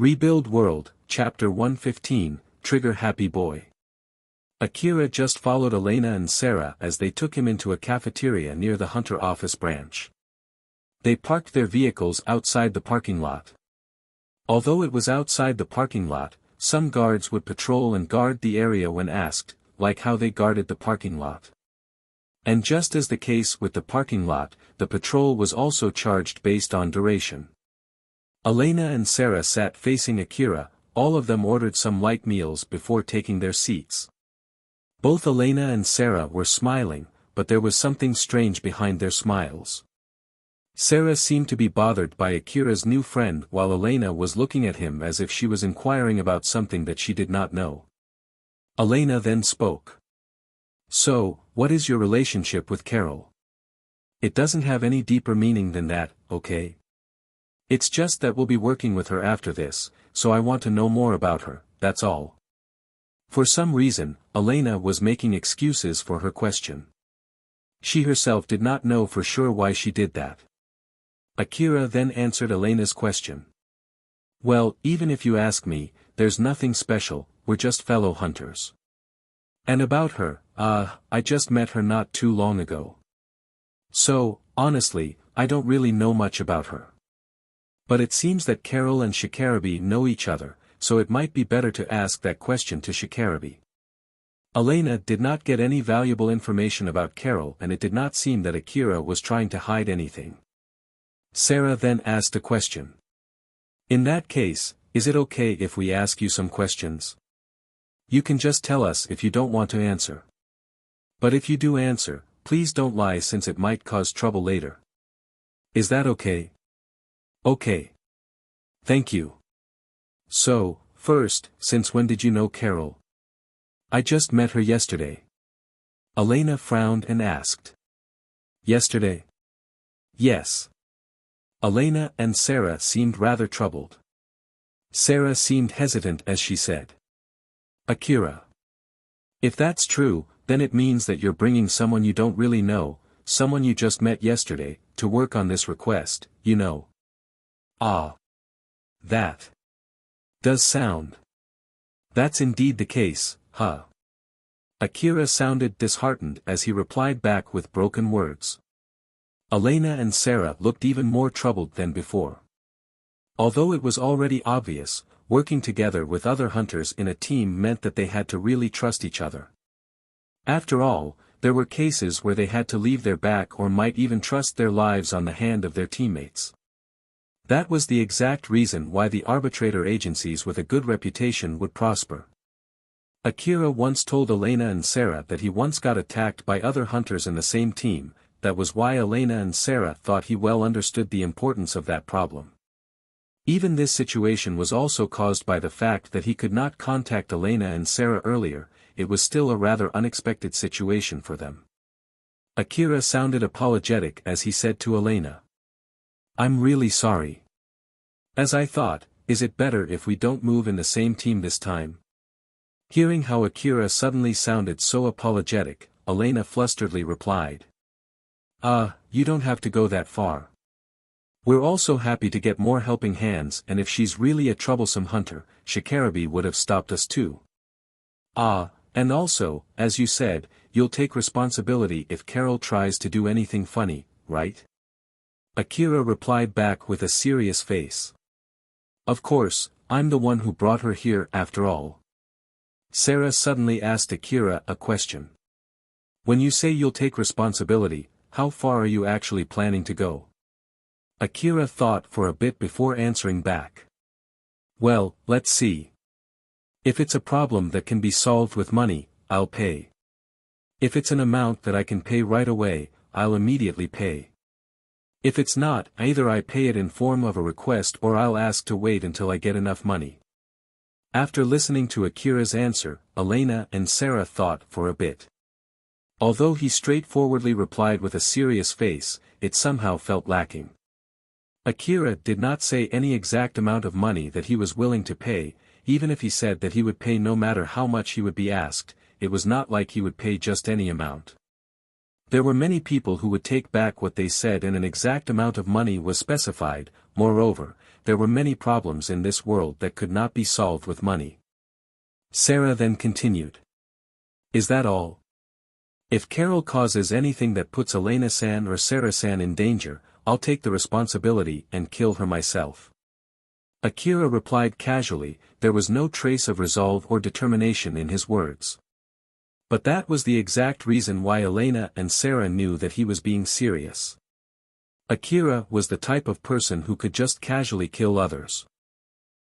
Rebuild World, Chapter 115, Trigger Happy Boy. Akira just followed Elena and Sarah as they took him into a cafeteria near the Hunter office branch. They parked their vehicles outside the parking lot. Although it was outside the parking lot, some guards would patrol and guard the area when asked, like how they guarded the parking lot. And just as the case with the parking lot, the patrol was also charged based on duration. Elena and Sarah sat facing Akira, all of them ordered some light meals before taking their seats. Both Elena and Sarah were smiling, but there was something strange behind their smiles. Sarah seemed to be bothered by Akira's new friend while Elena was looking at him as if she was inquiring about something that she did not know. Elena then spoke. "So, what is your relationship with Carol? It doesn't have any deeper meaning than that, okay? It's just that we'll be working with her after this, so I want to know more about her, that's all." For some reason, Elena was making excuses for her question. She herself did not know for sure why she did that. Akira then answered Elena's question. "Well, even if you ask me, there's nothing special, we're just fellow hunters. And about her, I just met her not too long ago. So, honestly, I don't really know much about her. But it seems that Carol and Shikarabi know each other, so it might be better to ask that question to Shikarabi." Elena did not get any valuable information about Carol and it did not seem that Akira was trying to hide anything. Sarah then asked a question. "In that case, is it okay if we ask you some questions? You can just tell us if you don't want to answer. But if you do answer, please don't lie since it might cause trouble later. Is that okay?" "Okay. Thank you. So, first, since when did you know Carol?" "I just met her yesterday." Elena frowned and asked. "Yesterday?" "Yes." Elena and Sarah seemed rather troubled. Sarah seemed hesitant as she said. "Akira. If that's true, then it means that you're bringing someone you don't really know, someone you just met yesterday, to work on this request, you know." "Ah. That does sound. That's indeed the case, huh?" Akira sounded disheartened as he replied back with broken words. Elena and Sarah looked even more troubled than before. Although it was already obvious, working together with other hunters in a team meant that they had to really trust each other. After all, there were cases where they had to leave their back or might even trust their lives on the hand of their teammates. That was the exact reason why the arbitrator agencies with a good reputation would prosper. Akira once told Elena and Sarah that he once got attacked by other hunters in the same team, that was why Elena and Sarah thought he well understood the importance of that problem. Even this situation was also caused by the fact that he could not contact Elena and Sarah earlier, it was still a rather unexpected situation for them. Akira sounded apologetic as he said to Elena. "I'm really sorry. As I thought, is it better if we don't move in the same team this time?" Hearing how Akira suddenly sounded so apologetic, Elena flusteredly replied. You don't have to go that far. We're also happy to get more helping hands and if she's really a troublesome hunter, Shikarabi would have stopped us too. And also, as you said, you'll take responsibility if Carol tries to do anything funny, right?" Akira replied back with a serious face. "Of course, I'm the one who brought her here after all." Sarah suddenly asked Akira a question. "When you say you'll take responsibility, how far are you actually planning to go?" Akira thought for a bit before answering back. "Well, let's see. If it's a problem that can be solved with money, I'll pay. If it's an amount that I can pay right away, I'll immediately pay. If it's not, either I pay it in form of a request or I'll ask to wait until I get enough money." After listening to Akira's answer, Elena and Sarah thought for a bit. Although he straightforwardly replied with a serious face, it somehow felt lacking. Akira did not say any exact amount of money that he was willing to pay, even if he said that he would pay no matter how much he would be asked, it was not like he would pay just any amount. There were many people who would take back what they said and an exact amount of money was specified, moreover, there were many problems in this world that could not be solved with money. Sarah then continued. Is that all? If Carol causes anything that puts Elena-san or Sarah-san in danger, I'll take the responsibility and kill her myself. Akira replied casually, there was no trace of resolve or determination in his words. But that was the exact reason why Elena and Sarah knew that he was being serious. Akira was the type of person who could just casually kill others.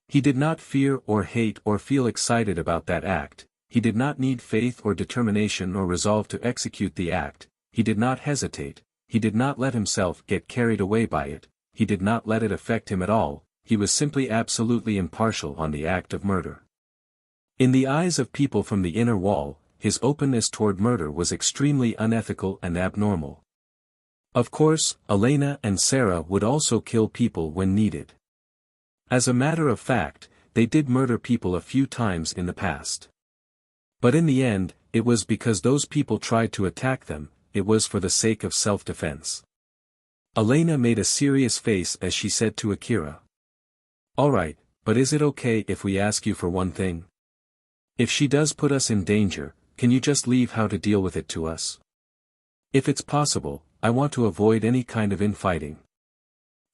He did not fear or hate or feel excited about that act, he did not need faith or determination or resolve to execute the act, he did not hesitate, he did not let himself get carried away by it, he did not let it affect him at all, he was simply absolutely impartial on the act of murder. In the eyes of people from the inner wall, his openness toward murder was extremely unethical and abnormal. Of course, Elena and Sarah would also kill people when needed. As a matter of fact, they did murder people a few times in the past. But in the end, it was because those people tried to attack them, it was for the sake of self-defense. Elena made a serious face as she said to Akira. Alright, but is it okay if we ask you for one thing? If she does put us in danger, can you just leave how to deal with it to us? If it's possible, I want to avoid any kind of infighting.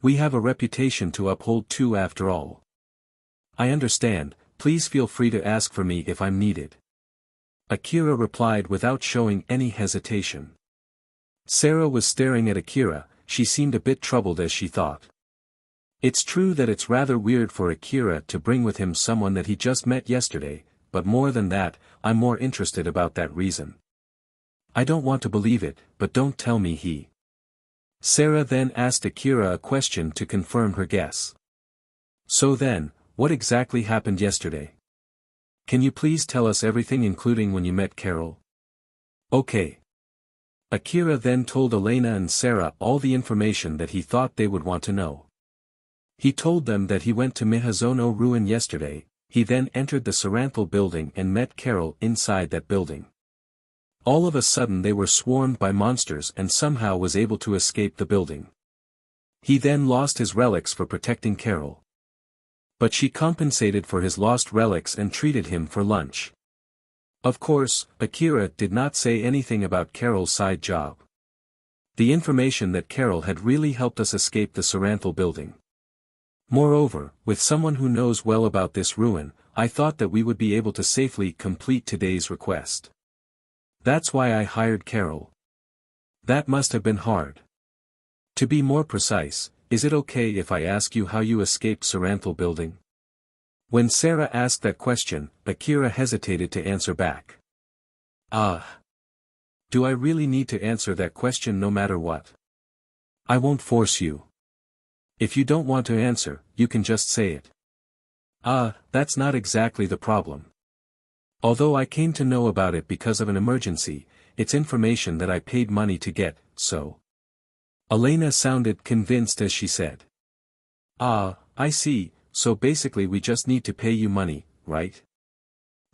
We have a reputation to uphold too after all. I understand, please feel free to ask for me if I'm needed. Akira replied without showing any hesitation. Sarah was staring at Akira, she seemed a bit troubled as she thought. It's true that it's rather weird for Akira to bring with him someone that he just met yesterday, but more than that, I'm more interested about that reason. I don't want to believe it, but don't tell me he. Sarah then asked Akira a question to confirm her guess. So then, what exactly happened yesterday? Can you please tell us everything including when you met Carol? Okay. Akira then told Elena and Sarah all the information that he thought they would want to know. He told them that he went to Mihazono ruin yesterday, he then entered the Saranthal building and met Carol inside that building. All of a sudden they were swarmed by monsters and somehow was able to escape the building. He then lost his relics for protecting Carol. But she compensated for his lost relics and treated him for lunch. Of course, Akira did not say anything about Carol's side job. The information that Carol had really helped us escape the Saranthal building. Moreover, with someone who knows well about this ruin, I thought that we would be able to safely complete today's request. That's why I hired Carol. That must have been hard. To be more precise, is it okay if I ask you how you escaped Saranthal building? When Sarah asked that question, Akira hesitated to answer back. Do I really need to answer that question no matter what? I won't force you. If you don't want to answer, you can just say it. That's not exactly the problem. Although I came to know about it because of an emergency, it's information that I paid money to get, so. Elena sounded convinced as she said. I see, so basically we just need to pay you money, right?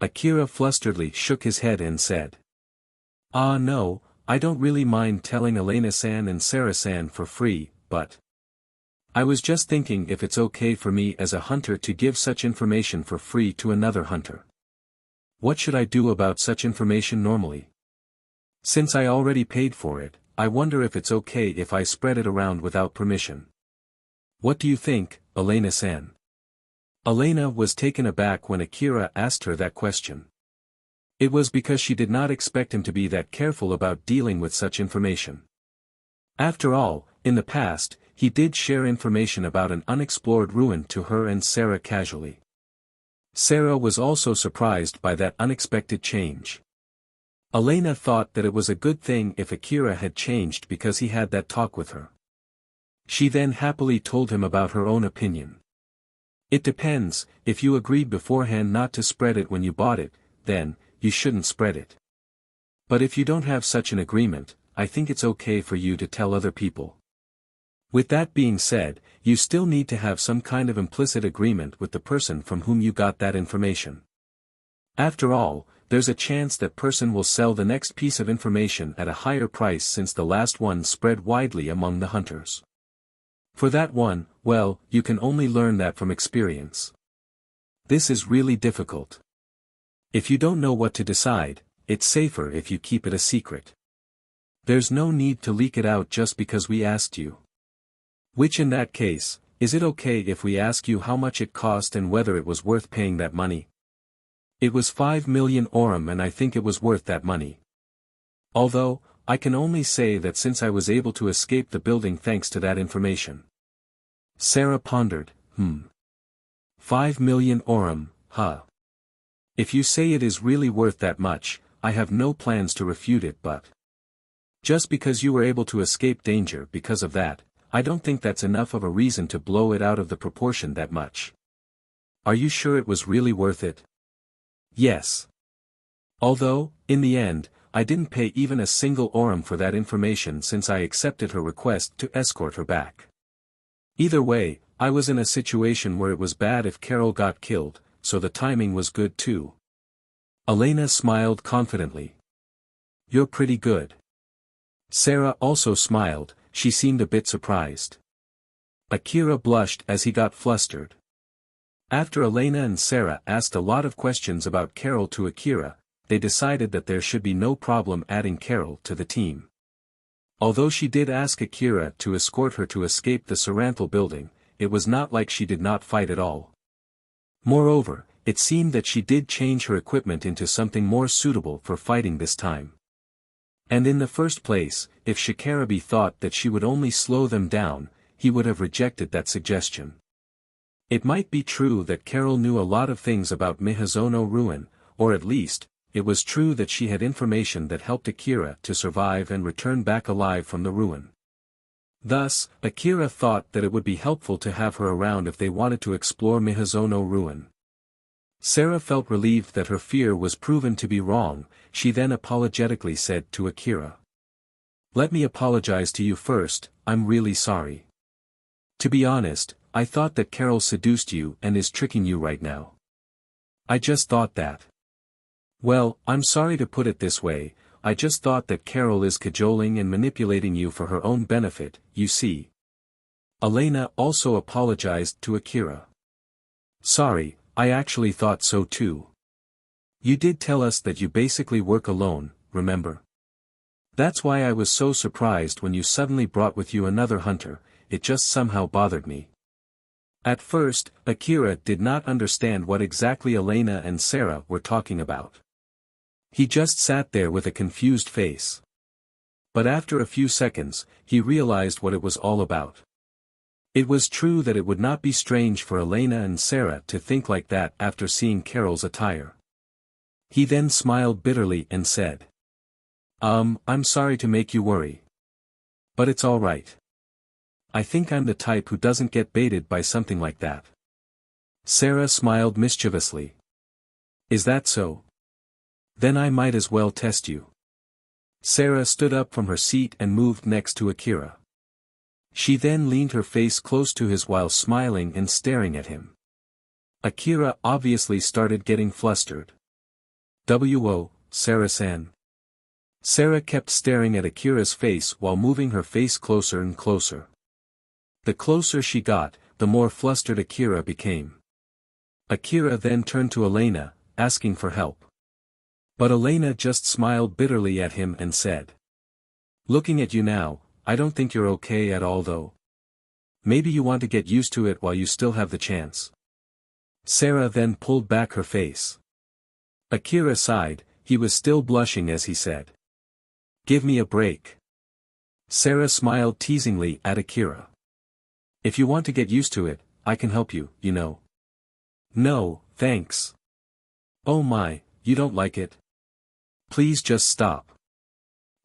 Akira flusteredly shook his head and said. No, I don't really mind telling Elena-san and Sarah-san for free, but. I was just thinking if it's okay for me as a hunter to give such information for free to another hunter. What should I do about such information normally? Since I already paid for it, I wonder if it's okay if I spread it around without permission. What do you think, Elena-san? Elena was taken aback when Akira asked her that question. It was because she did not expect him to be that careful about dealing with such information. After all, in the past, he did share information about an unexplored ruin to her and Sarah casually. Sarah was also surprised by that unexpected change. Elena thought that it was a good thing if Akira had changed because he had that talk with her. She then happily told him about her own opinion. It depends, if you agreed beforehand not to spread it when you bought it, then, you shouldn't spread it. But if you don't have such an agreement, I think it's okay for you to tell other people. With that being said, you still need to have some kind of implicit agreement with the person from whom you got that information. After all, there's a chance that person will sell the next piece of information at a higher price since the last one spread widely among the hunters. For that one, well, you can only learn that from experience. This is really difficult. If you don't know what to decide, it's safer if you keep it a secret. There's no need to leak it out just because we asked you. Which in that case, is it okay if we ask you how much it cost and whether it was worth paying that money? It was 5 million orum and I think it was worth that money. Although, I can only say that since I was able to escape the building thanks to that information. Sarah pondered, 5 million orum, huh? If you say it is really worth that much, I have no plans to refute it but. Just because you were able to escape danger because of that, I don't think that's enough of a reason to blow it out of the proportion that much. Are you sure it was really worth it? Yes. Although, in the end, I didn't pay even a single orum for that information since I accepted her request to escort her back. Either way, I was in a situation where it was bad if Carol got killed, so the timing was good too. Elena smiled confidently. You're pretty good. Sarah also smiled, she seemed a bit surprised. Akira blushed as he got flustered. After Elena and Sarah asked a lot of questions about Carol to Akira, they decided that there should be no problem adding Carol to the team. Although she did ask Akira to escort her to escape the Saranthal building, it was not like she did not fight at all. Moreover, it seemed that she did change her equipment into something more suitable for fighting this time. And in the first place, if Shikarabe thought that she would only slow them down, he would have rejected that suggestion. It might be true that Carol knew a lot of things about Mihazono ruin, or at least, it was true that she had information that helped Akira to survive and return back alive from the ruin. Thus, Akira thought that it would be helpful to have her around if they wanted to explore Mihazono ruin. Sarah felt relieved that her fear was proven to be wrong, she then apologetically said to Akira. Let me apologize to you first, I'm really sorry. To be honest, I thought that Carol seduced you and is tricking you right now. I just thought that. Well, I'm sorry to put it this way, I just thought that Carol is cajoling and manipulating you for her own benefit, you see. Elena also apologized to Akira. Sorry, I actually thought so too. You did tell us that you basically work alone, remember? That's why I was so surprised when you suddenly brought with you another hunter, it just somehow bothered me. At first, Akira did not understand what exactly Elena and Sarah were talking about. He just sat there with a confused face. But after a few seconds, he realized what it was all about. It was true that it would not be strange for Elena and Sarah to think like that after seeing Carol's attire. He then smiled bitterly and said. I'm sorry to make you worry. But it's all right. I think I'm the type who doesn't get baited by something like that. Sarah smiled mischievously. Is that so? Then I might as well test you. Sarah stood up from her seat and moved next to Akira. She then leaned her face close to his while smiling and staring at him. Akira obviously started getting flustered. "Wo, Sarah-san." Sarah kept staring at Akira's face while moving her face closer and closer. The closer she got, the more flustered Akira became. Akira then turned to Elena, asking for help. But Elena just smiled bitterly at him and said. Looking at you now, I don't think you're okay at all though. Maybe you want to get used to it while you still have the chance. Sarah then pulled back her face. Akira sighed, he was still blushing as he said. Give me a break. Sarah smiled teasingly at Akira. If you want to get used to it, I can help you, you know. No, thanks. Oh my, you don't like it? Please just stop.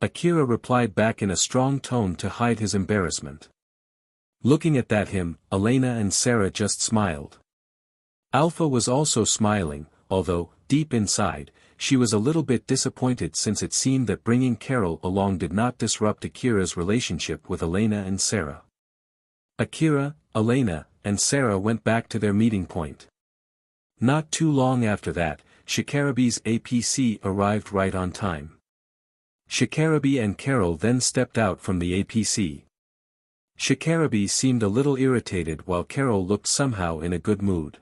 Akira replied back in a strong tone to hide his embarrassment. Looking at him, Elena and Sarah just smiled. Alpha was also smiling, although, deep inside, she was a little bit disappointed since it seemed that bringing Carol along did not disrupt Akira's relationship with Elena and Sarah. Akira, Elena, and Sarah went back to their meeting point. Not too long after that, Shikarabe's APC arrived right on time. Shikarabe and Carol then stepped out from the APC. Shikarabe seemed a little irritated while Carol looked somehow in a good mood.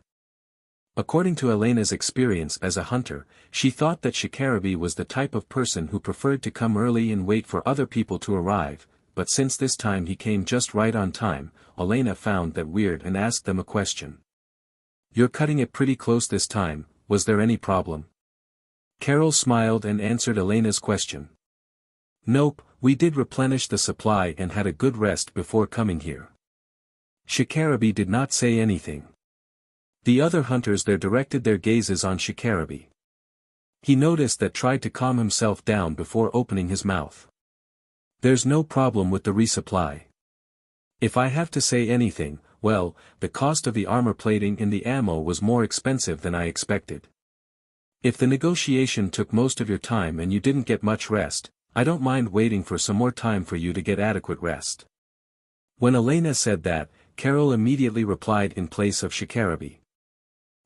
According to Elena's experience as a hunter, she thought that Shikarabe was the type of person who preferred to come early and wait for other people to arrive, but since this time he came just right on time, Elena found that weird and asked them a question. "You're cutting it pretty close this time, was there any problem?" Carol smiled and answered Elena's question. "Nope, we did replenish the supply and had a good rest before coming here." Shikarabe did not say anything. The other hunters there directed their gazes on Shikarabe. He noticed that tried to calm himself down before opening his mouth. "There's no problem with the resupply. If I have to say anything, well, the cost of the armor plating and the ammo was more expensive than I expected. If the negotiation took most of your time and you didn't get much rest, I don't mind waiting for some more time for you to get adequate rest." When Elena said that, Carol immediately replied in place of Shikarabe.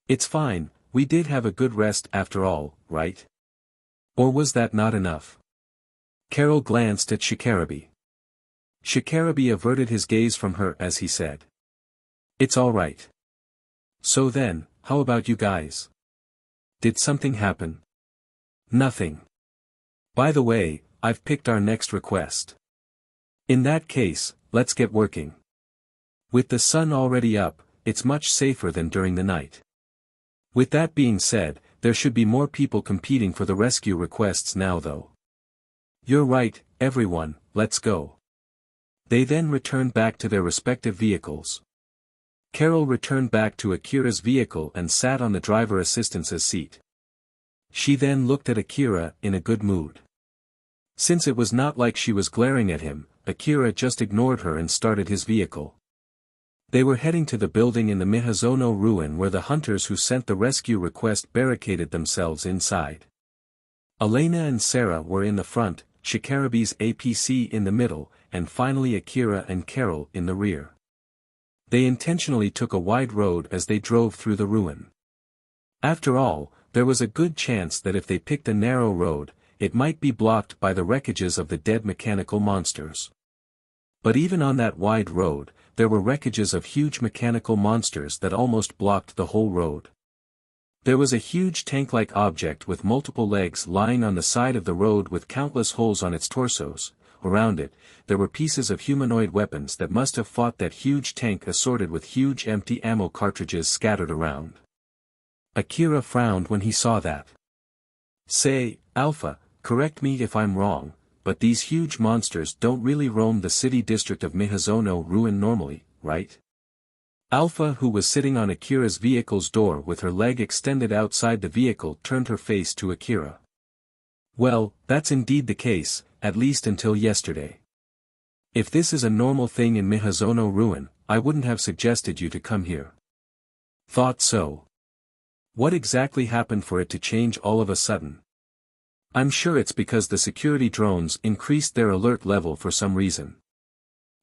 "It's fine, we did have a good rest after all, right? Or was that not enough?" Carol glanced at Shikarabe. Shikarabe averted his gaze from her as he said. "It's all right. So then, how about you guys? Did something happen?" "Nothing. By the way, I've picked our next request. In that case, let's get working. With the sun already up, it's much safer than during the night. With that being said, there should be more people competing for the rescue requests now though. You're right, everyone, let's go." They then returned back to their respective vehicles. Carol returned back to Akira's vehicle and sat on the driver assistant's seat. She then looked at Akira in a good mood. Since it was not like she was glaring at him, Akira just ignored her and started his vehicle. They were heading to the building in the Mihazono ruin where the hunters who sent the rescue request barricaded themselves inside. Elena and Sarah were in the front, Shikarabe's APC in the middle, and finally Akira and Carol in the rear. They intentionally took a wide road as they drove through the ruin. After all, there was a good chance that if they picked a narrow road, it might be blocked by the wreckages of the dead mechanical monsters. But even on that wide road, there were wreckages of huge mechanical monsters that almost blocked the whole road. There was a huge tank-like object with multiple legs lying on the side of the road with countless holes on its torsos. Around it, there were pieces of humanoid weapons that must have fought that huge tank assorted with huge empty ammo cartridges scattered around. Akira frowned when he saw that. "Say, Alpha, correct me if I'm wrong, but these huge monsters don't really roam the city district of Mihazono ruin normally, right?" Alpha, who was sitting on Akira's vehicle's door with her leg extended outside the vehicle, turned her face to Akira. "Well, that's indeed the case, at least until yesterday. If this is a normal thing in Mihazono ruin, I wouldn't have suggested you to come here." "Thought so. What exactly happened for it to change all of a sudden?" "I'm sure it's because the security drones increased their alert level for some reason.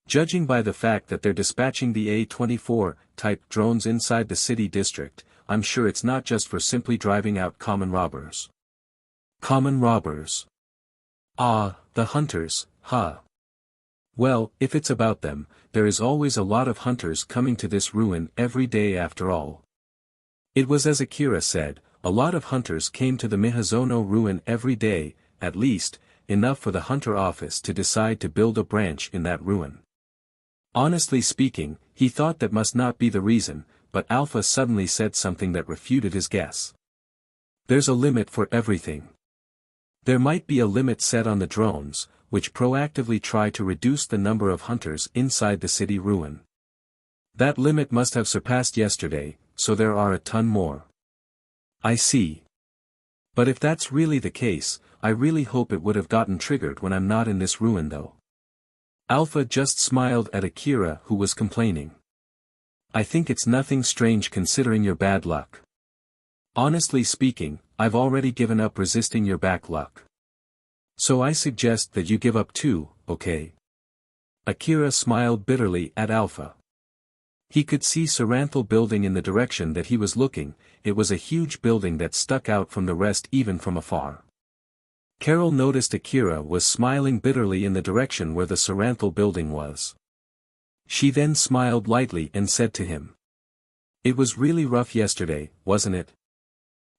Judging by the fact that they're dispatching the A-24-type drones inside the city district, I'm sure it's not just for simply driving out common robbers." "Common robbers? Ah, the hunters, huh? Well, if it's about them, there is always a lot of hunters coming to this ruin every day after all." It was as Akira said, a lot of hunters came to the Mihazono ruin every day, at least, enough for the hunter office to decide to build a branch in that ruin. Honestly speaking, he thought that must not be the reason, but Alpha suddenly said something that refuted his guess. "There's a limit for everything. There might be a limit set on the drones, which proactively try to reduce the number of hunters inside the city ruin. That limit must have surpassed yesterday, so there are a ton more." "I see. But if that's really the case, I really hope it would have gotten triggered when I'm not in this ruin though." Alpha just smiled at Akira, who was complaining. "I think it's nothing strange considering your bad luck. Honestly speaking, I've already given up resisting your back luck. So I suggest that you give up too, okay?" Akira smiled bitterly at Alpha. He could see Saranthal building in the direction that he was looking. It was a huge building that stuck out from the rest even from afar. Carol noticed Akira was smiling bitterly in the direction where the Saranthal building was. She then smiled lightly and said to him. It was really rough yesterday, wasn't it?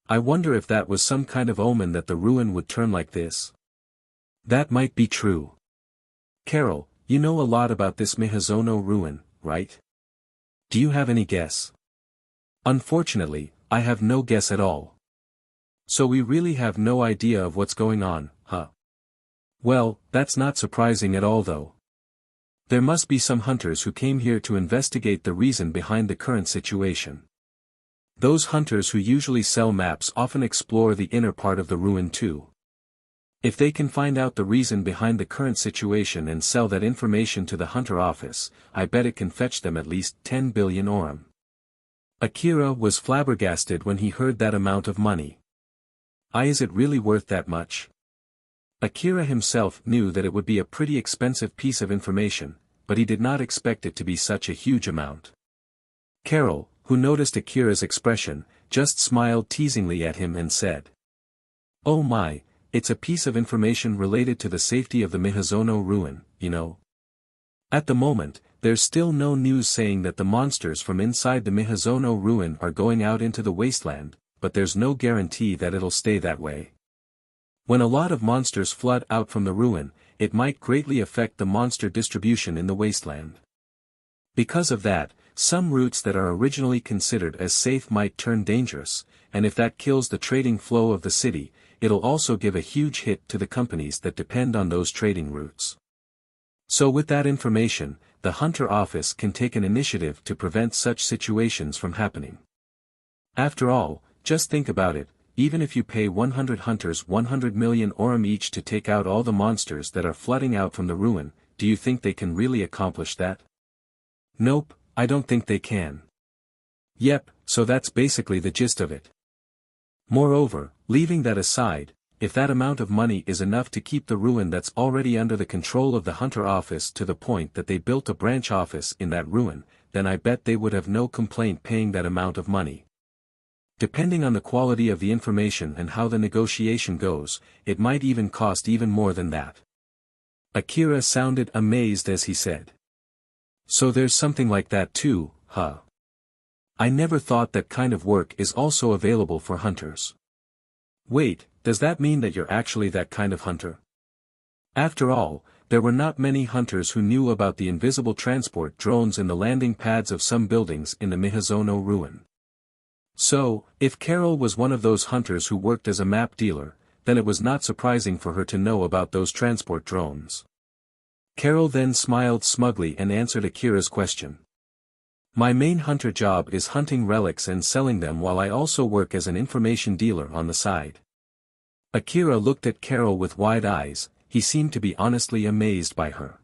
I wonder if that was some kind of omen that the ruin would turn like this. That might be true. Carol, you know a lot about this Mihazono ruin, right? Do you have any guess? Unfortunately, I have no guess at all. So we really have no idea of what's going on, huh? Well, that's not surprising at all though. There must be some hunters who came here to investigate the reason behind the current situation. Those hunters who usually sell maps often explore the inner part of the ruin too. If they can find out the reason behind the current situation and sell that information to the hunter office, I bet it can fetch them at least 10 billion orum. Akira was flabbergasted when he heard that amount of money. Is it really worth that much? Akira himself knew that it would be a pretty expensive piece of information, but he did not expect it to be such a huge amount. Carol, who noticed Akira's expression, just smiled teasingly at him and said, "Oh my, it's a piece of information related to the safety of the Mihazono ruin, you know. At the moment, there's still no news saying that the monsters from inside the Mihazono ruin are going out into the wasteland, but there's no guarantee that it'll stay that way. When a lot of monsters flood out from the ruin, it might greatly affect the monster distribution in the wasteland. Because of that, some routes that are originally considered as safe might turn dangerous, and if that kills the trading flow of the city, it'll also give a huge hit to the companies that depend on those trading routes. So with that information, the hunter office can take an initiative to prevent such situations from happening. After all, just think about it, even if you pay 100 hunters 100 million orum each to take out all the monsters that are flooding out from the ruin, do you think they can really accomplish that? Nope, I don't think they can. Yep, so that's basically the gist of it. Moreover, leaving that aside, if that amount of money is enough to keep the ruin that's already under the control of the hunter office to the point that they built a branch office in that ruin, then I bet they would have no complaint paying that amount of money. Depending on the quality of the information and how the negotiation goes, it might even cost even more than that. Akira sounded amazed as he said. So there's something like that too, huh? I never thought that kind of work is also available for hunters. Wait, does that mean that you're actually that kind of hunter? After all, there were not many hunters who knew about the invisible transport drones in the landing pads of some buildings in the Mihazono ruin. So, if Carol was one of those hunters who worked as a map dealer, then it was not surprising for her to know about those transport drones. Carol then smiled smugly and answered Akira's question. My main hunter job is hunting relics and selling them while I also work as an information dealer on the side. Akira looked at Carol with wide eyes, he seemed to be honestly amazed by her.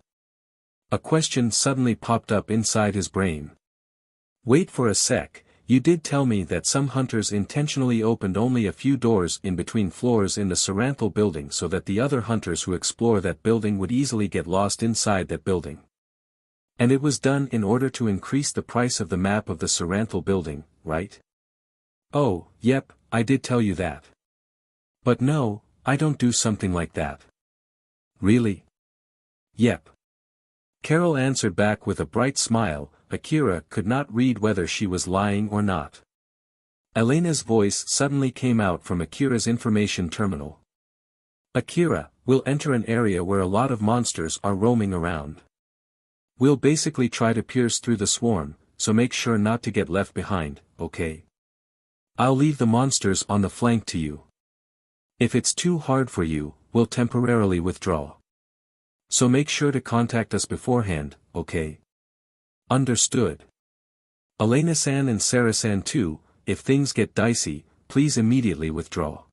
A question suddenly popped up inside his brain. Wait for a sec. You did tell me that some hunters intentionally opened only a few doors in between floors in the Saranthal building so that the other hunters who explore that building would easily get lost inside that building. And it was done in order to increase the price of the map of the Saranthal building, right? Oh, yep, I did tell you that. But no, I don't do something like that. Really? Yep. Carol answered back with a bright smile. Akira could not read whether she was lying or not. Elena's voice suddenly came out from Akira's information terminal. Akira, we'll enter an area where a lot of monsters are roaming around. We'll basically try to pierce through the swarm, so make sure not to get left behind, okay? I'll leave the monsters on the flank to you. If it's too hard for you, we'll temporarily withdraw. So make sure to contact us beforehand, okay? Understood. Elena-san and Sarah-san too, if things get dicey, please immediately withdraw.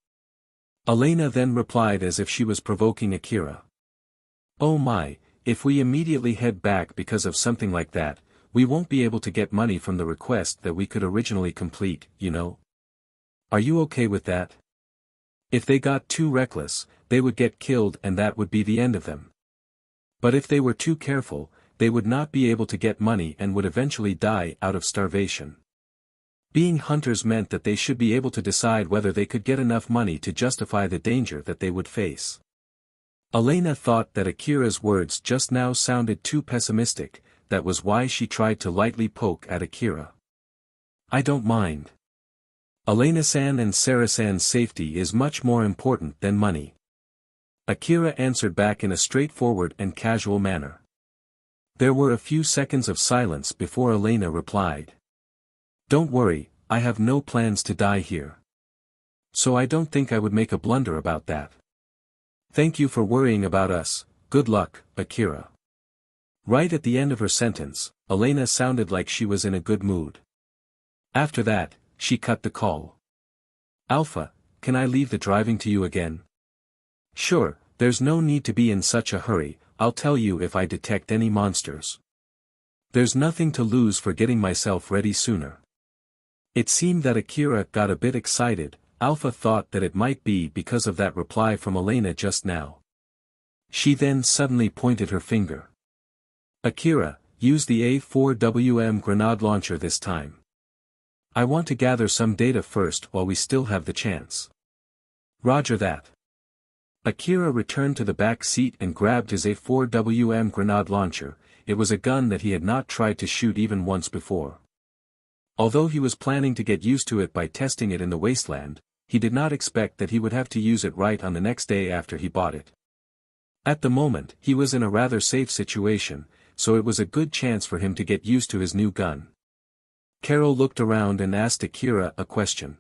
Elena then replied as if she was provoking Akira. Oh my, if we immediately head back because of something like that, we won't be able to get money from the request that we could originally complete, you know? Are you okay with that? If they got too reckless, they would get killed and that would be the end of them. But if they were too careful, they would not be able to get money and would eventually die out of starvation. Being hunters meant that they should be able to decide whether they could get enough money to justify the danger that they would face. Elena thought that Akira's words just now sounded too pessimistic, that was why she tried to lightly poke at Akira. "I don't mind. Elena-san and Sarah-san's safety is much more important than money." Akira answered back in a straightforward and casual manner. There were a few seconds of silence before Elena replied. "Don't worry, I have no plans to die here. So I don't think I would make a blunder about that. Thank you for worrying about us, good luck, Akira." Right at the end of her sentence, Elena sounded like she was in a good mood. After that, she cut the call. "Alpha, can I leave the driving to you again?" "Sure, there's no need to be in such a hurry, I'll tell you if I detect any monsters. There's nothing to lose for getting myself ready sooner." It seemed that Akira got a bit excited. Alpha thought that it might be because of that reply from Elena just now. She then suddenly pointed her finger. "Akira, use the A4WM grenade launcher this time. I want to gather some data first while we still have the chance." "Roger that." Akira returned to the back seat and grabbed his A4WM grenade launcher. It was a gun that he had not tried to shoot even once before. Although he was planning to get used to it by testing it in the wasteland, he did not expect that he would have to use it right on the next day after he bought it. At the moment, he was in a rather safe situation, so it was a good chance for him to get used to his new gun. Carol looked around and asked Akira a question.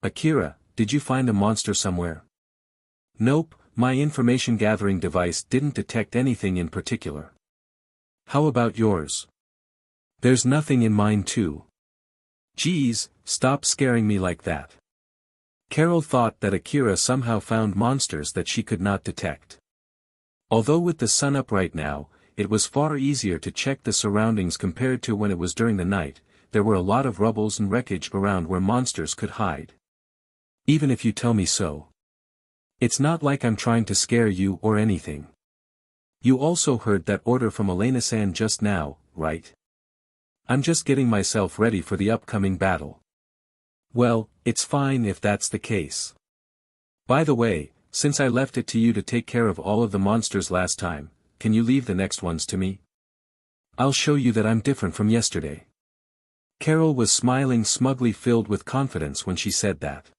"Akira, did you find a monster somewhere?" "Nope, my information gathering device didn't detect anything in particular." "How about yours?" "There's nothing in mine too." "Geez, stop scaring me like that." Carol thought that Akira somehow found monsters that she could not detect. Although with the sun up right now, it was far easier to check the surroundings compared to when it was during the night. There were a lot of rubbles and wreckage around where monsters could hide. "Even if you tell me so. It's not like I'm trying to scare you or anything. You also heard that order from Elena-san just now, right? I'm just getting myself ready for the upcoming battle." "Well, it's fine if that's the case. By the way, since I left it to you to take care of all of the monsters last time, can you leave the next ones to me? I'll show you that I'm different from yesterday." Carol was smiling smugly, filled with confidence when she said that.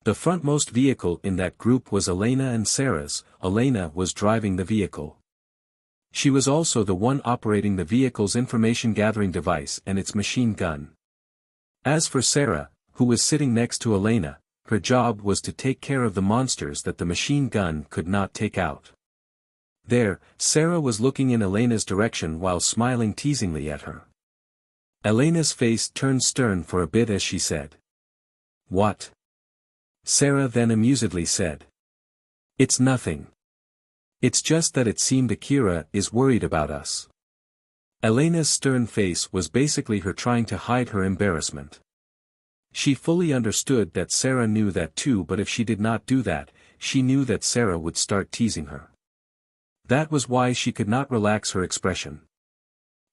The frontmost vehicle in that group was Elena and Sarah's. Elena was driving the vehicle. She was also the one operating the vehicle's information-gathering device and its machine gun. As for Sarah, who was sitting next to Elena, her job was to take care of the monsters that the machine gun could not take out. There, Sarah was looking in Elena's direction while smiling teasingly at her. Elena's face turned stern for a bit as she said, "What?" Sarah then amusedly said, "It's nothing. It's just that it seemed Akira is worried about us." Elena's stern face was basically her trying to hide her embarrassment. She fully understood that Sarah knew that too, but if she did not do that, she knew that Sarah would start teasing her. That was why she could not relax her expression.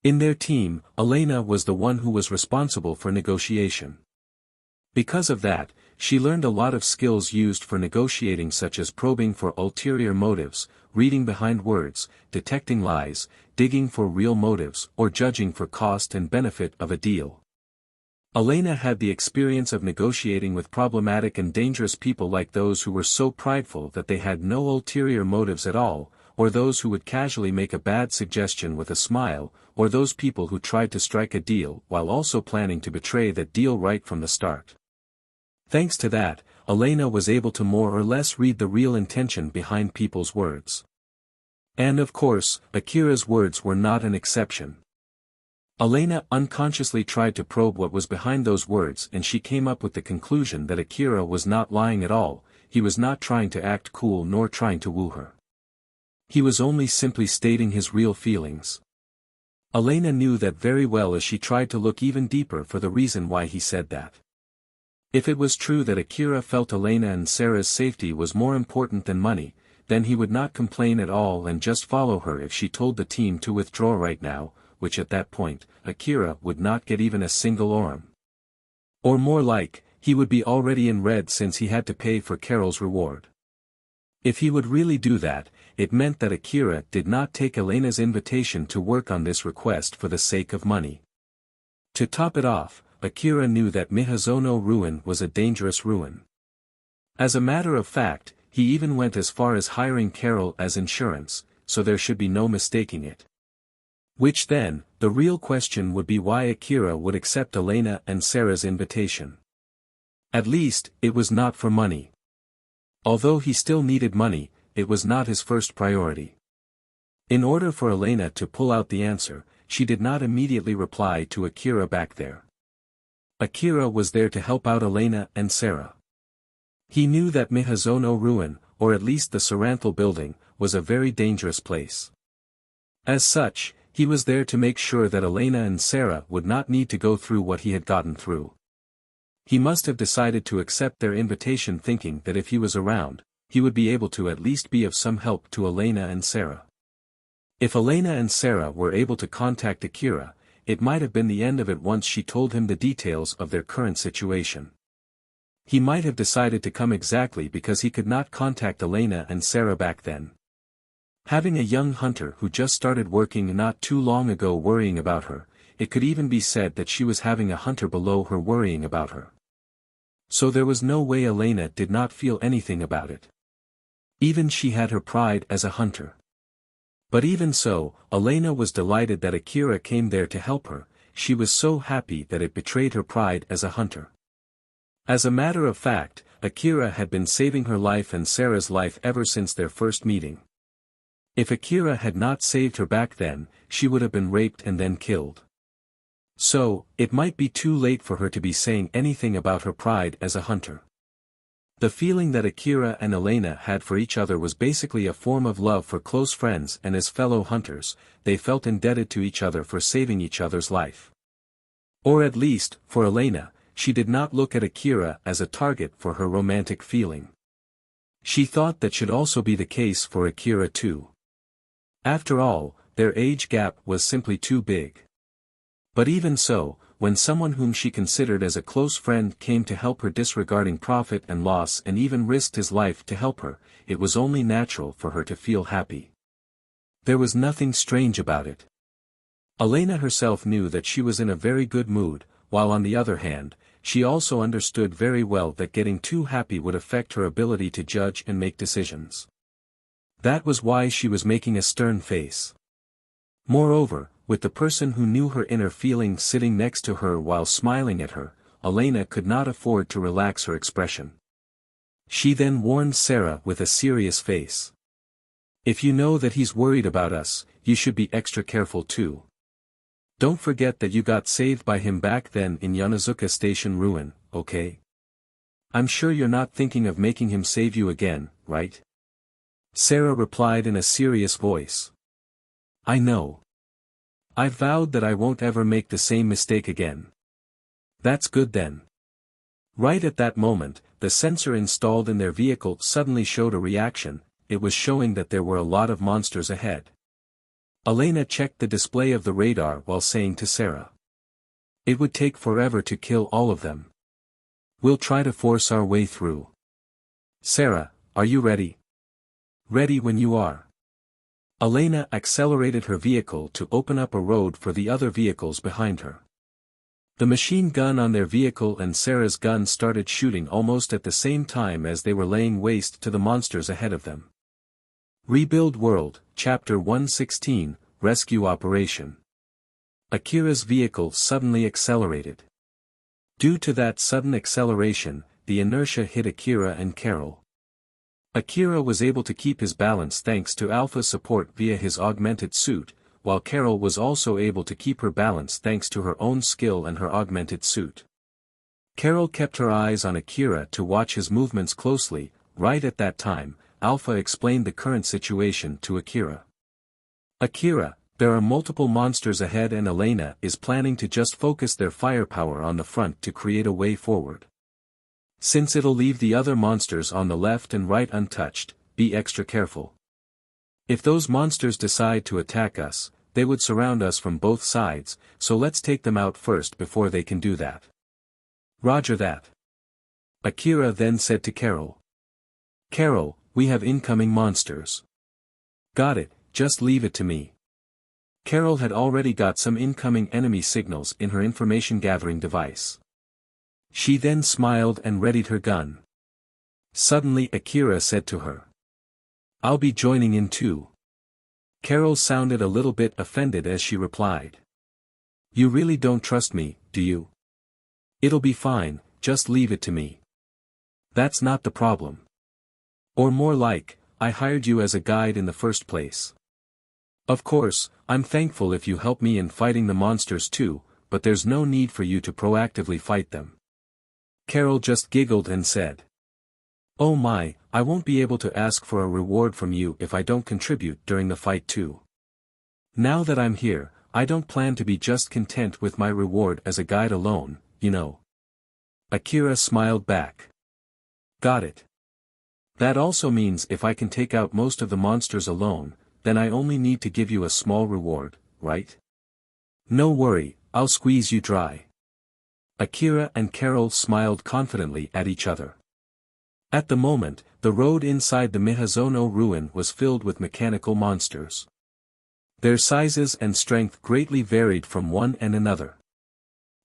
In their team, Elena was the one who was responsible for negotiation. Because of that, she learned a lot of skills used for negotiating, such as probing for ulterior motives, reading behind words, detecting lies, digging for real motives, or judging for cost and benefit of a deal. Elena had the experience of negotiating with problematic and dangerous people, like those who were so prideful that they had no ulterior motives at all, or those who would casually make a bad suggestion with a smile, or those people who tried to strike a deal while also planning to betray that deal right from the start. Thanks to that, Elena was able to more or less read the real intention behind people's words. And of course, Akira's words were not an exception. Elena unconsciously tried to probe what was behind those words, and she came up with the conclusion that Akira was not lying at all. He was not trying to act cool nor trying to woo her. He was only simply stating his real feelings. Elena knew that very well as she tried to look even deeper for the reason why he said that. If it was true that Akira felt Elena and Sarah's safety was more important than money, then he would not complain at all and just follow her if she told the team to withdraw right now, which at that point, Akira would not get even a single orem. Or more like, he would be already in red since he had to pay for Carol's reward. If he would really do that, it meant that Akira did not take Elena's invitation to work on this request for the sake of money. To top it off, Akira knew that Mihazono ruin was a dangerous ruin. As a matter of fact, he even went as far as hiring Carol as insurance, so there should be no mistaking it. Which then, the real question would be why Akira would accept Elena and Sarah's invitation. At least, it was not for money. Although he still needed money, it was not his first priority. In order for Elena to pull out the answer, she did not immediately reply to Akira back there. Akira was there to help out Elena and Sarah. He knew that Mihazono ruin, or at least the Saranthal building, was a very dangerous place. As such, he was there to make sure that Elena and Sarah would not need to go through what he had gotten through. He must have decided to accept their invitation thinking that if he was around, he would be able to at least be of some help to Elena and Sarah. If Elena and Sarah were able to contact Akira, it might have been the end of it once she told him the details of their current situation. He might have decided to come exactly because he could not contact Elena and Sarah back then. Having a young hunter who just started working not too long ago worrying about her, it could even be said that she was having a hunter below her worrying about her. So there was no way Elena did not feel anything about it. Even she had her pride as a hunter. But even so, Elena was delighted that Akira came there to help her, she was so happy that it betrayed her pride as a hunter. As a matter of fact, Akira had been saving her life and Sarah's life ever since their first meeting. If Akira had not saved her back then, she would have been raped and then killed. So, it might be too late for her to be saying anything about her pride as a hunter. The feeling that Akira and Elena had for each other was basically a form of love for close friends and as fellow hunters, they felt indebted to each other for saving each other's life. Or at least, for Elena, she did not look at Akira as a target for her romantic feeling. She thought that should also be the case for Akira too. After all, their age gap was simply too big. But even so, when someone whom she considered as a close friend came to help her disregarding profit and loss and even risked his life to help her, it was only natural for her to feel happy. There was nothing strange about it. Elena herself knew that she was in a very good mood, while on the other hand, she also understood very well that getting too happy would affect her ability to judge and make decisions. That was why she was making a stern face. Moreover, with the person who knew her inner feelings sitting next to her while smiling at her, Elena could not afford to relax her expression. She then warned Sarah with a serious face. If you know that he's worried about us, you should be extra careful too. Don't forget that you got saved by him back then in Yonezuka Station ruin, okay? I'm sure you're not thinking of making him save you again, right? Sarah replied in a serious voice. I know. I vowed that I won't ever make the same mistake again. That's good then. Right at that moment, the sensor installed in their vehicle suddenly showed a reaction, it was showing that there were a lot of monsters ahead. Elena checked the display of the radar while saying to Sarah. It would take forever to kill all of them. We'll try to force our way through. Sarah, are you ready? Ready when you are. Elena accelerated her vehicle to open up a road for the other vehicles behind her. The machine gun on their vehicle and Sarah's gun started shooting almost at the same time as they were laying waste to the monsters ahead of them. Rebuild World, Chapter 116, Rescue Operation. Akira's vehicle suddenly accelerated. Due to that sudden acceleration, the inertia hit Akira and Carol. Akira was able to keep his balance thanks to alpha support via his augmented suit, while Carol was also able to keep her balance thanks to her own skill and her augmented suit. Carol kept her eyes on Akira to watch his movements closely. Right at that time, Alpha explained the current situation to Akira. Akira, there are multiple monsters ahead and Elena is planning to just focus their firepower on the front to create a way forward. Since it'll leave the other monsters on the left and right untouched, be extra careful. If those monsters decide to attack us, they would surround us from both sides, so let's take them out first before they can do that. Roger that. Akira then said to Carol. Carol, we have incoming monsters. Got it, just leave it to me. Carol had already got some incoming enemy signals in her information-gathering device. She then smiled and readied her gun. Suddenly Akira said to her, "I'll be joining in too." Carol sounded a little bit offended as she replied, "You really don't trust me, do you? It'll be fine, just leave it to me. That's not the problem. Or more like, I hired you as a guide in the first place. Of course, I'm thankful if you help me in fighting the monsters too, but there's no need for you to proactively fight them." Carol just giggled and said, "Oh my, I won't be able to ask for a reward from you if I don't contribute during the fight too. Now that I'm here, I don't plan to be just content with my reward as a guide alone, you know." Akira smiled back. "Got it. That also means if I can take out most of the monsters alone, then I only need to give you a small reward, right? No worry, I'll squeeze you dry." Akira and Carol smiled confidently at each other. At the moment, the road inside the Mihazono ruin was filled with mechanical monsters. Their sizes and strength greatly varied from one and another.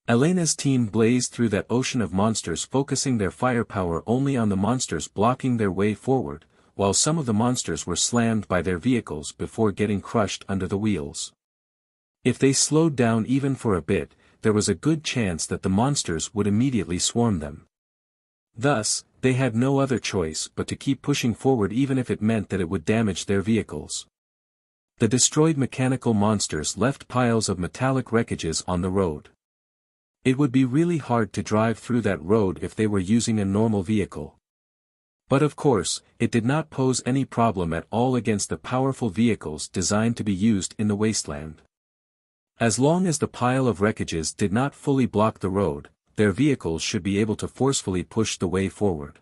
Elena's team blazed through that ocean of monsters, focusing their firepower only on the monsters blocking their way forward, while some of the monsters were slammed by their vehicles before getting crushed under the wheels. If they slowed down even for a bit, there was a good chance that the monsters would immediately swarm them. Thus, they had no other choice but to keep pushing forward even if it meant that it would damage their vehicles. The destroyed mechanical monsters left piles of metallic wreckages on the road. It would be really hard to drive through that road if they were using a normal vehicle. But of course, it did not pose any problem at all against the powerful vehicles designed to be used in the wasteland. As long as the pile of wreckages did not fully block the road, their vehicles should be able to forcefully push the way forward.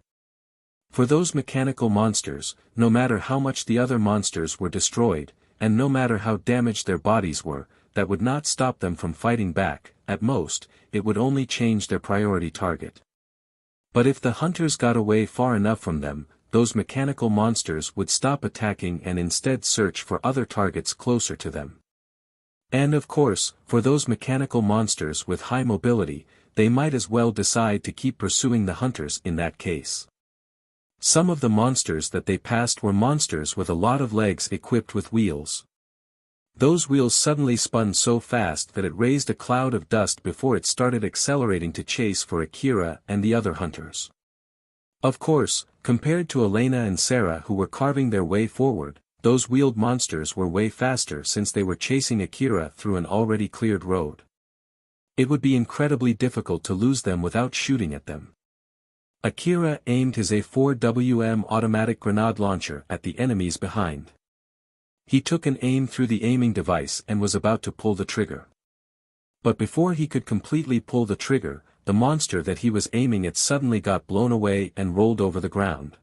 For those mechanical monsters, no matter how much the other monsters were destroyed, and no matter how damaged their bodies were, that would not stop them from fighting back. At most, it would only change their priority target. But if the hunters got away far enough from them, those mechanical monsters would stop attacking and instead search for other targets closer to them. And of course, for those mechanical monsters with high mobility, they might as well decide to keep pursuing the hunters in that case. Some of the monsters that they passed were monsters with a lot of legs equipped with wheels. Those wheels suddenly spun so fast that it raised a cloud of dust before it started accelerating to chase for Akira and the other hunters. Of course, compared to Elena and Sarah who were carving their way forward, those wheeled monsters were way faster since they were chasing Akira through an already cleared road. It would be incredibly difficult to lose them without shooting at them. Akira aimed his A4WM automatic grenade launcher at the enemies behind. He took an aim through the aiming device and was about to pull the trigger. But before he could completely pull the trigger, the monster that he was aiming at suddenly got blown away and rolled over the ground.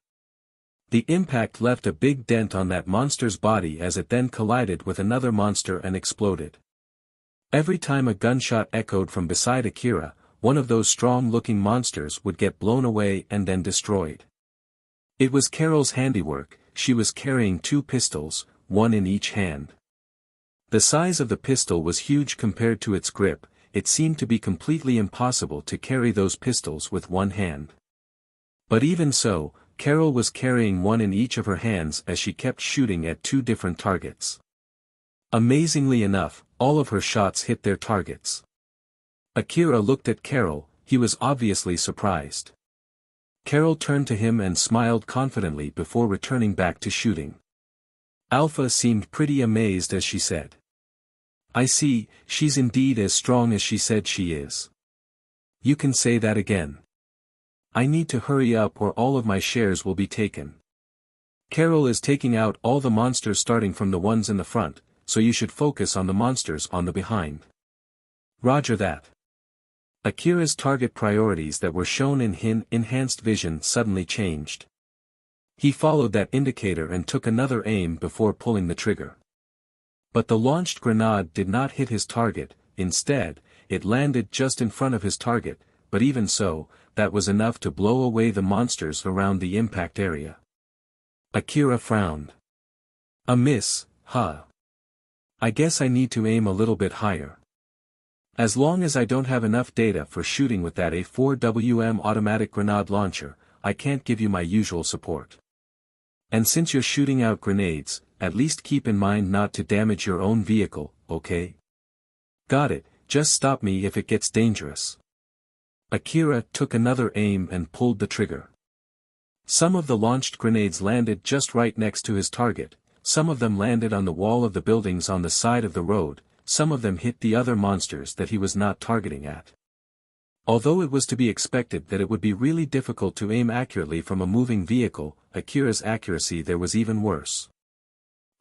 The impact left a big dent on that monster's body as it then collided with another monster and exploded. Every time a gunshot echoed from beside Akira, one of those strong-looking monsters would get blown away and then destroyed. It was Carol's handiwork. She was carrying 2 pistols, one in each hand. The size of the pistol was huge compared to its grip. It seemed to be completely impossible to carry those pistols with one hand. But even so, Carol was carrying one in each of her hands as she kept shooting at 2 different targets. Amazingly enough, all of her shots hit their targets. Akira looked at Carol. He was obviously surprised. Carol turned to him and smiled confidently before returning back to shooting. Alpha seemed pretty amazed as she said, "I see, she's indeed as strong as she said she is. You can say that again. I need to hurry up or all of my shares will be taken. Carol is taking out all the monsters starting from the ones in the front, so you should focus on the monsters on the behind." Roger that. Akira's target priorities that were shown in his enhanced vision suddenly changed. He followed that indicator and took another aim before pulling the trigger. But the launched grenade did not hit his target. Instead, it landed just in front of his target, but even so, that was enough to blow away the monsters around the impact area. Akira frowned. A miss, huh? I guess I need to aim a little bit higher. As long as I don't have enough data for shooting with that A4WM automatic grenade launcher, I can't give you my usual support. And since you're shooting out grenades, at least keep in mind not to damage your own vehicle, okay? Got it, just stop me if it gets dangerous. Akira took another aim and pulled the trigger. Some of the launched grenades landed just right next to his target, some of them landed on the wall of the buildings on the side of the road, some of them hit the other monsters that he was not targeting at. Although it was to be expected that it would be really difficult to aim accurately from a moving vehicle, Akira's accuracy there was even worse.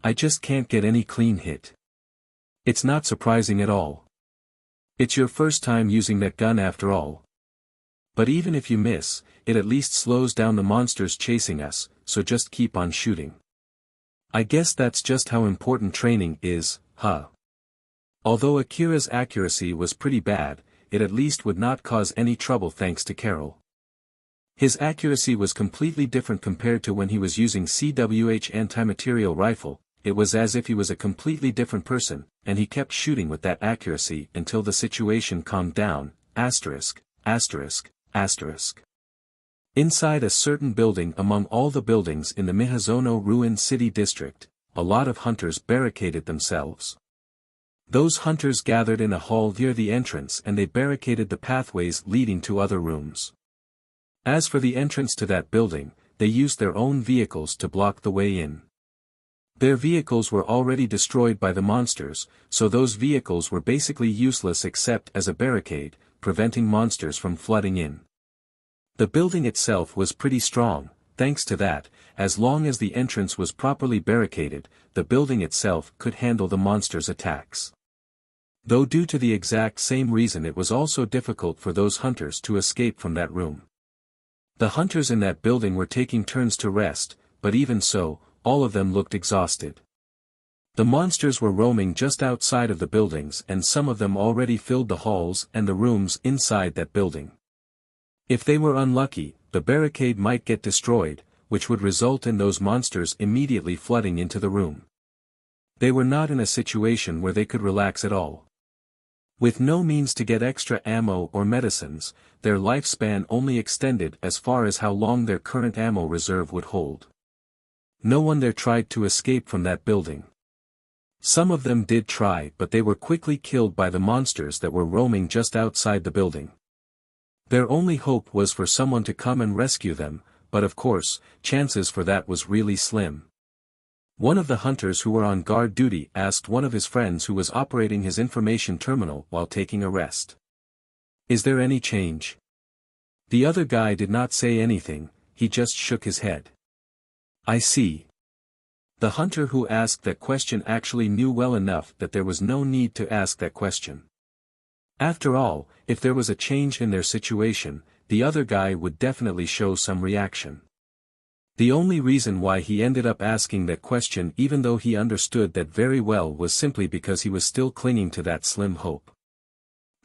I just can't get any clean hit. It's not surprising at all. It's your first time using that gun after all. But even if you miss, it at least slows down the monsters chasing us, so just keep on shooting. I guess that's just how important training is, huh? Although Akira's accuracy was pretty bad, it at least would not cause any trouble thanks to Carol. His accuracy was completely different compared to when he was using CWH anti-material rifle. It was as if he was a completely different person, and he kept shooting with that accuracy until the situation calmed down, asterisk, asterisk, asterisk. Inside a certain building among all the buildings in the Mihazono Ruin City District, a lot of hunters barricaded themselves. Those hunters gathered in a hall near the entrance and they barricaded the pathways leading to other rooms. As for the entrance to that building, they used their own vehicles to block the way in. Their vehicles were already destroyed by the monsters, so those vehicles were basically useless except as a barricade, preventing monsters from flooding in. The building itself was pretty strong, thanks to that, as long as the entrance was properly barricaded, the building itself could handle the monsters' attacks. Though due to the exact same reason it was also difficult for those hunters to escape from that room. The hunters in that building were taking turns to rest, but even so, all of them looked exhausted. The monsters were roaming just outside of the buildings and some of them already filled the halls and the rooms inside that building. If they were unlucky, the barricade might get destroyed, which would result in those monsters immediately flooding into the room. They were not in a situation where they could relax at all. With no means to get extra ammo or medicines, their lifespan only extended as far as how long their current ammo reserve would hold. No one there tried to escape from that building. Some of them did try but they were quickly killed by the monsters that were roaming just outside the building. Their only hope was for someone to come and rescue them, but of course, chances for that was really slim. One of the hunters who were on guard duty asked one of his friends who was operating his information terminal while taking a rest. "Is there any change?" The other guy did not say anything, he just shook his head. "I see." The hunter who asked that question actually knew well enough that there was no need to ask that question. After all, if there was a change in their situation, the other guy would definitely show some reaction. The only reason why he ended up asking that question even though he understood that very well was simply because he was still clinging to that slim hope.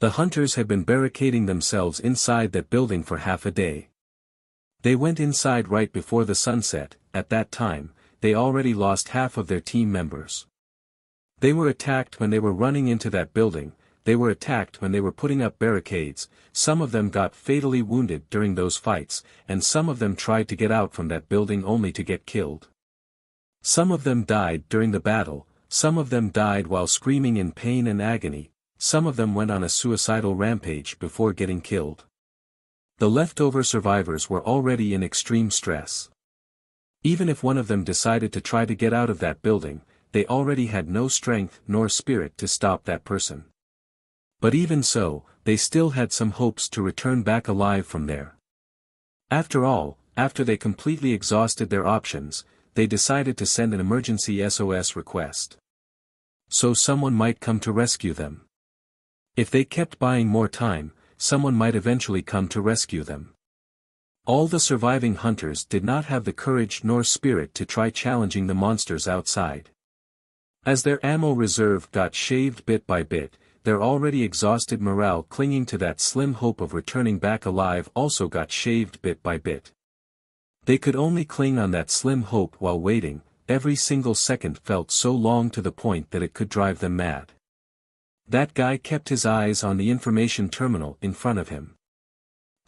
The hunters had been barricading themselves inside that building for half a day. They went inside right before the sunset. At that time, they already lost half of their team members. They were attacked when they were running into that building, they were attacked when they were putting up barricades, some of them got fatally wounded during those fights, and some of them tried to get out from that building only to get killed. Some of them died during the battle, some of them died while screaming in pain and agony, some of them went on a suicidal rampage before getting killed. The leftover survivors were already in extreme stress. Even if one of them decided to try to get out of that building, they already had no strength nor spirit to stop that person. But even so, they still had some hopes to return back alive from there. After all, after they completely exhausted their options, they decided to send an emergency SOS request. So someone might come to rescue them. If they kept buying more time, someone might eventually come to rescue them. All the surviving hunters did not have the courage nor spirit to try challenging the monsters outside. As their ammo reserve got shaved bit by bit, their already exhausted morale clinging to that slim hope of returning back alive also got shaved bit by bit. They could only cling on that slim hope while waiting, every single second felt so long to the point that it could drive them mad. That guy kept his eyes on the information terminal in front of him.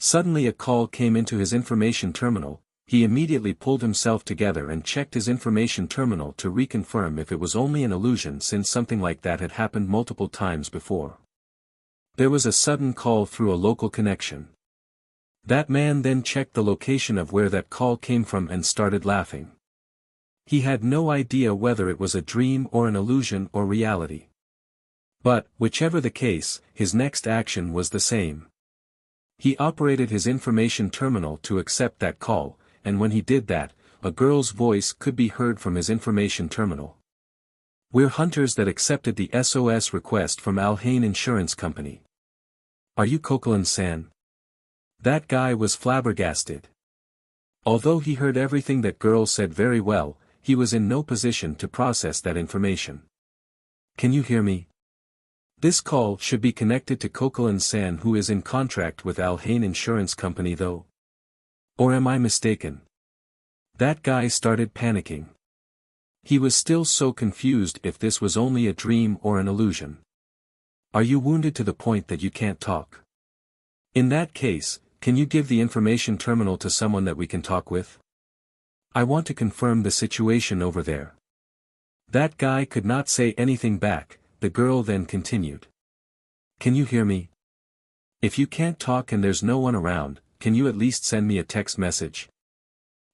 Suddenly a call came into his information terminal. He immediately pulled himself together and checked his information terminal to reconfirm if it was only an illusion, since something like that had happened multiple times before. There was a sudden call through a local connection. That man then checked the location of where that call came from and started laughing. He had no idea whether it was a dream or an illusion or reality. But, whichever the case, his next action was the same. He operated his information terminal to accept that call, and when he did that, a girl's voice could be heard from his information terminal. "We're hunters that accepted the SOS request from Al-Hain Insurance Company. Are you Coquelin-san?" That guy was flabbergasted. Although he heard everything that girl said very well, he was in no position to process that information. "Can you hear me? This call should be connected to Coquelin-san, who is in contract with Al-Hain Insurance Company, though. Or am I mistaken?" That guy started panicking. He was still so confused if this was only a dream or an illusion. "Are you wounded to the point that you can't talk? In that case, can you give the information terminal to someone that we can talk with? I want to confirm the situation over there." That guy could not say anything back. The girl then continued. "Can you hear me? If you can't talk and there's no one around, can you at least send me a text message?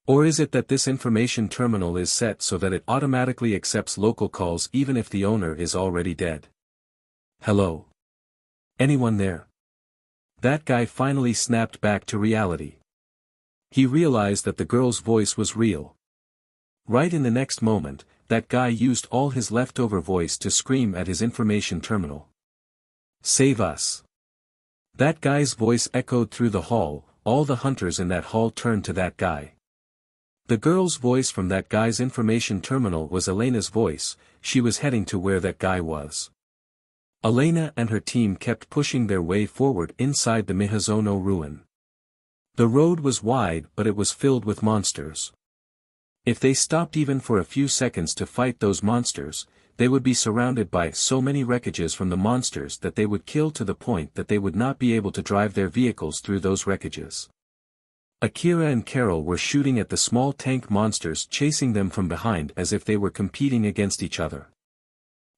Or is it that this information terminal is set so that it automatically accepts local calls even if the owner is already dead? Hello? Anyone there?" That guy finally snapped back to reality. He realized that the girl's voice was real. Right in the next moment, that guy used all his leftover voice to scream at his information terminal. "Save us!" That guy's voice echoed through the hall. All the hunters in that hall turned to that guy. The girl's voice from that guy's information terminal was Elena's voice. She was heading to where that guy was. Elena and her team kept pushing their way forward inside the Mihazono ruin. The road was wide, but it was filled with monsters. If they stopped even for a few seconds to fight those monsters, they would be surrounded by so many wreckages from the monsters that they would kill to the point that they would not be able to drive their vehicles through those wreckages. Akira and Carol were shooting at the small tank monsters, chasing them from behind as if they were competing against each other.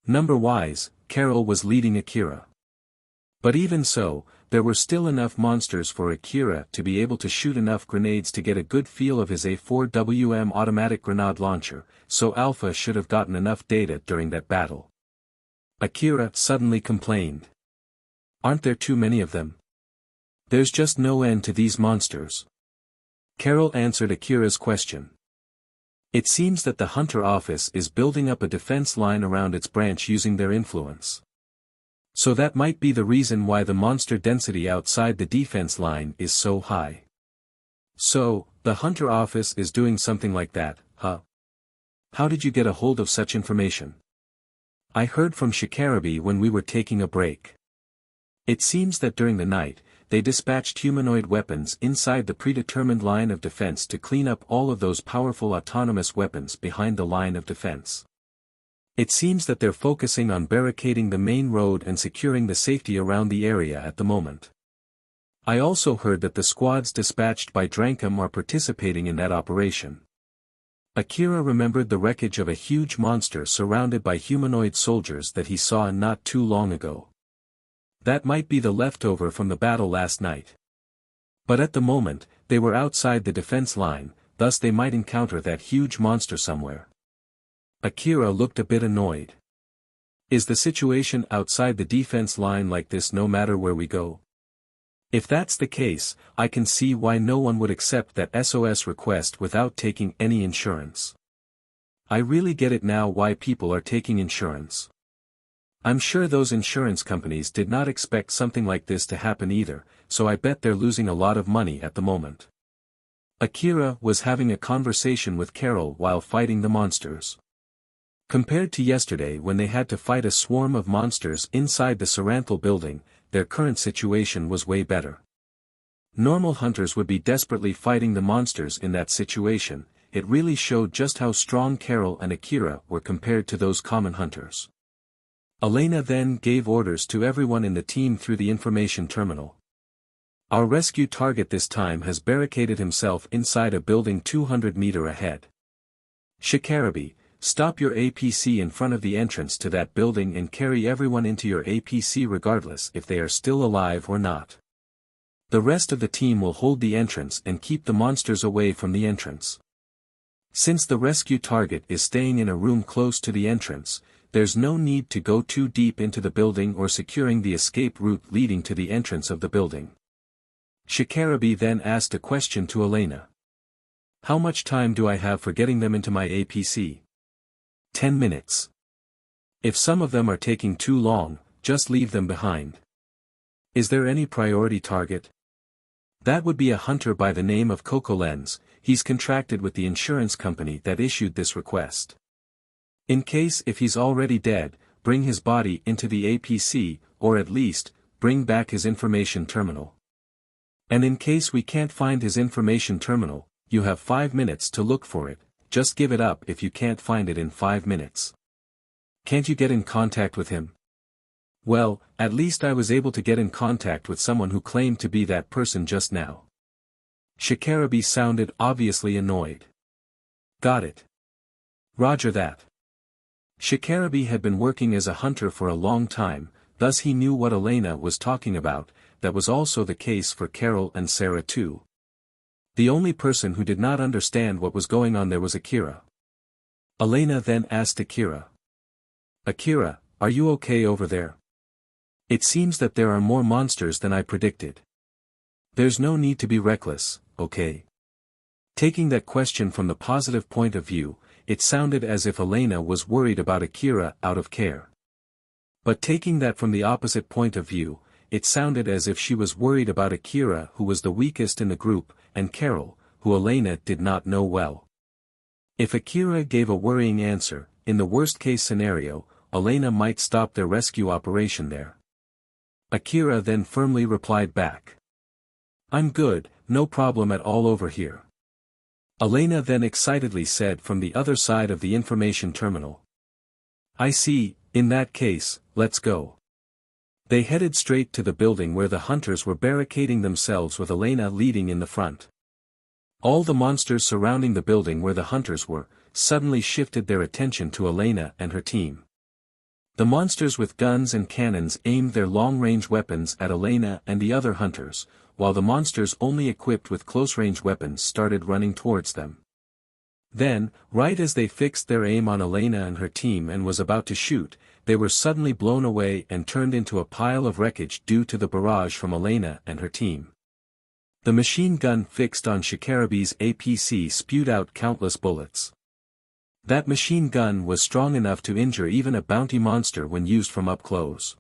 Number-wise, Carol was leading Akira. But even so, there were still enough monsters for Akira to be able to shoot enough grenades to get a good feel of his A4WM automatic grenade launcher, so Alpha should have gotten enough data during that battle. Akira suddenly complained. "Aren't there too many of them? There's just no end to these monsters." Carol answered Akira's question. "It seems that the Hunter office is building up a defense line around its branch using their influence. So that might be the reason why the monster density outside the defense line is so high." "So, the Hunter office is doing something like that, huh? How did you get a hold of such information?" "I heard from Shikarabi when we were taking a break. It seems that during the night, they dispatched humanoid weapons inside the predetermined line of defense to clean up all of those powerful autonomous weapons behind the line of defense. It seems that they're focusing on barricading the main road and securing the safety around the area at the moment. I also heard that the squads dispatched by Drankum are participating in that operation." Akira remembered the wreckage of a huge monster surrounded by humanoid soldiers that he saw not too long ago. That might be the leftover from the battle last night. But at the moment, they were outside the defense line, thus they might encounter that huge monster somewhere. Akira looked a bit annoyed. "Is the situation outside the defense line like this no matter where we go? If that's the case, I can see why no one would accept that SOS request without taking any insurance. I really get it now why people are taking insurance. I'm sure those insurance companies did not expect something like this to happen either, so I bet they're losing a lot of money at the moment." Akira was having a conversation with Carol while fighting the monsters. Compared to yesterday when they had to fight a swarm of monsters inside the Saranthal building, their current situation was way better. Normal hunters would be desperately fighting the monsters in that situation, it really showed just how strong Carol and Akira were compared to those common hunters. Elena then gave orders to everyone in the team through the information terminal. Our rescue target this time has barricaded himself inside a building 200 meters ahead. Shikarabe, stop your APC in front of the entrance to that building and carry everyone into your APC regardless if they are still alive or not. The rest of the team will hold the entrance and keep the monsters away from the entrance. Since the rescue target is staying in a room close to the entrance, there's no need to go too deep into the building or securing the escape route leading to the entrance of the building. Shikarabe then asked a question to Elena. How much time do I have for getting them into my APC? 10 minutes. If some of them are taking too long, just leave them behind. Is there any priority target? That would be a hunter by the name of Coco Lens. He's contracted with the insurance company that issued this request. In case if he's already dead, bring his body into the APC, or at least, bring back his information terminal. And in case we can't find his information terminal, you have 5 minutes to look for it, just give it up if you can't find it in 5 minutes. Can't you get in contact with him? Well, at least I was able to get in contact with someone who claimed to be that person just now. Shikarabe sounded obviously annoyed. Got it. Roger that. Shikarabe had been working as a hunter for a long time, thus he knew what Elena was talking about. That was also the case for Carol and Sarah too. The only person who did not understand what was going on there was Akira. Elena then asked Akira. Akira, are you okay over there? It seems that there are more monsters than I predicted. There's no need to be reckless, okay? Taking that question from the positive point of view, it sounded as if Elena was worried about Akira out of care. But taking that from the opposite point of view, it sounded as if she was worried about Akira, who was the weakest in the group, and Carol, who Elena did not know well. If Akira gave a worrying answer, in the worst-case scenario, Elena might stop their rescue operation there. Akira then firmly replied back. I'm good, no problem at all over here. Elena then excitedly said from the other side of the information terminal. I see, in that case, let's go. They headed straight to the building where the hunters were barricading themselves with Elena leading in the front. All the monsters surrounding the building where the hunters were, suddenly shifted their attention to Elena and her team. The monsters with guns and cannons aimed their long-range weapons at Elena and the other hunters, while the monsters only equipped with close-range weapons started running towards them. Then, right as they fixed their aim on Elena and her team and was about to shoot, they were suddenly blown away and turned into a pile of wreckage due to the barrage from Elena and her team. The machine gun fixed on Shikarabe's APC spewed out countless bullets. That machine gun was strong enough to injure even a bounty monster when used from up close.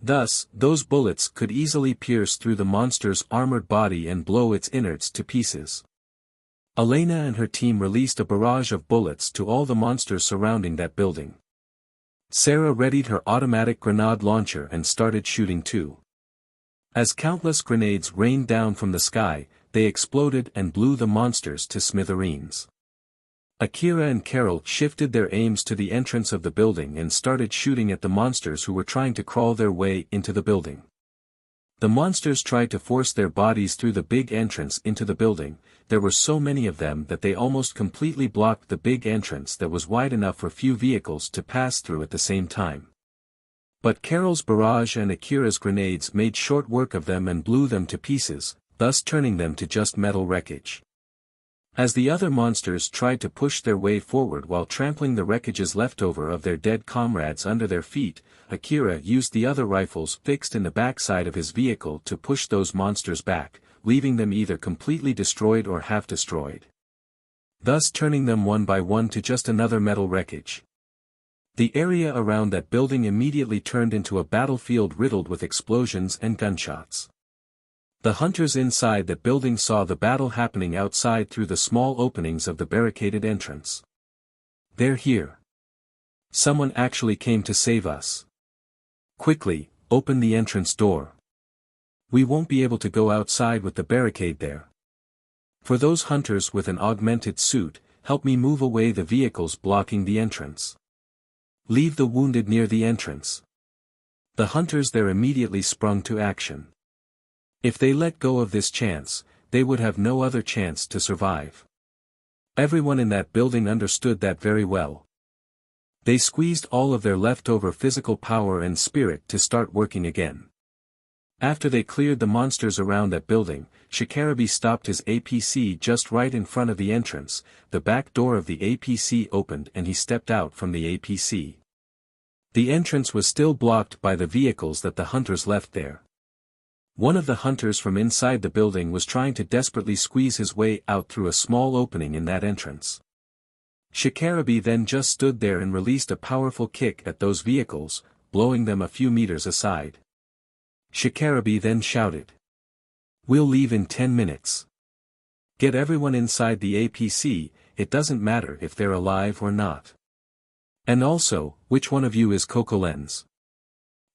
Thus, those bullets could easily pierce through the monster's armored body and blow its innards to pieces. Elena and her team released a barrage of bullets to all the monsters surrounding that building. Sarah readied her automatic grenade launcher and started shooting too. As countless grenades rained down from the sky, they exploded and blew the monsters to smithereens. Akira and Carol shifted their aims to the entrance of the building and started shooting at the monsters who were trying to crawl their way into the building. The monsters tried to force their bodies through the big entrance into the building. There were so many of them that they almost completely blocked the big entrance that was wide enough for few vehicles to pass through at the same time. But Carol's barrage and Akira's grenades made short work of them and blew them to pieces, thus turning them to just metal wreckage. As the other monsters tried to push their way forward while trampling the wreckages leftover of their dead comrades under their feet, Akira used the other rifles fixed in the backside of his vehicle to push those monsters back, leaving them either completely destroyed or half destroyed. Thus turning them one by one to just another metal wreckage. The area around that building immediately turned into a battlefield riddled with explosions and gunshots. The hunters inside that building saw the battle happening outside through the small openings of the barricaded entrance. They're here. Someone actually came to save us. Quickly, open the entrance door. We won't be able to go outside with the barricade there. For those hunters with an augmented suit, help me move away the vehicles blocking the entrance. Leave the wounded near the entrance. The hunters there immediately sprung to action. If they let go of this chance, they would have no other chance to survive. Everyone in that building understood that very well. They squeezed all of their leftover physical power and spirit to start working again. After they cleared the monsters around that building, Shikarabi stopped his APC just right in front of the entrance. The back door of the APC opened and he stepped out from the APC. The entrance was still blocked by the vehicles that the hunters left there. One of the hunters from inside the building was trying to desperately squeeze his way out through a small opening in that entrance. Shikarabi then just stood there and released a powerful kick at those vehicles, blowing them a few meters aside. Shikarabi then shouted, "We'll leave in 10 minutes. Get everyone inside the APC, it doesn't matter if they're alive or not. And also, which one of you is Coco Lens?"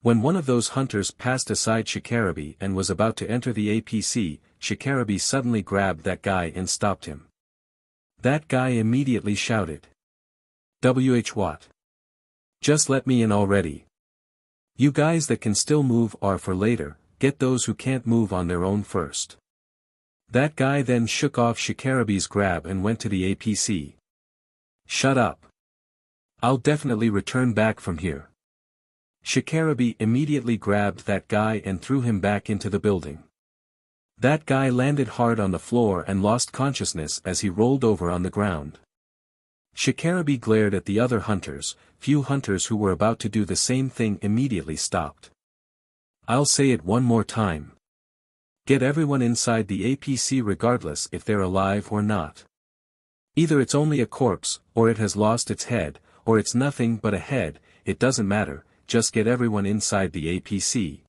When one of those hunters passed aside Shikarabi and was about to enter the APC, Shikarabi suddenly grabbed that guy and stopped him. That guy immediately shouted, "WH what? Just let me in already. You guys that can still move are for later, get those who can't move on their own first." That guy then shook off Shikarabi's grab and went to the APC. "Shut up. I'll definitely return back from here." Shikarabi immediately grabbed that guy and threw him back into the building. That guy landed hard on the floor and lost consciousness as he rolled over on the ground. Shikarabi glared at the other hunters. Few hunters who were about to do the same thing immediately stopped. "I'll say it one more time. Get everyone inside the APC regardless if they're alive or not. Either it's only a corpse, or it has lost its head, or it's nothing but a head, it doesn't matter, just get everyone inside the APC.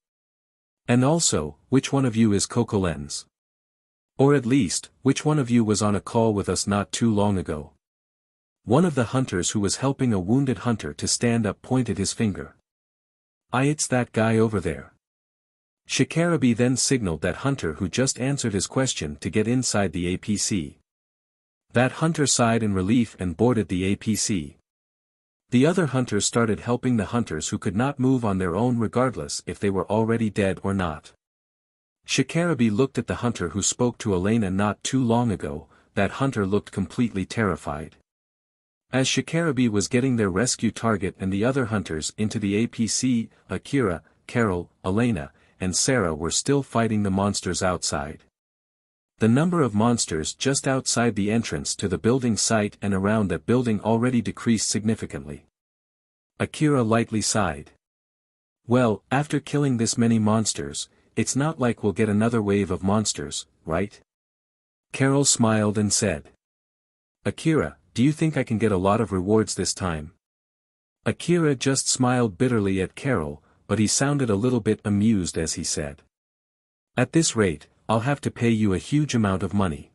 And also, which one of you is Coco Lens? Or at least, which one of you was on a call with us not too long ago?" One of the hunters who was helping a wounded hunter to stand up pointed his finger. It's that guy over there." Shikarabi then signaled that hunter who just answered his question to get inside the APC. That hunter sighed in relief and boarded the APC. The other hunters started helping the hunters who could not move on their own regardless if they were already dead or not. Shikarabi looked at the hunter who spoke to Elena not too long ago. That hunter looked completely terrified. As Shikarabi was getting their rescue target and the other hunters into the APC, Akira, Carol, Elena, and Sarah were still fighting the monsters outside. The number of monsters just outside the entrance to the building site and around that building already decreased significantly. Akira lightly sighed. "Well, after killing this many monsters, it's not like we'll get another wave of monsters, right?" Carol smiled and said, "Akira, do you think I can get a lot of rewards this time?" Akira just smiled bitterly at Carol, but he sounded a little bit amused as he said, "At this rate, I'll have to pay you a huge amount of money."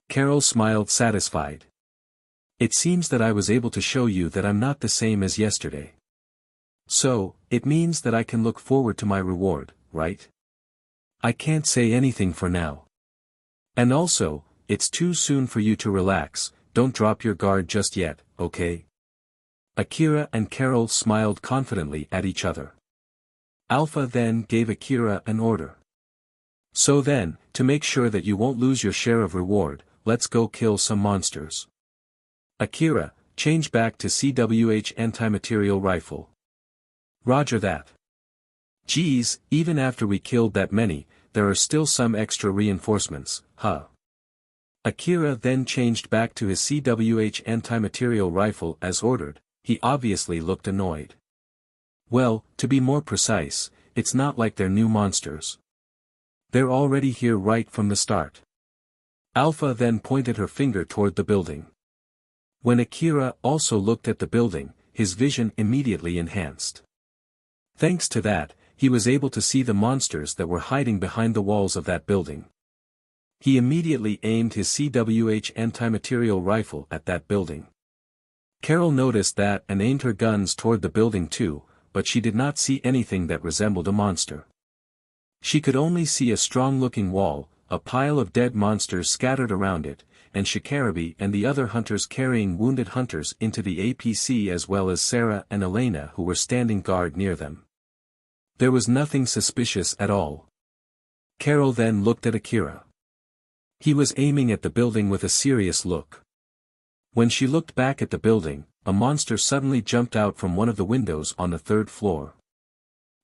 Carol smiled satisfied. "It seems that I was able to show you that I'm not the same as yesterday. So, it means that I can look forward to my reward, right?" "I can't say anything for now. And also, it's too soon for you to relax, don't drop your guard just yet, okay?" Akira and Carol smiled confidently at each other. Alpha then gave Akira an order. "So then, to make sure that you won't lose your share of reward, let's go kill some monsters. Akira, change back to CWH anti-material rifle." "Roger that." "Geez, even after we killed that many, there are still some extra reinforcements, huh?" Akira then changed back to his CWH anti-material rifle as ordered. He obviously looked annoyed. "Well, to be more precise, it's not like they're new monsters. They're already here right from the start." Alpha then pointed her finger toward the building. When Akira also looked at the building, his vision immediately enhanced. Thanks to that, he was able to see the monsters that were hiding behind the walls of that building. He immediately aimed his CWH anti-material rifle at that building. Carol noticed that and aimed her guns toward the building too, but she did not see anything that resembled a monster. She could only see a strong-looking wall, a pile of dead monsters scattered around it, and Shikarabi and the other hunters carrying wounded hunters into the APC, as well as Sarah and Elena who were standing guard near them. There was nothing suspicious at all. Carol then looked at Akira. He was aiming at the building with a serious look. When she looked back at the building, a monster suddenly jumped out from one of the windows on the third floor.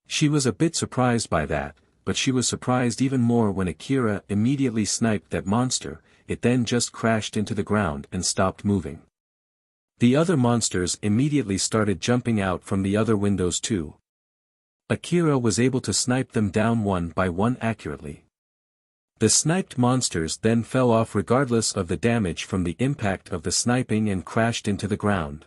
She was a bit surprised by that, but she was surprised even more when Akira immediately sniped that monster. It then just crashed into the ground and stopped moving. The other monsters immediately started jumping out from the other windows too. Akira was able to snipe them down one by one accurately. The sniped monsters then fell off regardless of the damage from the impact of the sniping and crashed into the ground.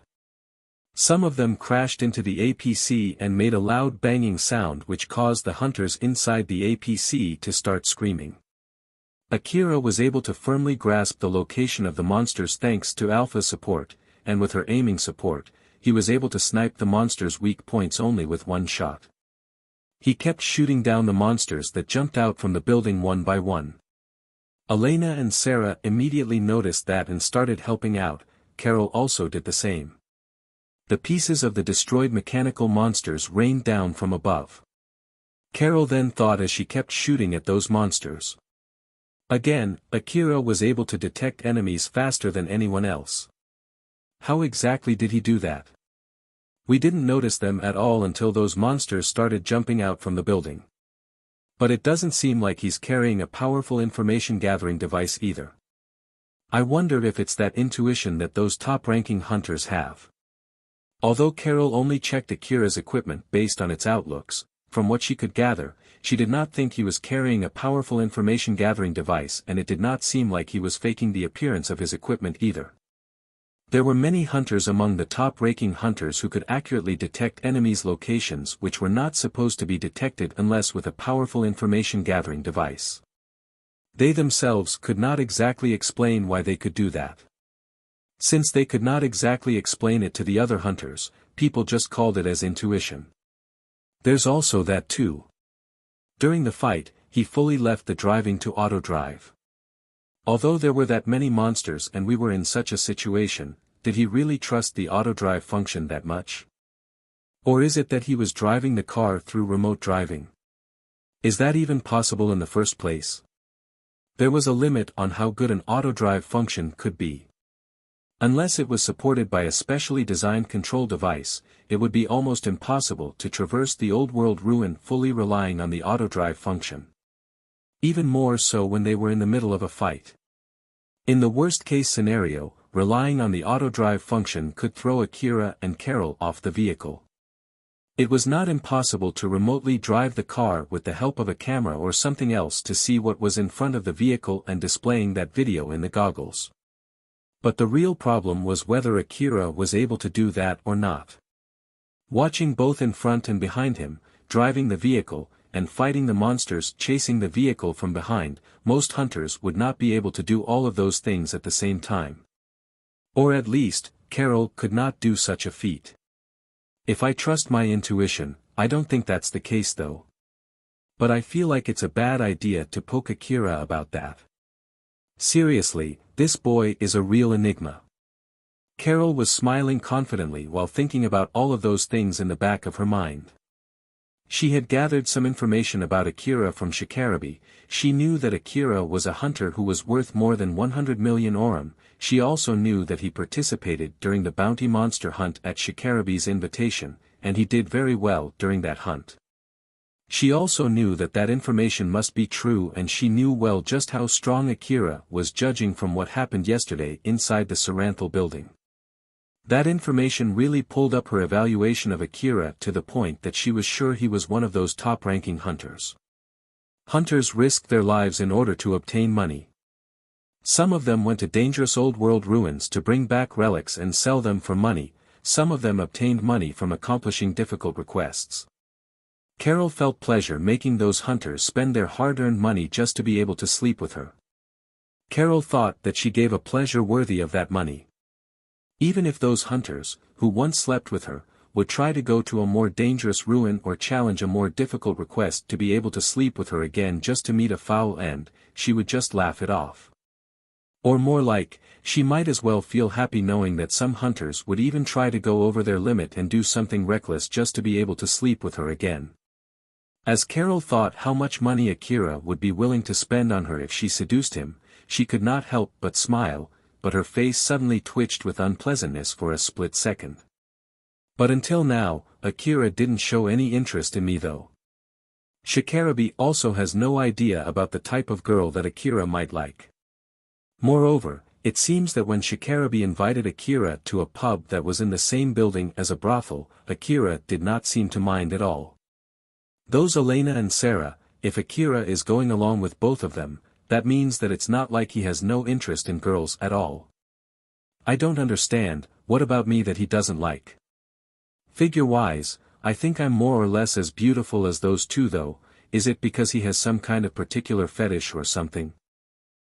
Some of them crashed into the APC and made a loud banging sound which caused the hunters inside the APC to start screaming. Akira was able to firmly grasp the location of the monsters thanks to Alpha's support, and with her aiming support, he was able to snipe the monsters' weak points only with one shot. He kept shooting down the monsters that jumped out from the building one by one. Elena and Sarah immediately noticed that and started helping out. Carol also did the same. The pieces of the destroyed mechanical monsters rained down from above. Carol then thought as she kept shooting at those monsters. Again, Akira was able to detect enemies faster than anyone else. How exactly did he do that? We didn't notice them at all until those monsters started jumping out from the building. But it doesn't seem like he's carrying a powerful information-gathering device either. I wonder if it's that intuition that those top-ranking hunters have. Although Carol only checked Akira's equipment based on its outlooks, from what she could gather, she did not think he was carrying a powerful information-gathering device, and it did not seem like he was faking the appearance of his equipment either. There were many hunters among the top-ranking hunters who could accurately detect enemies' locations which were not supposed to be detected unless with a powerful information-gathering device. They themselves could not exactly explain why they could do that. Since they could not exactly explain it to the other hunters, people just called it as intuition. There's also that too. During the fight, he fully left the driving to auto drive. Although there were that many monsters and we were in such a situation, did he really trust the auto drive function that much? Or is it that he was driving the car through remote driving? Is that even possible in the first place? There was a limit on how good an auto drive function could be. Unless it was supported by a specially designed control device, it would be almost impossible to traverse the old world ruin fully relying on the auto drive function. Even more so when they were in the middle of a fight. In the worst-case scenario, relying on the auto-drive function could throw Akira and Carol off the vehicle. It was not impossible to remotely drive the car with the help of a camera or something else to see what was in front of the vehicle and displaying that video in the goggles. But the real problem was whether Akira was able to do that or not. Watching both in front and behind him, driving the vehicle, and fighting the monsters chasing the vehicle from behind, most hunters would not be able to do all of those things at the same time. Or at least, Carol could not do such a feat. If I trust my intuition, I don't think that's the case though. But I feel like it's a bad idea to poke Akira about that. Seriously, this boy is a real enigma. Carol was smiling confidently while thinking about all of those things in the back of her mind. She had gathered some information about Akira from Shikarabi. She knew that Akira was a hunter who was worth more than 100 million orum. She also knew that he participated during the bounty monster hunt at Shikarabi's invitation, and he did very well during that hunt. She also knew that that information must be true, and she knew well just how strong Akira was judging from what happened yesterday inside the Saranthal building. That information really pulled up her evaluation of Akira to the point that she was sure he was one of those top-ranking hunters. Hunters risked their lives in order to obtain money. Some of them went to dangerous old world ruins to bring back relics and sell them for money, some of them obtained money from accomplishing difficult requests. Carol felt pleasure making those hunters spend their hard-earned money just to be able to sleep with her. Carol thought that she gave a pleasure worthy of that money. Even if those hunters, who once slept with her, would try to go to a more dangerous ruin or challenge a more difficult request to be able to sleep with her again just to meet a foul end, she would just laugh it off. Or more like, she might as well feel happy knowing that some hunters would even try to go over their limit and do something reckless just to be able to sleep with her again. As Carol thought how much money Akira would be willing to spend on her if she seduced him, she could not help but smile, but her face suddenly twitched with unpleasantness for a split second. But until now, Akira didn't show any interest in me though. Shikarabe also has no idea about the type of girl that Akira might like. Moreover, it seems that when Shikarabe invited Akira to a pub that was in the same building as a brothel, Akira did not seem to mind at all. Those Elena and Sarah, if Akira is going along with both of them, that means that it's not like he has no interest in girls at all. I don't understand, what about me that he doesn't like? Figure-wise, I think I'm more or less as beautiful as those two though, is it because he has some kind of particular fetish or something?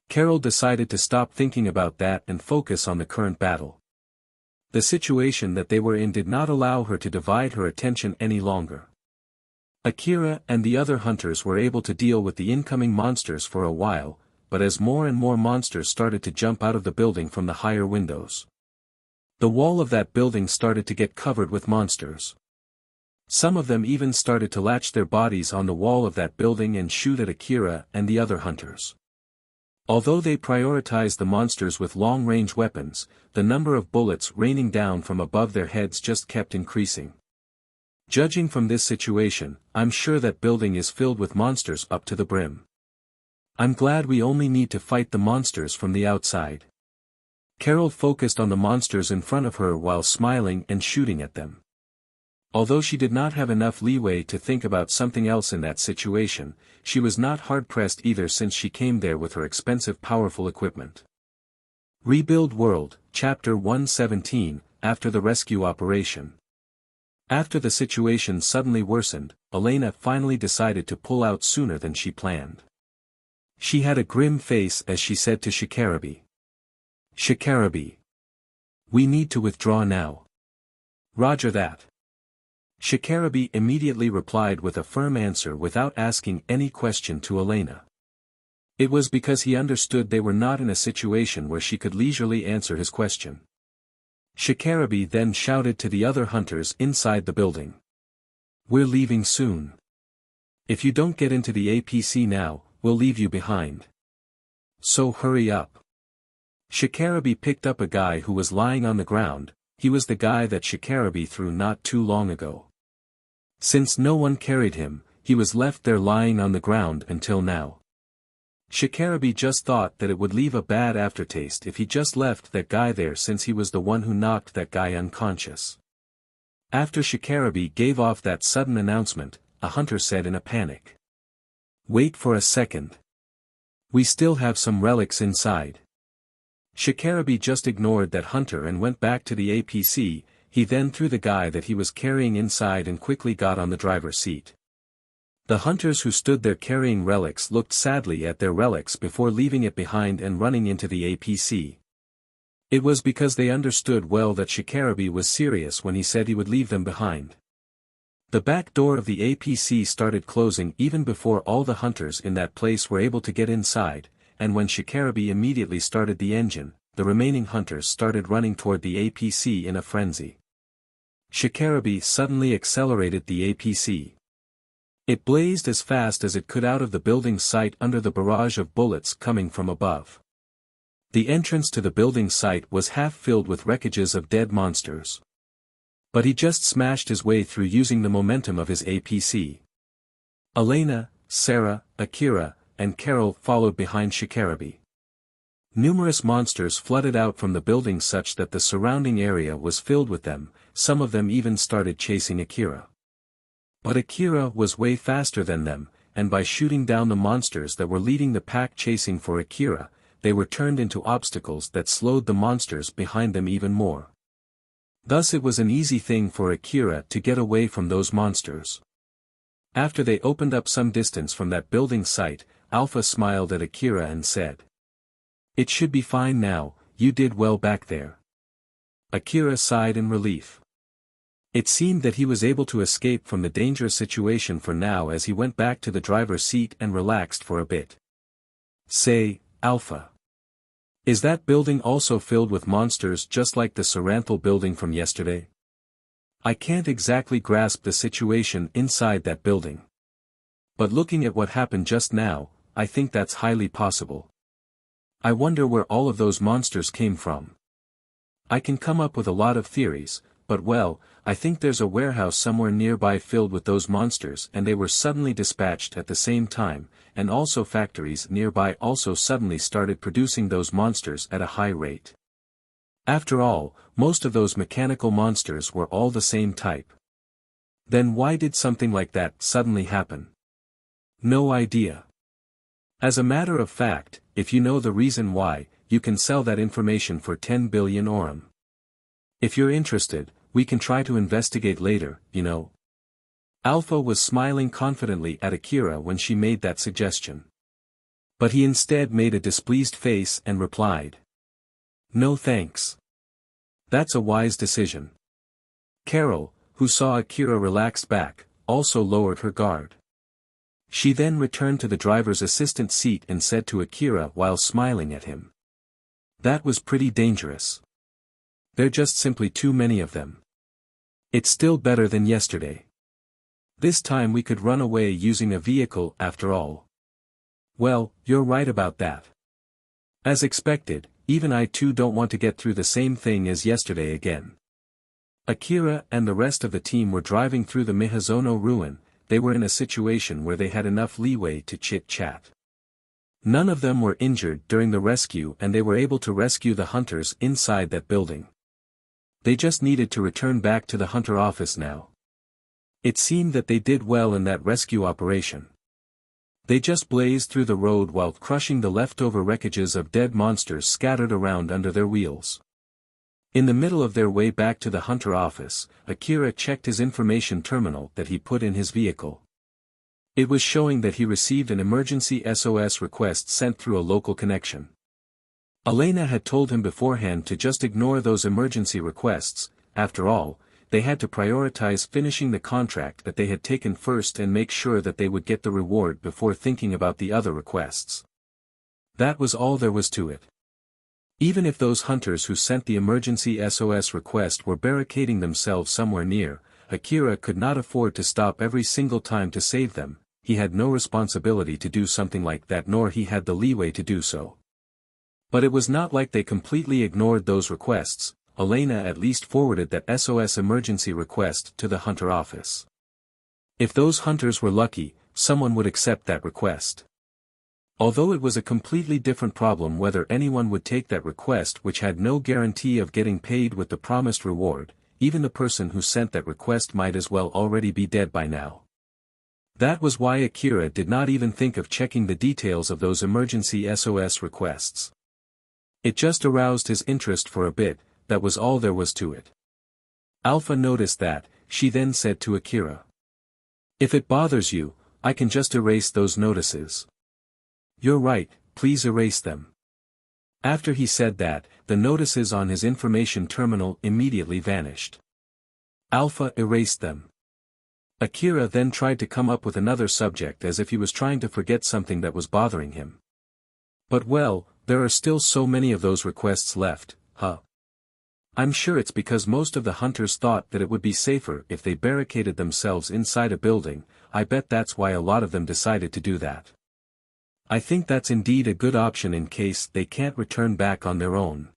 Carol decided to stop thinking about that and focus on the current battle. The situation that they were in did not allow her to divide her attention any longer. Akira and the other hunters were able to deal with the incoming monsters for a while, but as more and more monsters started to jump out of the building from the higher windows, the wall of that building started to get covered with monsters. Some of them even started to latch their bodies on the wall of that building and shoot at Akira and the other hunters. Although they prioritized the monsters with long-range weapons, the number of bullets raining down from above their heads just kept increasing. Judging from this situation, I'm sure that building is filled with monsters up to the brim. I'm glad we only need to fight the monsters from the outside. Carol focused on the monsters in front of her while smiling and shooting at them. Although she did not have enough leeway to think about something else in that situation, she was not hard-pressed either since she came there with her expensive powerful equipment. Rebuild World, Chapter 117, After the Rescue Operation. After the situation suddenly worsened, Elena finally decided to pull out sooner than she planned. She had a grim face as she said to Shikarabe. Shikarabe. We need to withdraw now. Roger that. Shikarabe immediately replied with a firm answer without asking any question to Elena. It was because he understood they were not in a situation where she could leisurely answer his question. Shikarabe then shouted to the other hunters inside the building. We're leaving soon. If you don't get into the APC now, we'll leave you behind. So hurry up. Shikarabe picked up a guy who was lying on the ground. He was the guy that Shikarabe threw not too long ago. Since no one carried him, he was left there lying on the ground until now. Shikarabe just thought that it would leave a bad aftertaste if he just left that guy there since he was the one who knocked that guy unconscious. After Shikarabe gave off that sudden announcement, a hunter said in a panic. Wait for a second. We still have some relics inside. Shikarabe just ignored that hunter and went back to the APC. He then threw the guy that he was carrying inside and quickly got on the driver's seat. The hunters who stood there carrying relics looked sadly at their relics before leaving it behind and running into the APC. It was because they understood well that Shikarabe was serious when he said he would leave them behind. The back door of the APC started closing even before all the hunters in that place were able to get inside, and when Shikarabe immediately started the engine, the remaining hunters started running toward the APC in a frenzy. Shikarabe suddenly accelerated the APC. It blazed as fast as it could out of the building's site under the barrage of bullets coming from above. The entrance to the building site was half filled with wreckages of dead monsters. But he just smashed his way through using the momentum of his APC. Elena, Sarah, Akira, and Carol followed behind Shikarabe. Numerous monsters flooded out from the building such that the surrounding area was filled with them, some of them even started chasing Akira. But Akira was way faster than them, and by shooting down the monsters that were leading the pack chasing for Akira, they were turned into obstacles that slowed the monsters behind them even more. Thus it was an easy thing for Akira to get away from those monsters. After they opened up some distance from that building site, Alpha smiled at Akira and said, "It should be fine now, you did well back there." Akira sighed in relief. It seemed that he was able to escape from the dangerous situation for now as he went back to the driver's seat and relaxed for a bit. Say, Alpha. Is that building also filled with monsters just like the Saranthal building from yesterday? I can't exactly grasp the situation inside that building. But looking at what happened just now, I think that's highly possible. I wonder where all of those monsters came from. I can come up with a lot of theories, but well, I think there's a warehouse somewhere nearby filled with those monsters and they were suddenly dispatched at the same time, and also factories nearby also suddenly started producing those monsters at a high rate. After all, most of those mechanical monsters were all the same type. Then why did something like that suddenly happen? No idea. As a matter of fact, if you know the reason why, you can sell that information for 10 billion orum. If you're interested, we can try to investigate later, you know. Alpha was smiling confidently at Akira when she made that suggestion. But he instead made a displeased face and replied. No thanks. That's a wise decision. Carol, who saw Akira relaxed back, also lowered her guard. She then returned to the driver's assistant seat and said to Akira while smiling at him. That was pretty dangerous. There are just simply too many of them. It's still better than yesterday. This time we could run away using a vehicle after all. Well, you're right about that. As expected, even I too don't want to get through the same thing as yesterday again. Akira and the rest of the team were driving through the Mihazono ruin. They were in a situation where they had enough leeway to chit-chat. None of them were injured during the rescue and they were able to rescue the hunters inside that building. They just needed to return back to the hunter office now. It seemed that they did well in that rescue operation. They just blazed through the road while crushing the leftover wreckages of dead monsters scattered around under their wheels. In the middle of their way back to the hunter office, Akira checked his information terminal that he put in his vehicle. It was showing that he received an emergency SOS request sent through a local connection. Elena had told him beforehand to just ignore those emergency requests. After all, they had to prioritize finishing the contract that they had taken first and make sure that they would get the reward before thinking about the other requests. That was all there was to it. Even if those hunters who sent the emergency SOS request were barricading themselves somewhere near, Akira could not afford to stop every single time to save them. He had no responsibility to do something like that nor he had the leeway to do so. But it was not like they completely ignored those requests. Elena at least forwarded that SOS emergency request to the hunter office. If those hunters were lucky, someone would accept that request. Although it was a completely different problem whether anyone would take that request which had no guarantee of getting paid with the promised reward, even the person who sent that request might as well already be dead by now. That was why Akira did not even think of checking the details of those emergency SOS requests. It just aroused his interest for a bit, that was all there was to it. Alpha noticed that, she then said to Akira. If it bothers you, I can just erase those notices. You're right, please erase them. After he said that, the notices on his information terminal immediately vanished. Alpha erased them. Akira then tried to come up with another subject as if he was trying to forget something that was bothering him. But well, there are still so many of those requests left, huh? I'm sure it's because most of the hunters thought that it would be safer if they barricaded themselves inside a building. I bet that's why a lot of them decided to do that. I think that's indeed a good option in case they can't return back on their own.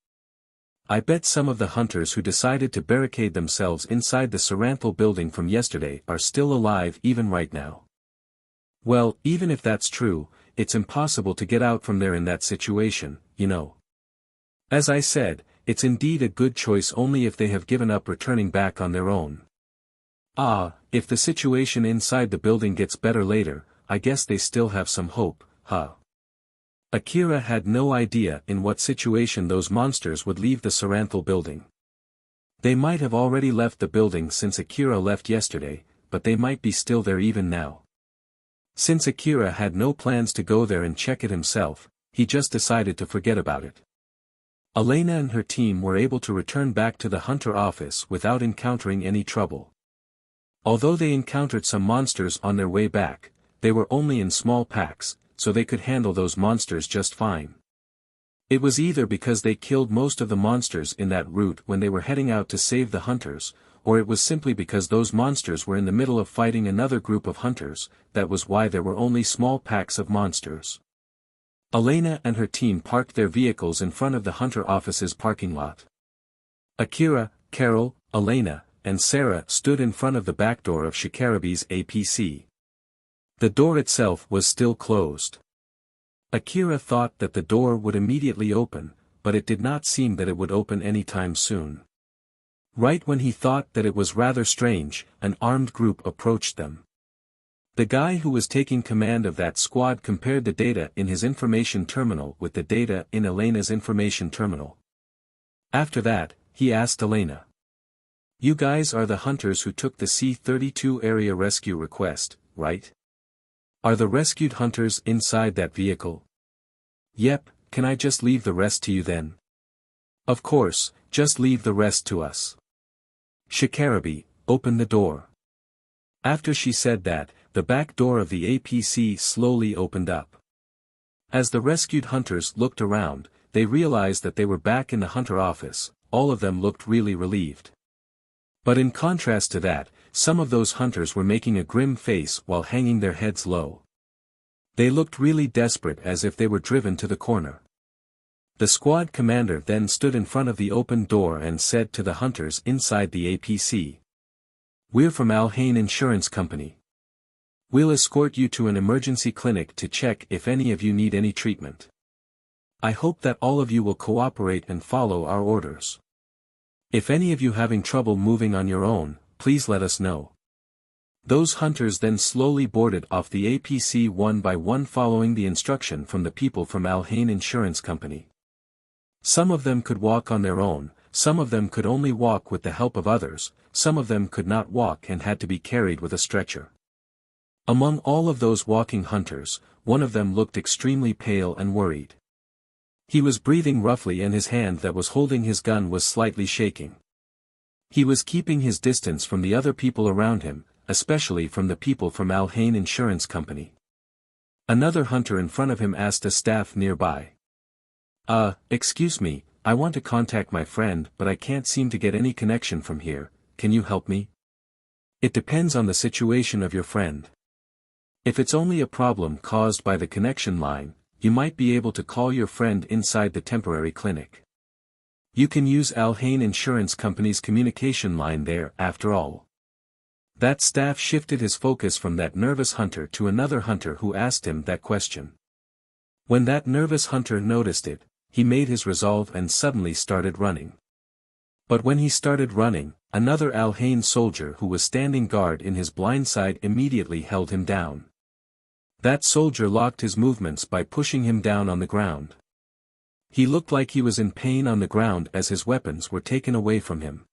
I bet some of the hunters who decided to barricade themselves inside the Saranthal building from yesterday are still alive even right now. Well, even if that's true, it's impossible to get out from there in that situation, you know. As I said, it's indeed a good choice only if they have given up returning back on their own. If the situation inside the building gets better later, I guess they still have some hope, huh? Akira had no idea in what situation those monsters would leave the Saranthal building. They might have already left the building since Akira left yesterday, but they might be still there even now. Since Akira had no plans to go there and check it himself, he just decided to forget about it. Elena and her team were able to return back to the hunter office without encountering any trouble. Although they encountered some monsters on their way back, they were only in small packs, so they could handle those monsters just fine. It was either because they killed most of the monsters in that route when they were heading out to save the hunters, or it was simply because those monsters were in the middle of fighting another group of hunters, that was why there were only small packs of monsters. Elena and her team parked their vehicles in front of the hunter office's parking lot. Akira, Carol, Elena, and Sarah stood in front of the back door of Shikarabe's APC. The door itself was still closed. Akira thought that the door would immediately open, but it did not seem that it would open anytime soon. Right when he thought that it was rather strange, an armed group approached them. The guy who was taking command of that squad compared the data in his information terminal with the data in Elena's information terminal. After that, he asked Elena. "You guys are the hunters who took the C-32 area rescue request, right? Are the rescued hunters inside that vehicle?" "Yep, can I just leave the rest to you then?" "Of course, just leave the rest to us." Shikarabe, open the door. After she said that, the back door of the APC slowly opened up. As the rescued hunters looked around, they realized that they were back in the hunter office. All of them looked really relieved. But in contrast to that, some of those hunters were making a grim face while hanging their heads low. They looked really desperate, as if they were driven to the corner. The squad commander then stood in front of the open door and said to the hunters inside the APC. "We're from Al-Hain Insurance Company. We'll escort you to an emergency clinic to check if any of you need any treatment. I hope that all of you will cooperate and follow our orders. If any of you having trouble moving on your own, please let us know." Those hunters then slowly boarded off the APC one by one, following the instruction from the people from Al-Hain Insurance Company. Some of them could walk on their own, some of them could only walk with the help of others, some of them could not walk and had to be carried with a stretcher. Among all of those walking hunters, one of them looked extremely pale and worried. He was breathing roughly and his hand that was holding his gun was slightly shaking. He was keeping his distance from the other people around him, especially from the people from Al-Hain Insurance Company. Another hunter in front of him asked a staff nearby. Excuse me, I want to contact my friend but I can't seem to get any connection from here, can you help me?" "It depends on the situation of your friend. If it's only a problem caused by the connection line, you might be able to call your friend inside the temporary clinic. You can use Al-Hain Insurance Company's communication line there after all." That staff shifted his focus from that nervous hunter to another hunter who asked him that question. When that nervous hunter noticed it, he made his resolve and suddenly started running. But when he started running, another Al-Hain soldier who was standing guard in his blind side immediately held him down. That soldier locked his movements by pushing him down on the ground. He looked like he was in pain on the ground as his weapons were taken away from him.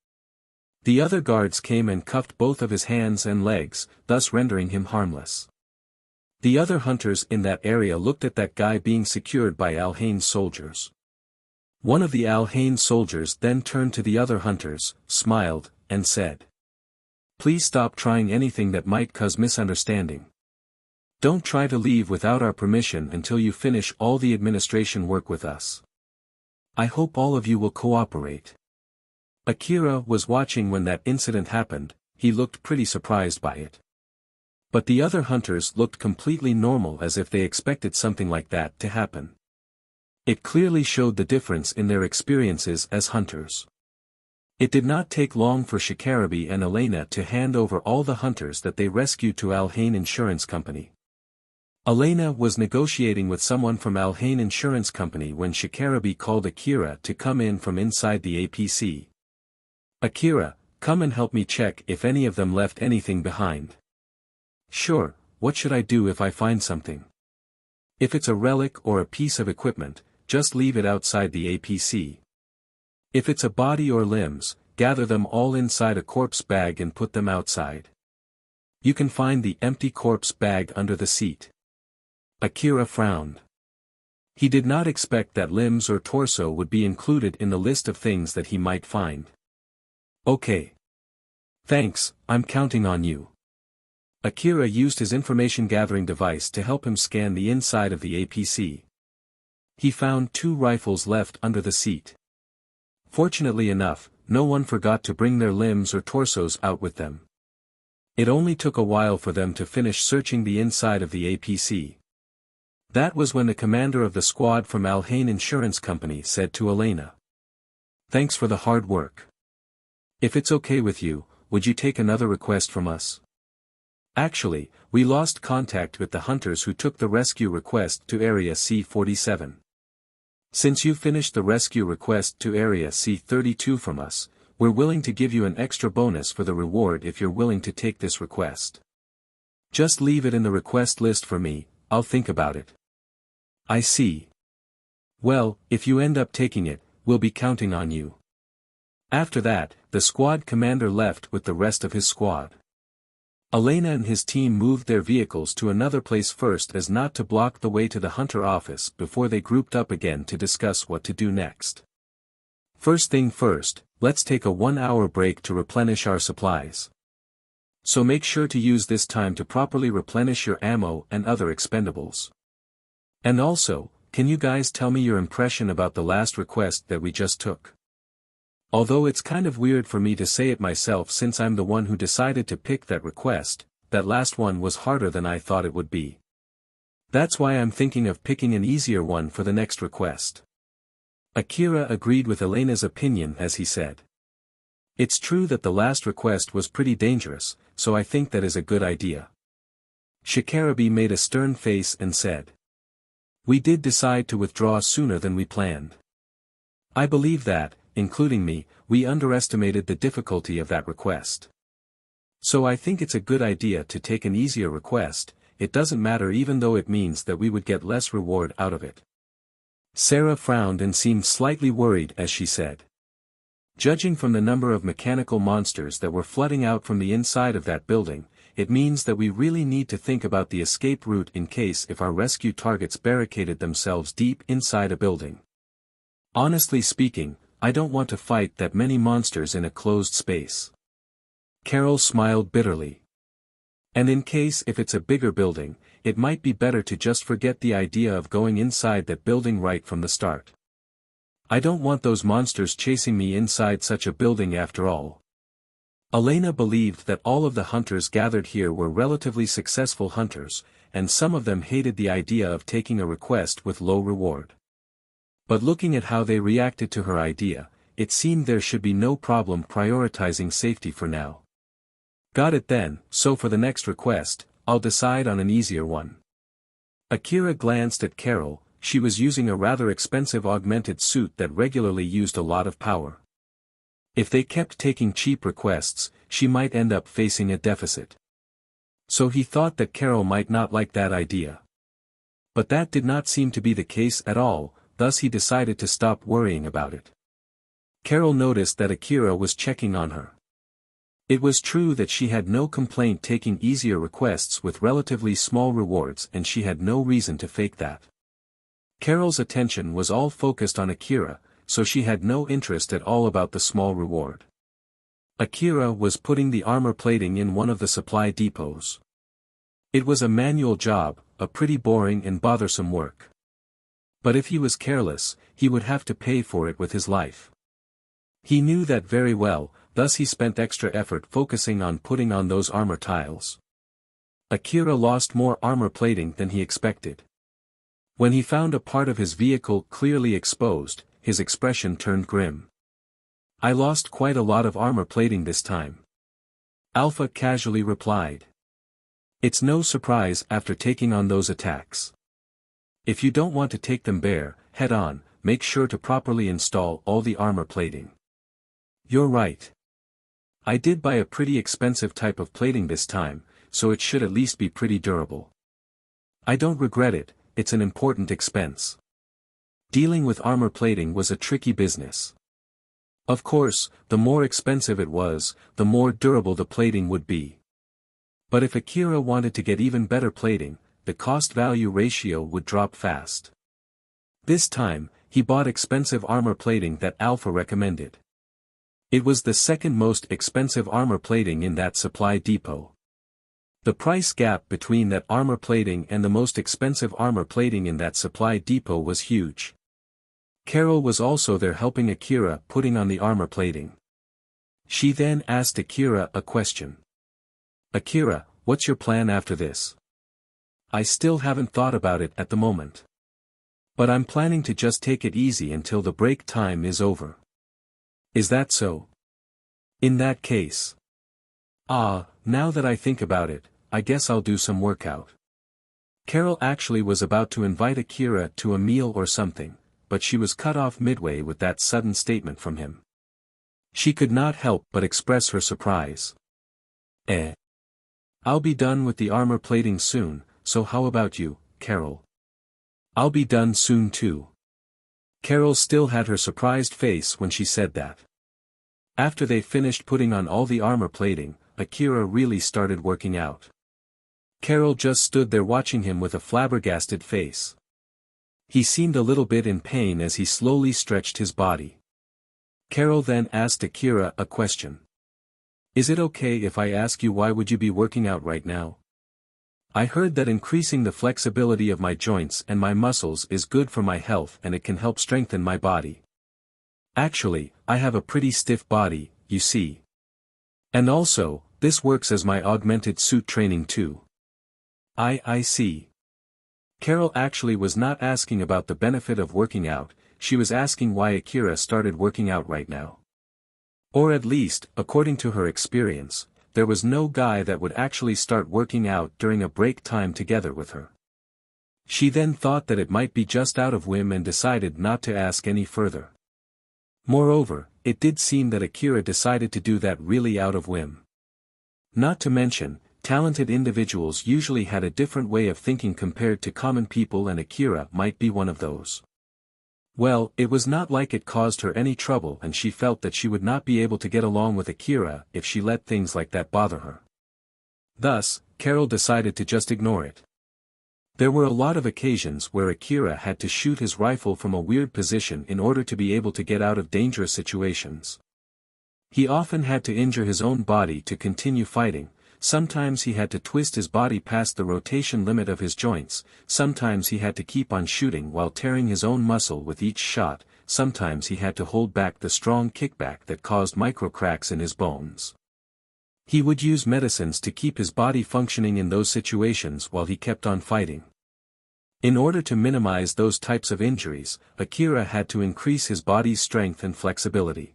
The other guards came and cuffed both of his hands and legs, thus rendering him harmless. The other hunters in that area looked at that guy being secured by Al-Hain soldiers. One of the Al-Hain soldiers then turned to the other hunters, smiled, and said, "Please stop trying anything that might cause misunderstanding. Don't try to leave without our permission until you finish all the administration work with us. I hope all of you will cooperate." Akira was watching when that incident happened. He looked pretty surprised by it. But the other hunters looked completely normal, as if they expected something like that to happen. It clearly showed the difference in their experiences as hunters. It did not take long for Shikarabe and Elena to hand over all the hunters that they rescued to Al-Hain Insurance Company. Elena was negotiating with someone from Al-Hain Insurance Company when Shikarabe called Akira to come in from inside the APC. "Akira, come and help me check if any of them left anything behind." "Sure, what should I do if I find something?" "If it's a relic or a piece of equipment, just leave it outside the APC. If it's a body or limbs, gather them all inside a corpse bag and put them outside. You can find the empty corpse bag under the seat." Akira frowned. He did not expect that limbs or torso would be included in the list of things that he might find. Okay. Thanks, I'm counting on you. Akira used his information-gathering device to help him scan the inside of the APC. He found 2 rifles left under the seat. Fortunately enough, no one forgot to bring their limbs or torsos out with them. It only took a while for them to finish searching the inside of the APC. That was when the commander of the squad from Alhain Insurance Company said to Elena. Thanks for the hard work. If it's okay with you, would you take another request from us? Actually, we lost contact with the hunters who took the rescue request to Area C-47. Since you finished the rescue request to Area C-32 from us, we're willing to give you an extra bonus for the reward if you're willing to take this request. Just leave it in the request list for me, I'll think about it. I see. Well, if you end up taking it, we'll be counting on you. After that, the squad commander left with the rest of his squad. Elena and his team moved their vehicles to another place first as not to block the way to the hunter office before they grouped up again to discuss what to do next. First thing first, let's take a 1-hour break to replenish our supplies. So make sure to use this time to properly replenish your ammo and other expendables. And also, can you guys tell me your impression about the last request that we just took? Although it's kind of weird for me to say it myself since I'm the one who decided to pick that request, that last one was harder than I thought it would be. That's why I'm thinking of picking an easier one for the next request. Akira agreed with Elena's opinion as he said. It's true that the last request was pretty dangerous, so I think that is a good idea. Shikarabe made a stern face and said. We did decide to withdraw sooner than we planned. I believe that, including me, we underestimated the difficulty of that request. So I think it's a good idea to take an easier request, it doesn't matter even though it means that we would get less reward out of it. Sarah frowned and seemed slightly worried as she said. Judging from the number of mechanical monsters that were flooding out from the inside of that building, it means that we really need to think about the escape route in case if our rescue targets barricaded themselves deep inside a building. Honestly speaking, I don't want to fight that many monsters in a closed space. Carol smiled bitterly. And in case if it's a bigger building, it might be better to just forget the idea of going inside that building right from the start. I don't want those monsters chasing me inside such a building after all. Elena believed that all of the hunters gathered here were relatively successful hunters, and some of them hated the idea of taking a request with low reward. But looking at how they reacted to her idea, it seemed there should be no problem prioritizing safety for now. Got it then, so for the next request, I'll decide on an easier one. Akira glanced at Carol, she was using a rather expensive augmented suit that regularly used a lot of power. If they kept taking cheap requests, she might end up facing a deficit. So he thought that Carol might not like that idea. But that did not seem to be the case at all, thus he decided to stop worrying about it. Carol noticed that Akira was checking on her. It was true that she had no complaint taking easier requests with relatively small rewards and she had no reason to fake that. Carol's attention was all focused on Akira, so she had no interest at all about the small reward. Akira was putting the armor plating in one of the supply depots. It was a manual job, a pretty boring and bothersome work. But if he was careless, he would have to pay for it with his life. He knew that very well, thus he spent extra effort focusing on putting on those armor tiles. Akira lost more armor plating than he expected. When he found a part of his vehicle clearly exposed, his expression turned grim. I lost quite a lot of armor plating this time. Alpha casually replied. It's no surprise after taking on those attacks. If you don't want to take them bare, head on, make sure to properly install all the armor plating. You're right. I did buy a pretty expensive type of plating this time, so it should at least be pretty durable. I don't regret it, it's an important expense. Dealing with armor plating was a tricky business. Of course, the more expensive it was, the more durable the plating would be. But if Akira wanted to get even better plating, the cost-value ratio would drop fast. This time, he bought expensive armor plating that Alpha recommended. It was the second most expensive armor plating in that supply depot. The price gap between that armor plating and the most expensive armor plating in that supply depot was huge. Carol was also there helping Akira putting on the armor plating. She then asked Akira a question. "Akira, what's your plan after this?" "I still haven't thought about it at the moment. But I'm planning to just take it easy until the break time is over." "Is that so? In that case. Now that I think about it, I guess I'll do some workout." Carol actually was about to invite Akira to a meal or something, but she was cut off midway with that sudden statement from him. She could not help but express her surprise. "I'll be done with the armor plating soon, so how about you, Carol?" "I'll be done soon too." Carol still had her surprised face when she said that. After they finished putting on all the armor plating, Akira really started working out. Carol just stood there watching him with a flabbergasted face. He seemed a little bit in pain as he slowly stretched his body. Carol then asked Akira a question. "Is it okay if I ask you why would you be working out right now?" "I heard that increasing the flexibility of my joints and my muscles is good for my health and it can help strengthen my body. Actually, I have a pretty stiff body, you see. And also, this works as my augmented suit training too." I see. Carol actually was not asking about the benefit of working out, she was asking why Akira started working out right now. Or at least, according to her experience, there was no guy that would actually start working out during a break time together with her. She then thought that it might be just out of whim and decided not to ask any further. Moreover, it did seem that Akira decided to do that really out of whim. Not to mention, talented individuals usually had a different way of thinking compared to common people, and Akira might be one of those. Well, it was not like it caused her any trouble, and she felt that she would not be able to get along with Akira if she let things like that bother her. Thus, Carol decided to just ignore it. There were a lot of occasions where Akira had to shoot his rifle from a weird position in order to be able to get out of dangerous situations. He often had to injure his own body to continue fighting. Sometimes he had to twist his body past the rotation limit of his joints, sometimes he had to keep on shooting while tearing his own muscle with each shot, sometimes he had to hold back the strong kickback that caused microcracks in his bones. He would use medicines to keep his body functioning in those situations while he kept on fighting. In order to minimize those types of injuries, Akira had to increase his body's strength and flexibility.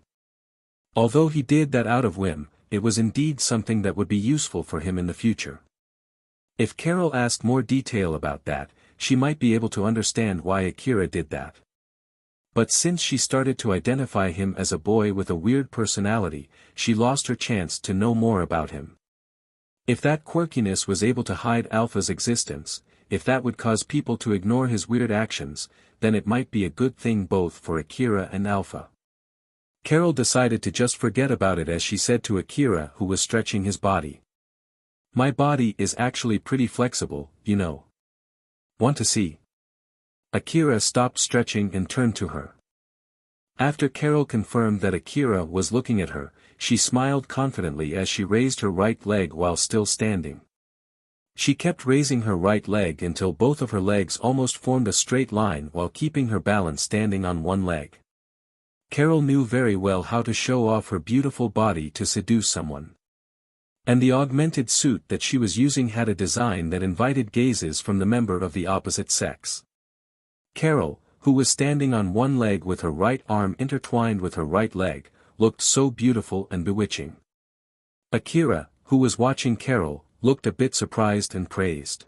Although he did that out of whim, it was indeed something that would be useful for him in the future. If Carol asked more detail about that, she might be able to understand why Akira did that. But since she started to identify him as a boy with a weird personality, she lost her chance to know more about him. If that quirkiness was able to hide Alpha's existence, if that would cause people to ignore his weird actions, then it might be a good thing both for Akira and Alpha. Carol decided to just forget about it as she said to Akira, who was stretching his body. "My body is actually pretty flexible, you know. Want to see?" Akira stopped stretching and turned to her. After Carol confirmed that Akira was looking at her, she smiled confidently as she raised her right leg while still standing. She kept raising her right leg until both of her legs almost formed a straight line while keeping her balance standing on one leg. Carol knew very well how to show off her beautiful body to seduce someone. And the augmented suit that she was using had a design that invited gazes from the member of the opposite sex. Carol, who was standing on one leg with her right arm intertwined with her right leg, looked so beautiful and bewitching. Akira, who was watching Carol, looked a bit surprised and praised.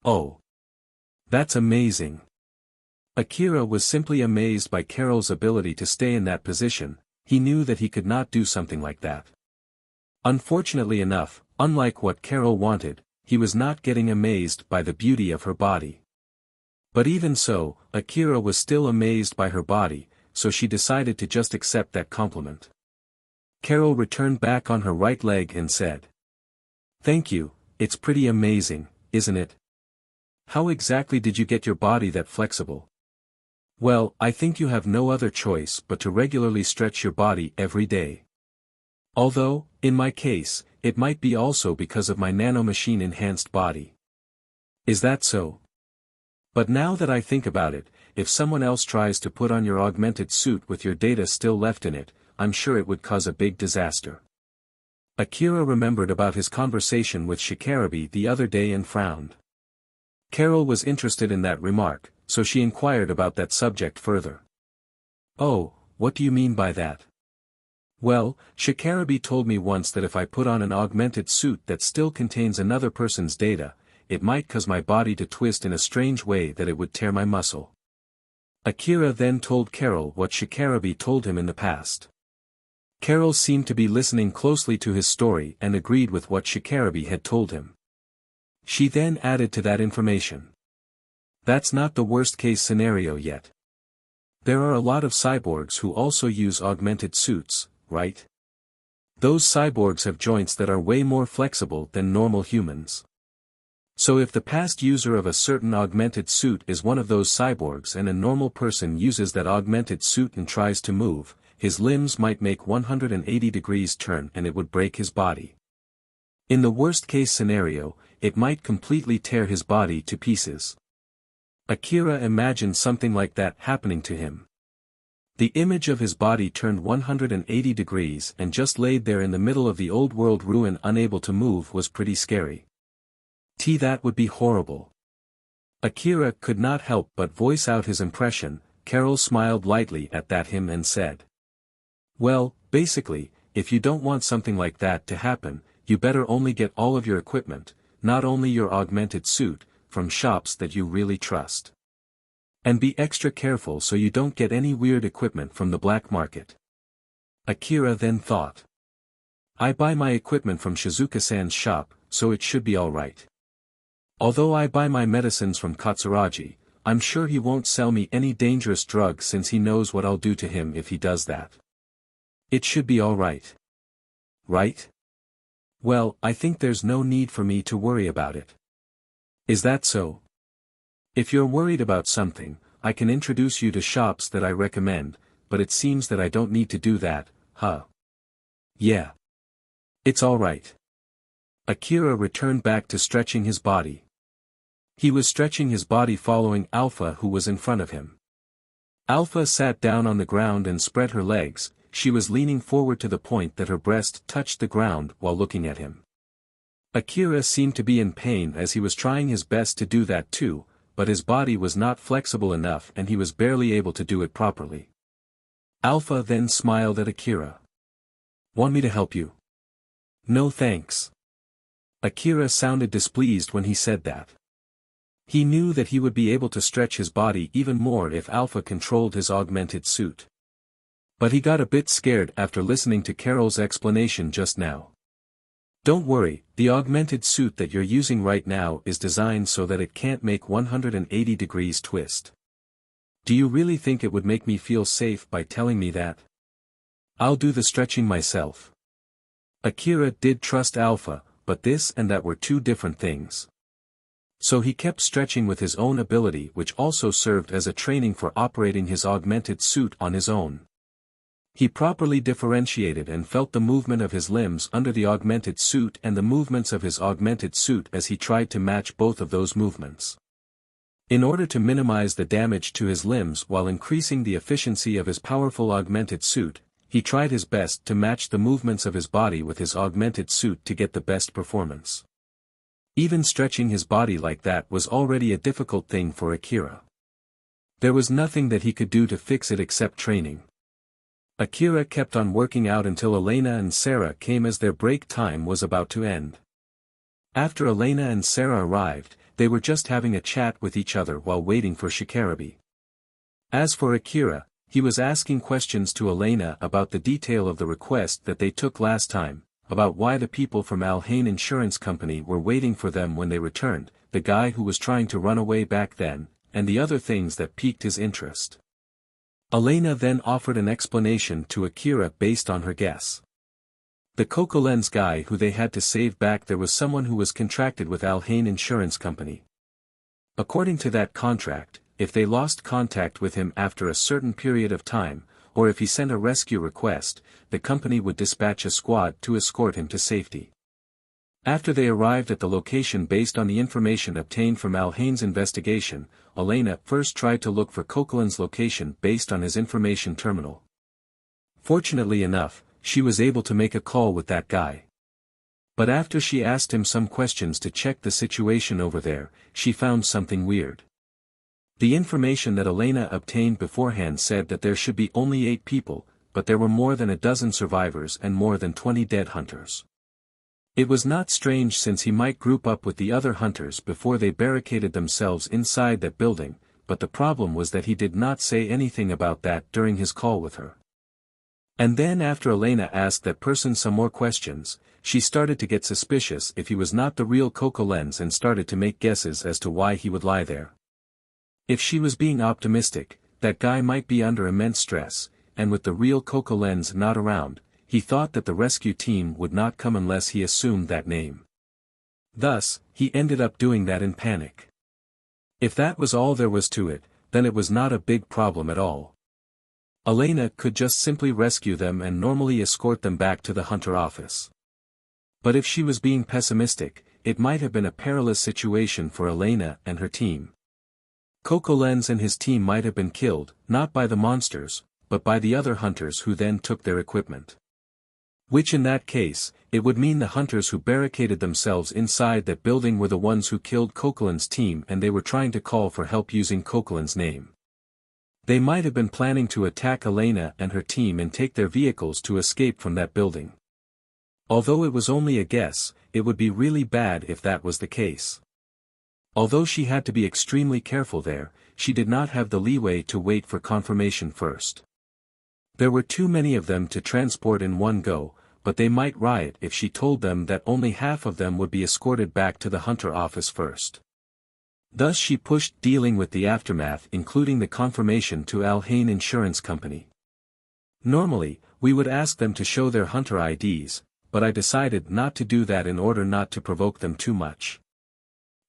"Oh! That's amazing!" Akira was simply amazed by Carol's ability to stay in that position. He knew that he could not do something like that. Unfortunately enough, unlike what Carol wanted, he was not getting amazed by the beauty of her body. But even so, Akira was still amazed by her body, so she decided to just accept that compliment. Carol returned back on her right leg and said, "Thank you, it's pretty amazing, isn't it? How exactly did you get your body that flexible?" Well, I think you have no other choice but to regularly stretch your body every day. Although, in my case, it might be also because of my nanomachine-enhanced body. Is that so? But now that I think about it, if someone else tries to put on your augmented suit with your data still left in it, I'm sure it would cause a big disaster. Akira remembered about his conversation with Shikarabe the other day and frowned. Carol was interested in that remark, so she inquired about that subject further. Oh, what do you mean by that? Well, Shikarabe told me once that if I put on an augmented suit that still contains another person's data, it might cause my body to twist in a strange way that it would tear my muscle. Akira then told Carol what Shikarabe told him in the past. Carol seemed to be listening closely to his story and agreed with what Shikarabe had told him. She then added to that information. That's not the worst-case scenario yet. There are a lot of cyborgs who also use augmented suits, right? Those cyborgs have joints that are way more flexible than normal humans. So if the past user of a certain augmented suit is one of those cyborgs and a normal person uses that augmented suit and tries to move, his limbs might make 180 degrees turn and it would break his body. In the worst-case scenario, it might completely tear his body to pieces. Akira imagined something like that happening to him. The image of his body turned 180 degrees and just laid there in the middle of the old world ruin unable to move was pretty scary. That would be horrible. Akira could not help but voice out his impression. Carol smiled lightly at him and said. Well, basically, if you don't want something like that to happen, you better only get all of your equipment, not only your augmented suit, from shops that you really trust. And be extra careful so you don't get any weird equipment from the black market. Akira then thought. I buy my equipment from Shizuka-san's shop, so it should be alright. Although I buy my medicines from Katsuragi, I'm sure he won't sell me any dangerous drugs since he knows what I'll do to him if he does that. It should be alright. Right? Well, I think there's no need for me to worry about it. Is that so? If you're worried about something, I can introduce you to shops that I recommend, but it seems that I don't need to do that, huh? Yeah. It's alright. Akira returned back to stretching his body. He was stretching his body following Alpha who was in front of him. Alpha sat down on the ground and spread her legs, she was leaning forward to the point that her breast touched the ground while looking at him. Akira seemed to be in pain as he was trying his best to do that too, but his body was not flexible enough and he was barely able to do it properly. Alpha then smiled at Akira. Want me to help you? No thanks. Akira sounded displeased when he said that. He knew that he would be able to stretch his body even more if Alpha controlled his augmented suit. But he got a bit scared after listening to Carol's explanation just now. Don't worry, the augmented suit that you're using right now is designed so that it can't make 180 degrees twist. Do you really think it would make me feel safe by telling me that? I'll do the stretching myself. Akira did trust Alpha, but this and that were two different things. So he kept stretching with his own ability which also served as a training for operating his augmented suit on his own. He properly differentiated and felt the movement of his limbs under the augmented suit and the movements of his augmented suit as he tried to match both of those movements. In order to minimize the damage to his limbs while increasing the efficiency of his powerful augmented suit, he tried his best to match the movements of his body with his augmented suit to get the best performance. Even stretching his body like that was already a difficult thing for Akira. There was nothing that he could do to fix it except training. Akira kept on working out until Elena and Sarah came as their break time was about to end. After Elena and Sarah arrived, they were just having a chat with each other while waiting for Shikarabe. As for Akira, he was asking questions to Elena about the detail of the request that they took last time, about why the people from Al-Hain Insurance Company were waiting for them when they returned, the guy who was trying to run away back then, and the other things that piqued his interest. Elena then offered an explanation to Akira based on her guess. The Coco-Lens guy who they had to save back there was someone who was contracted with Al-Hain Insurance Company. According to that contract, if they lost contact with him after a certain period of time, or if he sent a rescue request, the company would dispatch a squad to escort him to safety. After they arrived at the location based on the information obtained from Alhain's investigation, Elena first tried to look for Coquelin's location based on his information terminal. Fortunately enough, she was able to make a call with that guy. But after she asked him some questions to check the situation over there, she found something weird. The information that Elena obtained beforehand said that there should be only 8 people, but there were more than a dozen survivors and more than 20 dead hunters. It was not strange since he might group up with the other hunters before they barricaded themselves inside that building, but the problem was that he did not say anything about that during his call with her. And then after Elena asked that person some more questions, she started to get suspicious if he was not the real Coquelin and started to make guesses as to why he would lie there. If she was being optimistic, that guy might be under immense stress, and with the real Coquelin not around, he thought that the rescue team would not come unless he assumed that name. Thus, he ended up doing that in panic. If that was all there was to it, then it was not a big problem at all. Elena could just simply rescue them and normally escort them back to the hunter office. But if she was being pessimistic, it might have been a perilous situation for Elena and her team. Coquelin and his team might have been killed, not by the monsters, but by the other hunters who then took their equipment. Which in that case, it would mean the hunters who barricaded themselves inside that building were the ones who killed Coquelin's team and they were trying to call for help using Coquelin's name. They might have been planning to attack Elena and her team and take their vehicles to escape from that building. Although it was only a guess, it would be really bad if that was the case. Although she had to be extremely careful there, she did not have the leeway to wait for confirmation first. There were too many of them to transport in one go, but they might riot if she told them that only half of them would be escorted back to the hunter office first. Thus she pushed dealing with the aftermath including the confirmation to Alhain Insurance Company. Normally, we would ask them to show their hunter IDs, but I decided not to do that in order not to provoke them too much.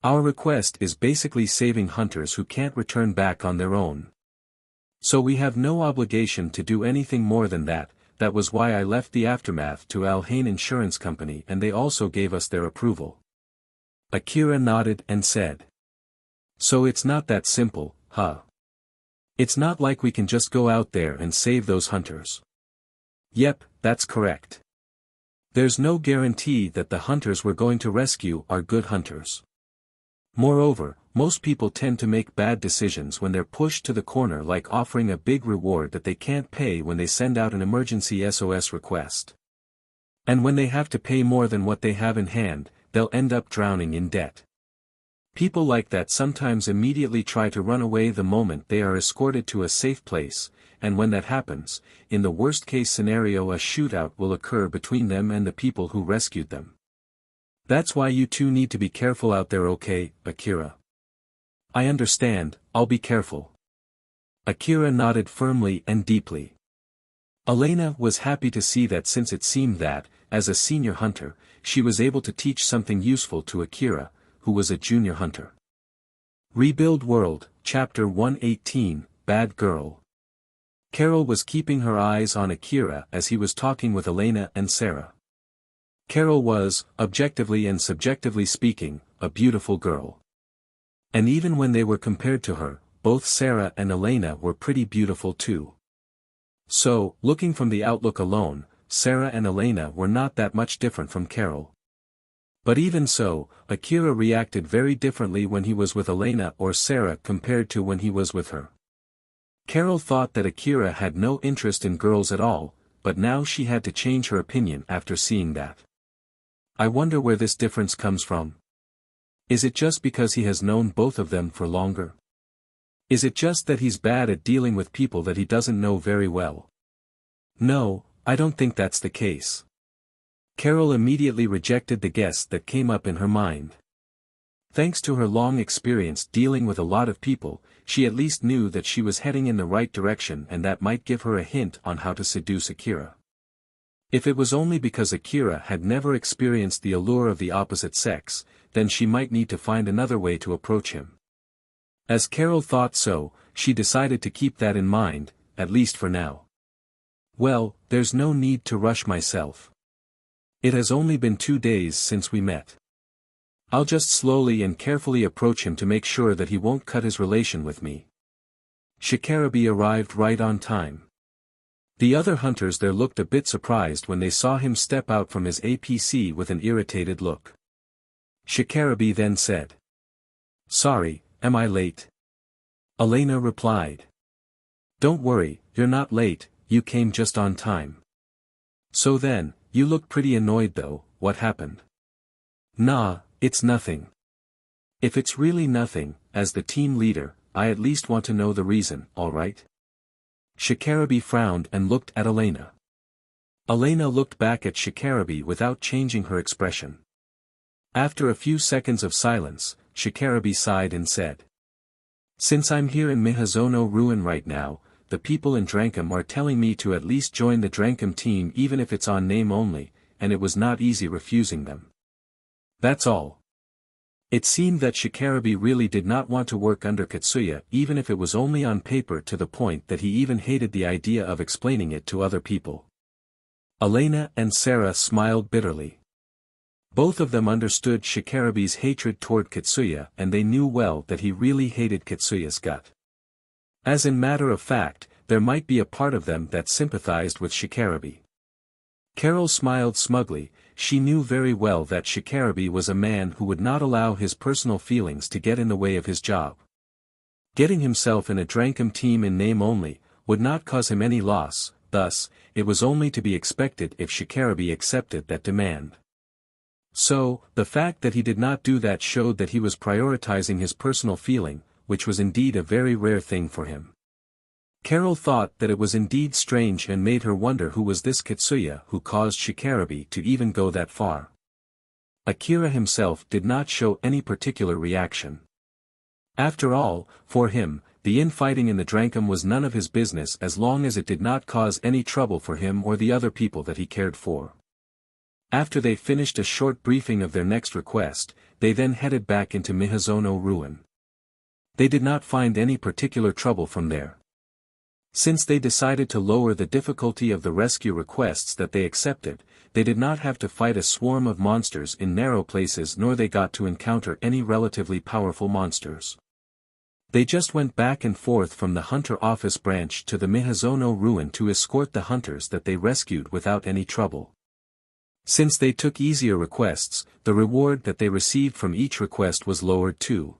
Our request is basically saving hunters who can't return back on their own. So we have no obligation to do anything more than that. That was why I left the aftermath to Alhain Insurance Company and they also gave us their approval. Akira nodded and said. So it's not that simple, huh? It's not like we can just go out there and save those hunters. Yep, that's correct. There's no guarantee that the hunters we're going to rescue are good hunters. Moreover, most people tend to make bad decisions when they're pushed to the corner, like offering a big reward that they can't pay when they send out an emergency SOS request. And when they have to pay more than what they have in hand, they'll end up drowning in debt. People like that sometimes immediately try to run away the moment they are escorted to a safe place, and when that happens, in the worst-case scenario a shootout will occur between them and the people who rescued them. That's why you two need to be careful out there, okay, Akira? I understand, I'll be careful. Akira nodded firmly and deeply. Elena was happy to see that since it seemed that, as a senior hunter, she was able to teach something useful to Akira, who was a junior hunter. Rebuild World, Chapter 118, Bad Girl. Carol was keeping her eyes on Akira as he was talking with Elena and Sarah. Carol was, objectively and subjectively speaking, a beautiful girl. And even when they were compared to her, both Sarah and Elena were pretty beautiful too. So, looking from the outlook alone, Sarah and Elena were not that much different from Carol. But even so, Akira reacted very differently when he was with Elena or Sarah compared to when he was with her. Carol thought that Akira had no interest in girls at all, but now she had to change her opinion after seeing that. I wonder where this difference comes from. Is it just because he has known both of them for longer? Is it just that he's bad at dealing with people that he doesn't know very well? No, I don't think that's the case. Carol immediately rejected the guess that came up in her mind. Thanks to her long experience dealing with a lot of people, she at least knew that she was heading in the right direction, and that might give her a hint on how to seduce Akira. If it was only because Akira had never experienced the allure of the opposite sex, then she might need to find another way to approach him. As Carol thought so, she decided to keep that in mind, at least for now. Well, there's no need to rush myself. It has only been 2 days since we met. I'll just slowly and carefully approach him to make sure that he won't cut his relation with me. Shikarabe arrived right on time. The other hunters there looked a bit surprised when they saw him step out from his APC with an irritated look. Shikarabe then said, "Sorry, am I late?" Elena replied, "Don't worry, you're not late, you came just on time." "So then, you look pretty annoyed though, what happened?" "Nah, it's nothing." "If it's really nothing, as the team leader, I at least want to know the reason, alright?" Shikarabe frowned and looked at Elena. Elena looked back at Shikarabe without changing her expression. After a few seconds of silence, Shikarabe sighed and said, "Since I'm here in Mihazono Ruin right now, the people in Drankum are telling me to at least join the Drankum team even if it's on name only, and it was not easy refusing them. That's all." It seemed that Shikarabe really did not want to work under Katsuya even if it was only on paper, to the point that he even hated the idea of explaining it to other people. Elena and Sarah smiled bitterly. Both of them understood Shikarabe's hatred toward Katsuya, and they knew well that he really hated Katsuya's gut. As in matter of fact, there might be a part of them that sympathized with Shikarabe. Carol smiled smugly. She knew very well that Shikarabe was a man who would not allow his personal feelings to get in the way of his job. Getting himself in a Drankum team in name only, would not cause him any loss, thus, it was only to be expected if Shikarabe accepted that demand. So, the fact that he did not do that showed that he was prioritizing his personal feeling, which was indeed a very rare thing for him. Carol thought that it was indeed strange and made her wonder who was this Katsuya who caused Shikarabe to even go that far. Akira himself did not show any particular reaction. After all, for him, the infighting in the Drankum was none of his business as long as it did not cause any trouble for him or the other people that he cared for. After they finished a short briefing of their next request, they then headed back into Mihazono Ruin. They did not find any particular trouble from there. Since they decided to lower the difficulty of the rescue requests that they accepted, they did not have to fight a swarm of monsters in narrow places, nor they got to encounter any relatively powerful monsters. They just went back and forth from the Hunter Office branch to the Mihazono Ruin to escort the hunters that they rescued without any trouble. Since they took easier requests, the reward that they received from each request was lowered too.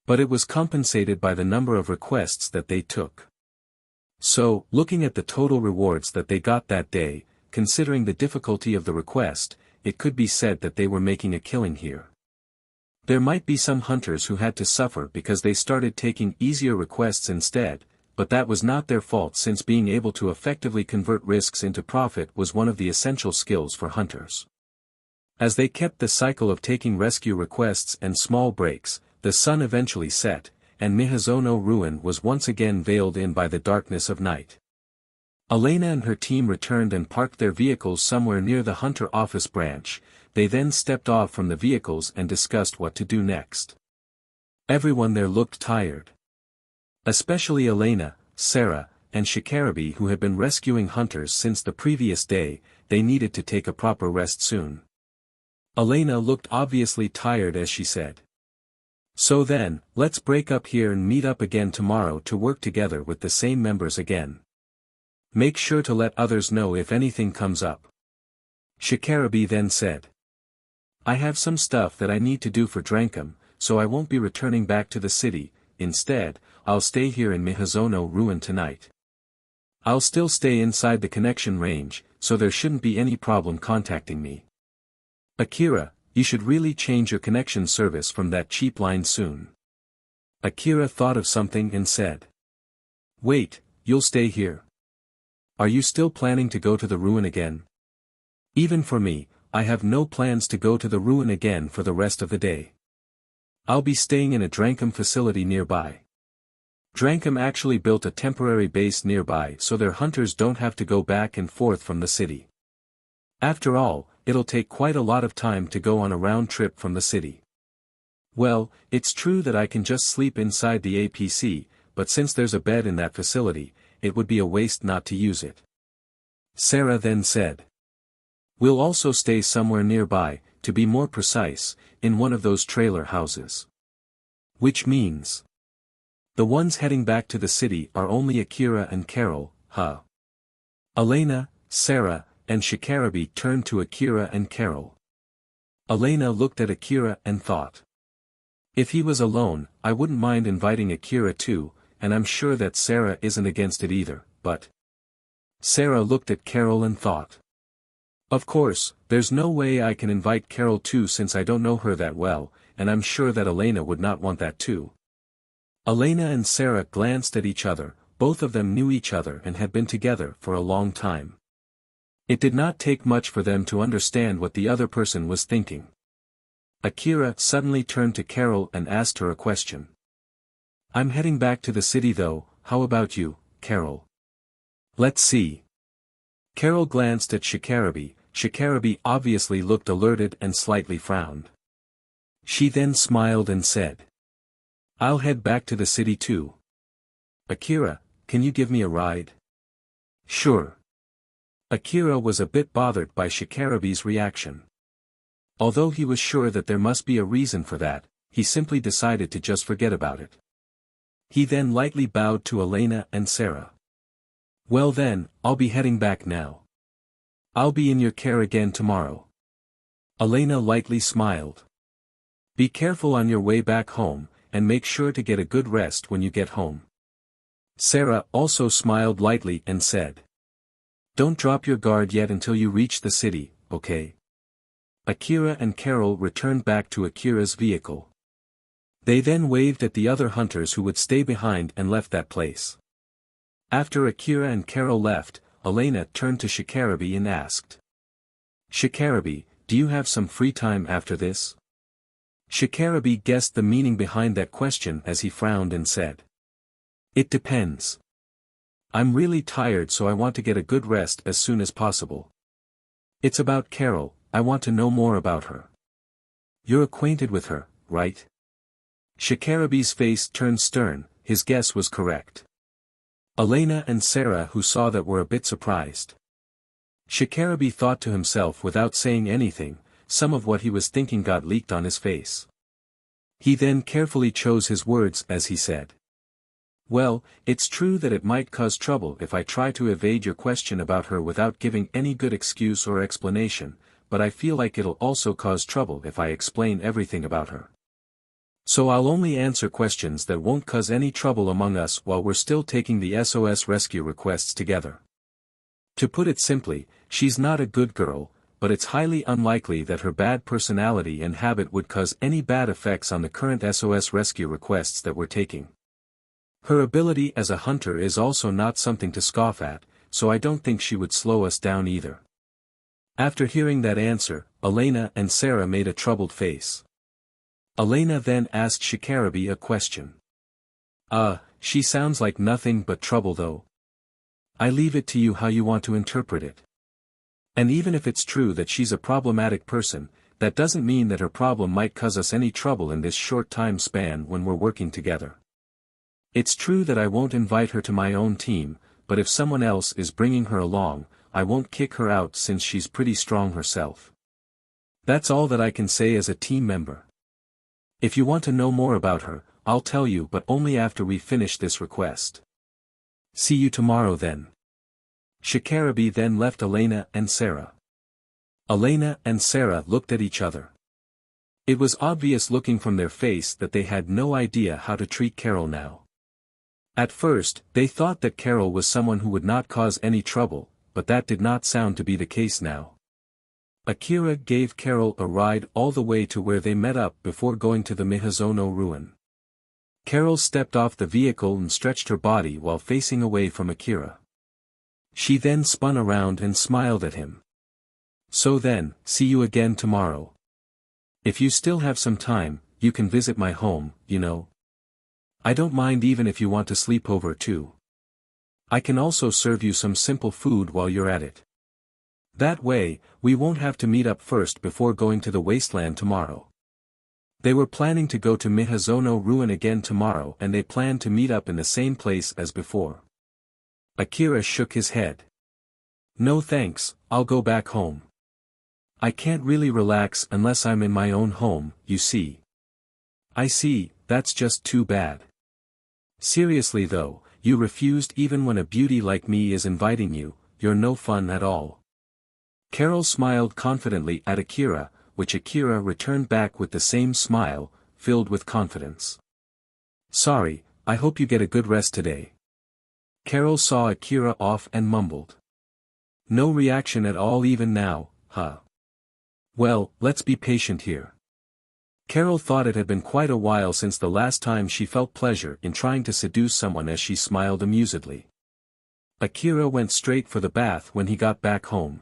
But it was compensated by the number of requests that they took. So, looking at the total rewards that they got that day, considering the difficulty of the request, it could be said that they were making a killing here. There might be some hunters who had to suffer because they started taking easier requests instead, but that was not their fault, since being able to effectively convert risks into profit was one of the essential skills for hunters. As they kept the cycle of taking rescue requests and small breaks, the sun eventually set, and Mihazono Ruin was once again veiled in by the darkness of night. Elena and her team returned and parked their vehicles somewhere near the Hunter Office branch. They then stepped off from the vehicles and discussed what to do next. Everyone there looked tired. Especially Elena, Sarah, and Shikarabe, who had been rescuing hunters since the previous day. They needed to take a proper rest soon. Elena looked obviously tired as she said, "So then, let's break up here and meet up again tomorrow to work together with the same members again. Make sure to let others know if anything comes up." Shikarabe then said, "I have some stuff that I need to do for Drankum, so I won't be returning back to the city. Instead, I'll stay here in Mihazono Ruin tonight. I'll still stay inside the connection range, so there shouldn't be any problem contacting me. Akira, you should really change your connection service from that cheap line soon." Akira thought of something and said, "Wait, you'll stay here? Are you still planning to go to the ruin again?" "Even for me, I have no plans to go to the ruin again for the rest of the day. I'll be staying in a Drankum facility nearby." Drankum actually built a temporary base nearby so their hunters don't have to go back and forth from the city. After all, it'll take quite a lot of time to go on a round trip from the city. Well, it's true that I can just sleep inside the APC, but since there's a bed in that facility, it would be a waste not to use it. Sarah then said. We'll also stay somewhere nearby, to be more precise, in one of those trailer houses. Which means. The ones heading back to the city are only Akira and Carol, huh? Elena, Sarah, and Shikarabe turned to Akira and Carol. Elena looked at Akira and thought. If he was alone, I wouldn't mind inviting Akira too, and I'm sure that Sarah isn't against it either, but. Sarah looked at Carol and thought. Of course, there's no way I can invite Carol too since I don't know her that well, and I'm sure that Elena would not want that too. Elena and Sarah glanced at each other, both of them knew each other and had been together for a long time. It did not take much for them to understand what the other person was thinking. Akira suddenly turned to Carol and asked her a question. I'm heading back to the city though, how about you, Carol? Let's see. Carol glanced at Shikarabe. Shikarabe obviously looked alerted and slightly frowned. She then smiled and said. I'll head back to the city too. Akira, can you give me a ride? Sure. Akira was a bit bothered by Shikarabe's reaction. Although he was sure that there must be a reason for that, he simply decided to just forget about it. He then lightly bowed to Elena and Sarah. Well then, I'll be heading back now. I'll be in your care again tomorrow. Elena lightly smiled. Be careful on your way back home, and make sure to get a good rest when you get home. Sarah also smiled lightly and said. Don't drop your guard yet until you reach the city, okay? Akira and Carol returned back to Akira's vehicle. They then waved at the other hunters who would stay behind and left that place. After Akira and Carol left, Elena turned to Shikarabe and asked. Shikarabe, do you have some free time after this? Shikarabe guessed the meaning behind that question as he frowned and said. It depends. I'm really tired so I want to get a good rest as soon as possible. It's about Carol, I want to know more about her. You're acquainted with her, right? Shikarabe's face turned stern, his guess was correct. Elena and Sarah who saw that were a bit surprised. Shikarabe thought to himself without saying anything, some of what he was thinking got leaked on his face. He then carefully chose his words as he said. Well, it's true that it might cause trouble if I try to evade your question about her without giving any good excuse or explanation, but I feel like it'll also cause trouble if I explain everything about her. So I'll only answer questions that won't cause any trouble among us while we're still taking the SOS rescue requests together. To put it simply, she's not a good girl, but it's highly unlikely that her bad personality and habit would cause any bad effects on the current SOS rescue requests that we're taking. Her ability as a hunter is also not something to scoff at, so I don't think she would slow us down either. After hearing that answer, Elena and Sarah made a troubled face. Elena then asked Shikarabe a question. She sounds like nothing but trouble though. I leave it to you how you want to interpret it. And even if it's true that she's a problematic person, that doesn't mean that her problem might cause us any trouble in this short time span when we're working together. It's true that I won't invite her to my own team, but if someone else is bringing her along, I won't kick her out since she's pretty strong herself. That's all that I can say as a team member. If you want to know more about her, I'll tell you but only after we finish this request. See you tomorrow then. Shikarabe then left Elena and Sarah. Elena and Sarah looked at each other. It was obvious looking from their face that they had no idea how to treat Carol now. At first, they thought that Carol was someone who would not cause any trouble, but that did not sound to be the case now. Akira gave Carol a ride all the way to where they met up before going to the Mihazono ruin. Carol stepped off the vehicle and stretched her body while facing away from Akira. She then spun around and smiled at him. So then, see you again tomorrow. If you still have some time, you can visit my home, you know. I don't mind even if you want to sleep over too. I can also serve you some simple food while you're at it. That way, we won't have to meet up first before going to the wasteland tomorrow. They were planning to go to Mihazono Ruin again tomorrow and they planned to meet up in the same place as before. Akira shook his head. No thanks, I'll go back home. I can't really relax unless I'm in my own home, you see. I see, that's just too bad. Seriously though, you refused even when a beauty like me is inviting you, you're no fun at all. Carol smiled confidently at Akira, which Akira returned back with the same smile, filled with confidence. Sorry, I hope you get a good rest today. Carol saw Akira off and mumbled. No reaction at all even now, huh? Well, let's be patient here. Carol thought it had been quite a while since the last time she felt pleasure in trying to seduce someone as she smiled amusedly. Akira went straight for the bath when he got back home.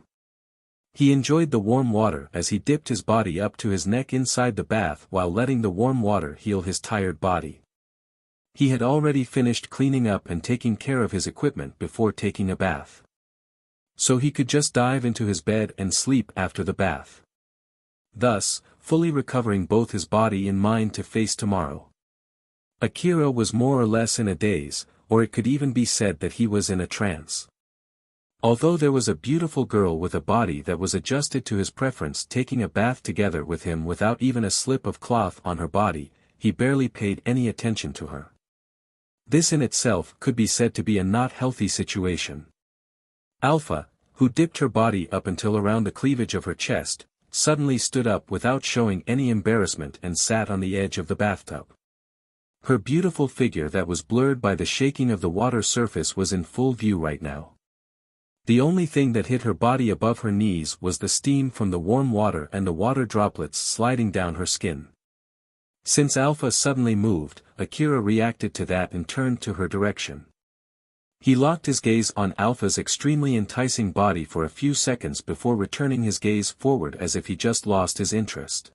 He enjoyed the warm water as he dipped his body up to his neck inside the bath while letting the warm water heal his tired body. He had already finished cleaning up and taking care of his equipment before taking a bath. So he could just dive into his bed and sleep after the bath. Thus, fully recovering both his body and mind to face tomorrow. Akira was more or less in a daze, or it could even be said that he was in a trance. Although there was a beautiful girl with a body that was adjusted to his preference taking a bath together with him without even a slip of cloth on her body, he barely paid any attention to her. This in itself could be said to be a not healthy situation. Alpha, who dipped her body up until around the cleavage of her chest, suddenly stood up without showing any embarrassment and sat on the edge of the bathtub. Her beautiful figure that was blurred by the shaking of the water surface was in full view right now. The only thing that hit her body above her knees was the steam from the warm water and the water droplets sliding down her skin. Since Alpha suddenly moved, Akira reacted to that and turned to her direction. He locked his gaze on Alpha's extremely enticing body for a few seconds before returning his gaze forward as if he just lost his interest.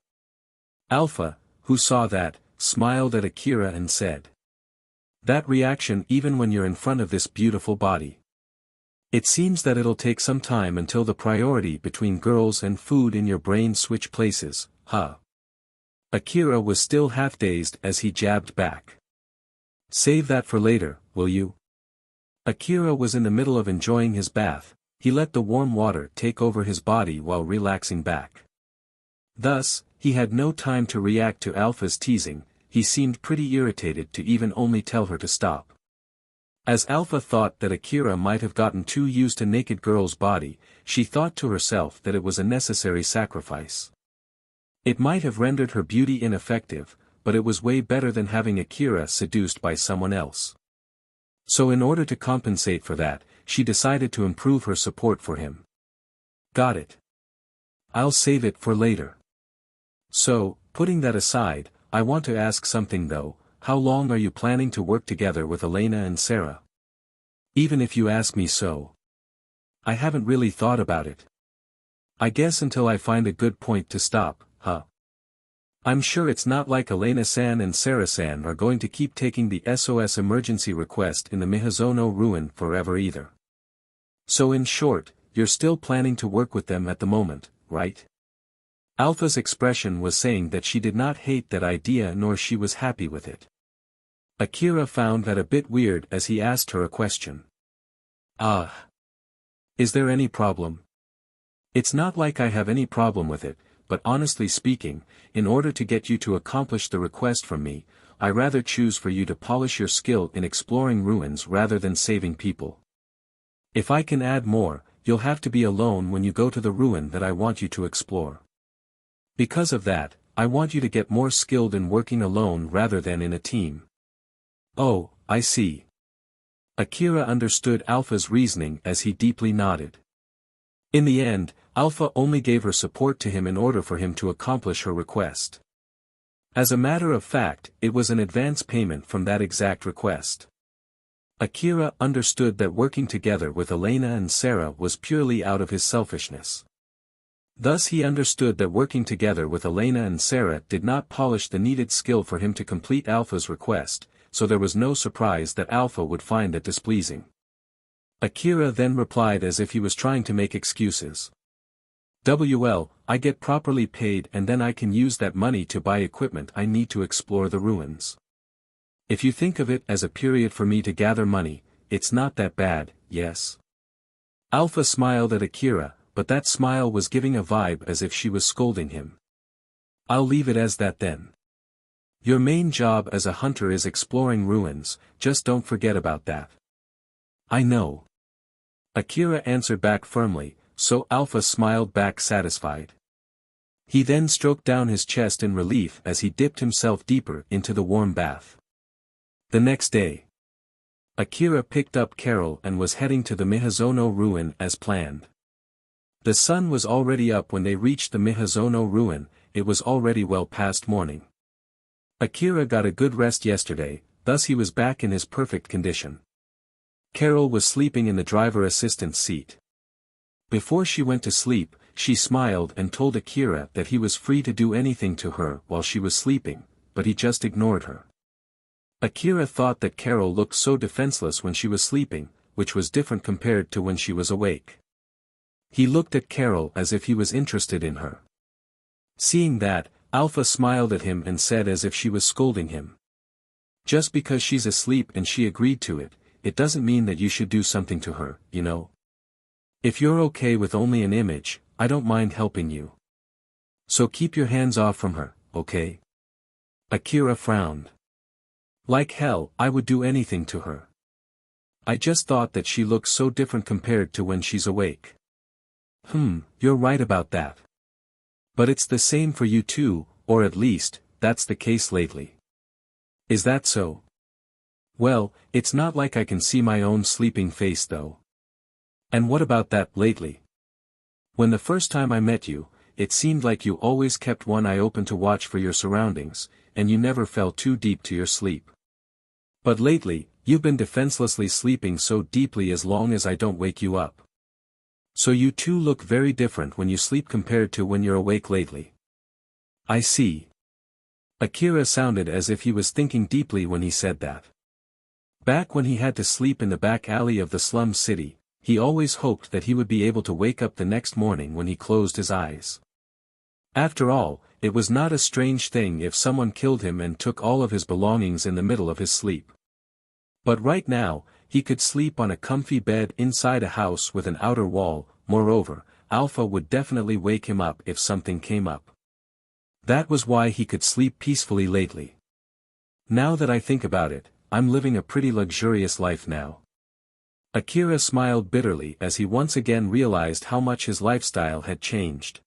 Alpha, who saw that, smiled at Akira and said, "That reaction even when you're in front of this beautiful body. It seems that it'll take some time until the priority between girls and food in your brain switch places, huh?" Akira was still half-dazed as he jabbed back. "Save that for later, will you?" Akira was in the middle of enjoying his bath, he let the warm water take over his body while relaxing back. Thus, he had no time to react to Alpha's teasing, he seemed pretty irritated to even only tell her to stop. As Alpha thought that Akira might have gotten too used to naked girl's body, she thought to herself that it was a necessary sacrifice. It might have rendered her beauty ineffective, but it was way better than having Akira seduced by someone else. So in order to compensate for that, she decided to improve her support for him. Got it. I'll save it for later. So, putting that aside, I want to ask something though, how long are you planning to work together with Elena and Sarah? Even if you ask me so. I haven't really thought about it. I guess until I find a good point to stop, huh? I'm sure it's not like Elena-san and Sarah-san are going to keep taking the SOS emergency request in the Mihazono ruin forever either. So in short, you're still planning to work with them at the moment, right? Alpha's expression was saying that she did not hate that idea nor she was happy with it. Akira found that a bit weird as he asked her a question. Is there any problem? It's not like I have any problem with it, but honestly speaking, in order to get you to accomplish the request from me, I rather choose for you to polish your skill in exploring ruins rather than saving people. If I can add more, you'll have to be alone when you go to the ruin that I want you to explore. Because of that, I want you to get more skilled in working alone rather than in a team. Oh, I see. Akira understood Alpha's reasoning as he deeply nodded. In the end, Alpha only gave her support to him in order for him to accomplish her request. As a matter of fact, it was an advance payment from that exact request. Akira understood that working together with Elena and Sarah was purely out of his selfishness. Thus he understood that working together with Elena and Sarah did not polish the needed skill for him to complete Alpha's request, so there was no surprise that Alpha would find it displeasing. Akira then replied as if he was trying to make excuses. I get properly paid and then I can use that money to buy equipment I need to explore the ruins. If you think of it as a period for me to gather money, it's not that bad, yes? Alpha smiled at Akira, but that smile was giving a vibe as if she was scolding him. I'll leave it as that then. Your main job as a hunter is exploring ruins, just don't forget about that. I know. Akira answered back firmly, so Alpha smiled back satisfied. He then stroked down his chest in relief as he dipped himself deeper into the warm bath. The next day, Akira picked up Carol and was heading to the Mihazono ruin as planned. The sun was already up when they reached the Mihazono ruin. It was already well past morning. Akira got a good rest yesterday, thus he was back in his perfect condition. Carol was sleeping in the driver assistant's seat. Before she went to sleep, she smiled and told Akira that he was free to do anything to her while she was sleeping, but he just ignored her. Akira thought that Carol looked so defenseless when she was sleeping, which was different compared to when she was awake. He looked at Carol as if he was interested in her. Seeing that, Alpha smiled at him and said as if she was scolding him. Just because she's asleep and she agreed to it, it doesn't mean that you should do something to her, you know? If you're okay with only an image, I don't mind helping you. So keep your hands off from her, okay? Akira frowned. Like hell, I would do anything to her. I just thought that she looks so different compared to when she's awake. You're right about that. But it's the same for you too, or at least, that's the case lately. Is that so? Well, it's not like I can see my own sleeping face though. And what about that lately? When the first time I met you, it seemed like you always kept one eye open to watch for your surroundings, and you never fell too deep to your sleep. But lately, you've been defenselessly sleeping so deeply as long as I don't wake you up. So you two look very different when you sleep compared to when you're awake lately. I see. Akira sounded as if he was thinking deeply when he said that. Back when he had to sleep in the back alley of the slum city, he always hoped that he would be able to wake up the next morning when he closed his eyes. After all, it was not a strange thing if someone killed him and took all of his belongings in the middle of his sleep. But right now, he could sleep on a comfy bed inside a house with an outer wall. Moreover, Alpha would definitely wake him up if something came up. That was why he could sleep peacefully lately. Now that I think about it, I'm living a pretty luxurious life now. Akira smiled bitterly as he once again realized how much his lifestyle had changed.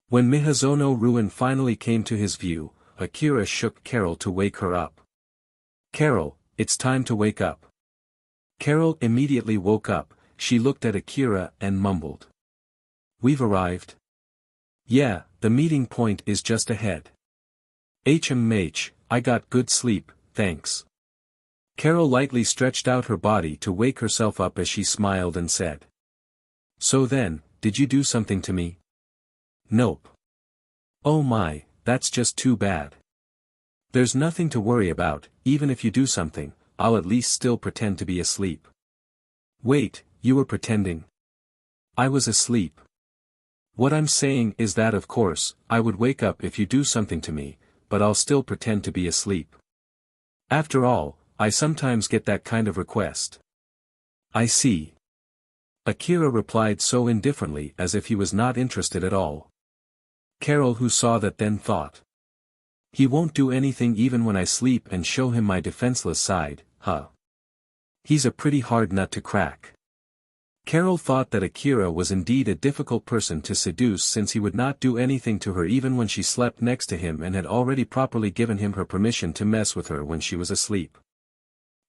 When Mihazono ruin finally came to his view, Akira shook Carol to wake her up. Carol, it's time to wake up. Carol immediately woke up. She looked at Akira and mumbled. We've arrived. Yeah, the meeting point is just ahead. HMH, I got good sleep, thanks. Carol lightly stretched out her body to wake herself up as she smiled and said. So then, did you do something to me? Nope. Oh my, that's just too bad. There's nothing to worry about, even if you do something, I'll at least still pretend to be asleep. Wait, you were pretending? I was asleep. What I'm saying is that of course, I would wake up if you do something to me, but I'll still pretend to be asleep. After all, I sometimes get that kind of request. I see. Akira replied so indifferently as if he was not interested at all. Carol, who saw that, then thought. He won't do anything even when I sleep and show him my defenseless side, huh? He's a pretty hard nut to crack. Carol thought that Akira was indeed a difficult person to seduce since he would not do anything to her even when she slept next to him and had already properly given him her permission to mess with her when she was asleep.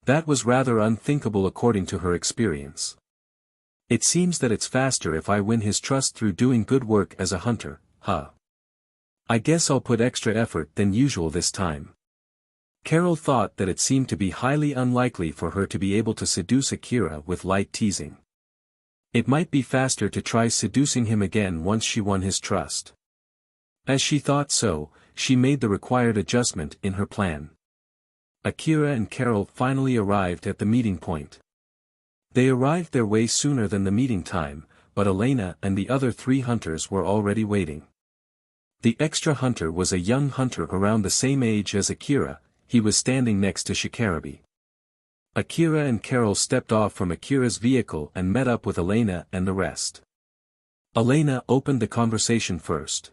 That was rather unthinkable according to her experience. It seems that it's faster if I win his trust through doing good work as a hunter, huh? I guess I'll put extra effort than usual this time. Carol thought that it seemed to be highly unlikely for her to be able to seduce Akira with light teasing. It might be faster to try seducing him again once she won his trust. As she thought so, she made the required adjustment in her plan. Akira and Carol finally arrived at the meeting point. They arrived their way sooner than the meeting time, but Elena and the other 3 hunters were already waiting. The extra hunter was a young hunter around the same age as Akira. He was standing next to Shikarabe. Akira and Carol stepped off from Akira's vehicle and met up with Elena and the rest. Elena opened the conversation first.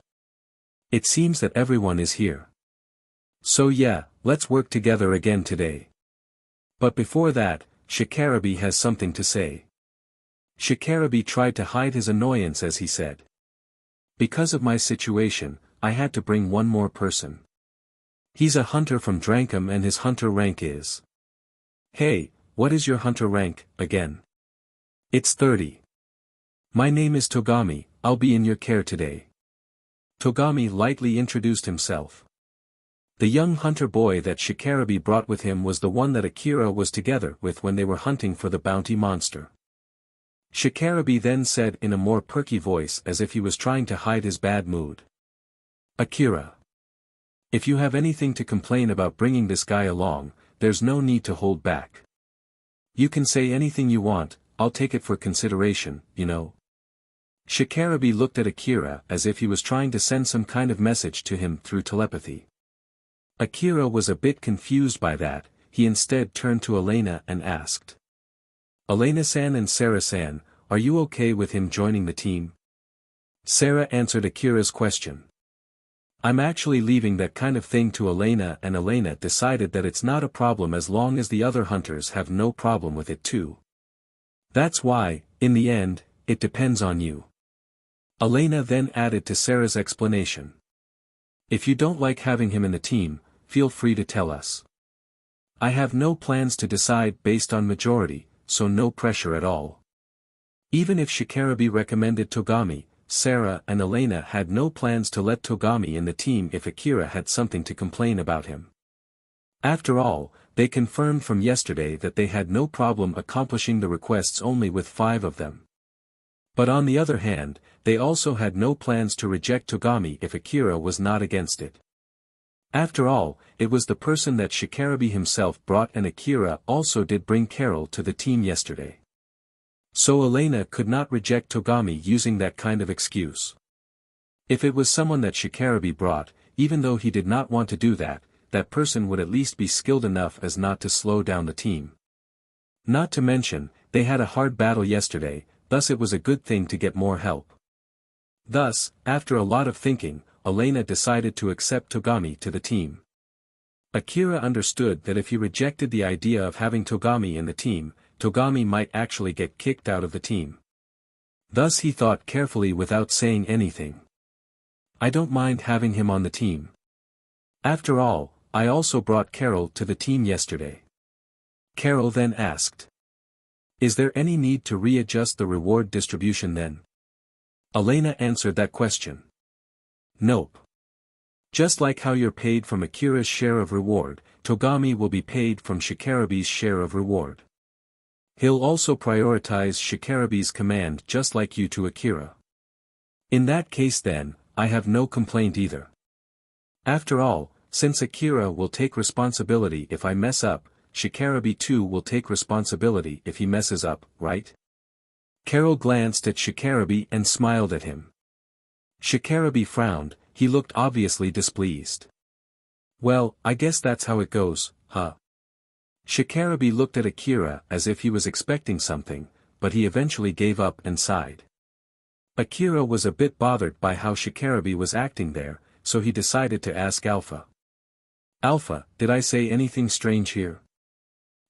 "It seems that everyone is here. So yeah, let's work together again today. But before that, Shikarabe has something to say." Shikarabe tried to hide his annoyance as he said. "Because of my situation, I had to bring one more person. He's a hunter from Drankum and his hunter rank is..." "Hey, what is your hunter rank, again?" "It's 30. My name is Togami, I'll be in your care today." Togami lightly introduced himself. The young hunter boy that Shikarabe brought with him was the one that Akira was together with when they were hunting for the bounty monster. Shikarabe then said in a more perky voice as if he was trying to hide his bad mood. "Akira. If you have anything to complain about bringing this guy along, there's no need to hold back. You can say anything you want, I'll take it for consideration, you know." Shikarabe looked at Akira as if he was trying to send some kind of message to him through telepathy. Akira was a bit confused by that. He instead turned to Elena and asked. "Elena-san and Sarah-san, are you okay with him joining the team?" Sarah answered Akira's question. "I'm actually leaving that kind of thing to Elena, and Elena decided that it's not a problem as long as the other hunters have no problem with it too. That's why, in the end, it depends on you." Elena then added to Sarah's explanation. "If you don't like having him in the team, feel free to tell us. I have no plans to decide based on majority, so no pressure at all." Even if Shikarabe recommended Togami, Sarah and Elena had no plans to let Togami in the team if Akira had something to complain about him. After all, they confirmed from yesterday that they had no problem accomplishing the requests only with 5 of them. But on the other hand, they also had no plans to reject Togami if Akira was not against it. After all, it was the person that Shikarabe himself brought, and Akira also did bring Carol to the team yesterday. So Elena could not reject Togami using that kind of excuse. If it was someone that Shikarabe brought, even though he did not want to do that, that person would at least be skilled enough as not to slow down the team. Not to mention, they had a hard battle yesterday, thus it was a good thing to get more help. Thus, after a lot of thinking, Elena decided to accept Togami to the team. Akira understood that if he rejected the idea of having Togami in the team, Togami might actually get kicked out of the team. Thus he thought carefully without saying anything. "I don't mind having him on the team. After all, I also brought Carol to the team yesterday." Carol then asked. "Is there any need to readjust the reward distribution then?" Elena answered that question. "Nope. Just like how you're paid from Akira's share of reward, Togami will be paid from Shikarabe's share of reward. He'll also prioritize Shikarabe's command just like you to Akira. In that case then, I have no complaint either. After all, since Akira will take responsibility if I mess up, Shikarabe too will take responsibility if he messes up, right?" Carol glanced at Shikarabe and smiled at him. Shikarabe frowned. He looked obviously displeased. "Well, I guess that's how it goes, huh?" Shikarabe looked at Akira as if he was expecting something, but he eventually gave up and sighed. Akira was a bit bothered by how Shikarabe was acting there, so he decided to ask Alpha. "Alpha, did I say anything strange here?"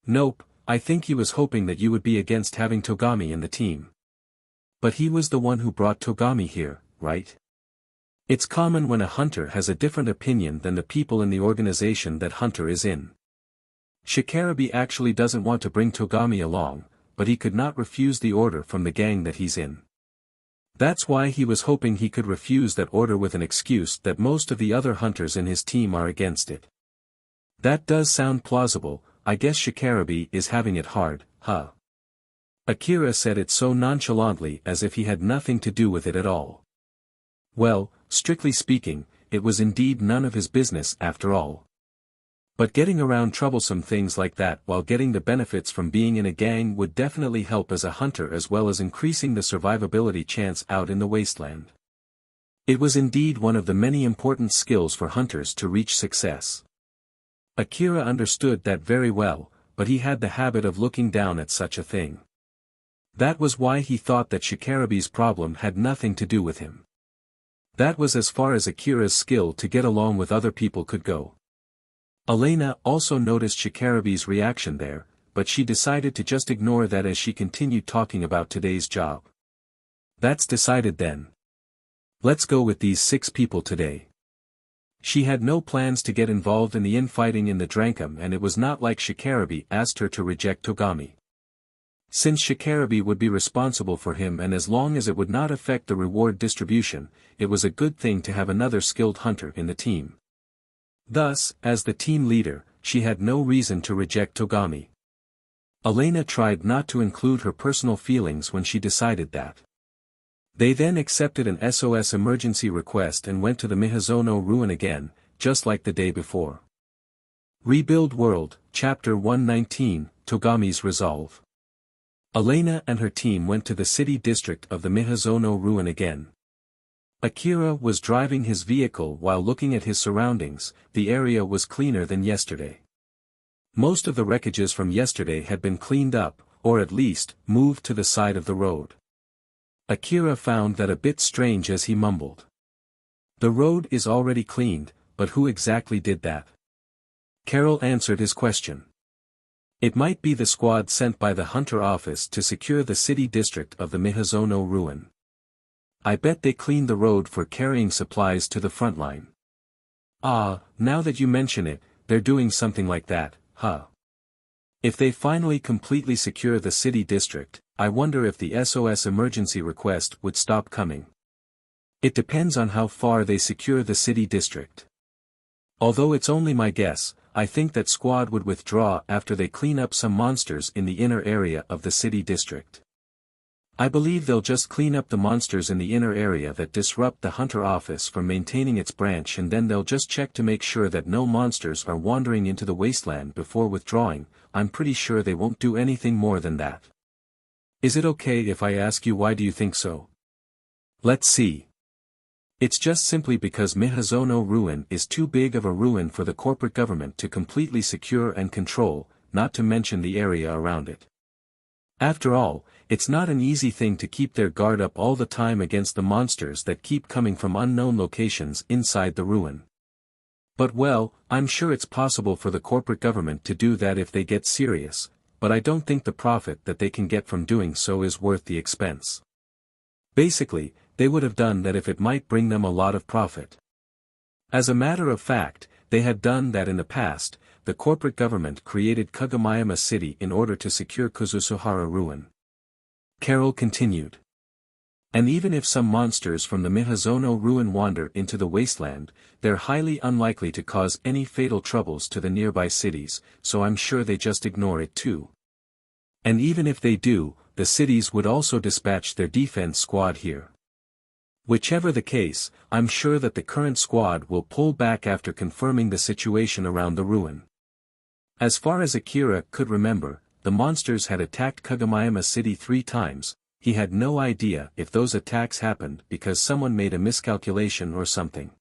"Nope, I think he was hoping that you would be against having Togami in the team. But he was the one who brought Togami here, right? It's common when a hunter has a different opinion than the people in the organization that hunter is in. Shikarabe actually doesn't want to bring Togami along, but he could not refuse the order from the gang that he's in. That's why he was hoping he could refuse that order with an excuse that most of the other hunters in his team are against it. That does sound plausible. I guess Shikarabe is having it hard, huh?" Akira said it so nonchalantly as if he had nothing to do with it at all. Well, strictly speaking, it was indeed none of his business after all. But getting around troublesome things like that while getting the benefits from being in a gang would definitely help as a hunter as well as increasing the survivability chance out in the wasteland. It was indeed one of the many important skills for hunters to reach success. Akira understood that very well, but he had the habit of looking down at such a thing. That was why he thought that Shikarabe's problem had nothing to do with him. That was as far as Akira's skill to get along with other people could go. Elena also noticed Shikarabe's reaction there, but she decided to just ignore that as she continued talking about today's job. That's decided then. Let's go with these 6 people today. She had no plans to get involved in the infighting in the Drankum, and it was not like Shikarabe asked her to reject Togami. Since Shikarabe would be responsible for him and as long as it would not affect the reward distribution, it was a good thing to have another skilled hunter in the team. Thus, as the team leader, she had no reason to reject Togami. Elena tried not to include her personal feelings when she decided that. They then accepted an SOS emergency request and went to the Miyazono ruin again, just like the day before. Rebuild World, Chapter 119, Togami's Resolve. Elena and her team went to the city district of the Miyazono ruin again. Akira was driving his vehicle while looking at his surroundings. The area was cleaner than yesterday. Most of the wreckages from yesterday had been cleaned up, or at least, moved to the side of the road. Akira found that a bit strange as he mumbled. The road is already cleaned, but who exactly did that? Carol answered his question. It might be the squad sent by the Hunter office to secure the city district of the Miyazono ruin. I bet they cleaned the road for carrying supplies to the front line. Ah, now that you mention it, they're doing something like that, huh? If they finally completely secure the city district, I wonder if the SOS emergency request would stop coming. It depends on how far they secure the city district. Although it's only my guess, I think that squad would withdraw after they clean up some monsters in the inner area of the city district. I believe they'll just clean up the monsters in the inner area that disrupt the Hunter office from maintaining its branch, and then they'll just check to make sure that no monsters are wandering into the wasteland before withdrawing. I'm pretty sure they won't do anything more than that. Is it okay if I ask you why do you think so? Let's see. It's just simply because Miyazono ruin is too big of a ruin for the corporate government to completely secure and control, not to mention the area around it. After all, it's not an easy thing to keep their guard up all the time against the monsters that keep coming from unknown locations inside the ruin. But well, I'm sure it's possible for the corporate government to do that if they get serious, but I don't think the profit that they can get from doing so is worth the expense. Basically, they would have done that if it might bring them a lot of profit. As a matter of fact, they had done that in the past. The corporate government created Kagomayama City in order to secure Kuzusuhara ruin. Carol continued. And even if some monsters from the Miyazono ruin wander into the wasteland, they're highly unlikely to cause any fatal troubles to the nearby cities, so I'm sure they just ignore it too. And even if they do, the cities would also dispatch their defense squad here. Whichever the case, I'm sure that the current squad will pull back after confirming the situation around the ruin. As far as Akira could remember, the monsters had attacked Kagomayama City 3 times. He had no idea if those attacks happened because someone made a miscalculation or something.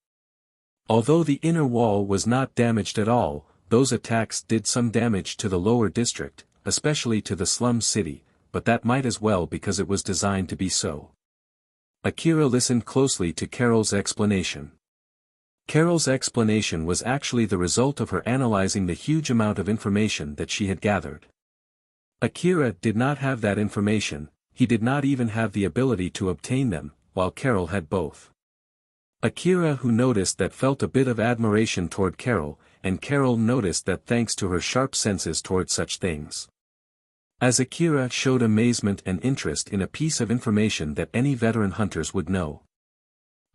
Although the inner wall was not damaged at all, those attacks did some damage to the lower district, especially to the slum city, but that might as well because it was designed to be so. Akira listened closely to Carol's explanation. Carol's explanation was actually the result of her analyzing the huge amount of information that she had gathered. Akira did not have that information, he did not even have the ability to obtain them, while Carol had both. Akira, who noticed that, felt a bit of admiration toward Carol, and Carol noticed that thanks to her sharp senses toward such things. As Akira showed amazement and interest in a piece of information that any veteran hunters would know.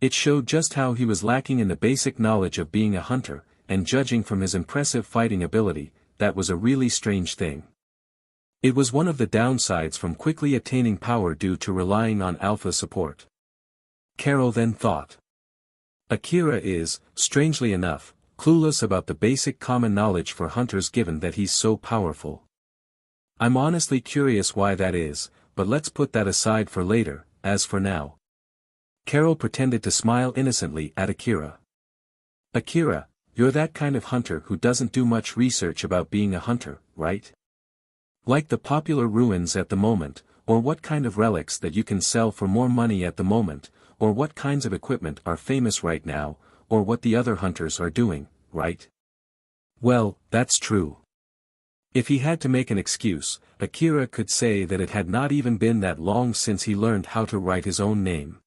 It showed just how he was lacking in the basic knowledge of being a hunter, and judging from his impressive fighting ability, that was a really strange thing. It was one of the downsides from quickly attaining power due to relying on alpha support. Carol then thought. Akira is, strangely enough, clueless about the basic common knowledge for hunters given that he's so powerful. I'm honestly curious why that is, but let's put that aside for later, as for now. Carol pretended to smile innocently at Akira. Akira, you're that kind of hunter who doesn't do much research about being a hunter, right? Like the popular ruins at the moment, or what kind of relics that you can sell for more money at the moment, or what kinds of equipment are famous right now, or what the other hunters are doing, right? Well, that's true. If he had to make an excuse, Akira could say that it had not even been that long since he learned how to write his own name.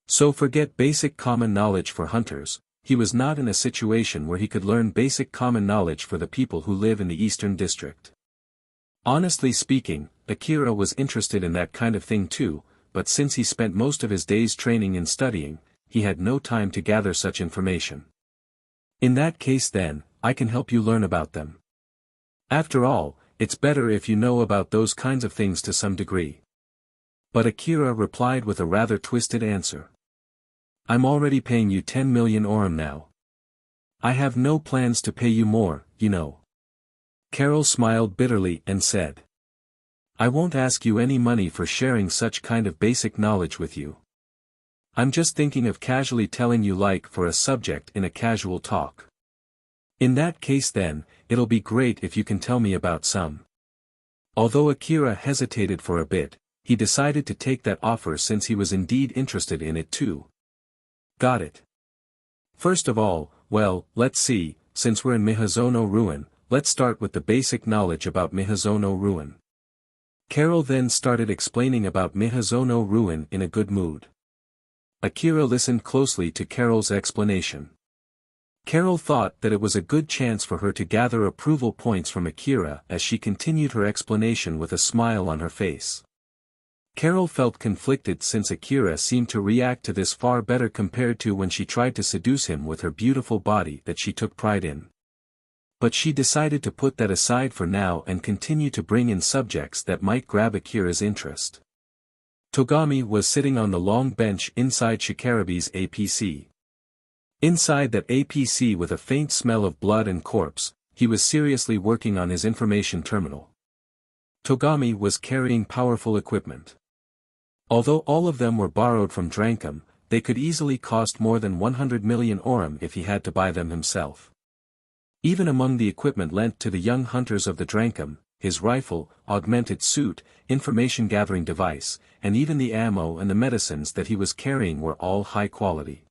So forget basic common knowledge for hunters, he was not in a situation where he could learn basic common knowledge for the people who live in the Eastern District. Honestly speaking, Akira was interested in that kind of thing too, but since he spent most of his days training and studying, he had no time to gather such information. In that case then, I can help you learn about them. After all, it's better if you know about those kinds of things to some degree. But Akira replied with a rather twisted answer. I'm already paying you 10 million orum now. I have no plans to pay you more, you know. Carol smiled bitterly and said. I won't ask you any money for sharing such kind of basic knowledge with you. I'm just thinking of casually telling you like for a subject in a casual talk. In that case then, it'll be great if you can tell me about some. Although Akira hesitated for a bit, he decided to take that offer since he was indeed interested in it too. Got it. First of all, well, let's see, since we're in Miyazono Ruin, let's start with the basic knowledge about Miyazono Ruin. Carol then started explaining about Miyazono Ruin in a good mood. Akira listened closely to Carol's explanation. Carol thought that it was a good chance for her to gather approval points from Akira as she continued her explanation with a smile on her face. Carol felt conflicted since Akira seemed to react to this far better compared to when she tried to seduce him with her beautiful body that she took pride in. But she decided to put that aside for now and continue to bring in subjects that might grab Akira's interest. Togami was sitting on the long bench inside Shikarabe's APC. Inside that APC with a faint smell of blood and corpse, he was seriously working on his information terminal. Togami was carrying powerful equipment. Although all of them were borrowed from Drankum, they could easily cost more than 100 million orum if he had to buy them himself. Even among the equipment lent to the young hunters of the Drankum, his rifle, augmented suit, information-gathering device, and even the ammo and the medicines that he was carrying were all high quality.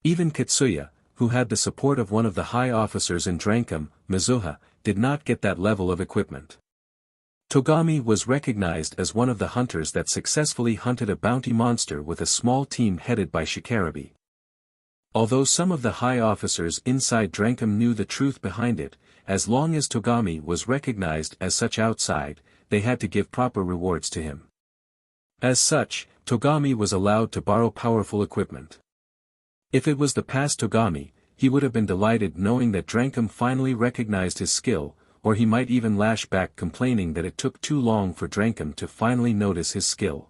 Even Katsuya, who had the support of one of the high officers in Drankum, Mizuha, did not get that level of equipment. Togami was recognized as one of the hunters that successfully hunted a bounty monster with a small team headed by Shikarabe. Although some of the high officers inside Drankum knew the truth behind it, as long as Togami was recognized as such outside, they had to give proper rewards to him. As such, Togami was allowed to borrow powerful equipment. If it was the past Togami, he would have been delighted knowing that Drankum finally recognized his skill, or he might even lash back complaining that it took too long for Drankum to finally notice his skill.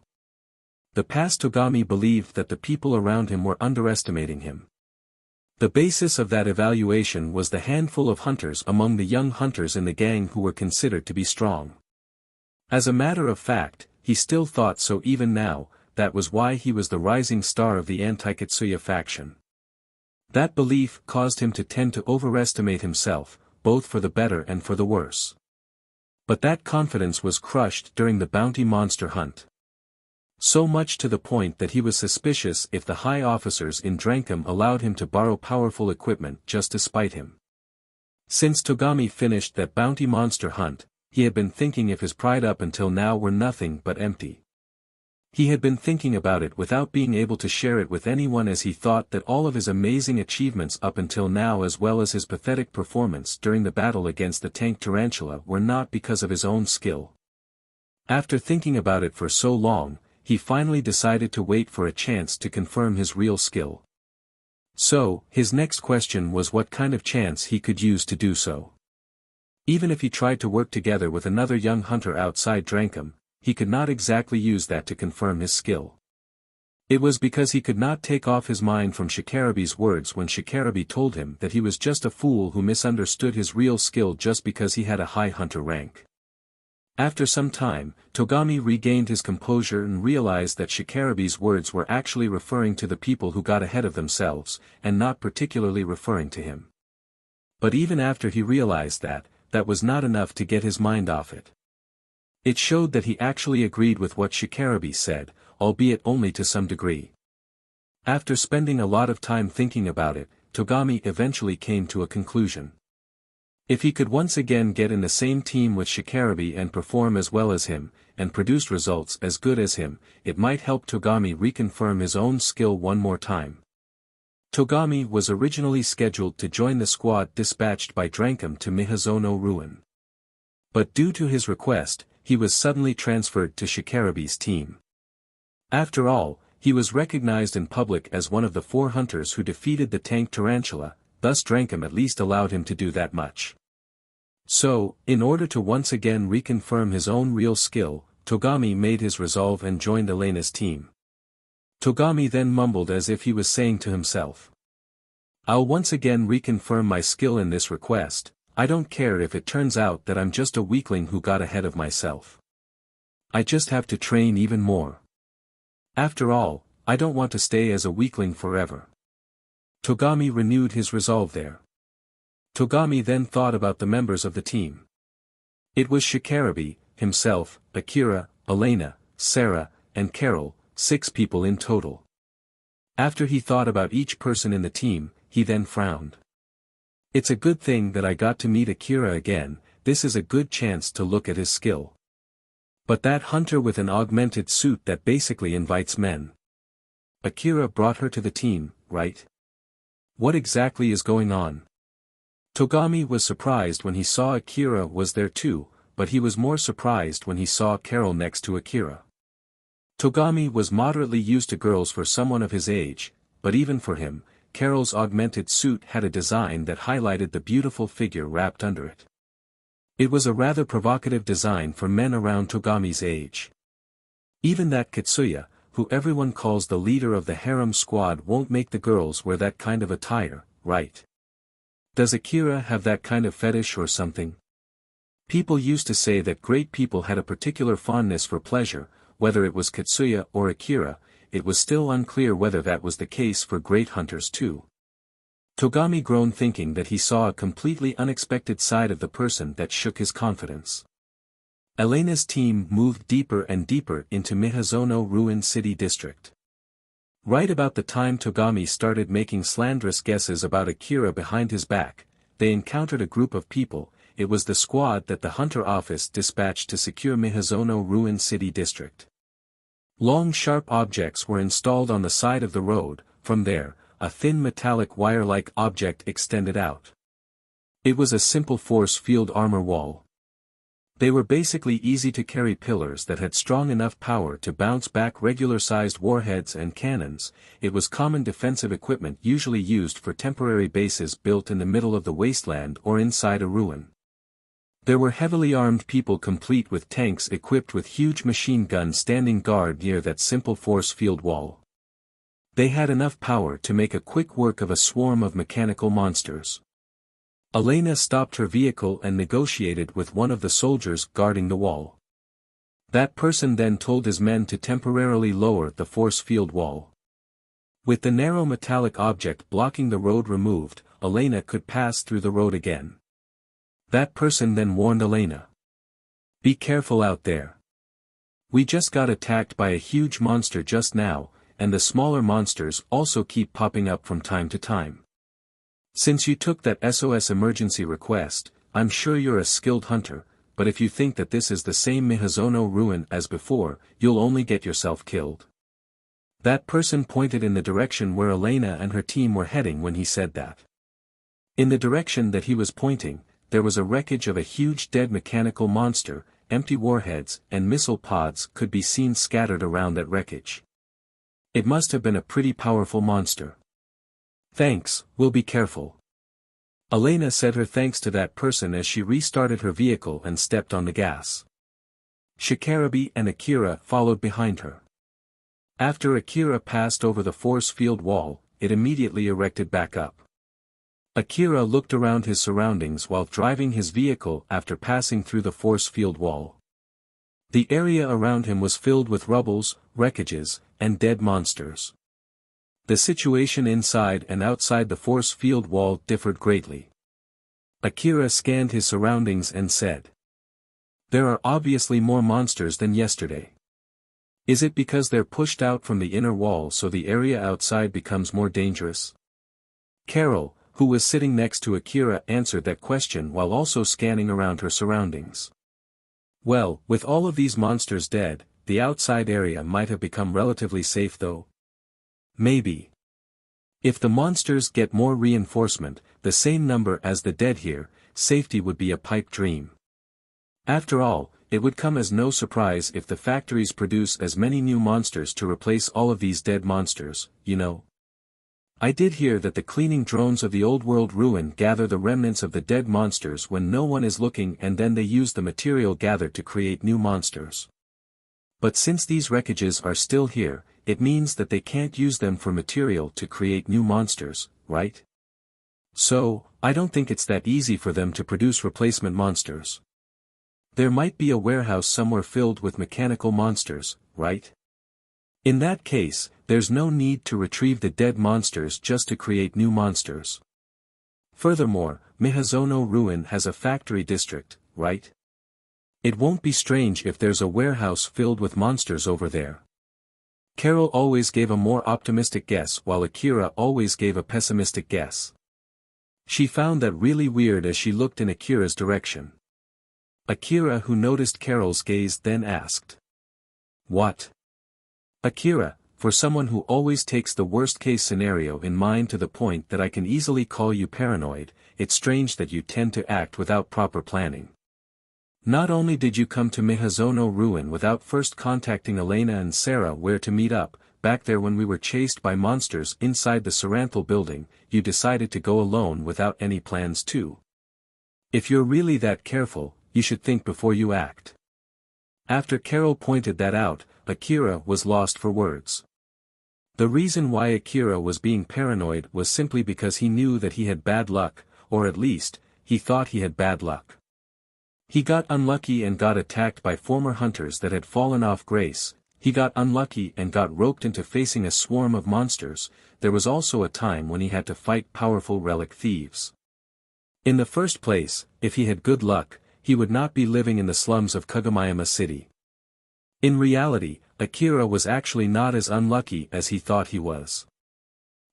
The past Togami believed that the people around him were underestimating him. The basis of that evaluation was the handful of hunters among the young hunters in the gang who were considered to be strong. As a matter of fact, he still thought so even now, that was why he was the rising star of the anti-Katsuya faction. That belief caused him to tend to overestimate himself, both for the better and for the worse. But that confidence was crushed during the bounty monster hunt. So much to the point that he was suspicious if the high officers in Drankum allowed him to borrow powerful equipment just to spite him. Since Togami finished that bounty monster hunt, he had been thinking if his pride up until now were nothing but empty. He had been thinking about it without being able to share it with anyone as he thought that all of his amazing achievements up until now as well as his pathetic performance during the battle against the tank tarantula were not because of his own skill. After thinking about it for so long, he finally decided to wait for a chance to confirm his real skill. So, his next question was what kind of chance he could use to do so. Even if he tried to work together with another young hunter outside Drankum, he could not exactly use that to confirm his skill. It was because he could not take off his mind from Shikarabe's words when Shikarabe told him that he was just a fool who misunderstood his real skill just because he had a high hunter rank. After some time, Togami regained his composure and realized that Shikarabe's words were actually referring to the people who got ahead of themselves, and not particularly referring to him. But even after he realized that, that was not enough to get his mind off it. It showed that he actually agreed with what Shikarabe said, albeit only to some degree. After spending a lot of time thinking about it, Togami eventually came to a conclusion. If he could once again get in the same team with Shikarabe and perform as well as him, and produce results as good as him, it might help Togami reconfirm his own skill one more time. Togami was originally scheduled to join the squad dispatched by Drankum to Miyazono Ruin. But due to his request, he was suddenly transferred to Shikarabe's team. After all, he was recognized in public as one of the 4 hunters who defeated the tank Tarantula, thus Drankum at least allowed him to do that much. So, in order to once again reconfirm his own real skill, Togami made his resolve and joined Elena's team. Togami then mumbled as if he was saying to himself, "I'll once again reconfirm my skill in this request. I don't care if it turns out that I'm just a weakling who got ahead of myself. I just have to train even more. After all, I don't want to stay as a weakling forever." Togami renewed his resolve there. Togami then thought about the members of the team. It was Shikarabe, himself, Akira, Elena, Sarah, and Carol, 6 people in total. After he thought about each person in the team, he then frowned. It's a good thing that I got to meet Akira again, this is a good chance to look at his skill. But that hunter with an augmented suit that basically invites men. Akira brought her to the team, right? What exactly is going on? Togami was surprised when he saw Akira was there too, but he was more surprised when he saw Carol next to Akira. Togami was moderately used to girls for someone of his age, but even for him, Carol's augmented suit had a design that highlighted the beautiful figure wrapped under it. It was a rather provocative design for men around Togami's age. Even that Katsuya, who everyone calls the leader of the harem squad, won't make the girls wear that kind of attire, right? Does Akira have that kind of fetish or something? People used to say that great people had a particular fondness for pleasure, whether it was Katsuya or Akira, it was still unclear whether that was the case for great hunters too. Togami groaned thinking that he saw a completely unexpected side of the person that shook his confidence. Elena's team moved deeper and deeper into Miyazono Ruin City District. Right about the time Togami started making slanderous guesses about Akira behind his back, they encountered a group of people. It was the squad that the Hunter office dispatched to secure Miyazono Ruin City District. Long sharp objects were installed on the side of the road, from there, a thin metallic wire-like object extended out. It was a simple force field armor wall. They were basically easy-to-carry pillars that had strong enough power to bounce back regular-sized warheads and cannons. It was common defensive equipment usually used for temporary bases built in the middle of the wasteland or inside a ruin. There were heavily armed people complete with tanks equipped with huge machine guns standing guard near that simple force field wall. They had enough power to make a quick work of a swarm of mechanical monsters. Elena stopped her vehicle and negotiated with one of the soldiers guarding the wall. That person then told his men to temporarily lower the force field wall. With the narrow metallic object blocking the road removed, Elena could pass through the road again. That person then warned Elena. "Be careful out there. We just got attacked by a huge monster just now, and the smaller monsters also keep popping up from time to time. Since you took that SOS emergency request, I'm sure you're a skilled hunter, but if you think that this is the same Miyazono ruin as before, you'll only get yourself killed." That person pointed in the direction where Elena and her team were heading when he said that. In the direction that he was pointing, there was a wreckage of a huge dead mechanical monster. Empty warheads and missile pods could be seen scattered around that wreckage. It must have been a pretty powerful monster. "Thanks, we'll be careful." Elena said her thanks to that person as she restarted her vehicle and stepped on the gas. Shikarabe and Akira followed behind her. After Akira passed over the force field wall, it immediately erected back up. Akira looked around his surroundings while driving his vehicle after passing through the force field wall. The area around him was filled with rubbles, wreckages, and dead monsters. The situation inside and outside the force field wall differed greatly. Akira scanned his surroundings and said, "There are obviously more monsters than yesterday. Is it because they're pushed out from the inner wall so the area outside becomes more dangerous?" Carol, who was sitting next to Akira, answered that question while also scanning around her surroundings. "Well, with all of these monsters dead, the outside area might have become relatively safe though. Maybe. If the monsters get more reinforcement, the same number as the dead here, safety would be a pipe dream. After all, it would come as no surprise if the factories produce as many new monsters to replace all of these dead monsters, you know. I did hear that the cleaning drones of the old world ruin gather the remnants of the dead monsters when no one is looking, and then they use the material gathered to create new monsters. But since these wreckages are still here, it means that they can't use them for material to create new monsters, right? So, I don't think it's that easy for them to produce replacement monsters. There might be a warehouse somewhere filled with mechanical monsters, right? In that case, there's no need to retrieve the dead monsters just to create new monsters. Furthermore, Mihazono Ruin has a factory district, right? It won't be strange if there's a warehouse filled with monsters over there." Carol always gave a more optimistic guess while Akira always gave a pessimistic guess. She found that really weird as she looked in Akira's direction. Akira, who noticed Carol's gaze, then asked, "What?" "Akira, for someone who always takes the worst-case scenario in mind to the point that I can easily call you paranoid, it's strange that you tend to act without proper planning. Not only did you come to Mihazono Ruin without first contacting Elena and Sarah where to meet up, back there when we were chased by monsters inside the Saranthal building, you decided to go alone without any plans too. If you're really that careful, you should think before you act." After Carol pointed that out, Akira was lost for words. The reason why Akira was being paranoid was simply because he knew that he had bad luck, or at least, he thought he had bad luck. He got unlucky and got attacked by former hunters that had fallen off grace, he got unlucky and got roped into facing a swarm of monsters, there was also a time when he had to fight powerful relic thieves. In the first place, if he had good luck, he would not be living in the slums of Kagamayama City. In reality, Akira was actually not as unlucky as he thought he was.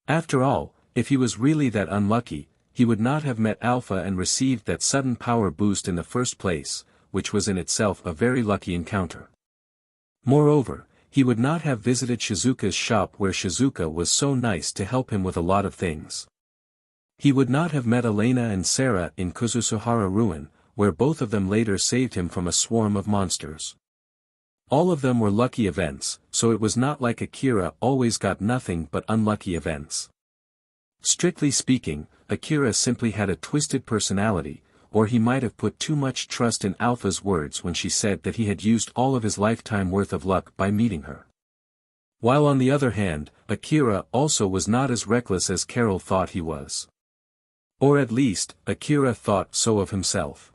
After all, if he was really that unlucky, he would not have met Alpha and received that sudden power boost in the first place, which was in itself a very lucky encounter. Moreover, he would not have visited Shizuka's shop where Shizuka was so nice to help him with a lot of things. He would not have met Elena and Sarah in Kuzusuhara Ruin, where both of them later saved him from a swarm of monsters. All of them were lucky events, so it was not like Akira always got nothing but unlucky events. Strictly speaking, Akira simply had a twisted personality, or he might have put too much trust in Alpha's words when she said that he had used all of his lifetime worth of luck by meeting her. While on the other hand, Akira also was not as reckless as Carol thought he was. Or at least, Akira thought so of himself.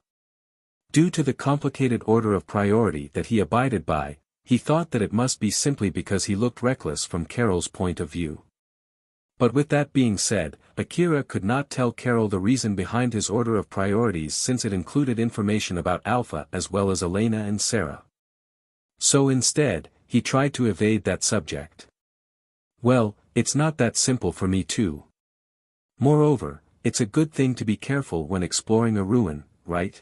Due to the complicated order of priority that he abided by, he thought that it must be simply because he looked reckless from Carol's point of view. But with that being said, Akira could not tell Carol the reason behind his order of priorities since it included information about Alpha as well as Elena and Sarah. So instead, he tried to evade that subject. "Well, it's not that simple for me too. Moreover, it's a good thing to be careful when exploring a ruin, right?"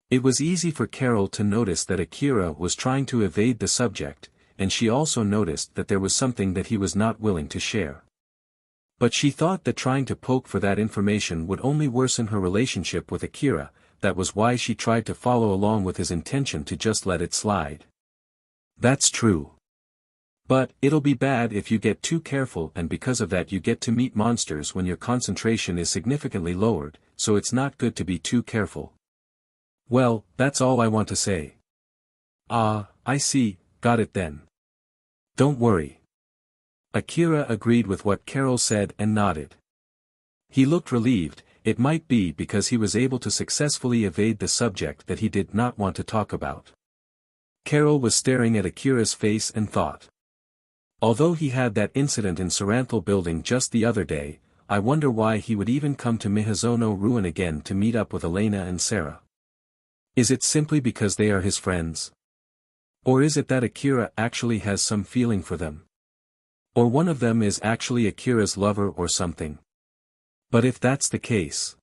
It was easy for Carol to notice that Akira was trying to evade the subject, and she also noticed that there was something that he was not willing to share. But she thought that trying to poke for that information would only worsen her relationship with Akira, that was why she tried to follow along with his intention to just let it slide. That's true. But it'll be bad if you get too careful, and because of that you get to meet monsters when your concentration is significantly lowered, so it's not good to be too careful. Well, that's all I want to say. Ah, I see, got it then. Don't worry. Akira agreed with what Carol said and nodded. He looked relieved. It might be because he was able to successfully evade the subject that he did not want to talk about. Carol was staring at Akira's face and thought. Although he had that incident in Saranthal building just the other day, I wonder why he would even come to Miyazono Ruin again to meet up with Elena and Sarah. Is it simply because they are his friends? Or is it that Akira actually has some feeling for them? Or one of them is actually Akira's lover or something? But if that's the case...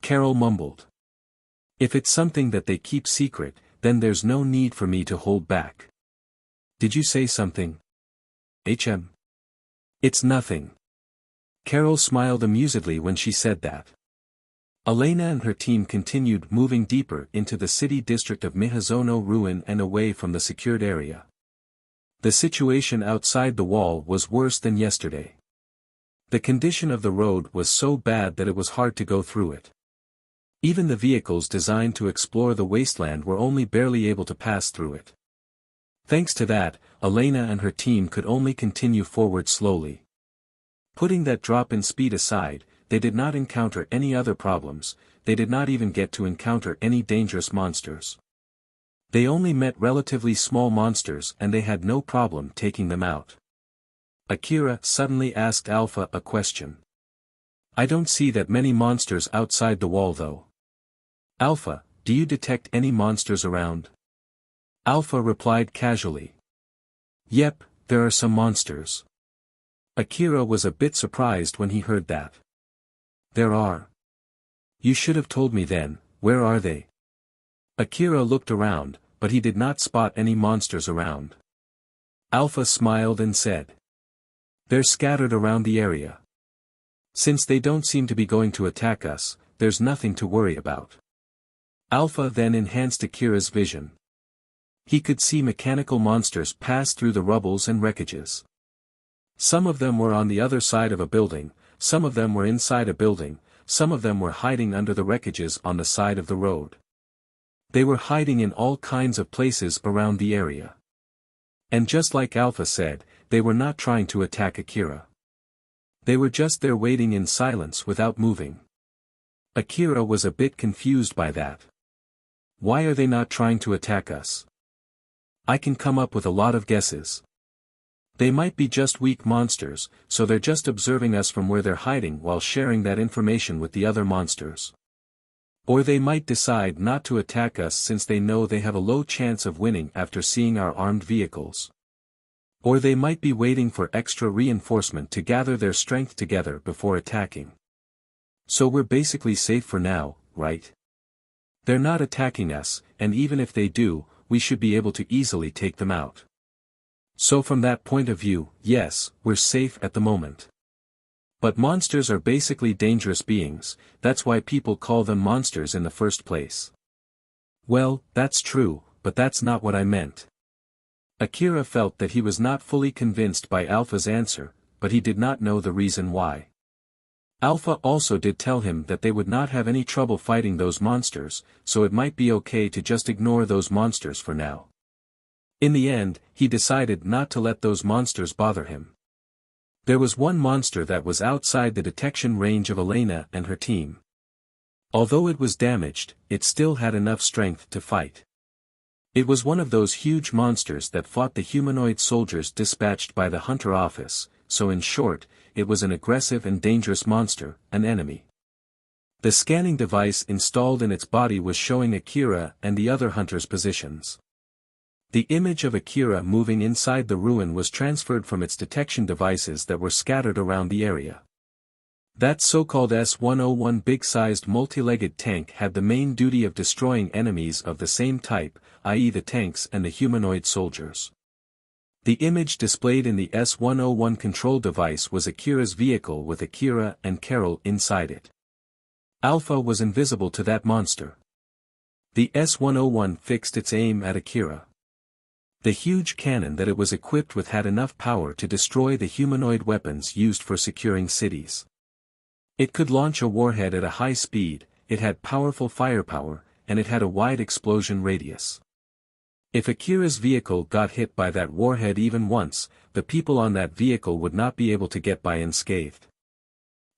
Carol mumbled. If it's something that they keep secret, then there's no need for me to hold back. Did you say something? It's nothing. Carol smiled amusedly when she said that. Elena and her team continued moving deeper into the city district of Miyazono Ruin and away from the secured area. The situation outside the wall was worse than yesterday. The condition of the road was so bad that it was hard to go through it. Even the vehicles designed to explore the wasteland were only barely able to pass through it. Thanks to that, Elena and her team could only continue forward slowly. Putting that drop in speed aside, they did not encounter any other problems. They did not even get to encounter any dangerous monsters. They only met relatively small monsters and they had no problem taking them out. Akira suddenly asked Alpha a question. I don't see that many monsters outside the wall though. Alpha, do you detect any monsters around? Alpha replied casually. Yep, there are some monsters. Akira was a bit surprised when he heard that. There are. You should have told me then, where are they? Akira looked around, but he did not spot any monsters around. Alpha smiled and said. They're scattered around the area. Since they don't seem to be going to attack us, there's nothing to worry about. Alpha then enhanced Akira's vision. He could see mechanical monsters pass through the rubbles and wreckages. Some of them were on the other side of a building, some of them were inside a building, some of them were hiding under the wreckages on the side of the road. They were hiding in all kinds of places around the area. And just like Alpha said, they were not trying to attack Akira. They were just there waiting in silence without moving. Akira was a bit confused by that. Why are they not trying to attack us? I can come up with a lot of guesses. They might be just weak monsters, so they're just observing us from where they're hiding while sharing that information with the other monsters. Or they might decide not to attack us since they know they have a low chance of winning after seeing our armed vehicles. Or they might be waiting for extra reinforcement to gather their strength together before attacking. So we're basically safe for now, right? They're not attacking us, and even if they do, we should be able to easily take them out. So from that point of view, yes, we're safe at the moment. But monsters are basically dangerous beings, that's why people call them monsters in the first place. Well, that's true, but that's not what I meant. Akira felt that he was not fully convinced by Alpha's answer, but he did not know the reason why. Alpha also did tell him that they would not have any trouble fighting those monsters, so it might be okay to just ignore those monsters for now. In the end, he decided not to let those monsters bother him. There was one monster that was outside the detection range of Elena and her team. Although it was damaged, it still had enough strength to fight. It was one of those huge monsters that fought the humanoid soldiers dispatched by the Hunter office, so in short, it was an aggressive and dangerous monster, an enemy. The scanning device installed in its body was showing Akira and the other hunters' positions. The image of Akira moving inside the ruin was transferred from its detection devices that were scattered around the area. That so-called S-101 big-sized multi-legged tank had the main duty of destroying enemies of the same type, i.e. the tanks and the humanoid soldiers. The image displayed in the S-101 control device was Akira's vehicle with Akira and Carol inside it. Alpha was invisible to that monster. The S-101 fixed its aim at Akira. The huge cannon that it was equipped with had enough power to destroy the humanoid weapons used for securing cities. It could launch a warhead at a high speed, it had powerful firepower, and it had a wide explosion radius. If Akira's vehicle got hit by that warhead even once, the people on that vehicle would not be able to get by unscathed.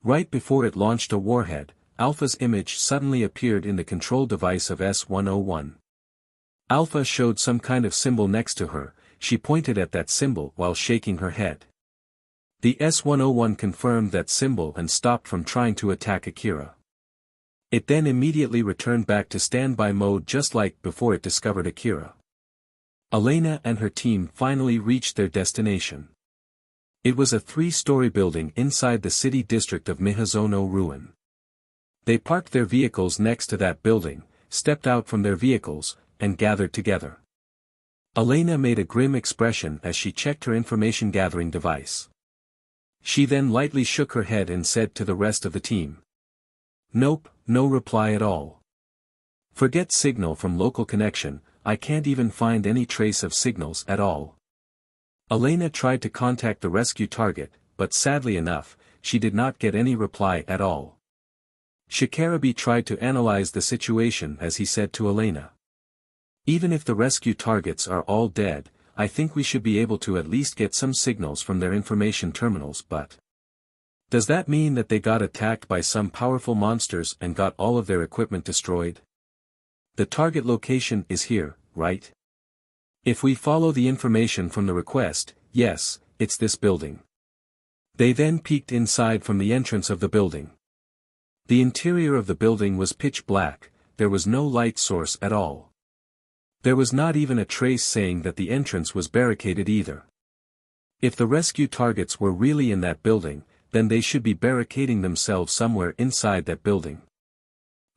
Right before it launched a warhead, Alpha's image suddenly appeared in the control device of S-101. Alpha showed some kind of symbol next to her. She pointed at that symbol while shaking her head. The S-101 confirmed that symbol and stopped from trying to attack Akira. It then immediately returned back to standby mode just like before it discovered Akira. Elena and her team finally reached their destination. It was a 3-story building inside the city district of Mihazono Ruin. They parked their vehicles next to that building, stepped out from their vehicles, and gathered together. Elena made a grim expression as she checked her information-gathering device. She then lightly shook her head and said to the rest of the team. "Nope, no reply at all. Forget signal from local connection, I can't even find any trace of signals at all." Elena tried to contact the rescue target, but sadly enough, she did not get any reply at all. Shikarabe tried to analyze the situation as he said to Elena. "Even if the rescue targets are all dead, I think we should be able to at least get some signals from their information terminals, but does that mean that they got attacked by some powerful monsters and got all of their equipment destroyed? The target location is here, right? If we follow the information from the request, yes, it's this building." They then peeked inside from the entrance of the building. The interior of the building was pitch black, there was no light source at all. There was not even a trace saying that the entrance was barricaded either. If the rescue targets were really in that building, then they should be barricading themselves somewhere inside that building.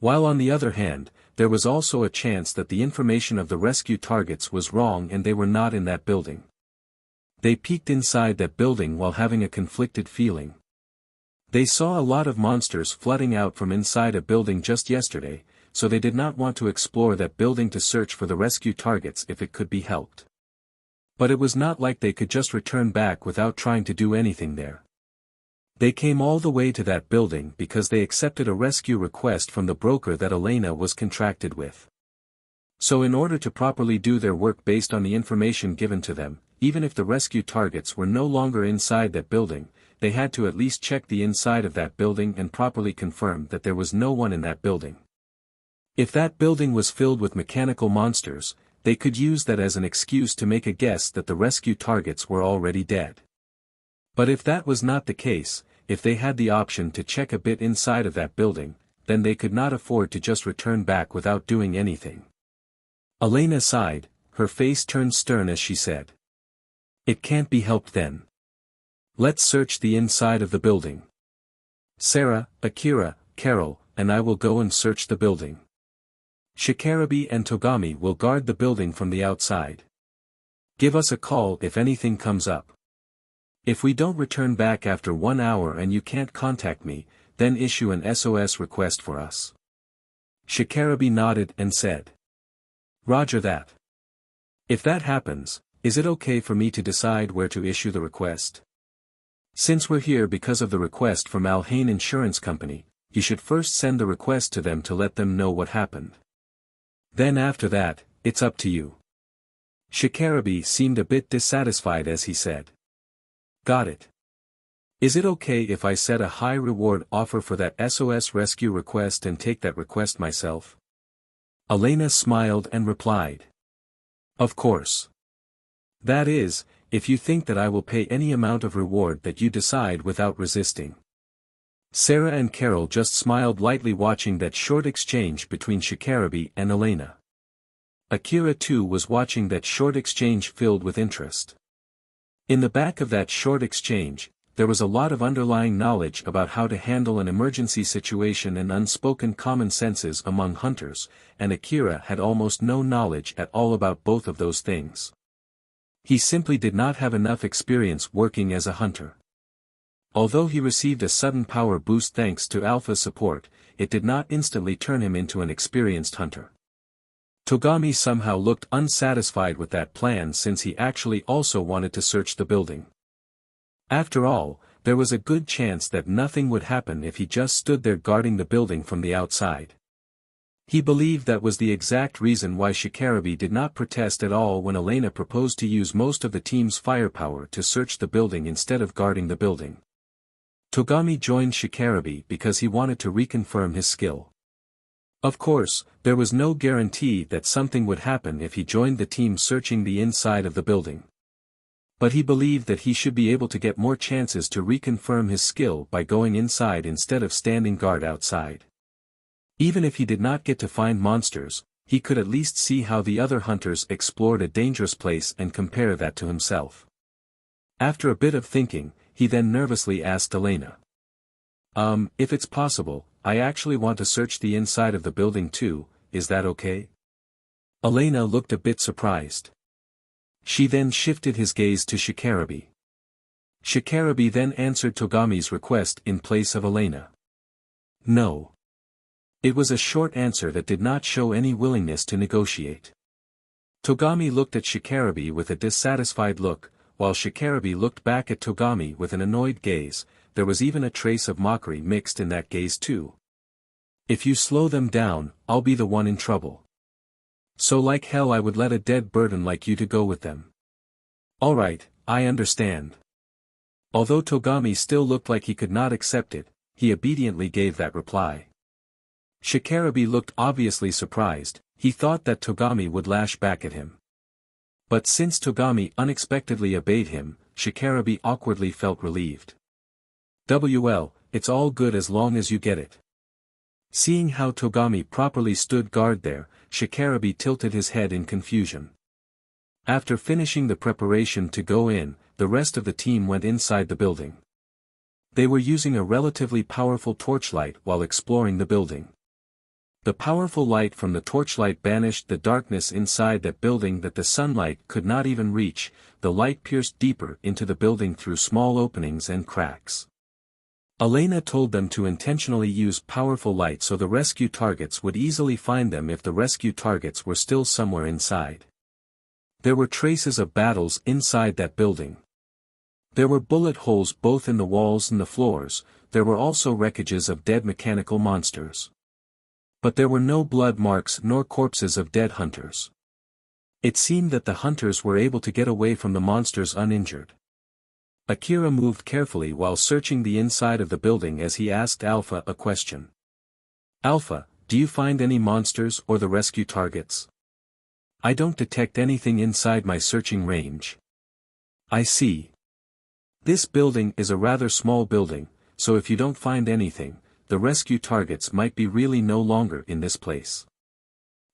While on the other hand, there was also a chance that the information of the rescue targets was wrong and they were not in that building. They peeked inside that building while having a conflicted feeling. They saw a lot of monsters flooding out from inside a building just yesterday, so they did not want to explore that building to search for the rescue targets if it could be helped. But it was not like they could just return back without trying to do anything there. They came all the way to that building because they accepted a rescue request from the broker that Elena was contracted with. So in order to properly do their work based on the information given to them, even if the rescue targets were no longer inside that building, they had to at least check the inside of that building and properly confirm that there was no one in that building. If that building was filled with mechanical monsters, they could use that as an excuse to make a guess that the rescue targets were already dead. But if that was not the case, if they had the option to check a bit inside of that building, then they could not afford to just return back without doing anything. Elena sighed, her face turned stern as she said. "It can't be helped then. Let's search the inside of the building. Sarah, Akira, Carol, and I will go and search the building. Shikarabe and Togami will guard the building from the outside. Give us a call if anything comes up. If we don't return back after 1 hour and you can't contact me, then issue an SOS request for us." Shikarabe nodded and said. "Roger that. If that happens, is it okay for me to decide where to issue the request? Since we're here because of the request from Alhain Insurance Company, you should first send the request to them to let them know what happened. Then after that, it's up to you." Shikarabe seemed a bit dissatisfied as he said. "Got it. Is it okay if I set a high reward offer for that SOS rescue request and take that request myself?" Elena smiled and replied. "Of course. That is, if you think that I will pay any amount of reward that you decide without resisting." Sarah and Carol just smiled lightly watching that short exchange between Shikarabe and Elena. Akira too was watching that short exchange filled with interest. In the back of that short exchange, there was a lot of underlying knowledge about how to handle an emergency situation and unspoken common senses among hunters, and Akira had almost no knowledge at all about both of those things. He simply did not have enough experience working as a hunter. Although he received a sudden power boost thanks to Alpha's support, it did not instantly turn him into an experienced hunter. Togami somehow looked unsatisfied with that plan since he actually also wanted to search the building. After all, there was a good chance that nothing would happen if he just stood there guarding the building from the outside. He believed that was the exact reason why Shikarabi did not protest at all when Elena proposed to use most of the team's firepower to search the building instead of guarding the building. Togami joined Shikarabi because he wanted to reconfirm his skill. Of course, there was no guarantee that something would happen if he joined the team searching the inside of the building. But he believed that he should be able to get more chances to reconfirm his skill by going inside instead of standing guard outside. Even if he did not get to find monsters, he could at least see how the other hunters explored a dangerous place and compare that to himself. After a bit of thinking, he then nervously asked Elena. If it's possible, I actually want to search the inside of the building too, is that okay? Elena looked a bit surprised. She then shifted his gaze to Shikarabi. Shikarabi then answered Togami's request in place of Elena. No. It was a short answer that did not show any willingness to negotiate. Togami looked at Shikarabi with a dissatisfied look, while Shikarabi looked back at Togami with an annoyed gaze. There was even a trace of mockery mixed in that gaze too. If you slow them down, I'll be the one in trouble. So like hell I would let a dead burden like you to go with them. Alright, I understand. Although Togami still looked like he could not accept it, he obediently gave that reply. Shikarabi looked obviously surprised, he thought that Togami would lash back at him. But since Togami unexpectedly obeyed him, Shikarabi awkwardly felt relieved. Well, it's all good as long as you get it. Seeing how Togami properly stood guard there, Shikarabi tilted his head in confusion. After finishing the preparation to go in, the rest of the team went inside the building. They were using a relatively powerful torchlight while exploring the building. The powerful light from the torchlight banished the darkness inside that building that the sunlight could not even reach. The light pierced deeper into the building through small openings and cracks. Elena told them to intentionally use powerful light so the rescue targets would easily find them if the rescue targets were still somewhere inside. There were traces of battles inside that building. There were bullet holes both in the walls and the floors. There were also wreckages of dead mechanical monsters. But there were no blood marks nor corpses of dead hunters. It seemed that the hunters were able to get away from the monsters uninjured. Akira moved carefully while searching the inside of the building as he asked Alpha a question. Alpha, do you find any monsters or the rescue targets? I don't detect anything inside my searching range. I see. This building is a rather small building, so if you don't find anything, the rescue targets might be really no longer in this place.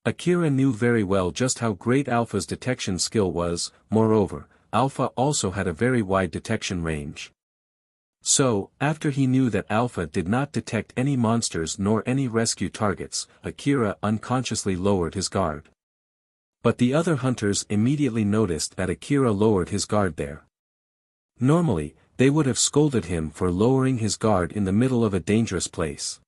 Akira knew very well just how great Alpha's detection skill was. Moreover, Alpha also had a very wide detection range. So, after he knew that Alpha did not detect any monsters nor any rescue targets, Akira unconsciously lowered his guard. But the other hunters immediately noticed that Akira lowered his guard there. Normally, they would have scolded him for lowering his guard in the middle of a dangerous place.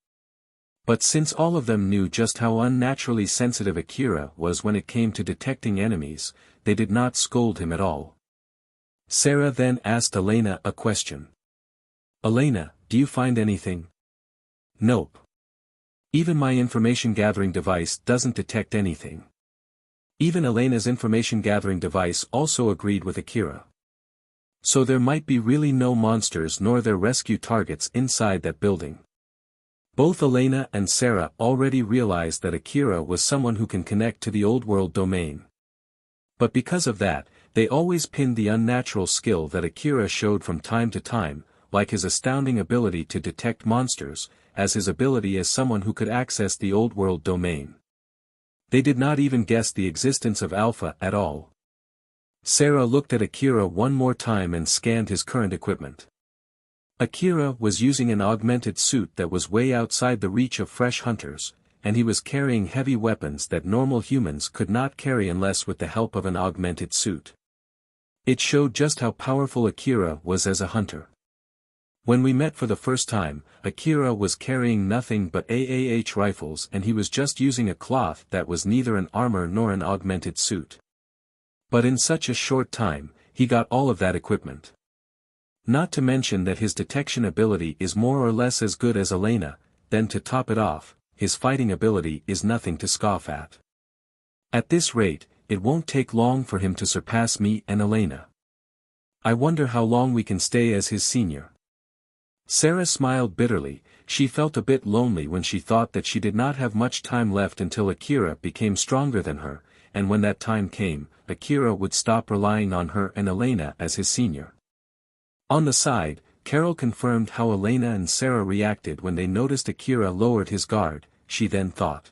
But since all of them knew just how unnaturally sensitive Akira was when it came to detecting enemies, they did not scold him at all. Sarah then asked Elena a question. Elena, do you find anything? Nope. Even my information gathering device doesn't detect anything. Even Elena's information gathering device also agreed with Akira. So there might be really no monsters nor their rescue targets inside that building. Both Elena and Sarah already realized that Akira was someone who can connect to the old world domain. But because of that, they always pinned the unnatural skill that Akira showed from time to time, like his astounding ability to detect monsters, as his ability as someone who could access the old world domain. They did not even guess the existence of Alpha at all. Sarah looked at Akira one more time and scanned his current equipment. Akira was using an augmented suit that was way outside the reach of fresh hunters, and he was carrying heavy weapons that normal humans could not carry unless with the help of an augmented suit. It showed just how powerful Akira was as a hunter. When we met for the first time, Akira was carrying nothing but AAH rifles and he was just using a cloth that was neither an armor nor an augmented suit. But in such a short time, he got all of that equipment. Not to mention that his detection ability is more or less as good as Elena. Then to top it off, his fighting ability is nothing to scoff at. At this rate, it won't take long for him to surpass me and Elena. I wonder how long we can stay as his senior. Sarah smiled bitterly. She felt a bit lonely when she thought that she did not have much time left until Akira became stronger than her, and when that time came, Akira would stop relying on her and Elena as his senior. On the side, Carol confirmed how Elena and Sarah reacted when they noticed Akira lowered his guard. She then thought.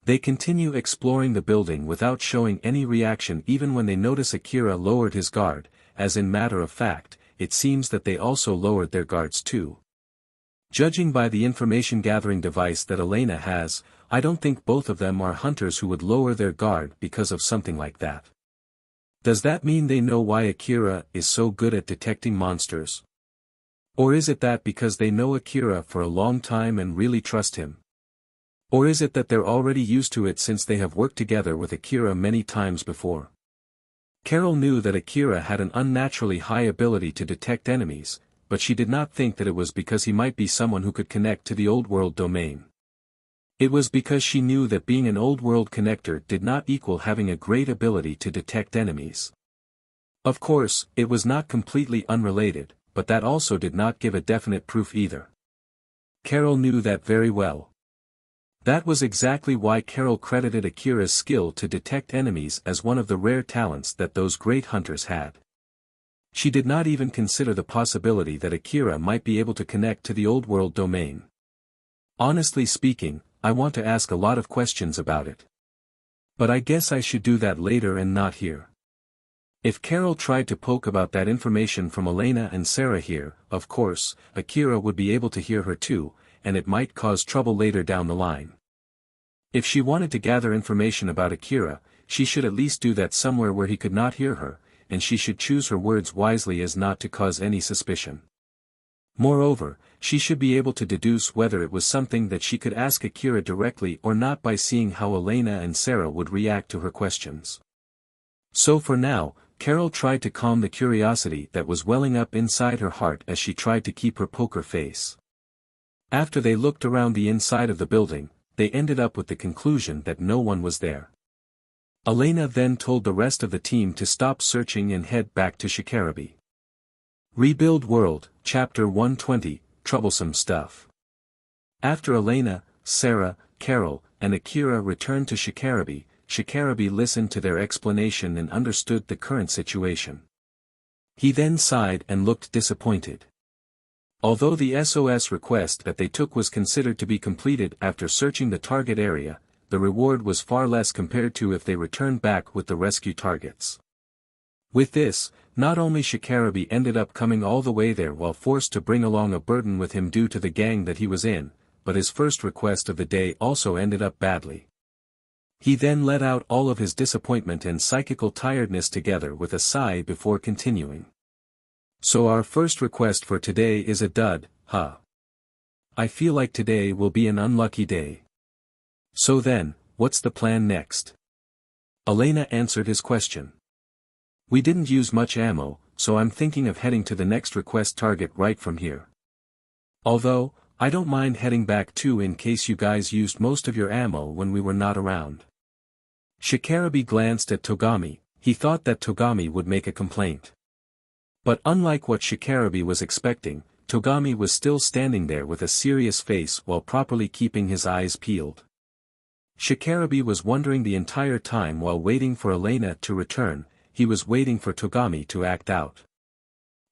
They continue exploring the building without showing any reaction even when they notice Akira lowered his guard, as in matter of fact, it seems that they also lowered their guards too. Judging by the information-gathering device that Elena has, I don't think both of them are hunters who would lower their guard because of something like that. Does that mean they know why Akira is so good at detecting monsters? Or is it that because they know Akira for a long time and really trust him? Or is it that they're already used to it since they have worked together with Akira many times before? Carol knew that Akira had an unnaturally high ability to detect enemies, but she did not think that it was because he might be someone who could connect to the Old World domain. It was because she knew that being an Old World connector did not equal having a great ability to detect enemies. Of course, it was not completely unrelated, but that also did not give a definite proof either. Carol knew that very well. That was exactly why Carol credited Akira's skill to detect enemies as one of the rare talents that those great hunters had. She did not even consider the possibility that Akira might be able to connect to the Old World domain. Honestly speaking, I want to ask a lot of questions about it. But I guess I should do that later and not here. If Carol tried to poke about that information from Elena and Sarah here, of course, Akira would be able to hear her too, and it might cause trouble later down the line. If she wanted to gather information about Akira, she should at least do that somewhere where he could not hear her, and she should choose her words wisely as not to cause any suspicion. Moreover, she should be able to deduce whether it was something that she could ask Akira directly or not by seeing how Elena and Sarah would react to her questions. So for now, Carol tried to calm the curiosity that was welling up inside her heart as she tried to keep her poker face. After they looked around the inside of the building, they ended up with the conclusion that no one was there. Elena then told the rest of the team to stop searching and head back to Shikarabi. Rebuild World, Chapter 120, Troublesome Stuff. After Elena, Sarah, Carol, and Akira returned to Shikarabi, Shikarabi listened to their explanation and understood the current situation. He then sighed and looked disappointed. Although the SOS request that they took was considered to be completed after searching the target area, the reward was far less compared to if they returned back with the rescue targets. With this, not only Shikarabi ended up coming all the way there while forced to bring along a burden with him due to the gang that he was in, but his first request of the day also ended up badly. He then let out all of his disappointment and psychical tiredness together with a sigh before continuing. So our first request for today is a dud, huh? I feel like today will be an unlucky day. So then, what's the plan next? Elena answered his question. We didn't use much ammo, so I'm thinking of heading to the next request target right from here. Although, I don't mind heading back too in case you guys used most of your ammo when we were not around. Shikarabi glanced at Togami. He thought that Togami would make a complaint. But unlike what Shikarabi was expecting, Togami was still standing there with a serious face while properly keeping his eyes peeled. Shikarabi was wondering the entire time while waiting for Elena to return, he was waiting for Togami to act out.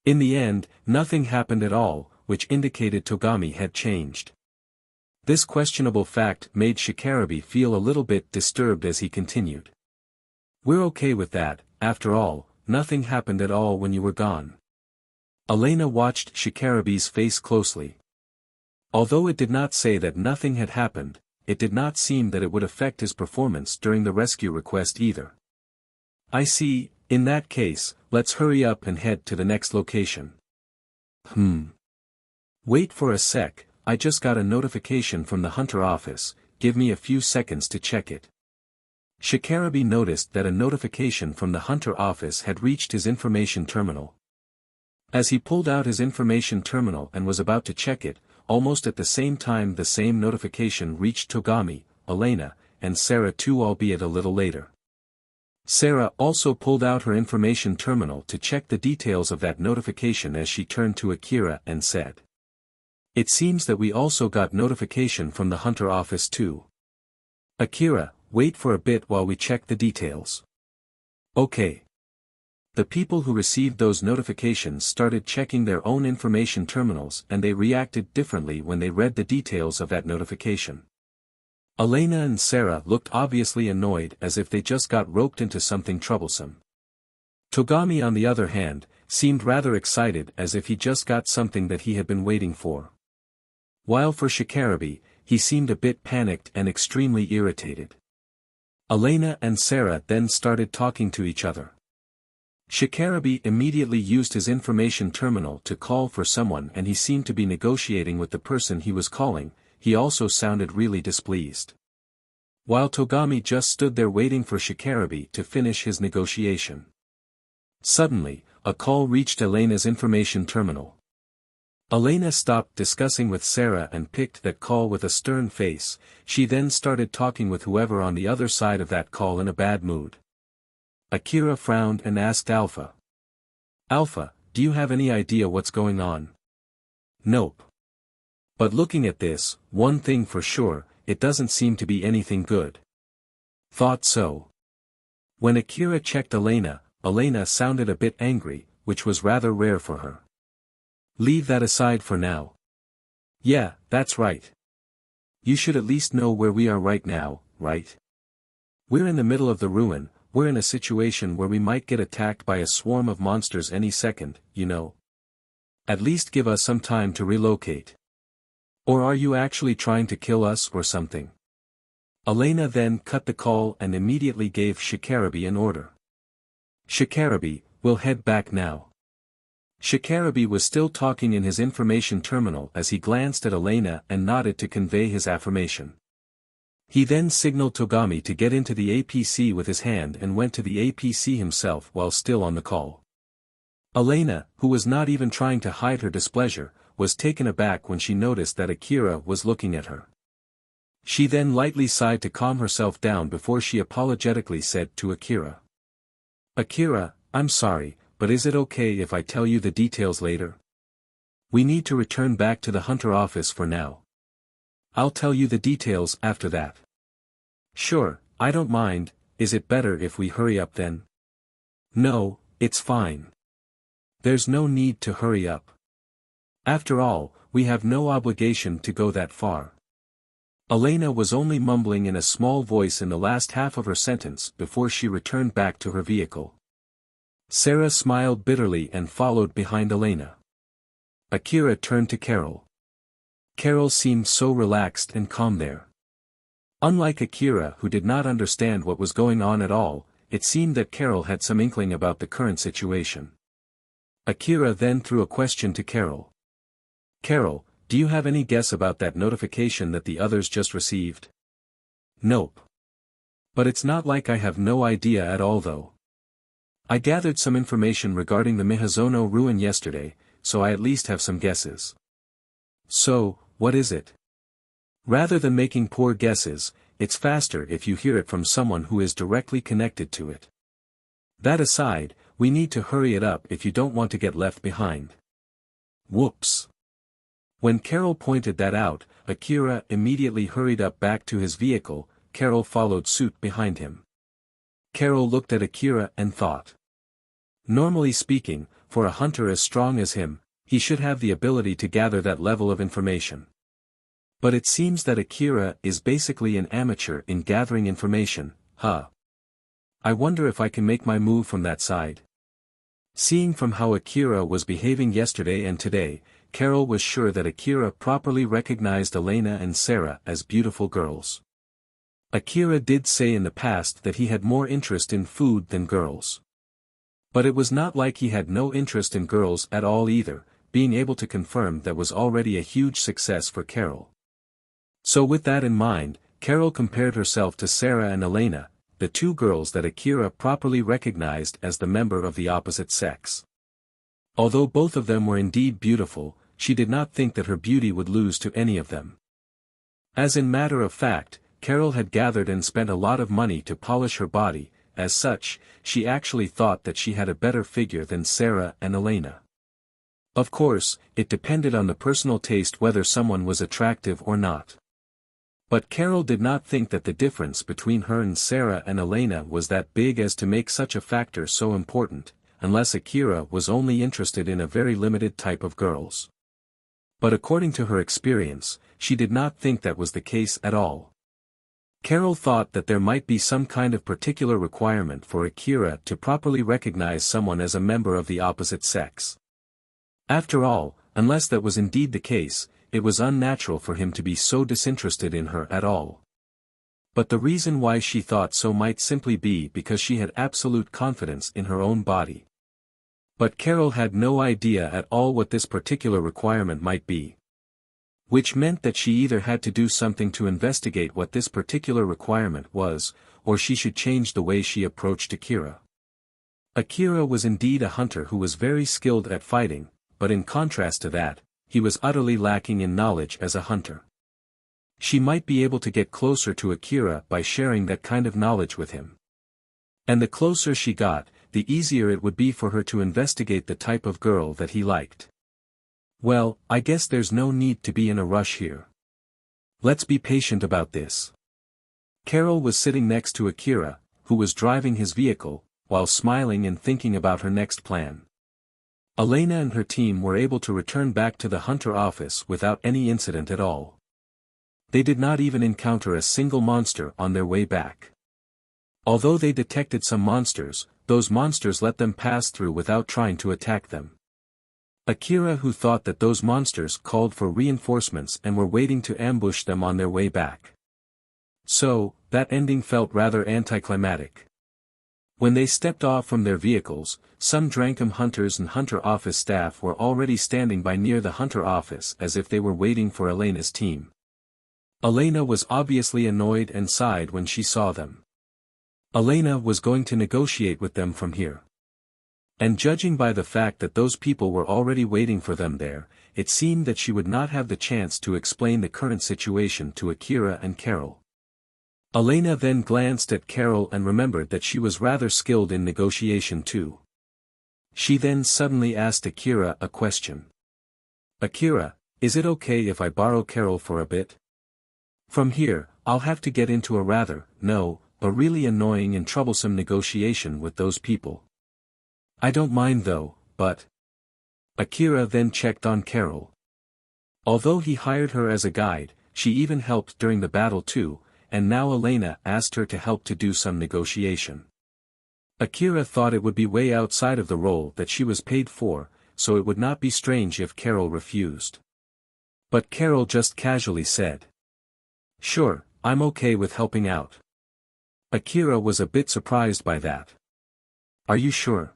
In the end, nothing happened at all, which indicated Togami had changed. This questionable fact made Shikarabi feel a little bit disturbed as he continued. We're okay with that, after all, nothing happened at all when you were gone. Elena watched Shikarabi's face closely. Although it did not say that nothing had happened, it did not seem that it would affect his performance during the rescue request either. I see, in that case, let's hurry up and head to the next location. Wait for a sec, I just got a notification from the Hunter office, give me a few seconds to check it. Shikarabi noticed that a notification from the Hunter office had reached his information terminal. As he pulled out his information terminal and was about to check it, almost at the same time the same notification reached Togami, Elena, and Sarah too, albeit a little later. Sarah also pulled out her information terminal to check the details of that notification as she turned to Akira and said, "It seems that we also got notification from the Hunter office too. Akira, wait for a bit while we check the details." Okay. The people who received those notifications started checking their own information terminals, and they reacted differently when they read the details of that notification. Elena and Sarah looked obviously annoyed, as if they just got roped into something troublesome. Togami, on the other hand, seemed rather excited, as if he just got something that he had been waiting for. While for Shikarabe, he seemed a bit panicked and extremely irritated. Elena and Sarah then started talking to each other. Shikarabe immediately used his information terminal to call for someone, and he seemed to be negotiating with the person he was calling. He also sounded really displeased. While Togami just stood there waiting for Shikarabe to finish his negotiation. Suddenly, a call reached Elena's information terminal. Elena stopped discussing with Sarah and picked that call with a stern face. She then started talking with whoever on the other side of that call in a bad mood. Akira frowned and asked Alpha. "Alpha, do you have any idea what's going on?" "Nope. But looking at this, one thing for sure, it doesn't seem to be anything good." "Thought so." When Akira checked Elena, Elena sounded a bit angry, which was rather rare for her. "Leave that aside for now." "Yeah, that's right. You should at least know where we are right now, right? We're in the middle of the ruin. We're in a situation where we might get attacked by a swarm of monsters any second, you know. At least give us some time to relocate. Or are you actually trying to kill us or something?" Elena then cut the call and immediately gave Shikarabe an order. "Shikarabe, we'll head back now." Shikarabe was still talking in his information terminal as he glanced at Elena and nodded to convey his affirmation. He then signaled Togami to get into the APC with his hand and went to the APC himself while still on the call. Elena, who was not even trying to hide her displeasure, was taken aback when she noticed that Akira was looking at her. She then lightly sighed to calm herself down before she apologetically said to Akira, "Akira, I'm sorry, but is it okay if I tell you the details later? We need to return back to the Hunter office for now. I'll tell you the details after that." "Sure, I don't mind. Is it better if we hurry up then?" "No, it's fine. There's no need to hurry up. After all, we have no obligation to go that far." Elena was only mumbling in a small voice in the last half of her sentence before she returned back to her vehicle. Sarah smiled bitterly and followed behind Elena. Akira turned to Carol. Carol seemed so relaxed and calm there. Unlike Akira, who did not understand what was going on at all, it seemed that Carol had some inkling about the current situation. Akira then threw a question to Carol. "Carol, do you have any guess about that notification that the others just received?" "Nope. But it's not like I have no idea at all though. I gathered some information regarding the Mihazono ruin yesterday, so I at least have some guesses." "So, what is it?" "Rather than making poor guesses, it's faster if you hear it from someone who is directly connected to it. That aside, we need to hurry it up if you don't want to get left behind." Whoops. When Carol pointed that out, Akira immediately hurried up back to his vehicle. Carol followed suit behind him. Carol looked at Akira and thought. Normally speaking, for a hunter as strong as him, he should have the ability to gather that level of information. But it seems that Akira is basically an amateur in gathering information, huh? I wonder if I can make my move from that side. Seeing from how Akira was behaving yesterday and today, Carol was sure that Akira properly recognized Elena and Sarah as beautiful girls. Akira did say in the past that he had more interest in food than girls. But it was not like he had no interest in girls at all either. Being able to confirm that was already a huge success for Carol. So with that in mind, Carol compared herself to Sarah and Elena, the two girls that Akira properly recognized as the member of the opposite sex. Although both of them were indeed beautiful, she did not think that her beauty would lose to any of them. As in matter of fact, Carol had gathered and spent a lot of money to polish her body. As such, she actually thought that she had a better figure than Sarah and Elena. Of course, it depended on the personal taste whether someone was attractive or not. But Carol did not think that the difference between her and Sarah and Elena was that big as to make such a factor so important, unless Akira was only interested in a very limited type of girls. But according to her experience, she did not think that was the case at all. Carol thought that there might be some kind of particular requirement for Akira to properly recognize someone as a member of the opposite sex. After all, unless that was indeed the case, it was unnatural for him to be so disinterested in her at all. But the reason why she thought so might simply be because she had absolute confidence in her own body. But Carol had no idea at all what this particular requirement might be. Which meant that she either had to do something to investigate what this particular requirement was, or she should change the way she approached Akira. Akira was indeed a hunter who was very skilled at fighting, but in contrast to that, he was utterly lacking in knowledge as a hunter. She might be able to get closer to Akira by sharing that kind of knowledge with him. And the closer she got, the easier it would be for her to investigate the type of girl that he liked. Well, I guess there's no need to be in a rush here. Let's be patient about this. Carol was sitting next to Akira, who was driving his vehicle, while smiling and thinking about her next plan. Elena and her team were able to return back to the Hunter office without any incident at all. They did not even encounter a single monster on their way back. Although they detected some monsters, those monsters let them pass through without trying to attack them. Akira, who thought that those monsters called for reinforcements and were waiting to ambush them on their way back. So, that ending felt rather anticlimactic. When they stepped off from their vehicles, some Drankum hunters and Hunter office staff were already standing by near the Hunter office as if they were waiting for Elena's team. Elena was obviously annoyed and sighed when she saw them. Elena was going to negotiate with them from here. And judging by the fact that those people were already waiting for them there, it seemed that she would not have the chance to explain the current situation to Akira and Carol. Elena then glanced at Carol and remembered that she was rather skilled in negotiation too. She then suddenly asked Akira a question. Akira, is it okay if I borrow Carol for a bit? From here, I'll have to get into a a really annoying and troublesome negotiation with those people. I don't mind though, but... Akira then checked on Carol. Although he hired her as a guide, she even helped during the battle too, and now Elena asked her to help to do some negotiation. Akira thought it would be way outside of the role that she was paid for, so it would not be strange if Carol refused. But Carol just casually said, "Sure, I'm okay with helping out." Akira was a bit surprised by that. "Are you sure?"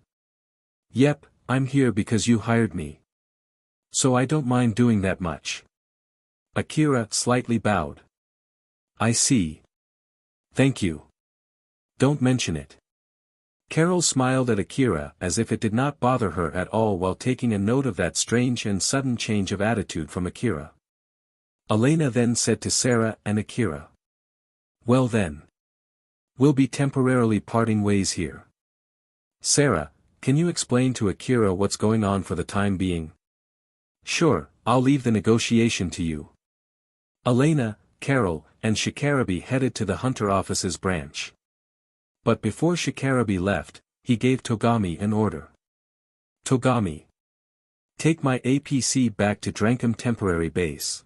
"Yep, I'm here because you hired me. So I don't mind doing that much." Akira slightly bowed. "I see. Thank you. Don't mention it." Carol smiled at Akira as if it did not bother her at all while taking a note of that strange and sudden change of attitude from Akira. Elena then said to Sarah and Akira, "Well then. We'll be temporarily parting ways here. Sarah, can you explain to Akira what's going on for the time being?" "Sure, I'll leave the negotiation to you." Elena, Carol, and Shikarabi headed to the Hunter office's branch. But before Shikarabi left, he gave Togami an order. "Togami. Take my APC back to Drankum temporary base.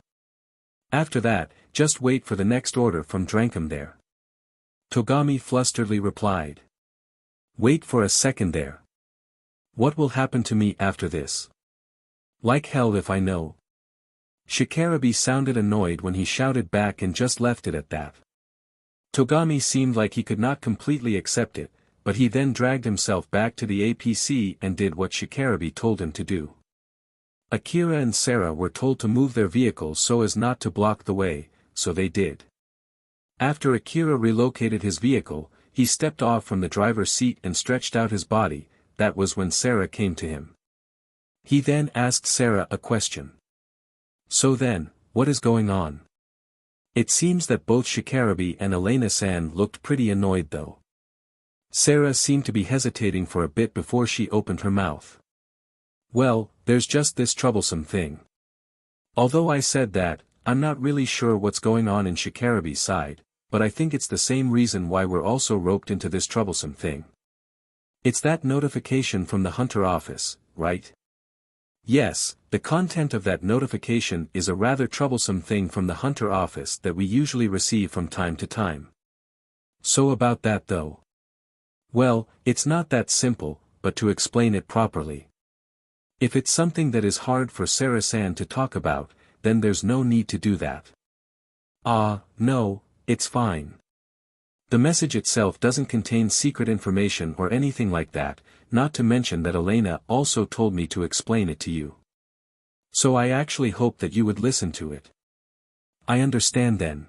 After that, just wait for the next order from Drankum there." Togami flusteredly replied. "Wait for a second there. What will happen to me after this? Like hell if I know." Shikarabi sounded annoyed when he shouted back and just left it at that. Togami seemed like he could not completely accept it, but he then dragged himself back to the APC and did what Shikarabi told him to do. Akira and Sarah were told to move their vehicles so as not to block the way, so they did. After Akira relocated his vehicle, he stepped off from the driver's seat and stretched out his body. That was when Sarah came to him. He then asked Sarah a question. So then, what is going on? It seems that both Shikarabi and Elena-san looked pretty annoyed though. Sarah seemed to be hesitating for a bit before she opened her mouth. Well, there's just this troublesome thing. Although I said that, I'm not really sure what's going on in Shikarabi's side, but I think it's the same reason why we're also roped into this troublesome thing. It's that notification from the Hunter office, right? Yes, the content of that notification is a rather troublesome thing from the Hunter office that we usually receive from time to time. So about that though. Well, it's not that simple, but to explain it properly. If it's something that is hard for Sarah-san to talk about, then there's no need to do that. No, it's fine. The message itself doesn't contain secret information or anything like that, not to mention that Elena also told me to explain it to you. So I actually hope that you would listen to it. I understand then.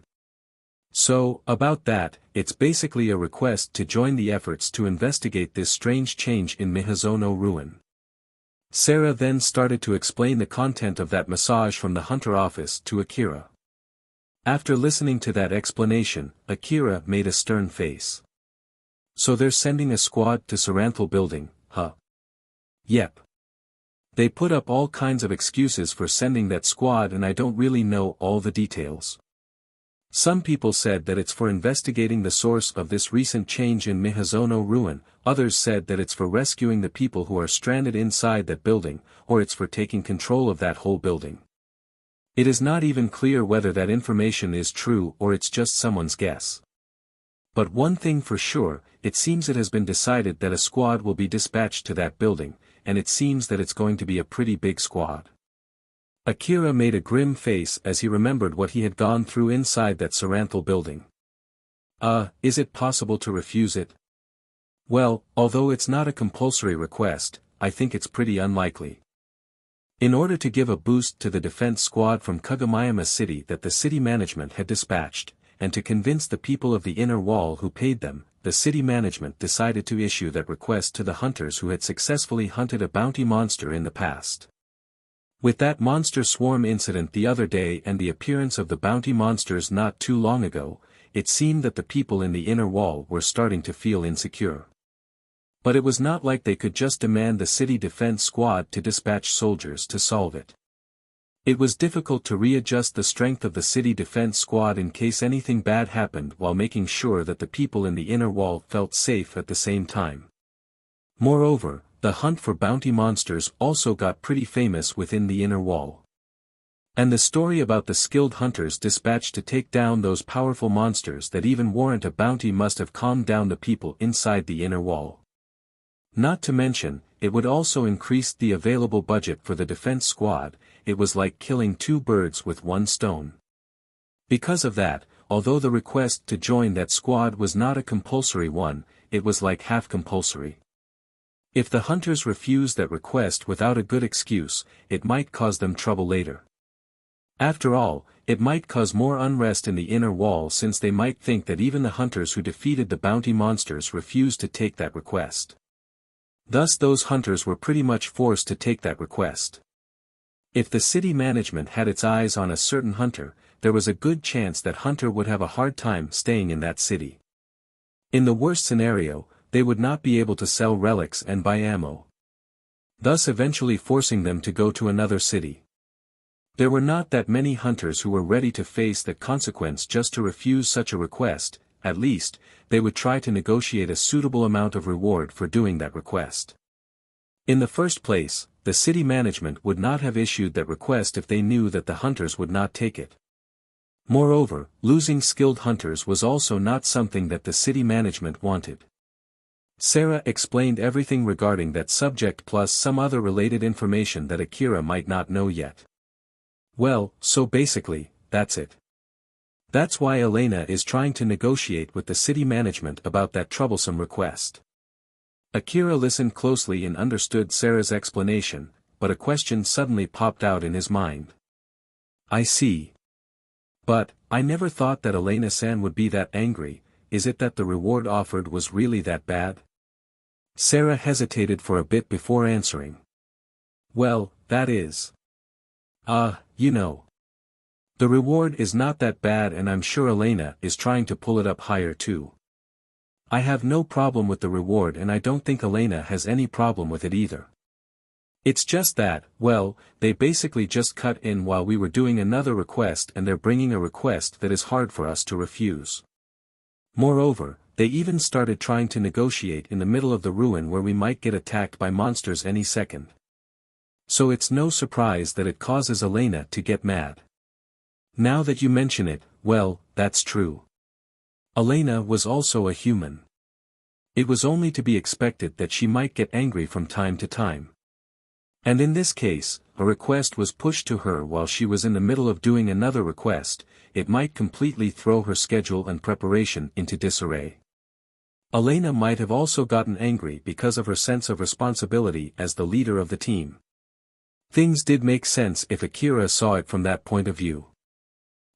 So, about that, it's basically a request to join the efforts to investigate this strange change in Mihazono ruin. Sarah then started to explain the content of that message from the Hunter office to Akira. After listening to that explanation, Akira made a stern face. So they're sending a squad to Saranthal building, huh? Yep. They put up all kinds of excuses for sending that squad and I don't really know all the details. Some people said that it's for investigating the source of this recent change in Mihazono ruin, others said that it's for rescuing the people who are stranded inside that building, or it's for taking control of that whole building. It is not even clear whether that information is true or it's just someone's guess. But one thing for sure, it seems it has been decided that a squad will be dispatched to that building, and it seems that it's going to be a pretty big squad. Akira made a grim face as he remembered what he had gone through inside that Saranthal building. Is it possible to refuse it? Well, although it's not a compulsory request, I think it's pretty unlikely. In order to give a boost to the defense squad from Kagomayama City that the city management had dispatched, and to convince the people of the inner wall who paid them, the city management decided to issue that request to the hunters who had successfully hunted a bounty monster in the past. With that monster swarm incident the other day and the appearance of the bounty monsters not too long ago, it seemed that the people in the inner wall were starting to feel insecure. But it was not like they could just demand the city defense squad to dispatch soldiers to solve it. It was difficult to readjust the strength of the city defense squad in case anything bad happened while making sure that the people in the inner wall felt safe at the same time. Moreover, the hunt for bounty monsters also got pretty famous within the inner wall. And the story about the skilled hunters dispatched to take down those powerful monsters that even warrant a bounty must have calmed down the people inside the inner wall. Not to mention, it would also increase the available budget for the defense squad. It was like killing two birds with one stone. Because of that, although the request to join that squad was not a compulsory one, it was like half compulsory. If the hunters refused that request without a good excuse, it might cause them trouble later. After all, it might cause more unrest in the inner wall since they might think that even the hunters who defeated the bounty monsters refused to take that request. Thus those hunters were pretty much forced to take that request. If the city management had its eyes on a certain hunter, there was a good chance that hunter would have a hard time staying in that city. In the worst scenario, they would not be able to sell relics and buy ammo. Thus eventually forcing them to go to another city. There were not that many hunters who were ready to face that consequence just to refuse such a request. At least, they would try to negotiate a suitable amount of reward for doing that request. In the first place, the city management would not have issued that request if they knew that the hunters would not take it. Moreover, losing skilled hunters was also not something that the city management wanted. Sarah explained everything regarding that subject plus some other related information that Akira might not know yet. Well, so basically, that's it. That's why Elena is trying to negotiate with the city management about that troublesome request. Akira listened closely and understood Sarah's explanation, but a question suddenly popped out in his mind. I see. But, I never thought that Elena-san would be that angry. Is it that the reward offered was really that bad? Sarah hesitated for a bit before answering. Well, that is. You know. The reward is not that bad and I'm sure Elena is trying to pull it up higher too. I have no problem with the reward and I don't think Elena has any problem with it either. It's just that, well, they basically just cut in while we were doing another request and they're bringing a request that is hard for us to refuse. Moreover, they even started trying to negotiate in the middle of the ruin where we might get attacked by monsters any second. So it's no surprise that it causes Elena to get mad. Now that you mention it, well, that's true. Elena was also a human. It was only to be expected that she might get angry from time to time. And in this case, a request was pushed to her while she was in the middle of doing another request, it might completely throw her schedule and preparation into disarray. Elena might have also gotten angry because of her sense of responsibility as the leader of the team. Things did make sense if Akira saw it from that point of view.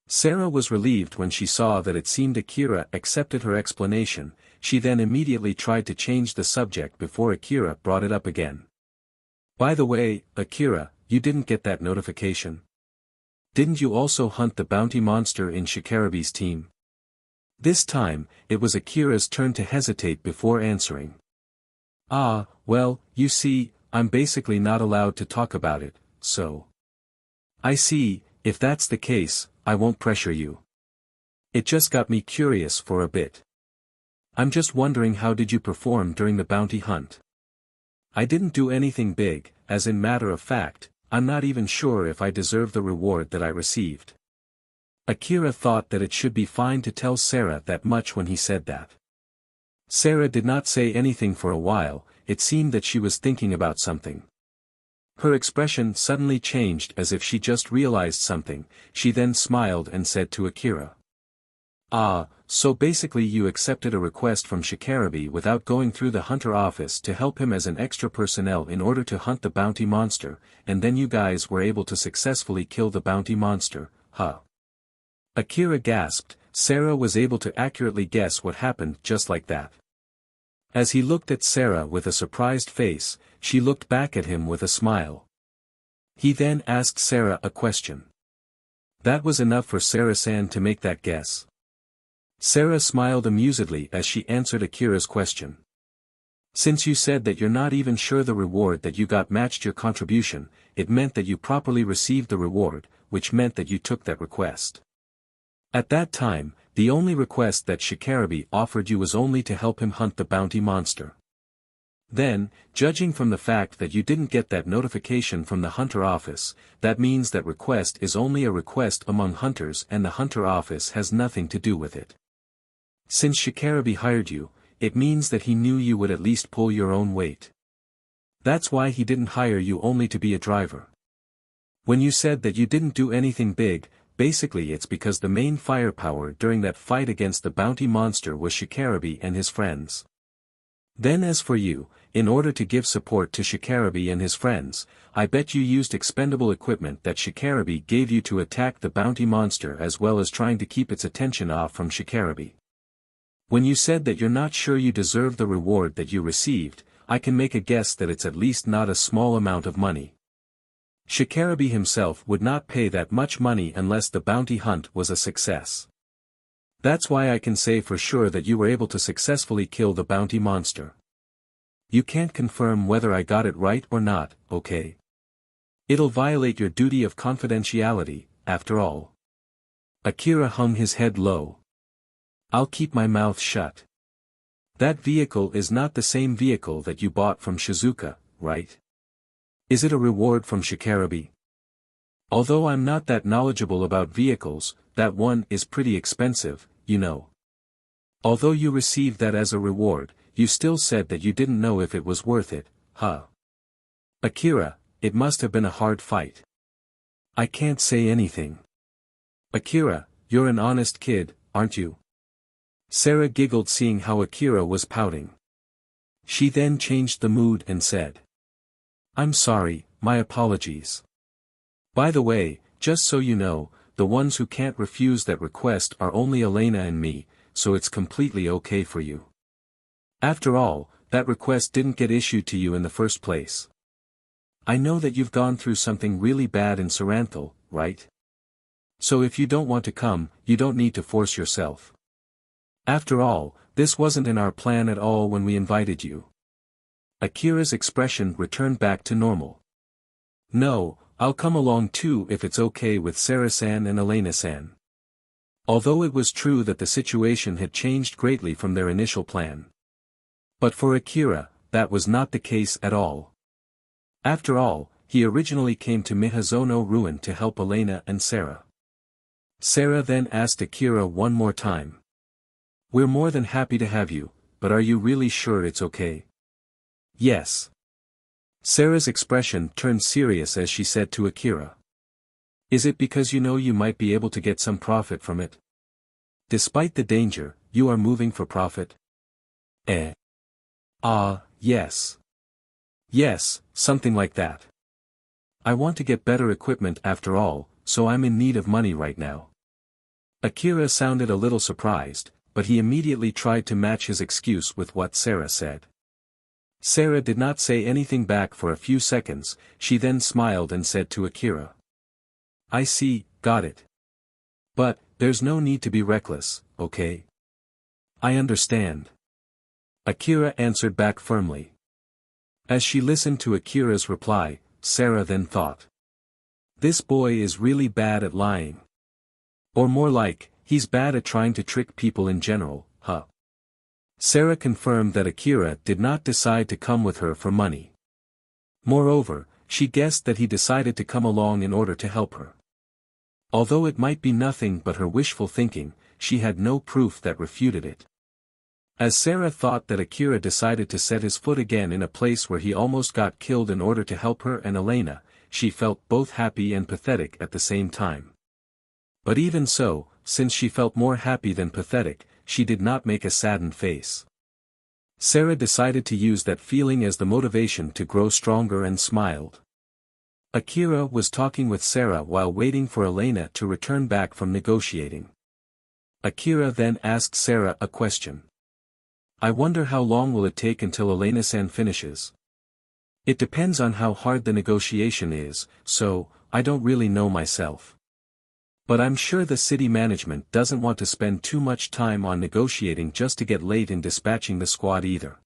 Sarah was relieved when she saw that it seemed Akira accepted her explanation. She then immediately tried to change the subject before Akira brought it up again. By the way, Akira, you didn't get that notification. Didn't you also hunt the bounty monster in Shikarabe's team? This time, it was Akira's turn to hesitate before answering. Ah, well, you see, I'm basically not allowed to talk about it, so. I see, if that's the case, I won't pressure you. It just got me curious for a bit. I'm just wondering, how did you perform during the bounty hunt? I didn't do anything big, as in matter of fact, I'm not even sure if I deserve the reward that I received. Akira thought that it should be fine to tell Sarah that much when he said that. Sarah did not say anything for a while, it seemed that she was thinking about something. Her expression suddenly changed as if she just realized something, she then smiled and said to Akira. Ah, so basically you accepted a request from Shikarabe without going through the hunter office to help him as an extra personnel in order to hunt the bounty monster, and then you guys were able to successfully kill the bounty monster, huh? Akira gasped. Sarah was able to accurately guess what happened just like that. As he looked at Sarah with a surprised face, she looked back at him with a smile. He then asked Sarah a question. That was enough for Sarah-san to make that guess. Sarah smiled amusedly as she answered Akira's question. Since you said that you're not even sure the reward that you got matched your contribution, it meant that you properly received the reward, which meant that you took that request. At that time, the only request that Shikarabe offered you was only to help him hunt the bounty monster. Then, judging from the fact that you didn't get that notification from the hunter office, that means that request is only a request among hunters and the hunter office has nothing to do with it. Since Shikarabe hired you, it means that he knew you would at least pull your own weight. That's why he didn't hire you only to be a driver. When you said that you didn't do anything big, basically it's because the main firepower during that fight against the bounty monster was Shikarabe and his friends. Then as for you, in order to give support to Shikarabe and his friends, I bet you used expendable equipment that Shikarabe gave you to attack the bounty monster as well as trying to keep its attention off from Shikarabe. When you said that you're not sure you deserve the reward that you received, I can make a guess that it's at least not a small amount of money. Shikarabe himself would not pay that much money unless the bounty hunt was a success. That's why I can say for sure that you were able to successfully kill the bounty monster. You can't confirm whether I got it right or not, okay? It'll violate your duty of confidentiality, after all. Akira hung his head low. I'll keep my mouth shut. That vehicle is not the same vehicle that you bought from Shizuka, right? Is it a reward from Shikarabe? Although I'm not that knowledgeable about vehicles, that one is pretty expensive, you know. Although you received that as a reward, you still said that you didn't know if it was worth it, huh? Akira, it must have been a hard fight. I can't say anything. Akira, you're an honest kid, aren't you? Sarah giggled seeing how Akira was pouting. She then changed the mood and said. I'm sorry, my apologies. By the way, just so you know, the ones who can't refuse that request are only Elena and me, so it's completely okay for you. After all, that request didn't get issued to you in the first place. I know that you've gone through something really bad in Saranthal, right? So if you don't want to come, you don't need to force yourself. After all, this wasn't in our plan at all when we invited you. Akira's expression returned back to normal. No, I'll come along too if it's okay with Sarah-san and Elena-san. Although it was true that the situation had changed greatly from their initial plan. But for Akira, that was not the case at all. After all, he originally came to Mihazono Ruin to help Elena and Sarah. Sarah then asked Akira one more time. We're more than happy to have you, but are you really sure it's okay? Yes. Sarah's expression turned serious as she said to Akira. Is it because you know you might be able to get some profit from it? Despite the danger, you are moving for profit? Yes. Yes, something like that. I want to get better equipment after all, so I'm in need of money right now. Akira sounded a little surprised, but he immediately tried to match his excuse with what Sarah said. Sarah did not say anything back for a few seconds, she then smiled and said to Akira. I see, got it. But, there's no need to be reckless, okay? I understand. Akira answered back firmly. As she listened to Akira's reply, Sarah then thought. This boy is really bad at lying. Or more like, he's bad at trying to trick people in general, huh? Sarah confirmed that Akira did not decide to come with her for money. Moreover, she guessed that he decided to come along in order to help her. Although it might be nothing but her wishful thinking, she had no proof that refuted it. As Sarah thought that Akira decided to set his foot again in a place where he almost got killed in order to help her and Elena, she felt both happy and pathetic at the same time. But even so, since she felt more happy than pathetic, she did not make a saddened face. Sarah decided to use that feeling as the motivation to grow stronger and smiled. Akira was talking with Sarah while waiting for Elena to return back from negotiating. Akira then asked Sarah a question. I wonder how long will it take until Elena-san finishes? It depends on how hard the negotiation is, so, I don't really know myself. But I'm sure the city management doesn't want to spend too much time on negotiating just to get late in dispatching the squad either.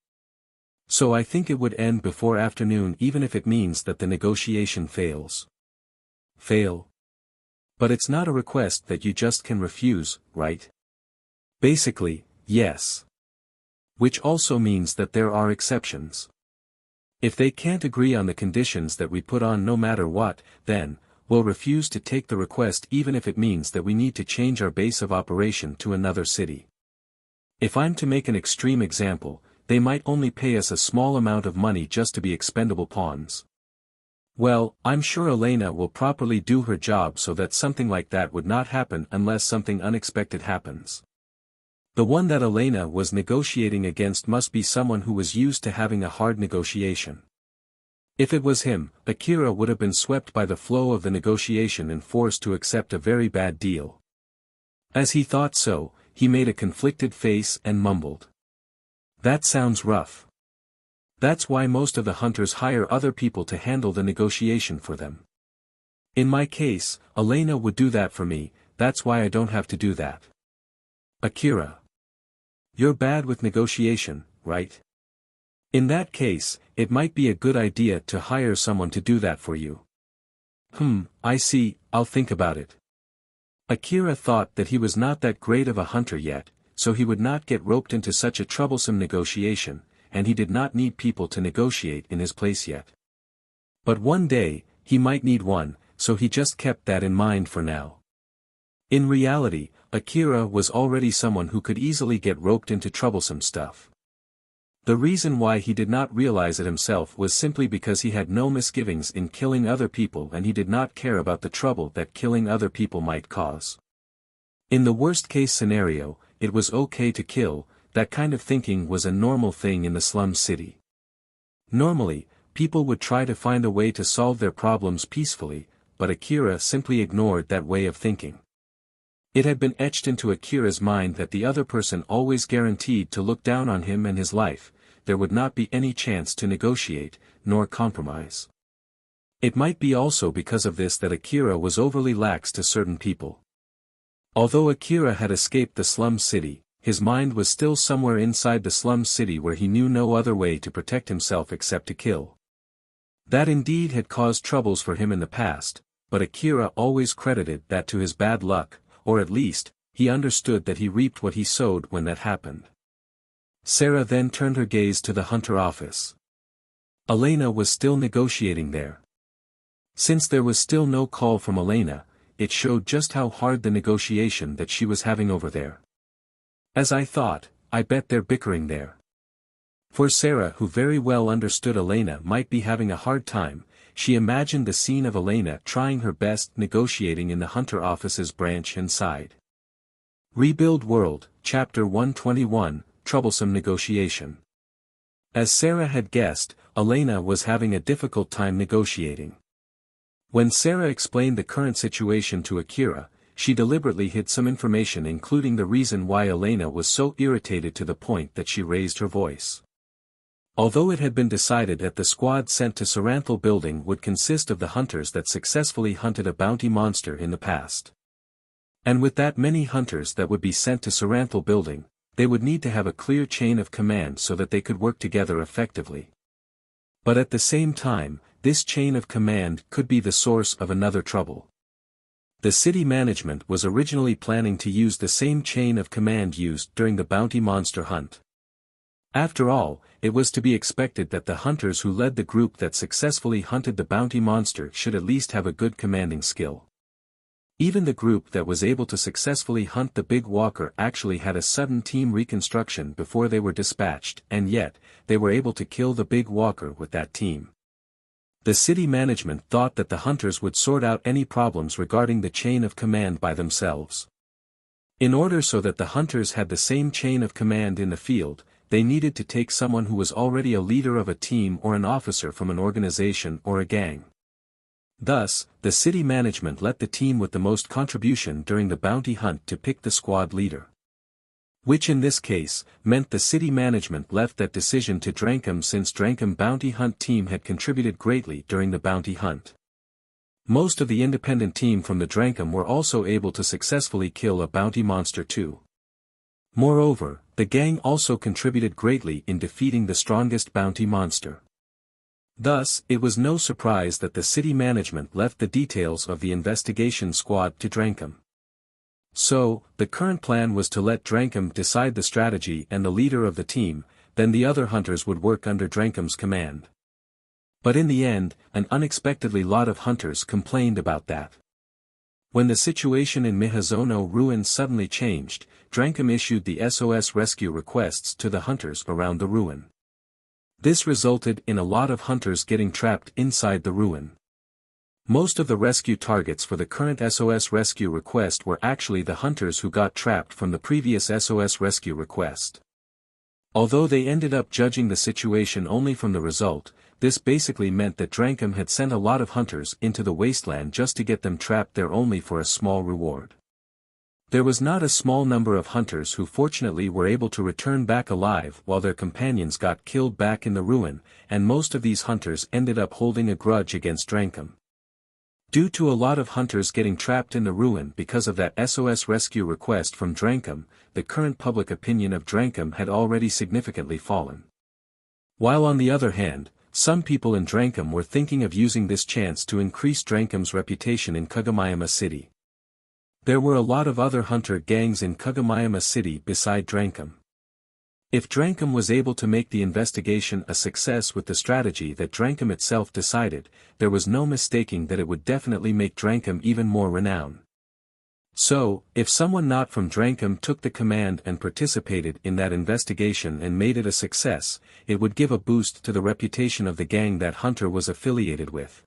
So I think it would end before afternoon even if it means that the negotiation fails. Fail? But it's not a request that you just can refuse, right? Basically, yes. Which also means that there are exceptions. If they can't agree on the conditions that we put on no matter what, then, we'll refuse to take the request even if it means that we need to change our base of operation to another city. If I'm to make an extreme example, they might only pay us a small amount of money just to be expendable pawns. Well, I'm sure Elena will properly do her job so that something like that would not happen unless something unexpected happens. The one that Elena was negotiating against must be someone who was used to having a hard negotiation. If it was him, Akira would have been swept by the flow of the negotiation and forced to accept a very bad deal. As he thought so, he made a conflicted face and mumbled. That sounds rough. That's why most of the hunters hire other people to handle the negotiation for them. In my case, Elena would do that for me, that's why I don't have to do that. Akira. You're bad with negotiation, right? In that case, it might be a good idea to hire someone to do that for you. I see, I'll think about it. Akira thought that he was not that great of a hunter yet, so he would not get roped into such a troublesome negotiation, and he did not need people to negotiate in his place yet. But one day, he might need one, so he just kept that in mind for now. In reality, Akira was already someone who could easily get roped into troublesome stuff. The reason why he did not realize it himself was simply because he had no misgivings in killing other people and he did not care about the trouble that killing other people might cause. In the worst-case scenario, it was okay to kill, that kind of thinking was a normal thing in the slum city. Normally, people would try to find a way to solve their problems peacefully, but Akira simply ignored that way of thinking. It had been etched into Akira's mind that the other person always guaranteed to look down on him and his life, there would not be any chance to negotiate, nor compromise. It might be also because of this that Akira was overly lax to certain people. Although Akira had escaped the slum city, his mind was still somewhere inside the slum city where he knew no other way to protect himself except to kill. That indeed had caused troubles for him in the past, but Akira always credited that to his bad luck, or at least, he understood that he reaped what he sowed when that happened. Sarah then turned her gaze to the hunter office. Elena was still negotiating there. Since there was still no call from Elena, it showed just how hard the negotiation that she was having over there. As I thought, I bet they're bickering there. For Sarah, who very well understood Elena might be having a hard time, she imagined the scene of Elena trying her best negotiating in the hunter office's branch and sighed. Rebuild World, Chapter 121, Troublesome Negotiation. As Sarah had guessed, Elena was having a difficult time negotiating. When Sarah explained the current situation to Akira, she deliberately hid some information including the reason why Elena was so irritated to the point that she raised her voice. Although it had been decided that the squad sent to Saranthal building would consist of the hunters that successfully hunted a bounty monster in the past. And with that many hunters that would be sent to Saranthal building, they would need to have a clear chain of command so that they could work together effectively. But at the same time, this chain of command could be the source of another trouble. The city management was originally planning to use the same chain of command used during the bounty monster hunt. After all, it was to be expected that the hunters who led the group that successfully hunted the bounty monster should at least have a good commanding skill. Even the group that was able to successfully hunt the big walker actually had a sudden team reconstruction before they were dispatched, and yet, they were able to kill the big walker with that team. The city management thought that the hunters would sort out any problems regarding the chain of command by themselves. In order so that the hunters had the same chain of command in the field, they needed to take someone who was already a leader of a team or an officer from an organization or a gang. Thus, the city management let the team with the most contribution during the bounty hunt to pick the squad leader. Which in this case, meant the city management left that decision to Drankum since Drankum bounty hunt team had contributed greatly during the bounty hunt. Most of the independent team from the Drankum were also able to successfully kill a bounty monster too. Moreover, the gang also contributed greatly in defeating the strongest bounty monster. Thus, it was no surprise that the city management left the details of the investigation squad to Drankum. So, the current plan was to let Drankum decide the strategy and the leader of the team, then the other hunters would work under Drankum's command. But in the end, an unexpectedly lot of hunters complained about that. When the situation in Mihazono ruin suddenly changed, Drankum issued the SOS rescue requests to the hunters around the ruin. This resulted in a lot of hunters getting trapped inside the ruin. Most of the rescue targets for the current SOS rescue request were actually the hunters who got trapped from the previous SOS rescue request. Although they ended up judging the situation only from the result, this basically meant that Drankum had sent a lot of hunters into the wasteland just to get them trapped there only for a small reward. There was not a small number of hunters who fortunately were able to return back alive while their companions got killed back in the ruin, and most of these hunters ended up holding a grudge against Drankum. Due to a lot of hunters getting trapped in the ruin because of that SOS rescue request from Drankum, the current public opinion of Drankum had already significantly fallen. While on the other hand, some people in Drankum were thinking of using this chance to increase Drankum's reputation in Kagamayama City. There were a lot of other hunter gangs in Kagamayama City beside Drankum. If Drankum was able to make the investigation a success with the strategy that Drankum itself decided, there was no mistaking that it would definitely make Drankum even more renowned. So, if someone not from Drankum took the command and participated in that investigation and made it a success, it would give a boost to the reputation of the gang that Hunter was affiliated with.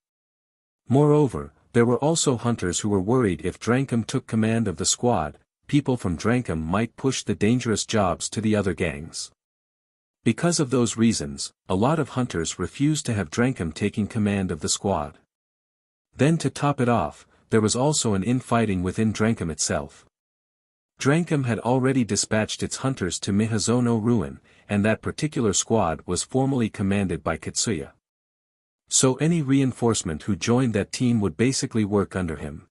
Moreover, there were also hunters who were worried if Drankum took command of the squad, people from Drankum might push the dangerous jobs to the other gangs. Because of those reasons, a lot of hunters refused to have Drankum taking command of the squad. Then to top it off, there was also an infighting within Drankum itself. Drankum had already dispatched its hunters to Mihazono Ruin, and that particular squad was formally commanded by Katsuya. So any reinforcement who joined that team would basically work under him.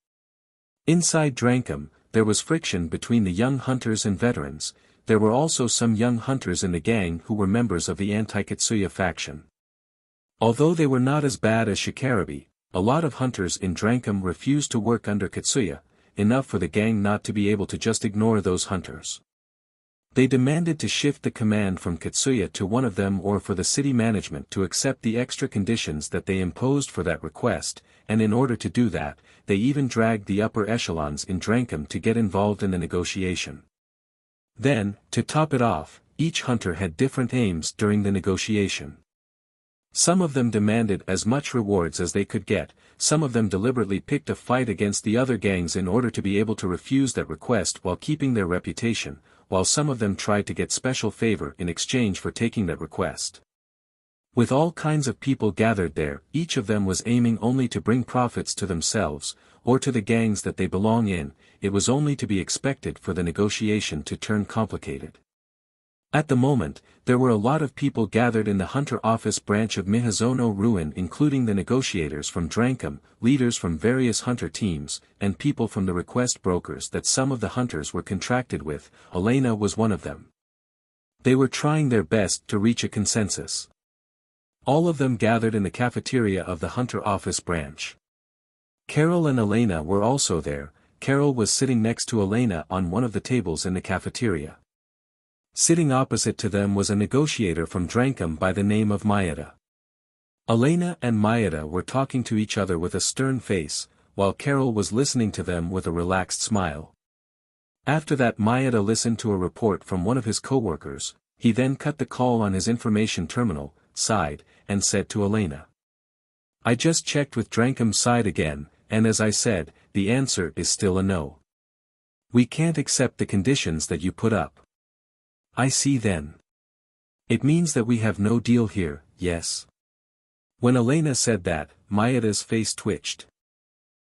Inside Drankum, there was friction between the young hunters and veterans. There were also some young hunters in the gang who were members of the anti-Kitsuya faction. Although they were not as bad as Shikarabe, a lot of hunters in Drankum refused to work under Kitsuya, enough for the gang not to be able to just ignore those hunters. They demanded to shift the command from Kitsuya to one of them or for the city management to accept the extra conditions that they imposed for that request, and in order to do that, they even dragged the upper echelons in Drankum to get involved in the negotiation. Then, to top it off, each hunter had different aims during the negotiation. Some of them demanded as much rewards as they could get, some of them deliberately picked a fight against the other gangs in order to be able to refuse that request while keeping their reputation, while some of them tried to get special favor in exchange for taking that request. With all kinds of people gathered there, each of them was aiming only to bring profits to themselves, or to the gangs that they belong in. It was only to be expected for the negotiation to turn complicated. At the moment, there were a lot of people gathered in the Hunter Office branch of Mihazono Ruin, including the negotiators from Drankum, leaders from various hunter teams, and people from the request brokers that some of the hunters were contracted with. Elena was one of them. They were trying their best to reach a consensus. All of them gathered in the cafeteria of the Hunter Office branch. Carol and Elena were also there. Carol was sitting next to Elena on one of the tables in the cafeteria. Sitting opposite to them was a negotiator from Drankum by the name of Maeda. Elena and Maeda were talking to each other with a stern face, while Carol was listening to them with a relaxed smile. After that, Maeda listened to a report from one of his co-workers. He then cut the call on his information terminal, sighed, and said to Elena, "I just checked with Drankum's side again, and as I said, the answer is still a no. We can't accept the conditions that you put up." "I see then. It means that we have no deal here, yes?" When Elena said that, Maeda's face twitched.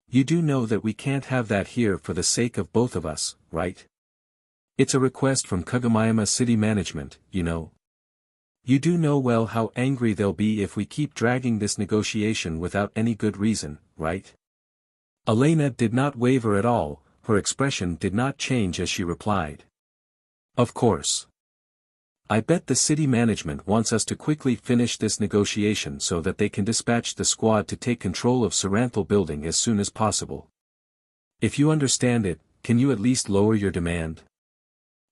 "You do know that we can't have that here for the sake of both of us, right? It's a request from Kagomayama City Management, you know. You do know well how angry they'll be if we keep dragging this negotiation without any good reason, right?" Elena did not waver at all, her expression did not change as she replied. "Of course. I bet the city management wants us to quickly finish this negotiation so that they can dispatch the squad to take control of Saranthal building as soon as possible. If you understand it, can you at least lower your demand?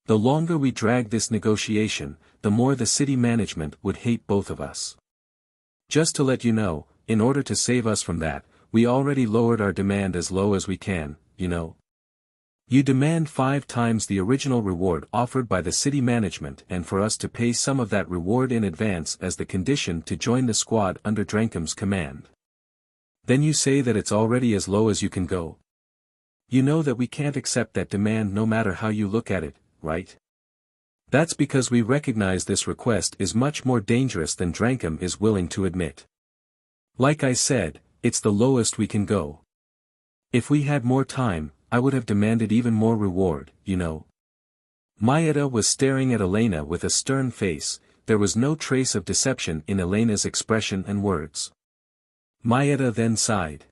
The longer we drag this negotiation, the more the city management would hate both of us. Just to let you know, in order to save us from that, we already lowered our demand as low as we can, you know. You demand 5 times the original reward offered by the city management, and for us to pay some of that reward in advance as the condition to join the squad under Drankum's command. Then you say that it's already as low as you can go. You know that we can't accept that demand no matter how you look at it, right? That's because we recognize this request is much more dangerous than Drankum is willing to admit. Like I said, it's the lowest we can go. If we had more time, I would have demanded even more reward, you know." Maeda was staring at Elena with a stern face. There was no trace of deception in Elena's expression and words. Maeda then sighed.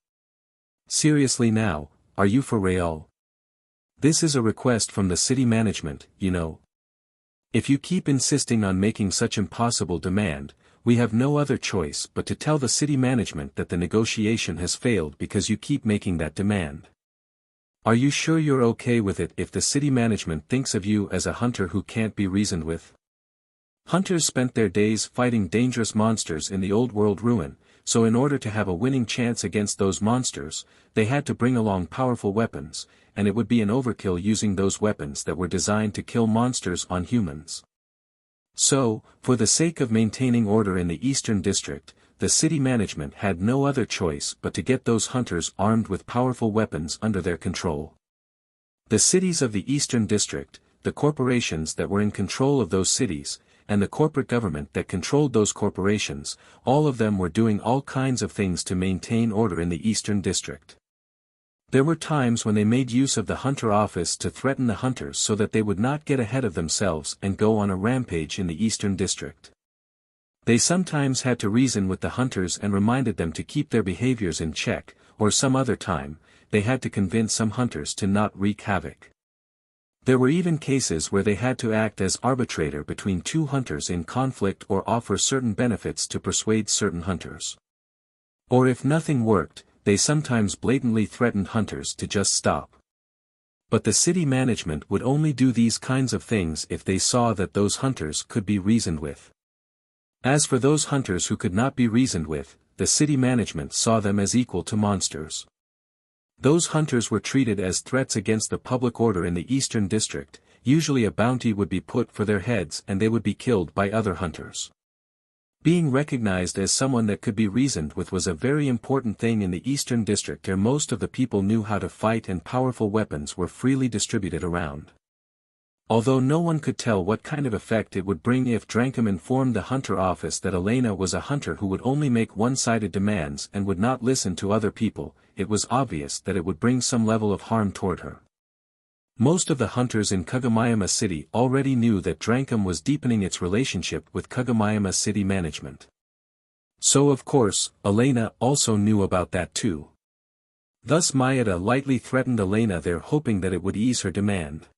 "Seriously now, are you for real? This is a request from the city management, you know. If you keep insisting on making such impossible demand, we have no other choice but to tell the city management that the negotiation has failed because you keep making that demand. Are you sure you're okay with it if the city management thinks of you as a hunter who can't be reasoned with?" Hunters spent their days fighting dangerous monsters in the old world ruin, so in order to have a winning chance against those monsters, they had to bring along powerful weapons, and it would be an overkill using those weapons that were designed to kill monsters on humans. So, for the sake of maintaining order in the Eastern District, the city management had no other choice but to get those hunters armed with powerful weapons under their control. The cities of the Eastern District, the corporations that were in control of those cities, and the corporate government that controlled those corporations, all of them were doing all kinds of things to maintain order in the Eastern District. There were times when they made use of the Hunter Office to threaten the hunters so that they would not get ahead of themselves and go on a rampage in the Eastern District. They sometimes had to reason with the hunters and reminded them to keep their behaviors in check, or some other time, they had to convince some hunters to not wreak havoc. There were even cases where they had to act as arbitrator between two hunters in conflict or offer certain benefits to persuade certain hunters. Or if nothing worked, they sometimes blatantly threatened hunters to just stop. But the city management would only do these kinds of things if they saw that those hunters could be reasoned with. As for those hunters who could not be reasoned with, the city management saw them as equal to monsters. Those hunters were treated as threats against the public order in the Eastern District. Usually a bounty would be put for their heads and they would be killed by other hunters. Being recognized as someone that could be reasoned with was a very important thing in the Eastern District, where most of the people knew how to fight and powerful weapons were freely distributed around. Although no one could tell what kind of effect it would bring if Drankum informed the hunter office that Elena was a hunter who would only make one-sided demands and would not listen to other people, it was obvious that it would bring some level of harm toward her. Most of the hunters in Kagomayama City already knew that Drankum was deepening its relationship with Kagomayama City management. So of course, Elena also knew about that too. Thus Maeda lightly threatened Elena there, hoping that it would ease her demand.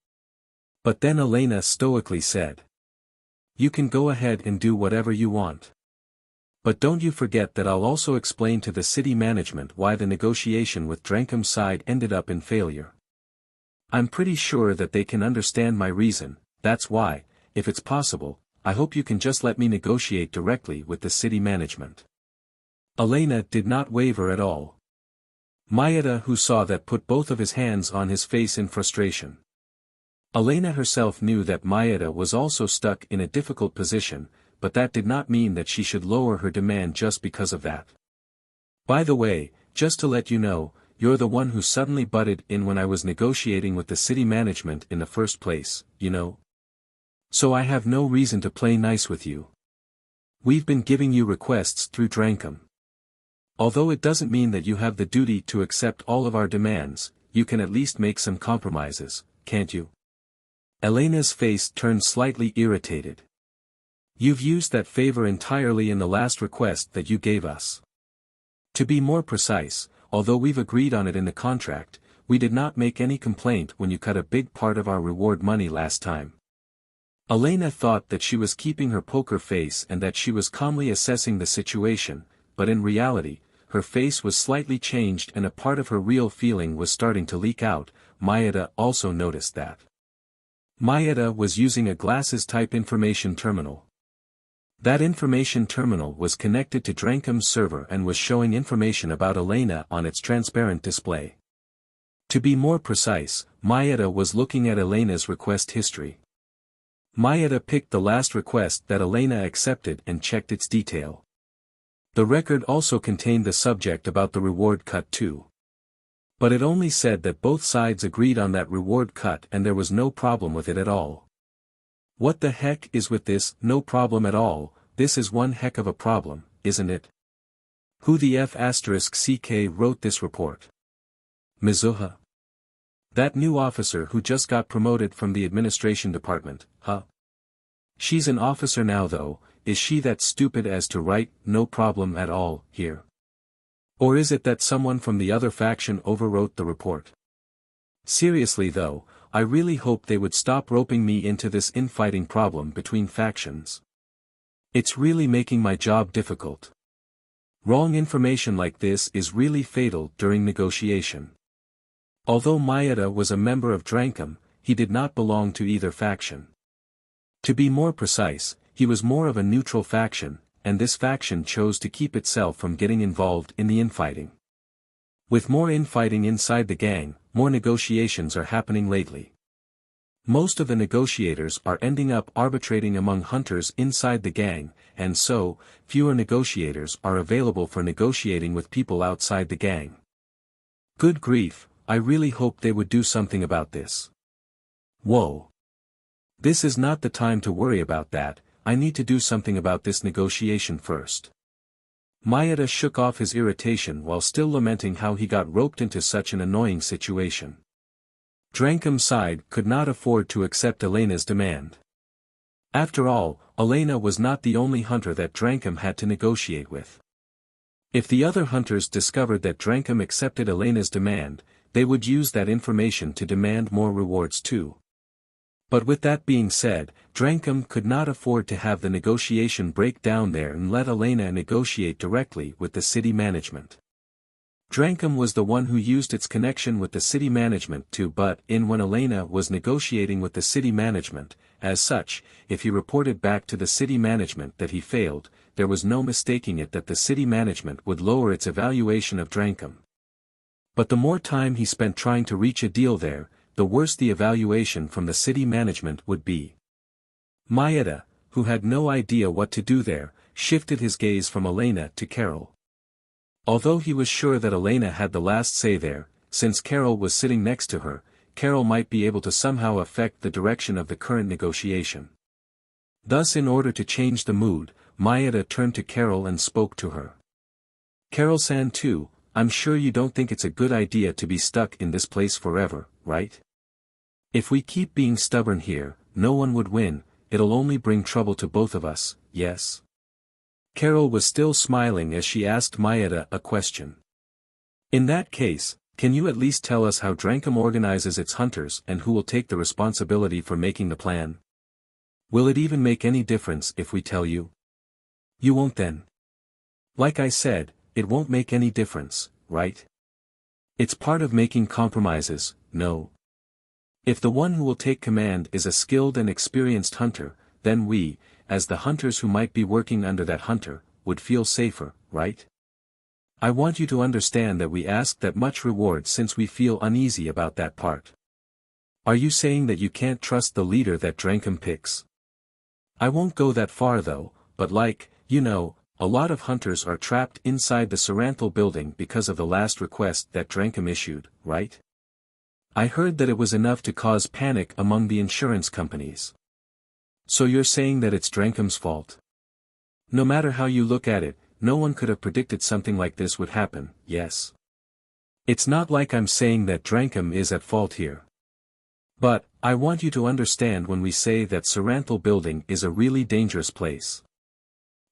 But then Elena stoically said, "You can go ahead and do whatever you want. But don't you forget that I'll also explain to the city management why the negotiation with Drankum's side ended up in failure. I'm pretty sure that they can understand my reason. That's why, if it's possible, I hope you can just let me negotiate directly with the city management." Elena did not waver at all. Maeda, who saw that, put both of his hands on his face in frustration. Elena herself knew that Maeda was also stuck in a difficult position, but that did not mean that she should lower her demand just because of that. "By the way, just to let you know, you're the one who suddenly butted in when I was negotiating with the city management in the first place, you know. So I have no reason to play nice with you. We've been giving you requests through Drankum. Although it doesn't mean that you have the duty to accept all of our demands, you can at least make some compromises, can't you?" Elena's face turned slightly irritated. "You've used that favor entirely in the last request that you gave us. To be more precise, although we've agreed on it in the contract, we did not make any complaint when you cut a big part of our reward money last time." Elena thought that she was keeping her poker face and that she was calmly assessing the situation, but in reality, her face was slightly changed and a part of her real feeling was starting to leak out. Maeda also noticed that. Maeda was using a glasses-type information terminal. That information terminal was connected to Drankum's server and was showing information about Elena on its transparent display. To be more precise, Maeda was looking at Elena's request history. Maeda picked the last request that Elena accepted and checked its detail. The record also contained the subject about the reward cut too. But it only said that both sides agreed on that reward cut and there was no problem with it at all. What the heck is with this "no problem at all"? This is one heck of a problem, isn't it? Who the F***ck wrote this report? Mizuha? That new officer who just got promoted from the administration department, huh? She's an officer now though. Is she that stupid as to write "no problem at all" here? Or is it that someone from the other faction overwrote the report? Seriously though, I really hope they would stop roping me into this infighting problem between factions. It's really making my job difficult. Wrong information like this is really fatal during negotiation. Although Maeda was a member of Drankum, he did not belong to either faction. To be more precise, he was more of a neutral faction, and this faction chose to keep itself from getting involved in the infighting. With more infighting inside the gang, more negotiations are happening lately. Most of the negotiators are ending up arbitrating among hunters inside the gang, and so, fewer negotiators are available for negotiating with people outside the gang. Good grief, I really hope they would do something about this. Whoa. This is not the time to worry about that. I need to do something about this negotiation first. Maeda shook off his irritation while still lamenting how he got roped into such an annoying situation. Drankum's side could not afford to accept Elena's demand. After all, Elena was not the only hunter that Drankum had to negotiate with. If the other hunters discovered that Drankum accepted Elena's demand, they would use that information to demand more rewards too. But with that being said, Drankum could not afford to have the negotiation break down there and let Elena negotiate directly with the city management. Drankum was the one who used its connection with the city management to butt in when Elena was negotiating with the city management. As such, if he reported back to the city management that he failed, there was no mistaking it that the city management would lower its evaluation of Drankum. But the more time he spent trying to reach a deal there, the worse the evaluation from the city management would be. Maeda, who had no idea what to do there, shifted his gaze from Elena to Carol. Although he was sure that Elena had the last say there, since Carol was sitting next to her, Carol might be able to somehow affect the direction of the current negotiation. Thus, in order to change the mood, Maeda turned to Carol and spoke to her. "Carol-san too, I'm sure you don't think it's a good idea to be stuck in this place forever, right? If we keep being stubborn here, no one would win, it'll only bring trouble to both of us, yes?" Carol was still smiling as she asked Maeda a question. "In that case, can you at least tell us how Drankum organizes its hunters and who will take the responsibility for making the plan? Will it even make any difference if we tell you? You won't then. Like I said, it won't make any difference, right? It's part of making compromises, no? If the one who will take command is a skilled and experienced hunter, then we, as the hunters who might be working under that hunter, would feel safer, right? I want you to understand that we ask that much reward since we feel uneasy about that part. Are you saying that you can't trust the leader that Drankum picks? I won't go that far though, but a lot of hunters are trapped inside the Saranthal building because of the last request that Drankum issued, right? I heard that it was enough to cause panic among the insurance companies. So you're saying that it's Drankum's fault? No matter how you look at it, no one could have predicted something like this would happen, yes? It's not like I'm saying that Drankum is at fault here. But, I want you to understand when we say that Saranthal building is a really dangerous place.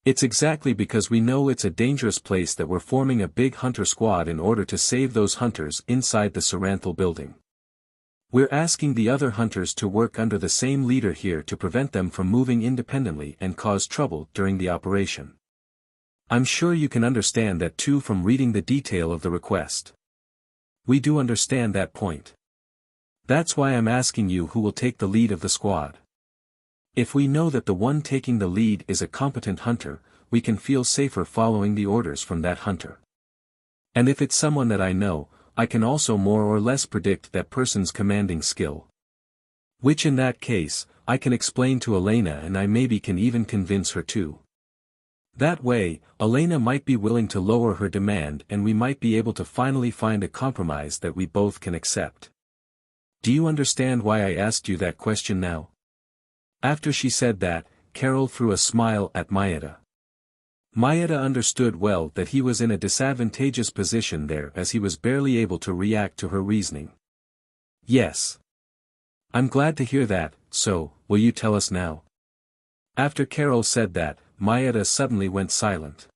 It's exactly because we know it's a dangerous place that we're forming a big hunter squad in order to save those hunters inside the Saranthal building. We're asking the other hunters to work under the same leader here to prevent them from moving independently and cause trouble during the operation. I'm sure you can understand that too from reading the detail of the request. We do understand that point. That's why I'm asking you who will take the lead of the squad. If we know that the one taking the lead is a competent hunter, we can feel safer following the orders from that hunter. And if it's someone that I know, I can also more or less predict that person's commanding skill. Which in that case, I can explain to Elena and I maybe can even convince her too. That way, Elena might be willing to lower her demand and we might be able to finally find a compromise that we both can accept. Do you understand why I asked you that question now?" After she said that, Carol threw a smile at Maeda. Maeda understood well that he was in a disadvantageous position there as he was barely able to react to her reasoning. "Yes. I'm glad to hear that, so, will you tell us now?" After Carol said that, Maeda suddenly went silent.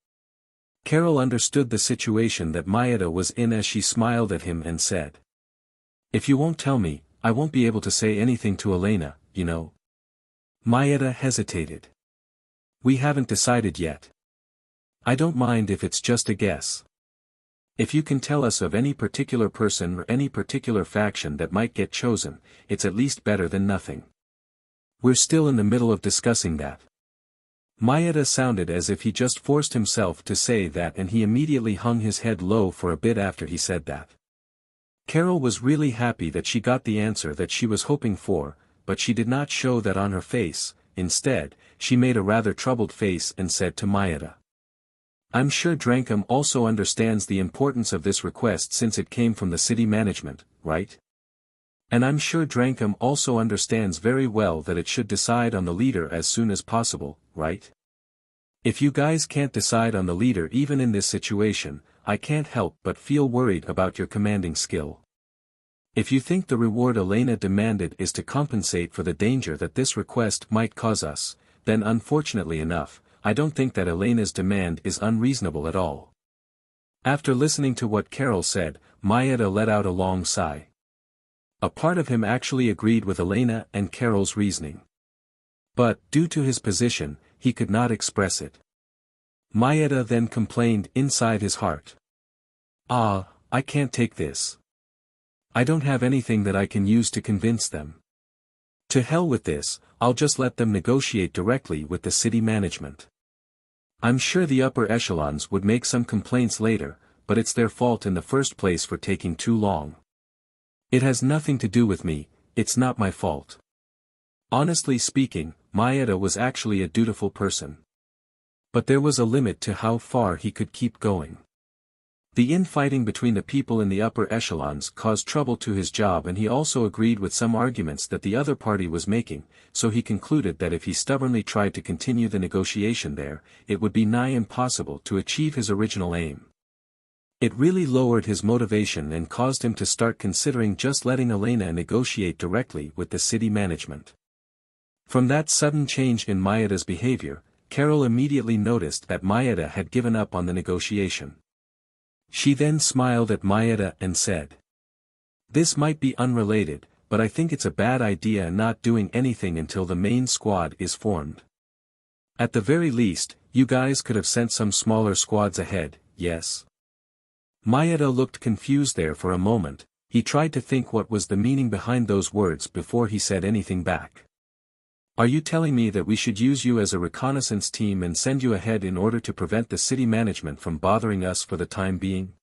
Carol understood the situation that Maeda was in as she smiled at him and said, "If you won't tell me, I won't be able to say anything to Elena, you know." Maeda hesitated. "We haven't decided yet. I don't mind if it's just a guess. If you can tell us of any particular person or any particular faction that might get chosen, it's at least better than nothing. We're still in the middle of discussing that." Maeda sounded as if he just forced himself to say that and he immediately hung his head low for a bit after he said that. Carol was really happy that she got the answer that she was hoping for, but she did not show that on her face. Instead, she made a rather troubled face and said to Maeda, "I'm sure Drankum also understands the importance of this request since it came from the city management, right? And I'm sure Drankum also understands very well that it should decide on the leader as soon as possible, right? If you guys can't decide on the leader even in this situation, I can't help but feel worried about your commanding skill. If you think the reward Elena demanded is to compensate for the danger that this request might cause us, then unfortunately enough, I don't think that Elena's demand is unreasonable at all. After listening to what Carol said, Maeda let out a long sigh. A part of him actually agreed with Elena and Carol's reasoning. But, due to his position, he could not express it. Maeda then complained inside his heart. "Ah, I can't take this. I don't have anything that I can use to convince them. To hell with this, I'll just let them negotiate directly with the city management. I'm sure the upper echelons would make some complaints later, but it's their fault in the first place for taking too long. It has nothing to do with me, it's not my fault." Honestly speaking, Maeda was actually a dutiful person. But there was a limit to how far he could keep going. The infighting between the people in the upper echelons caused trouble to his job, and he also agreed with some arguments that the other party was making, so he concluded that if he stubbornly tried to continue the negotiation there, it would be nigh impossible to achieve his original aim. It really lowered his motivation and caused him to start considering just letting Elena negotiate directly with the city management. From that sudden change in Maeda's behavior, Carol immediately noticed that Maeda had given up on the negotiation. She then smiled at Maeda and said, "This might be unrelated, but I think it's a bad idea not doing anything until the main squad is formed. At the very least, you guys could have sent some smaller squads ahead, yes?" Maeda looked confused there for a moment. He tried to think what was the meaning behind those words before he said anything back. "Are you telling me that we should use you as a reconnaissance team and send you ahead in order to prevent the city management from bothering us for the time being?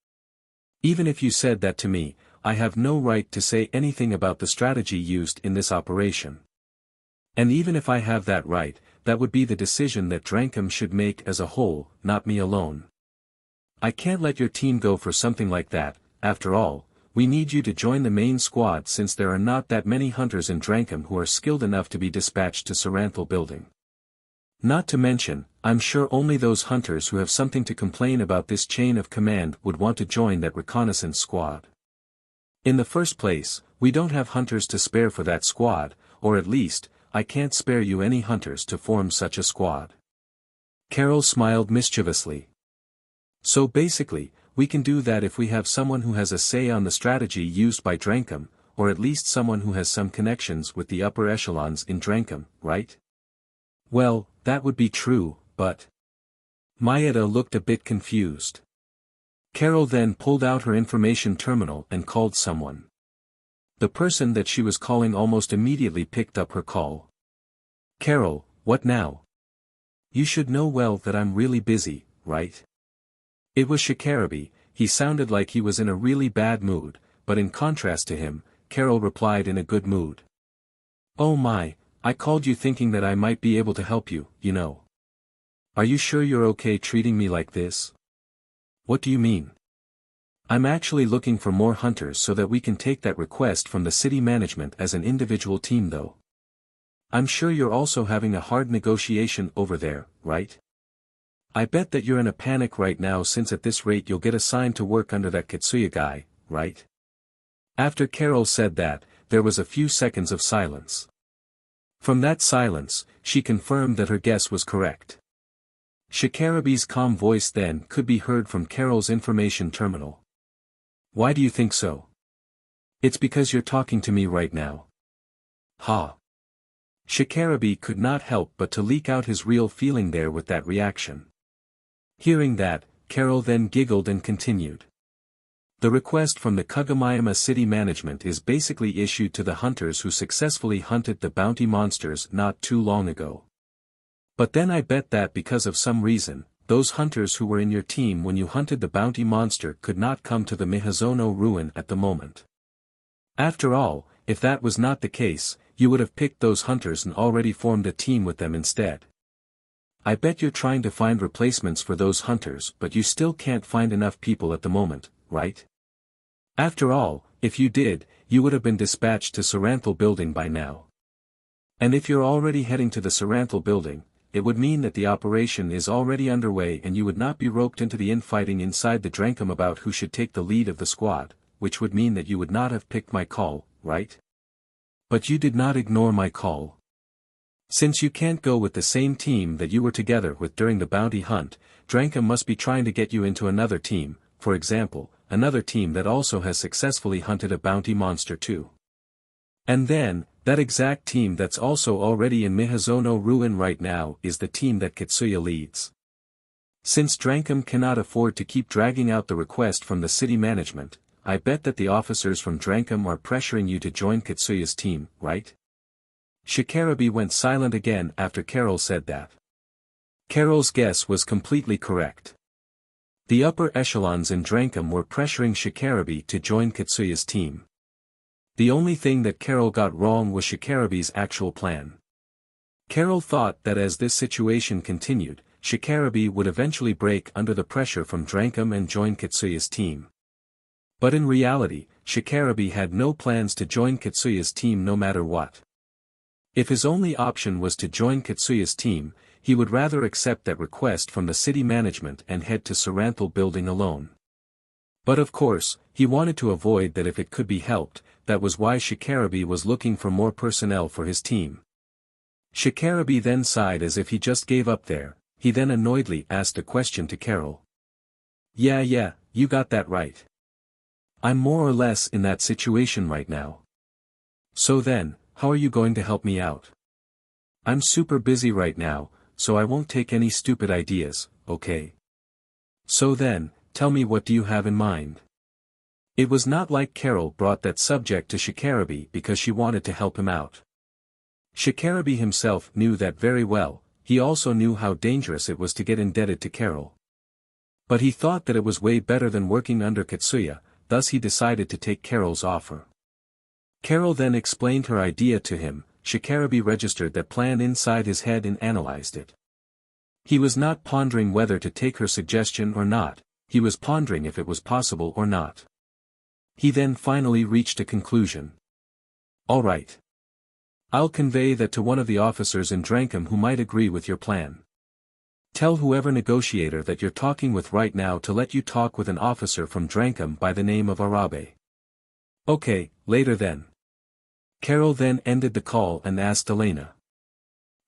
Even if you said that to me, I have no right to say anything about the strategy used in this operation. And even if I have that right, that would be the decision that Drankum should make as a whole, not me alone. I can't let your team go for something like that. After all, we need you to join the main squad since there are not that many hunters in Drankum who are skilled enough to be dispatched to Saranthal building. Not to mention, I'm sure only those hunters who have something to complain about this chain of command would want to join that reconnaissance squad. In the first place, we don't have hunters to spare for that squad, or at least, I can't spare you any hunters to form such a squad." Carol smiled mischievously. "So basically, we can do that if we have someone who has a say on the strategy used by Drankum, or at least someone who has some connections with the upper echelons in Drankum, right?" "Well, that would be true, but..." Maeda looked a bit confused. Carol then pulled out her information terminal and called someone. The person that she was calling almost immediately picked up her call. "Carol, what now? You should know well that I'm really busy, right?" It was Shikarabi. He sounded like he was in a really bad mood, but in contrast to him, Carol replied in a good mood. "Oh my, I called you thinking that I might be able to help you, you know. Are you sure you're okay treating me like this?" "What do you mean?" "I'm actually looking for more hunters so that we can take that request from the city management as an individual team though. I'm sure you're also having a hard negotiation over there, right? I bet that you're in a panic right now since at this rate you'll get assigned to work under that Kitsuya guy, right?" After Carol said that, there was a few seconds of silence. From that silence, she confirmed that her guess was correct. Shikarabi's calm voice then could be heard from Carol's information terminal. "Why do you think so?" "It's because you're talking to me right now." "Ha." Shikarabi could not help but to leak out his real feeling there with that reaction. Hearing that, Carol then giggled and continued. "The request from the Kagamayama city management is basically issued to the hunters who successfully hunted the bounty monsters not too long ago. But then I bet that because of some reason, those hunters who were in your team when you hunted the bounty monster could not come to the Mihazono ruin at the moment. After all, if that was not the case, you would have picked those hunters and already formed a team with them instead. I bet you're trying to find replacements for those hunters but you still can't find enough people at the moment, right? After all, if you did, you would have been dispatched to Saranthal building by now. And if you're already heading to the Saranthal building, it would mean that the operation is already underway and you would not be roped into the infighting inside the Drankum about who should take the lead of the squad, which would mean that you would not have picked my call, right? But you did not ignore my call. Since you can't go with the same team that you were together with during the bounty hunt, Drankum must be trying to get you into another team, for example, another team that also has successfully hunted a bounty monster too. And then, that exact team that's also already in Mihazono ruin right now is the team that Kitsuya leads. Since Drankum cannot afford to keep dragging out the request from the city management, I bet that the officers from Drankum are pressuring you to join Kitsuya's team, right? Shikarabe went silent again after Carol said that. Carol's guess was completely correct. The upper echelons in Drankum were pressuring Shikarabe to join Kitsuya's team. The only thing that Carol got wrong was Shikarabe's actual plan. Carol thought that as this situation continued, Shikarabe would eventually break under the pressure from Drankum and join Kitsuya's team. But in reality, Shikarabe had no plans to join Kitsuya's team no matter what. If his only option was to join Kitsuya's team, he would rather accept that request from the city management and head to Saranthal building alone. But of course, he wanted to avoid that if it could be helped, that was why Shikarabe was looking for more personnel for his team. Shikarabe then sighed as if he just gave up there. He then annoyedly asked a question to Carol. Yeah, you got that right. I'm more or less in that situation right now. So then, how are you going to help me out? I'm super busy right now, so I won't take any stupid ideas, okay? So then, tell me, what do you have in mind? It was not like Carol brought that subject to Shikarabe because she wanted to help him out. Shikarabe himself knew that very well. He also knew how dangerous it was to get indebted to Carol. But he thought that it was way better than working under Kitsuya, thus he decided to take Carol's offer. Carol then explained her idea to him. Shikarabe registered that plan inside his head and analyzed it. He was not pondering whether to take her suggestion or not, he was pondering if it was possible or not. He then finally reached a conclusion. All right. I'll convey that to one of the officers in Drankum who might agree with your plan. Tell whoever negotiator that you're talking with right now to let you talk with an officer from Drankum by the name of Arabe. Okay, later then. Carol then ended the call and asked Elena.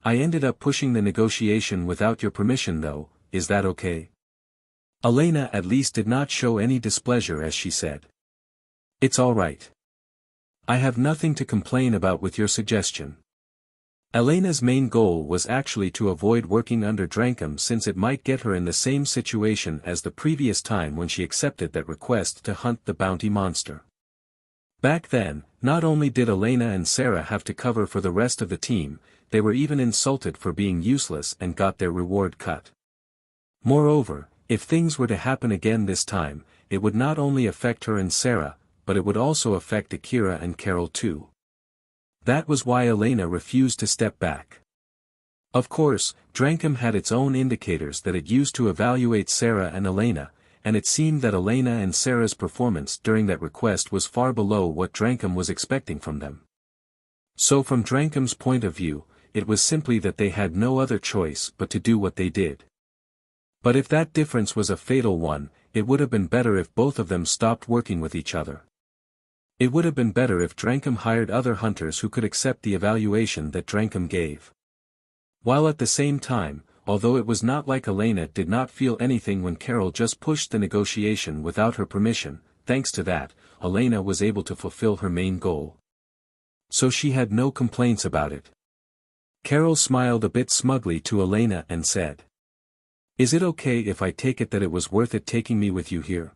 I ended up pushing the negotiation without your permission though, is that okay? Elena at least did not show any displeasure as she said. It's all right. I have nothing to complain about with your suggestion. Elena's main goal was actually to avoid working under Drankum since it might get her in the same situation as the previous time when she accepted that request to hunt the bounty monster. Back then, not only did Elena and Sarah have to cover for the rest of the team, they were even insulted for being useless and got their reward cut. Moreover, if things were to happen again this time, it would not only affect her and Sarah, but it would also affect Akira and Carol too. That was why Elena refused to step back. Of course, Drankum had its own indicators that it used to evaluate Sarah and Elena, and it seemed that Elena and Sarah's performance during that request was far below what Drankum was expecting from them. So from Drankum's point of view, it was simply that they had no other choice but to do what they did. But if that difference was a fatal one, it would have been better if both of them stopped working with each other. It would have been better if Drankum hired other hunters who could accept the evaluation that Drankum gave. While at the same time, although it was not like Elena did not feel anything when Carol just pushed the negotiation without her permission, thanks to that, Elena was able to fulfill her main goal. So she had no complaints about it. Carol smiled a bit smugly to Elena and said, Is it okay if I take it that it was worth it taking me with you here?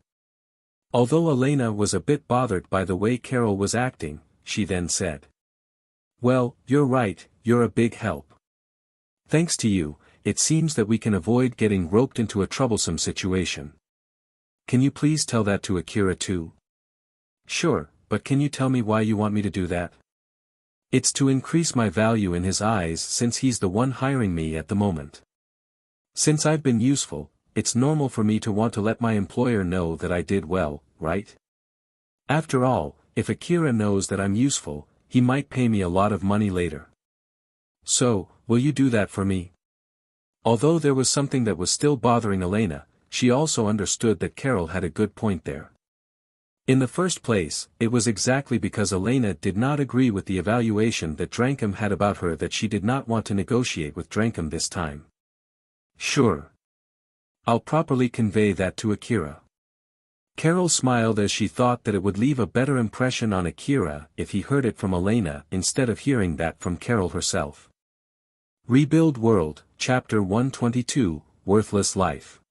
Although Elena was a bit bothered by the way Carol was acting, she then said, Well, you're right, you're a big help. Thanks to you, it seems that we can avoid getting roped into a troublesome situation. Can you please tell that to Akira too? Sure, but can you tell me why you want me to do that? It's to increase my value in his eyes since he's the one hiring me at the moment. Since I've been useful, it's normal for me to want to let my employer know that I did well, right? After all, if Akira knows that I'm useful, he might pay me a lot of money later. So, will you do that for me? Although there was something that was still bothering Elena, she also understood that Carol had a good point there. In the first place, it was exactly because Elena did not agree with the evaluation that Drankum had about her that she did not want to negotiate with Drankum this time. Sure. I'll properly convey that to Akira. Carol smiled as she thought that it would leave a better impression on Akira if he heard it from Elena instead of hearing that from Carol herself. Rebuild World, Chapter 122, Worthless Life.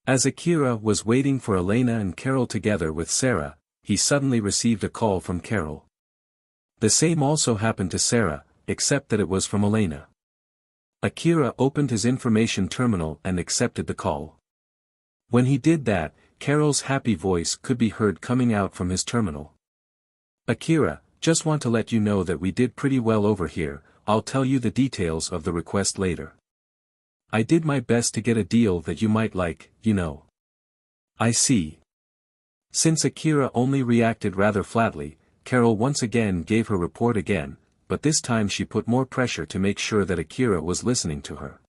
As Akira was waiting for Elena and Carol together with Sarah, he suddenly received a call from Carol. The same also happened to Sarah, except that it was from Elena. Akira opened his information terminal and accepted the call. When he did that, Carol's happy voice could be heard coming out from his terminal. Akira, just want to let you know that we did pretty well over here. I'll tell you the details of the request later. I did my best to get a deal that you might like, you know. I see. Since Akira only reacted rather flatly, Carol once again gave her report again, but this time she put more pressure to make sure that Akira was listening to her.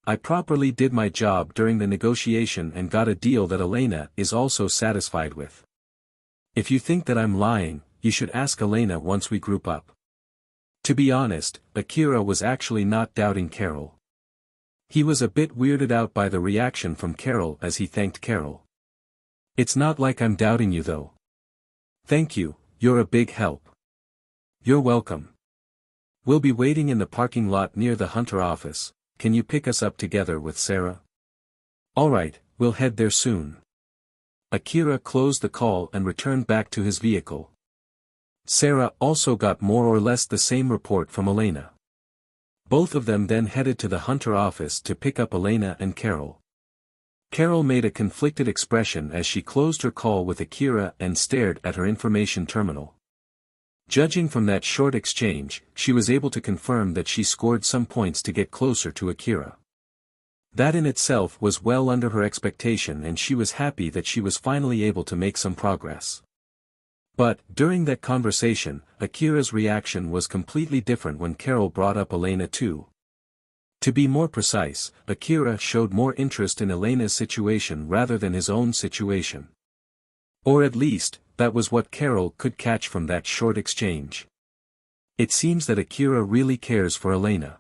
I properly did my job during the negotiation and got a deal that Elena is also satisfied with. If you think that I'm lying, you should ask Elena once we group up. To be honest, Akira was actually not doubting Carol. He was a bit weirded out by the reaction from Carol as he thanked Carol. It's not like I'm doubting you though. Thank you, you're a big help. You're welcome. We'll be waiting in the parking lot near the Hunter office. Can you pick us up together with Sarah? Alright, we'll head there soon. Akira closed the call and returned back to his vehicle. Sarah also got more or less the same report from Elena. Both of them then headed to the Hunter office to pick up Elena and Carol. Carol made a conflicted expression as she closed her call with Akira and stared at her information terminal. Judging from that short exchange, she was able to confirm that she scored some points to get closer to Akira. That in itself was well under her expectation and she was happy that she was finally able to make some progress. But, during that conversation, Akira's reaction was completely different when Carol brought up Elena too. To be more precise, Akira showed more interest in Elena's situation rather than his own situation. Or at least, that was what Carol could catch from that short exchange. It seems that Akira really cares for Elena.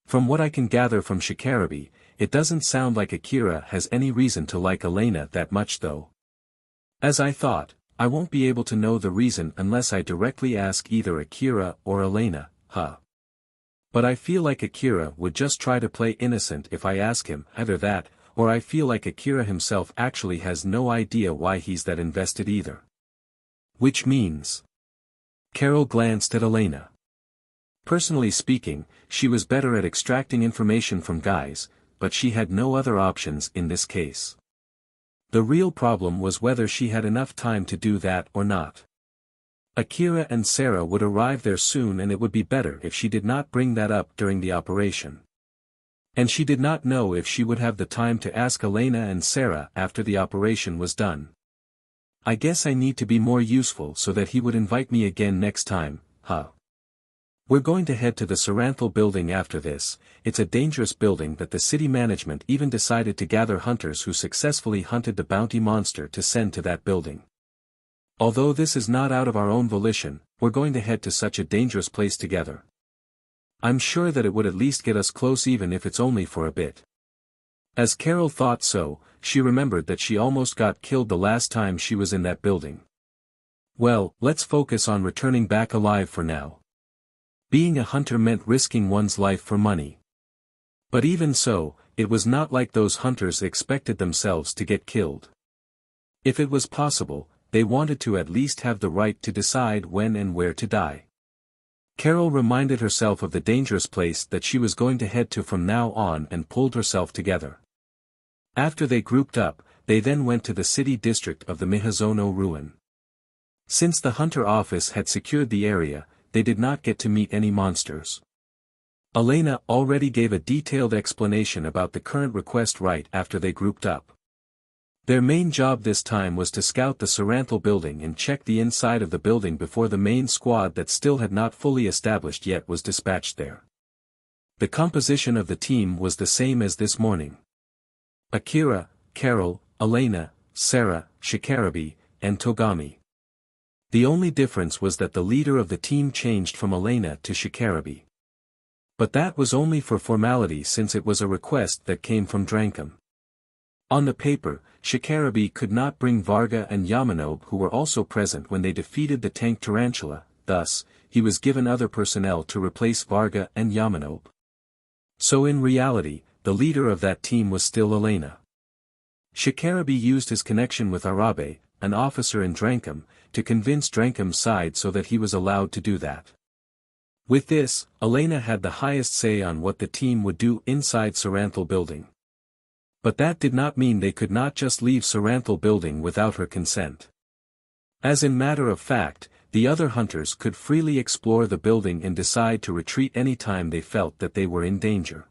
From what I can gather from Shikarabi, it doesn't sound like Akira has any reason to like Elena that much though. As I thought, I won't be able to know the reason unless I directly ask either Akira or Elena, huh? But I feel like Akira would just try to play innocent if I ask him, either that, or I feel like Akira himself actually has no idea why he's that invested either. Which means... Carol glanced at Elena. Personally speaking, she was better at extracting information from guys, but she had no other options in this case. The real problem was whether she had enough time to do that or not. Akira and Sarah would arrive there soon and it would be better if she did not bring that up during the operation. And she did not know if she would have the time to ask Elena and Sarah after the operation was done. I guess I need to be more useful so that he would invite me again next time, huh? We're going to head to the Saranthal building after this. It's a dangerous building that the city management even decided to gather hunters who successfully hunted the bounty monster to send to that building. Although this is not out of our own volition, we're going to head to such a dangerous place together. I'm sure that it would at least get us close even if it's only for a bit. As Carol thought so, she remembered that she almost got killed the last time she was in that building. Well, let's focus on returning back alive for now. Being a hunter meant risking one's life for money. But even so, it was not like those hunters expected themselves to get killed. If it was possible, they wanted to at least have the right to decide when and where to die. Carol reminded herself of the dangerous place that she was going to head to from now on and pulled herself together. After they grouped up, they then went to the city district of the Mihazono ruin. Since the hunter office had secured the area, they did not get to meet any monsters. Elena already gave a detailed explanation about the current request right after they grouped up. Their main job this time was to scout the Saranthal building and check the inside of the building before the main squad that still had not fully established yet was dispatched there. The composition of the team was the same as this morning. Akira, Carol, Elena, Sarah, Shikarabi, and Togami. The only difference was that the leader of the team changed from Elena to Shikarabe. But that was only for formality since it was a request that came from Drankum. On the paper, Shikarabe could not bring Varga and Yamanobe who were also present when they defeated the tank Tarantula, thus, he was given other personnel to replace Varga and Yamanobe. So in reality, the leader of that team was still Elena. Shikarabe used his connection with Arabe, an officer in Drankum, to convince Drankum's side so that he was allowed to do that. With this, Elena had the highest say on what the team would do inside Saranthal building. But that did not mean they could not just leave Saranthal building without her consent. As in matter of fact, the other hunters could freely explore the building and decide to retreat any time they felt that they were in danger.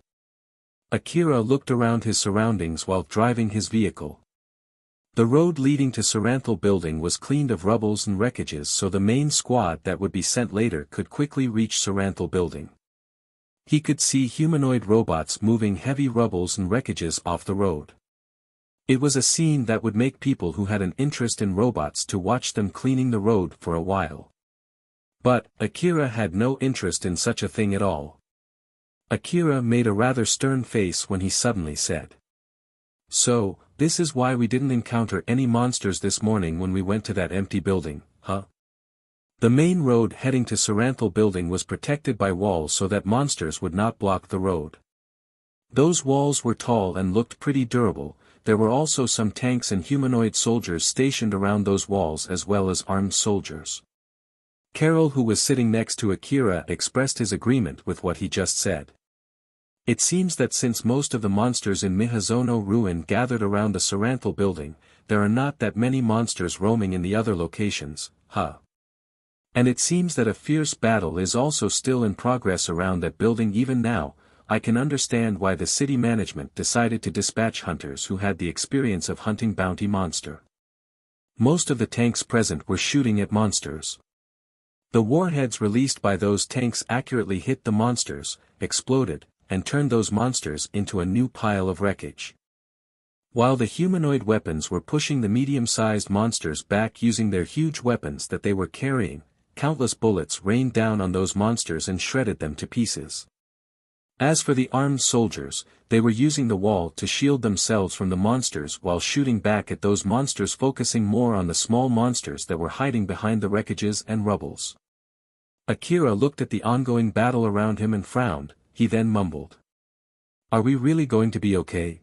Akira looked around his surroundings while driving his vehicle. The road leading to Saranthal building was cleaned of rubbles and wreckages so the main squad that would be sent later could quickly reach Saranthal building. He could see humanoid robots moving heavy rubbles and wreckages off the road. It was a scene that would make people who had an interest in robots to watch them cleaning the road for a while. But, Akira had no interest in such a thing at all. Akira made a rather stern face when he suddenly said, "So, this is why we didn't encounter any monsters this morning when we went to that empty building, huh?" The main road heading to Saranthal building was protected by walls so that monsters would not block the road. Those walls were tall and looked pretty durable. There were also some tanks and humanoid soldiers stationed around those walls as well as armed soldiers. Carol, who was sitting next to Akira, expressed his agreement with what he just said. It seems that since most of the monsters in Mihazono Ruin gathered around the Saranthal building, there are not that many monsters roaming in the other locations, huh? And it seems that a fierce battle is also still in progress around that building even now. I can understand why the city management decided to dispatch hunters who had the experience of hunting bounty monster. Most of the tanks present were shooting at monsters. The warheads released by those tanks accurately hit the monsters, exploded, and turned those monsters into a new pile of wreckage. While the humanoid weapons were pushing the medium-sized monsters back using their huge weapons that they were carrying, countless bullets rained down on those monsters and shredded them to pieces. As for the armed soldiers, they were using the wall to shield themselves from the monsters while shooting back at those monsters, focusing more on the small monsters that were hiding behind the wreckages and rubbles. Akira looked at the ongoing battle around him and frowned. He then mumbled, "Are we really going to be okay?"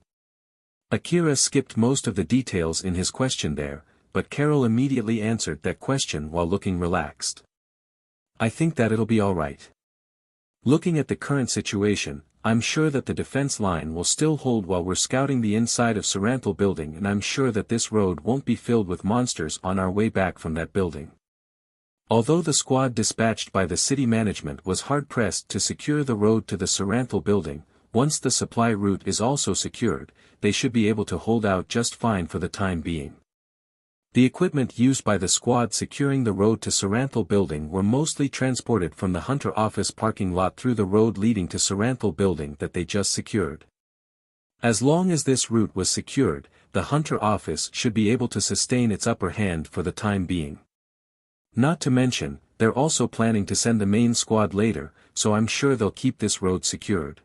Akira skipped most of the details in his question there, but Carol immediately answered that question while looking relaxed. "I think that it'll be alright. Looking at the current situation, I'm sure that the defense line will still hold while we're scouting the inside of Saranthal building, and I'm sure that this road won't be filled with monsters on our way back from that building." Although the squad dispatched by the city management was hard-pressed to secure the road to the Saranthal building, once the supply route is also secured, they should be able to hold out just fine for the time being. The equipment used by the squad securing the road to Saranthal building were mostly transported from the Hunter office parking lot through the road leading to Saranthal building that they just secured. As long as this route was secured, the Hunter office should be able to sustain its upper hand for the time being. Not to mention, they're also planning to send the main squad later, so I'm sure they'll keep this road secured.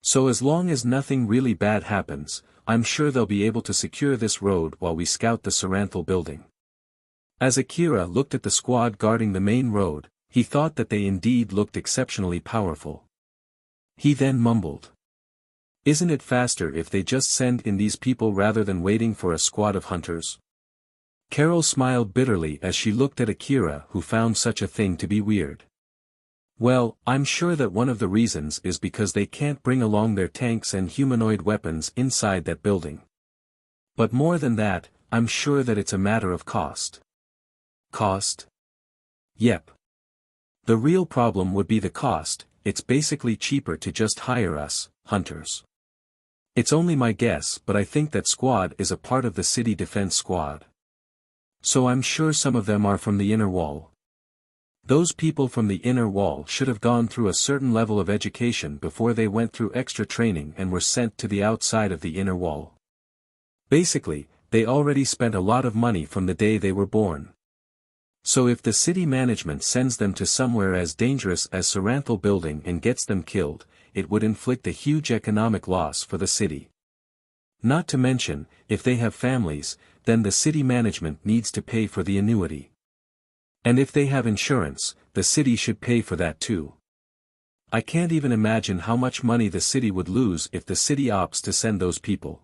So as long as nothing really bad happens, I'm sure they'll be able to secure this road while we scout the Saranthal building. As Akira looked at the squad guarding the main road, he thought that they indeed looked exceptionally powerful. He then mumbled, "Isn't it faster if they just send in these people rather than waiting for a squad of hunters?" Carol smiled bitterly as she looked at Akira, who found such a thing to be weird. "Well, I'm sure that one of the reasons is because they can't bring along their tanks and humanoid weapons inside that building. But more than that, I'm sure that it's a matter of cost." Cost? Yep. The real problem would be the cost. It's basically cheaper to just hire us, hunters. It's only my guess, but I think that squad is a part of the city defense squad. So I'm sure some of them are from the inner wall. Those people from the inner wall should have gone through a certain level of education before they went through extra training and were sent to the outside of the inner wall. Basically, they already spent a lot of money from the day they were born. So if the city management sends them to somewhere as dangerous as Saranthal Building and gets them killed, it would inflict a huge economic loss for the city. Not to mention, if they have families, then the city management needs to pay for the annuity. And if they have insurance, the city should pay for that too. I can't even imagine how much money the city would lose if the city opts to send those people.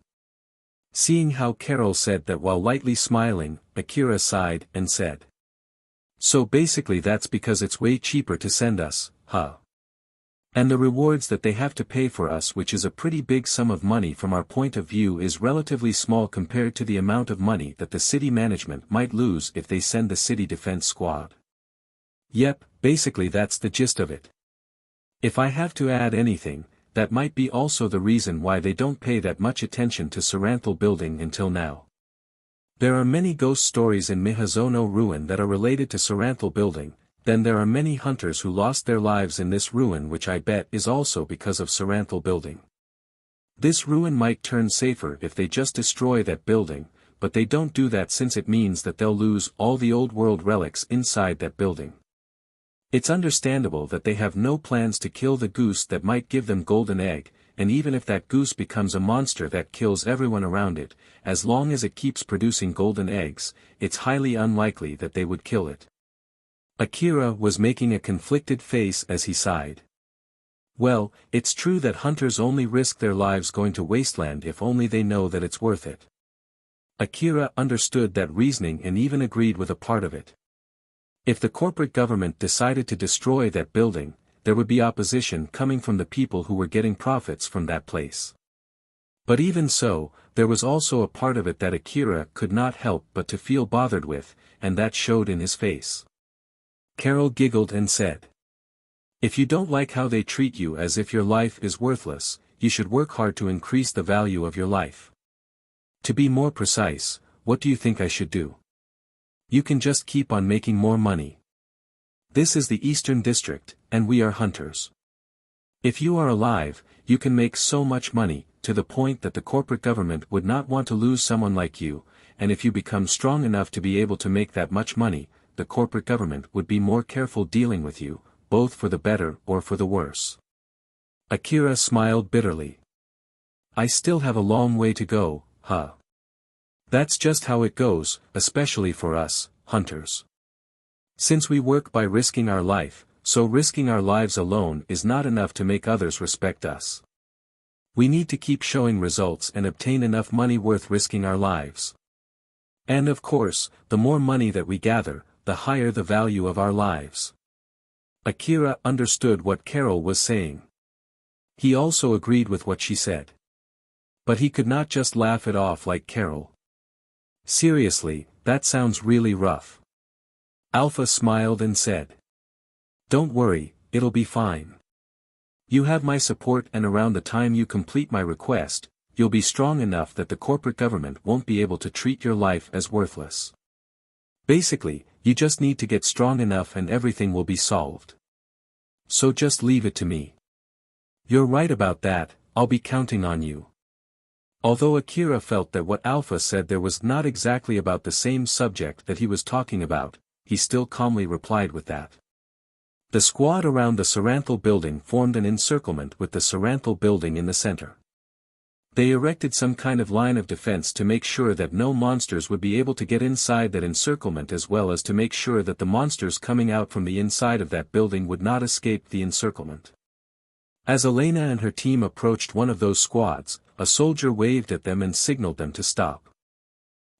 Seeing how Carol said that while lightly smiling, Akira sighed and said, "So basically that's because it's way cheaper to send us, huh? And the rewards that they have to pay for us, which is a pretty big sum of money from our point of view, is relatively small compared to the amount of money that the city management might lose if they send the city defense squad." Yep, basically that's the gist of it. If I have to add anything, that might be also the reason why they don't pay that much attention to Saranthal Building until now. There are many ghost stories in Mihazono ruin that are related to Saranthal Building, then there are many hunters who lost their lives in this ruin, which I bet is also because of Saranthal Building. This ruin might turn safer if they just destroy that building, but they don't do that since it means that they'll lose all the old world relics inside that building. It's understandable that they have no plans to kill the goose that might give them golden egg, and even if that goose becomes a monster that kills everyone around it, as long as it keeps producing golden eggs, it's highly unlikely that they would kill it. Akira was making a conflicted face as he sighed. Well, it's true that hunters only risk their lives going to wasteland if only they know that it's worth it. Akira understood that reasoning and even agreed with a part of it. If the corporate government decided to destroy that building, there would be opposition coming from the people who were getting profits from that place. But even so, there was also a part of it that Akira could not help but to feel bothered with, and that showed in his face. Carol giggled and said, "If you don't like how they treat you as if your life is worthless, you should work hard to increase the value of your life. To be more precise, what do you think I should do? You can just keep on making more money. This is the Eastern District, and we are hunters. If you are alive, you can make so much money, to the point that the corporate government would not want to lose someone like you, and if you become strong enough to be able to make that much money, the corporate government would be more careful dealing with you, both for the better or for the worse." Akira smiled bitterly. "I still have a long way to go, huh? That's just how it goes, especially for us, hunters. Since we work by risking our life, so risking our lives alone is not enough to make others respect us. We need to keep showing results and obtain enough money worth risking our lives. And of course, the more money that we gather, the higher the value of our lives." Akira understood what Carol was saying. He also agreed with what she said. But he could not just laugh it off like Carol. "Seriously, that sounds really rough." Alpha smiled and said, "Don't worry, it'll be fine. You have my support, and around the time you complete my request, you'll be strong enough that the corporate government won't be able to treat your life as worthless. Basically, you just need to get strong enough and everything will be solved. So just leave it to me." "You're right about that, I'll be counting on you." Although Akira felt that what Alpha said there was not exactly about the same subject that he was talking about, he still calmly replied with that. The squad around the Saranthal Building formed an encirclement with the Saranthal Building in the center. They erected some kind of line of defense to make sure that no monsters would be able to get inside that encirclement, as well as to make sure that the monsters coming out from the inside of that building would not escape the encirclement. As Elena and her team approached one of those squads, a soldier waved at them and signaled them to stop.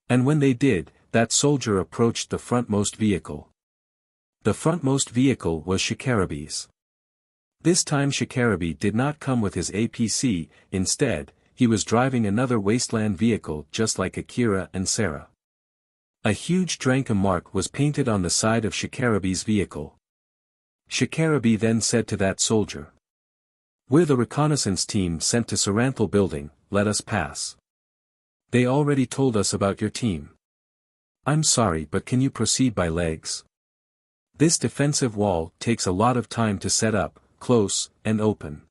And when they did, that soldier approached the frontmost vehicle. The frontmost vehicle was Shikarabe's. This time Shikarabe did not come with his APC, instead, he was driving another wasteland vehicle just like Akira and Sarah. A huge Dranka mark was painted on the side of Shikarabe's vehicle. Shikarabe then said to that soldier, "We're the reconnaissance team sent to Saranthal Building, let us pass. They already told us about your team. I'm sorry, but can you proceed by legs? This defensive wall takes a lot of time to set up, close, and open.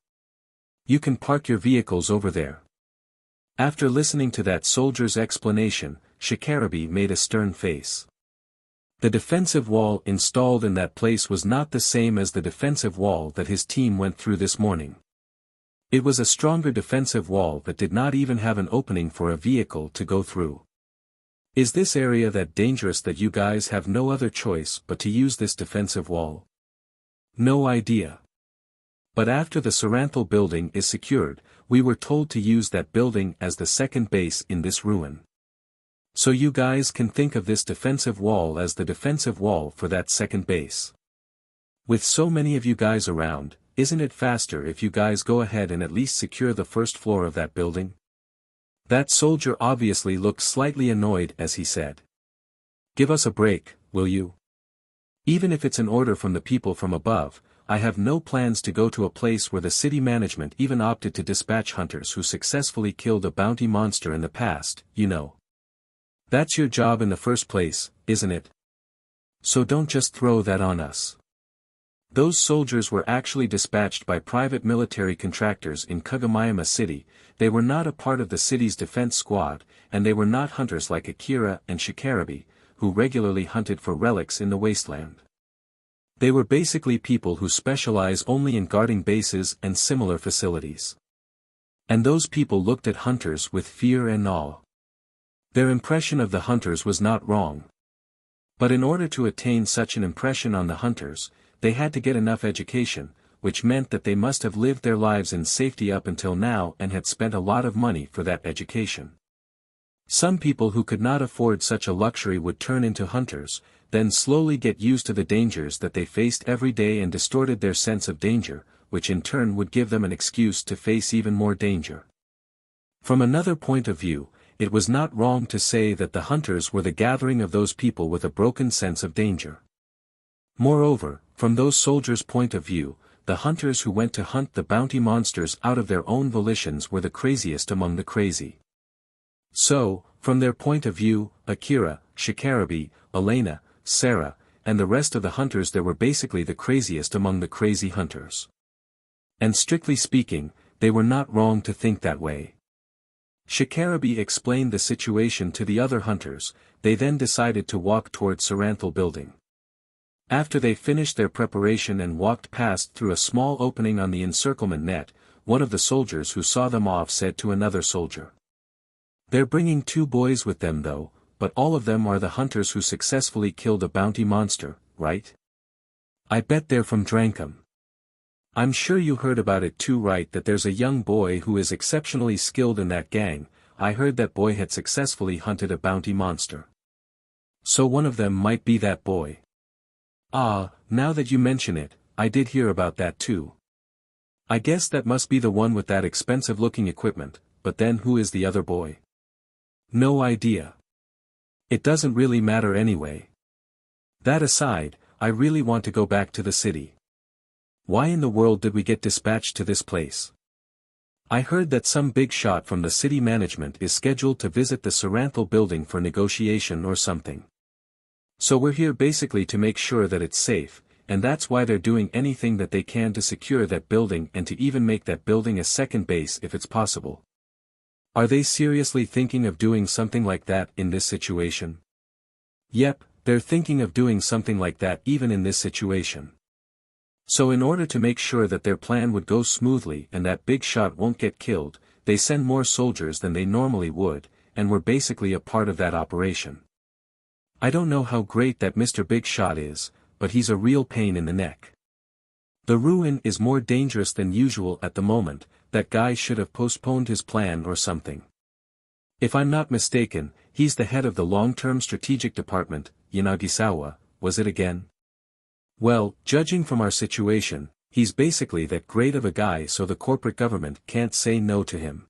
You can park your vehicles over there." After listening to that soldier's explanation, Shikarabi made a stern face. The defensive wall installed in that place was not the same as the defensive wall that his team went through this morning. It was a stronger defensive wall that did not even have an opening for a vehicle to go through. Is this area that dangerous that you guys have no other choice but to use this defensive wall? No idea. But after the Saranthal building is secured, we were told to use that building as the second base in this ruin. So you guys can think of this defensive wall as the defensive wall for that second base. With so many of you guys around, isn't it faster if you guys go ahead and at least secure the first floor of that building? That soldier obviously looked slightly annoyed as he said. Give us a break, will you? Even if it's an order from the people from above, I have no plans to go to a place where the city management even opted to dispatch hunters who successfully killed a bounty monster in the past, you know. That's your job in the first place, isn't it? So don't just throw that on us. Those soldiers were actually dispatched by private military contractors in Kagamayama City. They were not a part of the city's defense squad, and they were not hunters like Akira and Shikarabi, who regularly hunted for relics in the wasteland. They were basically people who specialize only in guarding bases and similar facilities. And those people looked at hunters with fear and awe. Their impression of the hunters was not wrong. But in order to attain such an impression on the hunters, they had to get enough education, which meant that they must have lived their lives in safety up until now and had spent a lot of money for that education. Some people who could not afford such a luxury would turn into hunters, then slowly get used to the dangers that they faced every day and distorted their sense of danger, which in turn would give them an excuse to face even more danger. From another point of view, it was not wrong to say that the hunters were the gathering of those people with a broken sense of danger. Moreover, from those soldiers' point of view, the hunters who went to hunt the bounty monsters out of their own volitions were the craziest among the crazy. So, from their point of view, Akira, Shikarabi, Elena, Sarah, and the rest of the hunters they were basically the craziest among the crazy hunters. And strictly speaking, they were not wrong to think that way. Shikarabi explained the situation to the other hunters. They then decided to walk toward Saranthal building. After they finished their preparation and walked past through a small opening on the encirclement net, one of the soldiers who saw them off said to another soldier. They're bringing 2 boys with them though, but all of them are the hunters who successfully killed a bounty monster, right? I bet they're from Drankum. I'm sure you heard about it too, right? That there's a young boy who is exceptionally skilled in that gang. I heard that boy had successfully hunted a bounty monster. So one of them might be that boy. Ah, now that you mention it, I did hear about that too. I guess that must be the one with that expensive-looking equipment, but then who is the other boy? No idea. It doesn't really matter anyway. That aside, I really want to go back to the city. Why in the world did we get dispatched to this place? I heard that some big shot from the city management is scheduled to visit the Saranthal building for negotiation or something. So we're here basically to make sure that it's safe, and that's why they're doing anything that they can to secure that building and to even make that building a second base if it's possible. Are they seriously thinking of doing something like that in this situation? Yep, they're thinking of doing something like that even in this situation. So in order to make sure that their plan would go smoothly and that big shot won't get killed, they send more soldiers than they normally would, and we're basically a part of that operation. I don't know how great that Mr. Big Shot is, but he's a real pain in the neck. The ruin is more dangerous than usual at the moment. That guy should have postponed his plan or something. If I'm not mistaken, he's the head of the long-term strategic department, Yanagisawa, was it again? Well, judging from our situation, he's basically that great of a guy, so the corporate government can't say no to him.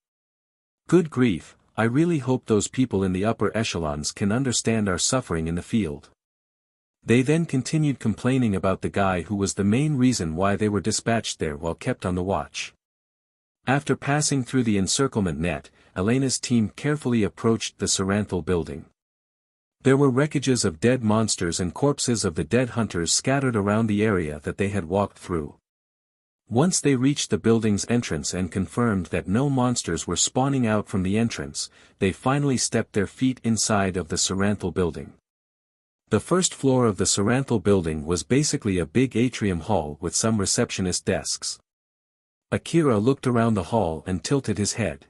Good grief, I really hope those people in the upper echelons can understand our suffering in the field. They then continued complaining about the guy who was the main reason why they were dispatched there while kept on the watch. After passing through the encirclement net, Elena's team carefully approached the Saranthal building. There were wreckages of dead monsters and corpses of the dead hunters scattered around the area that they had walked through. Once they reached the building's entrance and confirmed that no monsters were spawning out from the entrance, they finally stepped their feet inside of the Saranthal building. The first floor of the Saranthal building was basically a big atrium hall with some receptionist desks. Akira looked around the hall and tilted his head.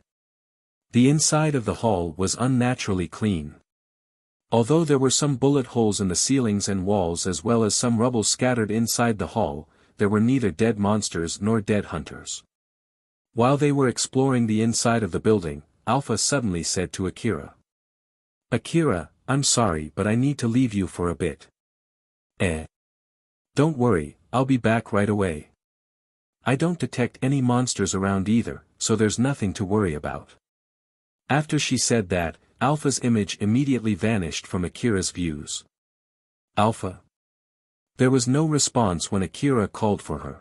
The inside of the hall was unnaturally clean. Although there were some bullet holes in the ceilings and walls as well as some rubble scattered inside the hall, there were neither dead monsters nor dead hunters. While they were exploring the inside of the building, Alpha suddenly said to Akira. "Akira, I'm sorry but I need to leave you for a bit." Don't worry, I'll be back right away. I don't detect any monsters around either, so there's nothing to worry about." After she said that, Alpha's image immediately vanished from Akira's views. "Alpha?" There was no response when Akira called for her.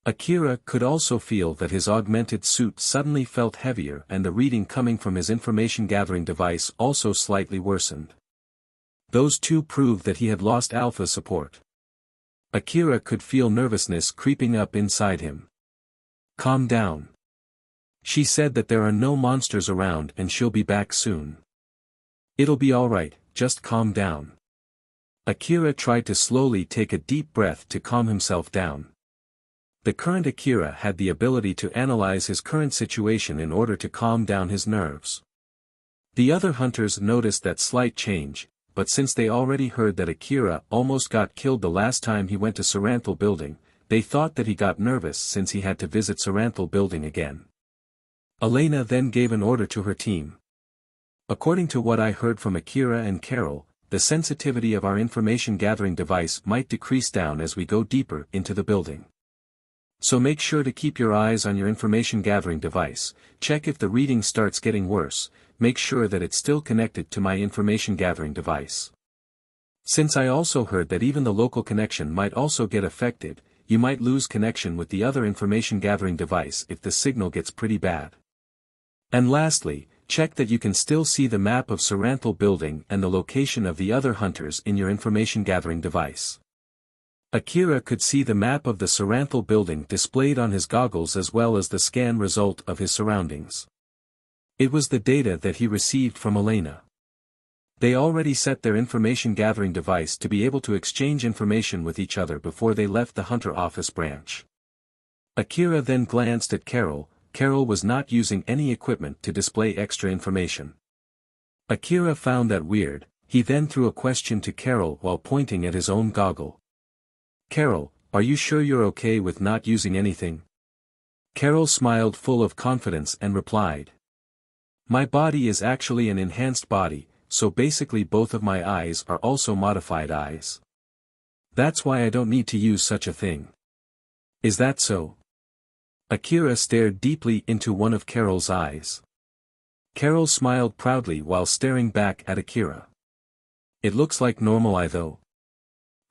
Akira could also feel that his augmented suit suddenly felt heavier and the reading coming from his information-gathering device also slightly worsened. Those two proved that he had lost Alpha's support. Akira could feel nervousness creeping up inside him. "Calm down. She said that there are no monsters around and she'll be back soon. It'll be alright, just calm down." Akira tried to slowly take a deep breath to calm himself down. The current Akira had the ability to analyze his current situation in order to calm down his nerves. The other hunters noticed that slight change, but since they already heard that Akira almost got killed the last time he went to Saranthal building, they thought that he got nervous since he had to visit Saranthal building again. Elena then gave an order to her team. "According to what I heard from Akira and Carol, the sensitivity of our information-gathering device might decrease down as we go deeper into the building. So make sure to keep your eyes on your information-gathering device, check if the reading starts getting worse, make sure that it's still connected to my information-gathering device. Since I also heard that even the local connection might also get affected, you might lose connection with the other information-gathering device if the signal gets pretty bad. And lastly, check that you can still see the map of Saranthal building and the location of the other hunters in your information-gathering device." Akira could see the map of the Saranthal building displayed on his goggles as well as the scan result of his surroundings. It was the data that he received from Elena. They already set their information-gathering device to be able to exchange information with each other before they left the Hunter Office branch. Akira then glanced at Carol. Carol was not using any equipment to display extra information. Akira found that weird. He then threw a question to Carol while pointing at his own goggle. "Carol, are you sure you're okay with not using anything?" Carol smiled full of confidence and replied. "My body is actually an enhanced body, so basically both of my eyes are also modified eyes. That's why I don't need to use such a thing." "Is that so?" Akira stared deeply into one of Carol's eyes. Carol smiled proudly while staring back at Akira. "It looks like normal eye though."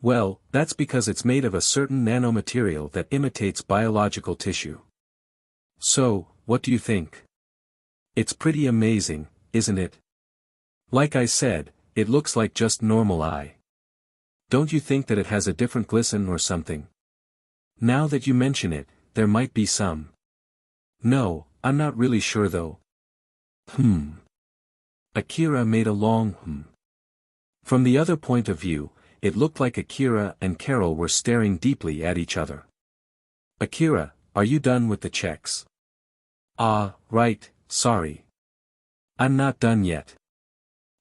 "Well, that's because it's made of a certain nanomaterial that imitates biological tissue." "So, what do you think?" "It's pretty amazing, isn't it? Like I said, it looks like just normal eye. Don't you think that it has a different glisten or something? Now that you mention it, there might be some." "No, I'm not really sure though." Akira made a long From the other point of view, it looked like Akira and Carol were staring deeply at each other. "Akira, are you done with the checks?" Right, sorry. I'm not done yet."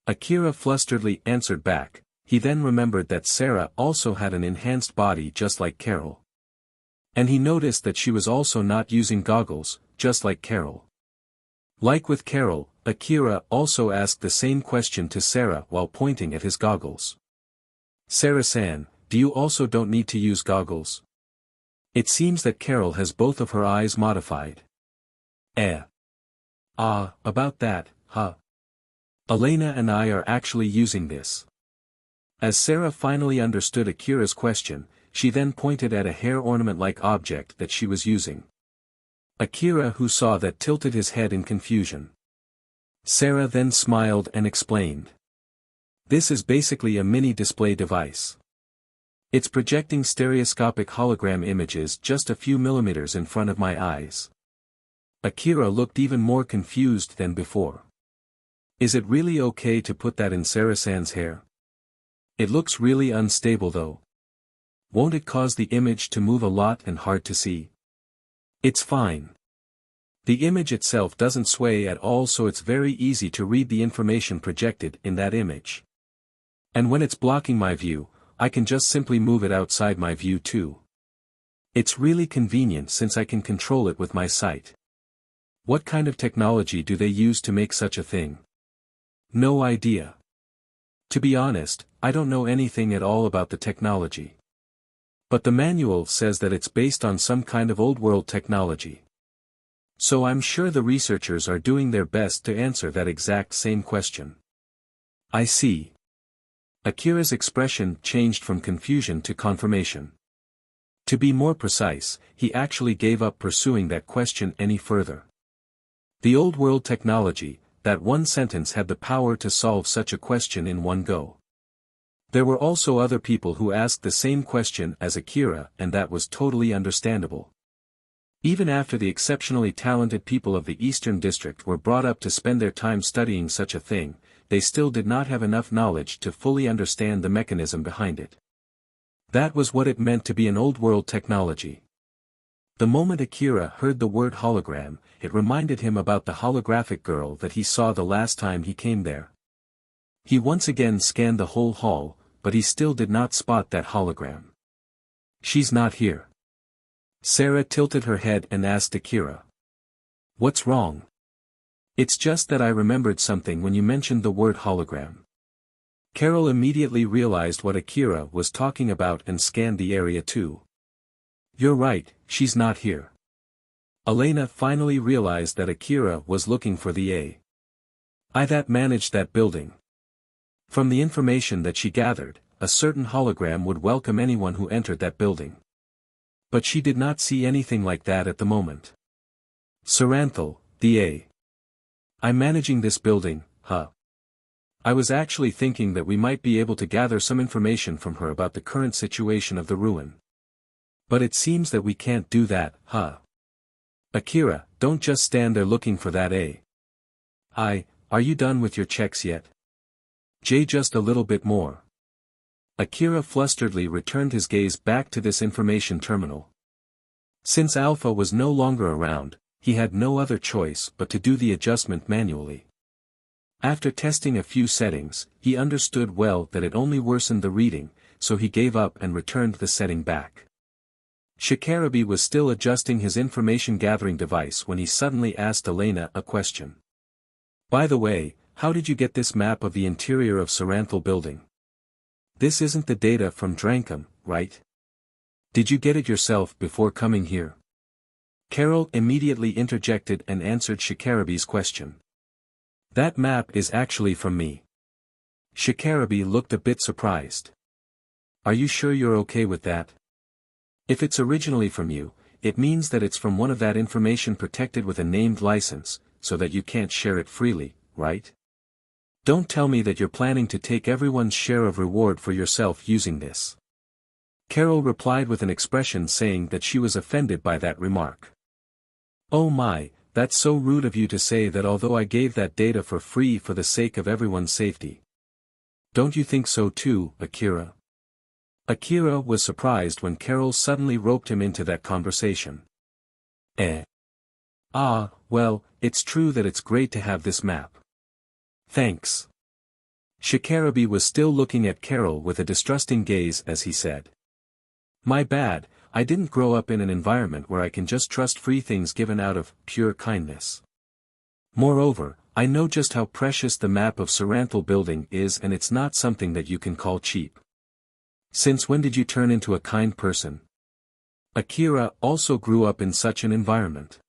Akira flusteredly answered back. He then remembered that Sarah also had an enhanced body just like Carol. And he noticed that she was also not using goggles, just like Carol. Like with Carol, Akira also asked the same question to Sarah while pointing at his goggles. "Sarah-san, do you also don't need to use goggles? It seems that Carol has both of her eyes modified." About that, huh? Elena and I are actually using this." As Sarah finally understood Akira's question, she then pointed at a hair ornament-like object that she was using. Akira, who saw that, tilted his head in confusion. Sarah then smiled and explained. "This is basically a mini display device. It's projecting stereoscopic hologram images just a few millimeters in front of my eyes. Akira looked even more confused than before. Is it really okay to put that in Sarah-san's hair? It looks really unstable though. Won't it cause the image to move a lot and hard to see? It's fine. The image itself doesn't sway at all, so it's very easy to read the information projected in that image. And when it's blocking my view, I can just simply move it outside my view too. It's really convenient since I can control it with my sight. What kind of technology do they use to make such a thing? No idea. To be honest, I don't know anything at all about the technology. But the manual says that it's based on some kind of old-world technology. So I'm sure the researchers are doing their best to answer that exact same question. I see. Akira's expression changed from confusion to confirmation. To be more precise, he actually gave up pursuing that question any further. The old-world technology, that one sentence had the power to solve such a question in one go. There were also other people who asked the same question as Akira, and that was totally understandable. Even after the exceptionally talented people of the Eastern District were brought up to spend their time studying such a thing, they still did not have enough knowledge to fully understand the mechanism behind it. That was what it meant to be an old-world technology. The moment Akira heard the word hologram, it reminded him about the holographic girl that he saw the last time he came there. He once again scanned the whole hall, but he still did not spot that hologram. She's not here. Sarah tilted her head and asked Akira. What's wrong? It's just that I remembered something when you mentioned the word hologram. Carol immediately realized what Akira was talking about and scanned the area too. You're right, she's not here. Elena finally realized that Akira was looking for the AI that managed that building. From the information that she gathered, a certain hologram would welcome anyone who entered that building. But she did not see anything like that at the moment. Saranthal, the I'm managing this building, huh? I was actually thinking that we might be able to gather some information from her about the current situation of the ruin. But it seems that we can't do that, huh? Akira, don't just stand there looking for that are you done with your checks yet? Just a little bit more. Akira flusteredly returned his gaze back to this information terminal. Since Alpha was no longer around, he had no other choice but to do the adjustment manually. After testing a few settings, he understood well that it only worsened the reading, so he gave up and returned the setting back. Shikarabi was still adjusting his information-gathering device when he suddenly asked Elena a question. By the way, how did you get this map of the interior of Saranthal building? This isn't the data from Drankum, right? Did you get it yourself before coming here? Carol immediately interjected and answered Shikarabi's question. That map is actually from me. Shikarabi looked a bit surprised. Are you sure you're okay with that? If it's originally from you, it means that it's from one of that information protected with a named license, so that you can't share it freely, right? Don't tell me that you're planning to take everyone's share of reward for yourself using this. Carol replied with an expression saying that she was offended by that remark. Oh my, that's so rude of you to say that although I gave that data for free for the sake of everyone's safety. Don't you think so too, Akira? Akira was surprised when Carol suddenly roped him into that conversation. Well, it's true that it's great to have this map. Thanks. Shikarabi was still looking at Carol with a distrusting gaze as he said. My bad, I didn't grow up in an environment where I can just trust free things given out of pure kindness. Moreover, I know just how precious the map of Saranthal building is, and it's not something that you can call cheap. Since when did you turn into a kind person? Akira also grew up in such an environment.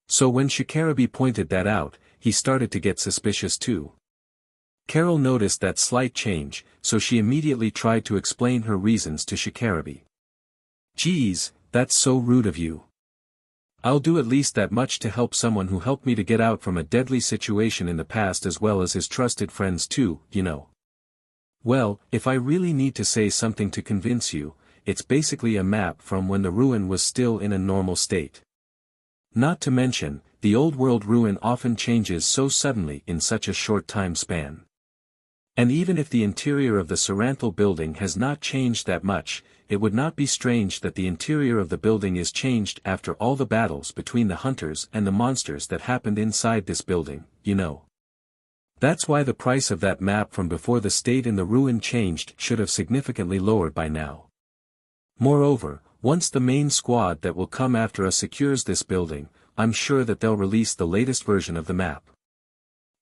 So when Shikarabi pointed that out, he started to get suspicious too. Carol noticed that slight change, so she immediately tried to explain her reasons to Shikarabi. Geez, that's so rude of you. I'll do at least that much to help someone who helped me to get out from a deadly situation in the past as well as his trusted friends too, you know. Well, if I really need to say something to convince you, it's basically a map from when the ruin was still in a normal state. Not to mention, the old world ruin often changes so suddenly in such a short time span. And even if the interior of the Saranthal building has not changed that much, it would not be strange that the interior of the building is changed after all the battles between the hunters and the monsters that happened inside this building, you know. That's why the price of that map from before the state in the ruin changed should have significantly lowered by now. Moreover, once the main squad that will come after us secures this building, I'm sure that they'll release the latest version of the map.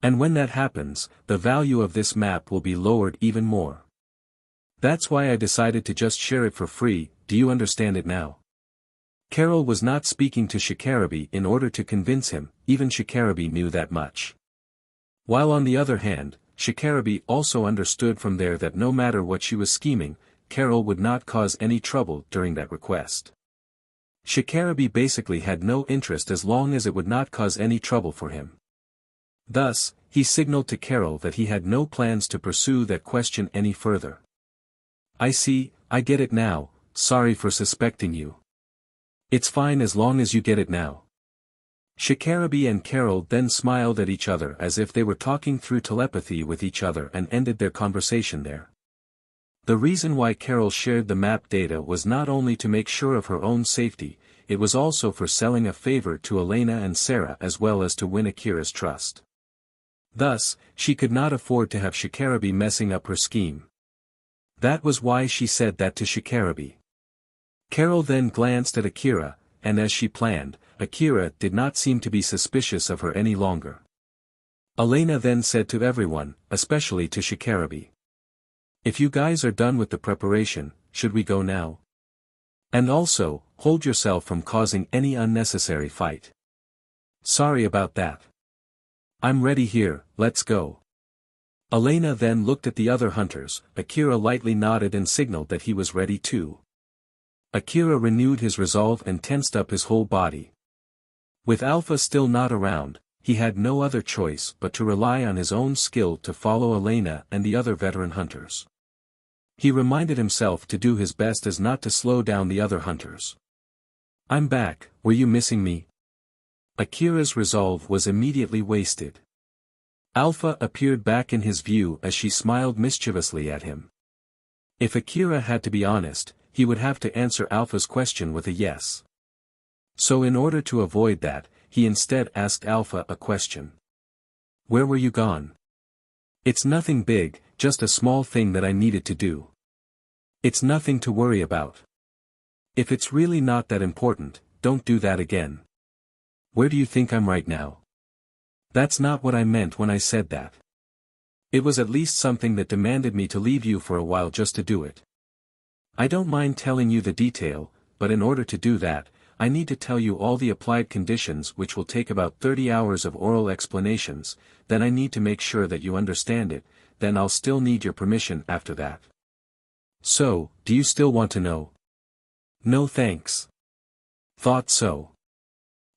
And when that happens, the value of this map will be lowered even more. That's why I decided to just share it for free. Do you understand it now? Carol was not speaking to Shikarabi in order to convince him, even Shikarabi knew that much. While on the other hand, Shikarabi also understood from there that no matter what she was scheming, Carol would not cause any trouble during that request. Shikarabi basically had no interest as long as it would not cause any trouble for him. Thus, he signaled to Carol that he had no plans to pursue that question any further. I see, I get it now, sorry for suspecting you. It's fine as long as you get it now. Shikarabi and Carol then smiled at each other as if they were talking through telepathy with each other and ended their conversation there. The reason why Carol shared the map data was not only to make sure of her own safety, it was also for selling a favor to Elena and Sarah as well as to win Akira's trust. Thus, she could not afford to have Shikarabi messing up her scheme. That was why she said that to Shikarabi. Carol then glanced at Akira, and as she planned, Akira did not seem to be suspicious of her any longer. Elena then said to everyone, especially to Shikarabi. If you guys are done with the preparation, should we go now? And also, hold yourself from causing any unnecessary fight. Sorry about that. I'm ready here, let's go. Elena then looked at the other hunters. Akira lightly nodded and signaled that he was ready too. Akira renewed his resolve and tensed up his whole body. With Alpha still not around, he had no other choice but to rely on his own skill to follow Elena and the other veteran hunters. He reminded himself to do his best as not to slow down the other hunters. I'm back, were you missing me? Akira's resolve was immediately wasted. Alpha appeared back in his view as she smiled mischievously at him. If Akira had to be honest, he would have to answer Alpha's question with a yes. So in order to avoid that, he instead asked Alpha a question. Where were you gone? It's nothing big, just a small thing that I needed to do. It's nothing to worry about. If it's really not that important, don't do that again. Where do you think I'm right now? That's not what I meant when I said that. It was at least something that demanded me to leave you for a while just to do it. I don't mind telling you the detail, but in order to do that, I need to tell you all the applied conditions which will take about 30 hours of oral explanations, then I need to make sure that you understand it, then I'll still need your permission after that. So, do you still want to know? No thanks. Thought so.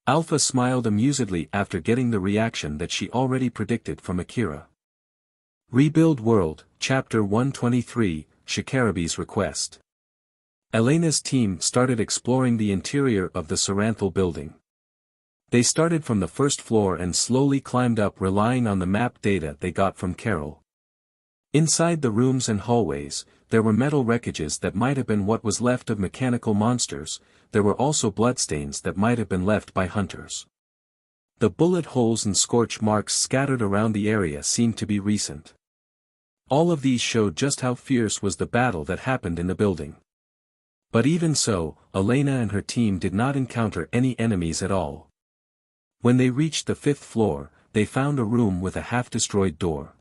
Alpha smiled amusedly after getting the reaction that she already predicted from Akira. Rebuild World, Chapter 123, Shikarabi's Request. Elena's team started exploring the interior of the Saranthal building. They started from the first floor and slowly climbed up relying on the map data they got from Carol. Inside the rooms and hallways, there were metal wreckages that might have been what was left of mechanical monsters. There were also bloodstains that might have been left by hunters. The bullet holes and scorch marks scattered around the area seemed to be recent. All of these showed just how fierce was the battle that happened in the building. But even so, Elena and her team did not encounter any enemies at all. When they reached the 5th floor, they found a room with a half-destroyed door.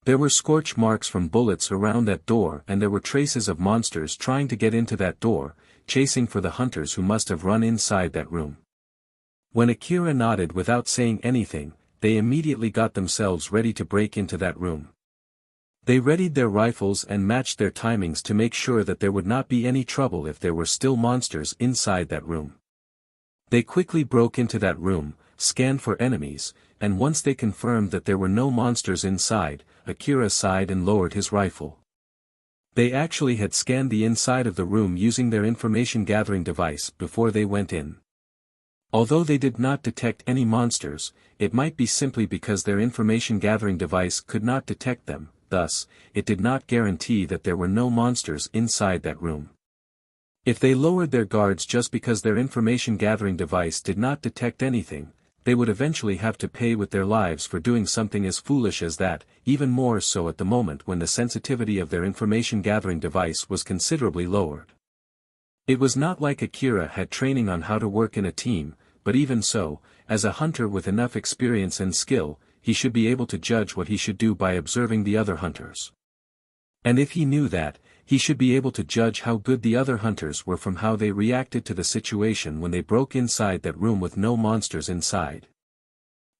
There were scorch marks from bullets around that door and there were traces of monsters trying to get into that door, chasing for the hunters who must have run inside that room. When Akira nodded without saying anything, they immediately got themselves ready to break into that room. They readied their rifles and matched their timings to make sure that there would not be any trouble if there were still monsters inside that room. They quickly broke into that room, scanned for enemies, and once they confirmed that there were no monsters inside, Akira sighed and lowered his rifle. They actually had scanned the inside of the room using their information-gathering device before they went in. Although they did not detect any monsters, it might be simply because their information-gathering device could not detect them, thus, it did not guarantee that there were no monsters inside that room. If they lowered their guards just because their information-gathering device did not detect anything, they would eventually have to pay with their lives for doing something as foolish as that, even more so at the moment when the sensitivity of their information-gathering device was considerably lowered. It was not like Akira had training on how to work in a team, but even so, as a hunter with enough experience and skill, he should be able to judge what he should do by observing the other hunters. And if he knew that, he should be able to judge how good the other hunters were from how they reacted to the situation when they broke inside that room with no monsters inside.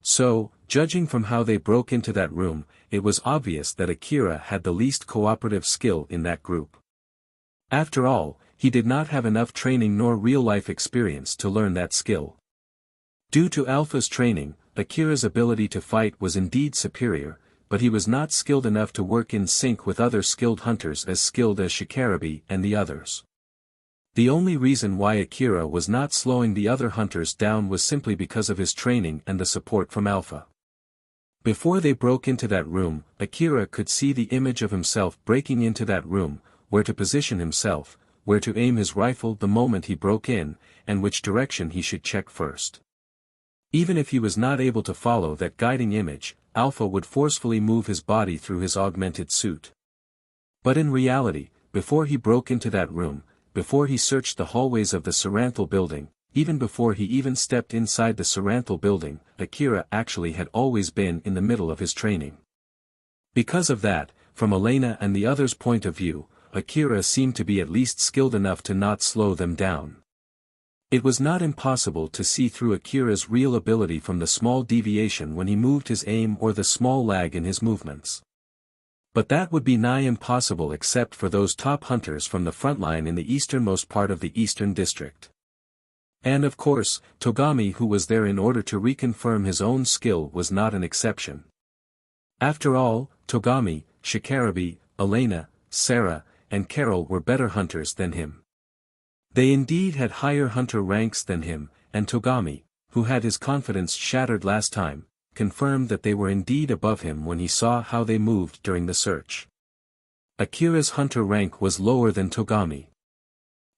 So, judging from how they broke into that room, it was obvious that Akira had the least cooperative skill in that group. After all, he did not have enough training nor real-life experience to learn that skill. Due to Alpha's training, Akira's ability to fight was indeed superior, but he was not skilled enough to work in sync with other skilled hunters as skilled as Shikarabe and the others. The only reason why Akira was not slowing the other hunters down was simply because of his training and the support from Alpha. Before they broke into that room, Akira could see the image of himself breaking into that room, where to position himself, where to aim his rifle the moment he broke in, and which direction he should check first. Even if he was not able to follow that guiding image, Alpha would forcefully move his body through his augmented suit. But in reality, before he broke into that room, before he searched the hallways of the Saranthal building, even before he even stepped inside the Saranthal building, Akira actually had always been in the middle of his training. Because of that, from Elena and the others' point of view, Akira seemed to be at least skilled enough to not slow them down. It was not impossible to see through Akira's real ability from the small deviation when he moved his aim or the small lag in his movements. But that would be nigh impossible except for those top hunters from the front line in the easternmost part of the Eastern District. And of course, Togami, who was there in order to reconfirm his own skill, was not an exception. After all, Togami, Shikarabe, Elena, Sarah, and Carol were better hunters than him. They indeed had higher hunter ranks than him, and Togami, who had his confidence shattered last time, confirmed that they were indeed above him when he saw how they moved during the search. Akira's hunter rank was lower than Togami.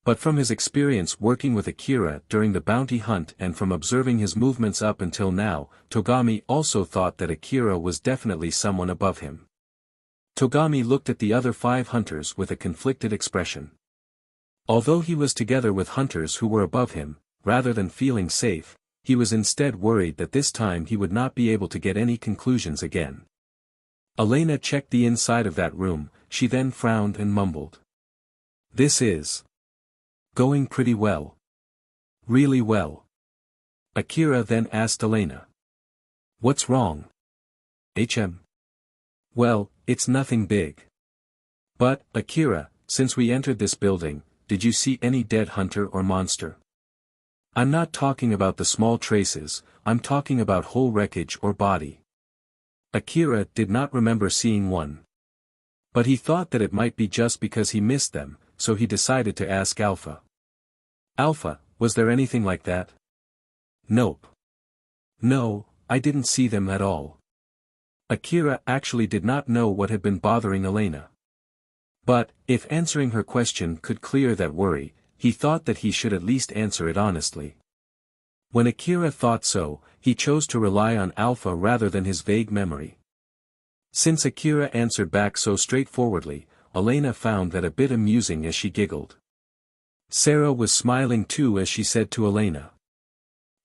But from his experience working with Akira during the bounty hunt and from observing his movements up until now, Togami also thought that Akira was definitely someone above him. Togami looked at the other 5 hunters with a conflicted expression. Although he was together with hunters who were above him, rather than feeling safe, he was instead worried that this time he would not be able to get any conclusions again. Elena checked the inside of that room, she then frowned and mumbled. "This is going pretty well. Really well." Akira then asked Elena. "What's wrong?" "Well, it's nothing big. But, Akira, since we entered this building, did you see any dead hunter or monster? I'm not talking about the small traces, I'm talking about whole wreckage or body." Akira did not remember seeing one. But he thought that it might be just because he missed them, so he decided to ask Alpha. "Alpha, was there anything like that?" "Nope. No, I didn't see them at all." Akira actually did not know what had been bothering Elena. But, if answering her question could clear that worry, he thought that he should at least answer it honestly. When Akira thought so, he chose to rely on Alpha rather than his vague memory. Since Akira answered back so straightforwardly, Elena found that a bit amusing as she giggled. Sarah was smiling too as she said to Elena.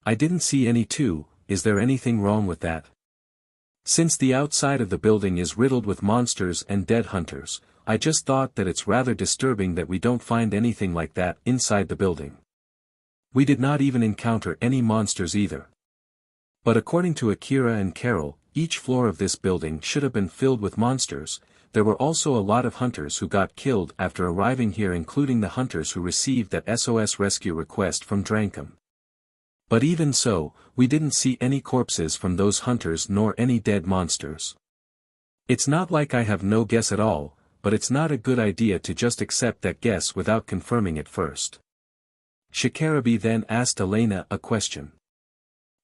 "I didn't see any too, is there anything wrong with that? Since the outside of the building is riddled with monsters and dead hunters, I just thought that it's rather disturbing that we don't find anything like that inside the building. We did not even encounter any monsters either." But according to Akira and Carol, each floor of this building should have been filled with monsters. There were also a lot of hunters who got killed after arriving here, including the hunters who received that SOS rescue request from Drankum. But even so, we didn't see any corpses from those hunters nor any dead monsters. It's not like I have no guess at all, but it's not a good idea to just accept that guess without confirming it first. Shikarabi then asked Elena a question.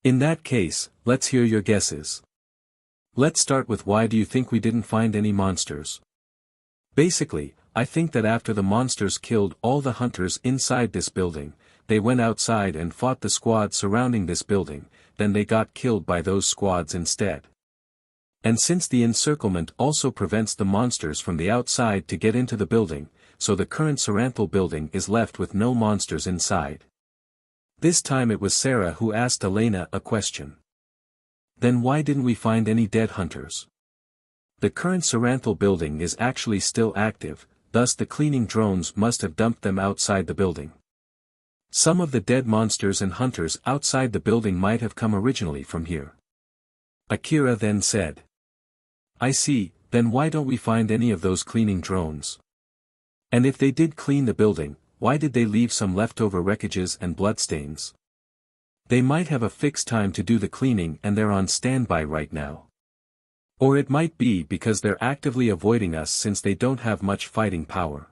In that case, let's hear your guesses. Let's start with why do you think we didn't find any monsters? Basically, I think that after the monsters killed all the hunters inside this building, they went outside and fought the squad surrounding this building, then they got killed by those squads instead. And since the encirclement also prevents the monsters from the outside to get into the building, so the current Saranthal building is left with no monsters inside. This time it was Sarah who asked Elena a question. Then why didn't we find any dead hunters? The current Saranthal building is actually still active, thus the cleaning drones must have dumped them outside the building. Some of the dead monsters and hunters outside the building might have come originally from here. Akira then said. I see, then why don't we find any of those cleaning drones? And if they did clean the building, why did they leave some leftover wreckages and bloodstains? They might have a fixed time to do the cleaning and they're on standby right now. Or it might be because they're actively avoiding us since they don't have much fighting power.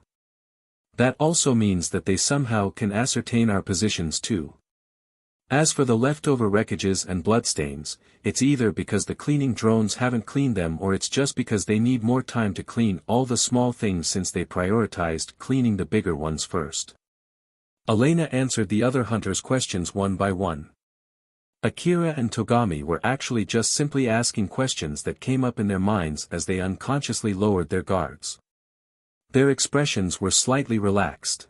That also means that they somehow can ascertain our positions too. As for the leftover wreckages and bloodstains, it's either because the cleaning drones haven't cleaned them or it's just because they need more time to clean all the small things since they prioritized cleaning the bigger ones first. Elena answered the other hunters' questions one by one. Akira and Togami were actually just simply asking questions that came up in their minds as they unconsciously lowered their guards. Their expressions were slightly relaxed.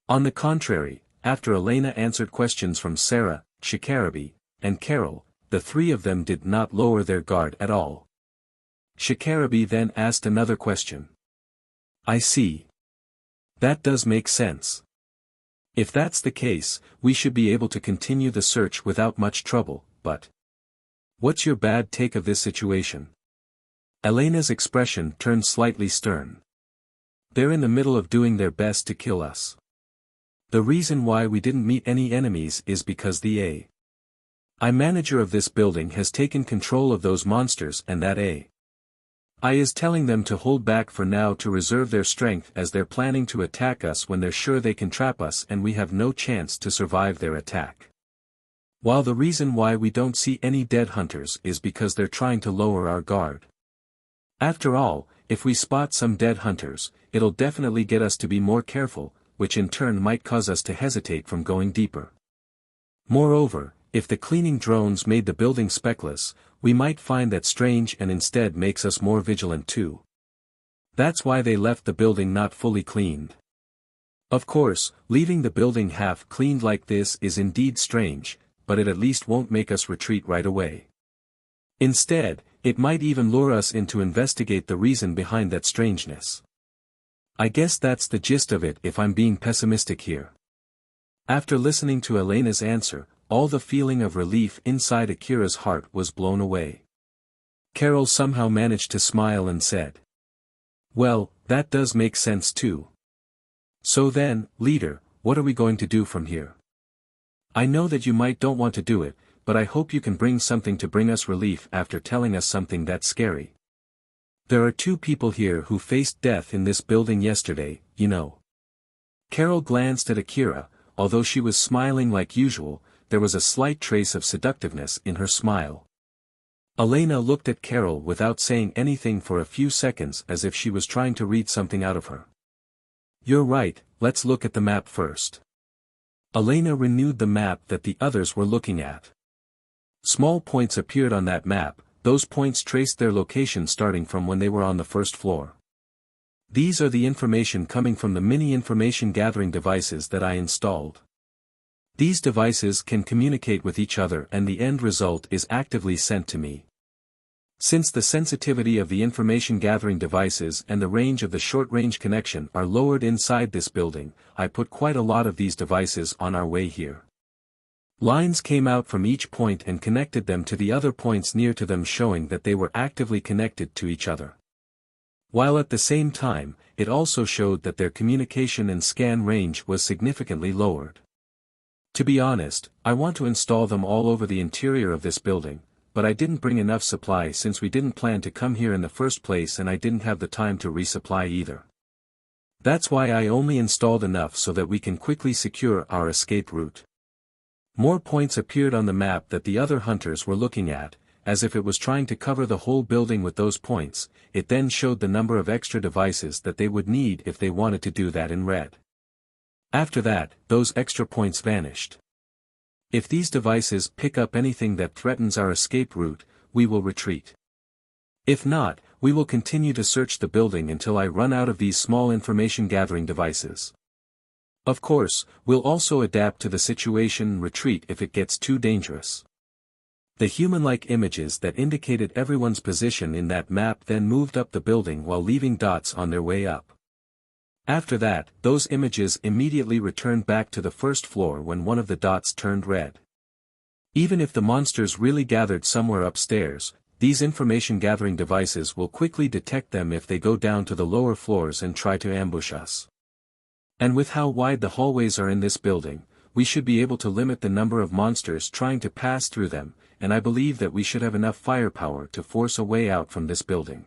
On the contrary, after Elena answered questions from Sarah, Shikarabi, and Carol, the three of them did not lower their guard at all. Shikarabi then asked another question. I see. That does make sense. If that's the case, we should be able to continue the search without much trouble, but what's your bad take of this situation? Elena's expression turned slightly stern. They're in the middle of doing their best to kill us. The reason why we didn't meet any enemies is because the AI manager of this building has taken control of those monsters and that AI is telling them to hold back for now to reserve their strength as they're planning to attack us when they're sure they can trap us and we have no chance to survive their attack. While the reason why we don't see any dead hunters is because they're trying to lower our guard. After all, if we spot some dead hunters, it'll definitely get us to be more careful, which in turn might cause us to hesitate from going deeper. Moreover, if the cleaning drones made the building speckless, we might find that strange and instead makes us more vigilant too. That's why they left the building not fully cleaned. Of course, leaving the building half cleaned like this is indeed strange, but it at least won't make us retreat right away. Instead, it might even lure us in to investigate the reason behind that strangeness. I guess that's the gist of it if I'm being pessimistic here. After listening to Elena's answer, all the feeling of relief inside Akira's heart was blown away. Carol somehow managed to smile and said, well, that does make sense too. So then, leader, what are we going to do from here? I know that you might don't want to do it, but I hope you can bring something to bring us relief after telling us something that scary. There are 2 people here who faced death in this building yesterday, you know. Carol glanced at Akira, although she was smiling like usual, there was a slight trace of seductiveness in her smile. Elena looked at Carol without saying anything for a few seconds as if she was trying to read something out of her. You're right, let's look at the map first. Elena renewed the map that the others were looking at. Small points appeared on that map, those points traced their location starting from when they were on the first floor. These are the information coming from the mini information gathering devices that I installed. These devices can communicate with each other and the end result is actively sent to me. Since the sensitivity of the information gathering devices and the range of the short-range connection are lowered inside this building, I put quite a lot of these devices on our way here. Lines came out from each point and connected them to the other points near to them, showing that they were actively connected to each other. While at the same time, it also showed that their communication and scan range was significantly lowered. To be honest, I want to install them all over the interior of this building, but I didn't bring enough supply since we didn't plan to come here in the first place and I didn't have the time to resupply either. That's why I only installed enough so that we can quickly secure our escape route. More points appeared on the map that the other hunters were looking at, as if it was trying to cover the whole building with those points. It then showed the number of extra devices that they would need if they wanted to do that in red. After that, those extra points vanished. If these devices pick up anything that threatens our escape route, we will retreat. If not, we will continue to search the building until I run out of these small information-gathering devices. Of course, we'll also adapt to the situation and retreat if it gets too dangerous. The human-like images that indicated everyone's position in that map then moved up the building while leaving dots on their way up. After that, those images immediately returned back to the first floor when one of the dots turned red. Even if the monsters really gathered somewhere upstairs, these information-gathering devices will quickly detect them if they go down to the lower floors and try to ambush us. And with how wide the hallways are in this building, we should be able to limit the number of monsters trying to pass through them, and I believe that we should have enough firepower to force a way out from this building.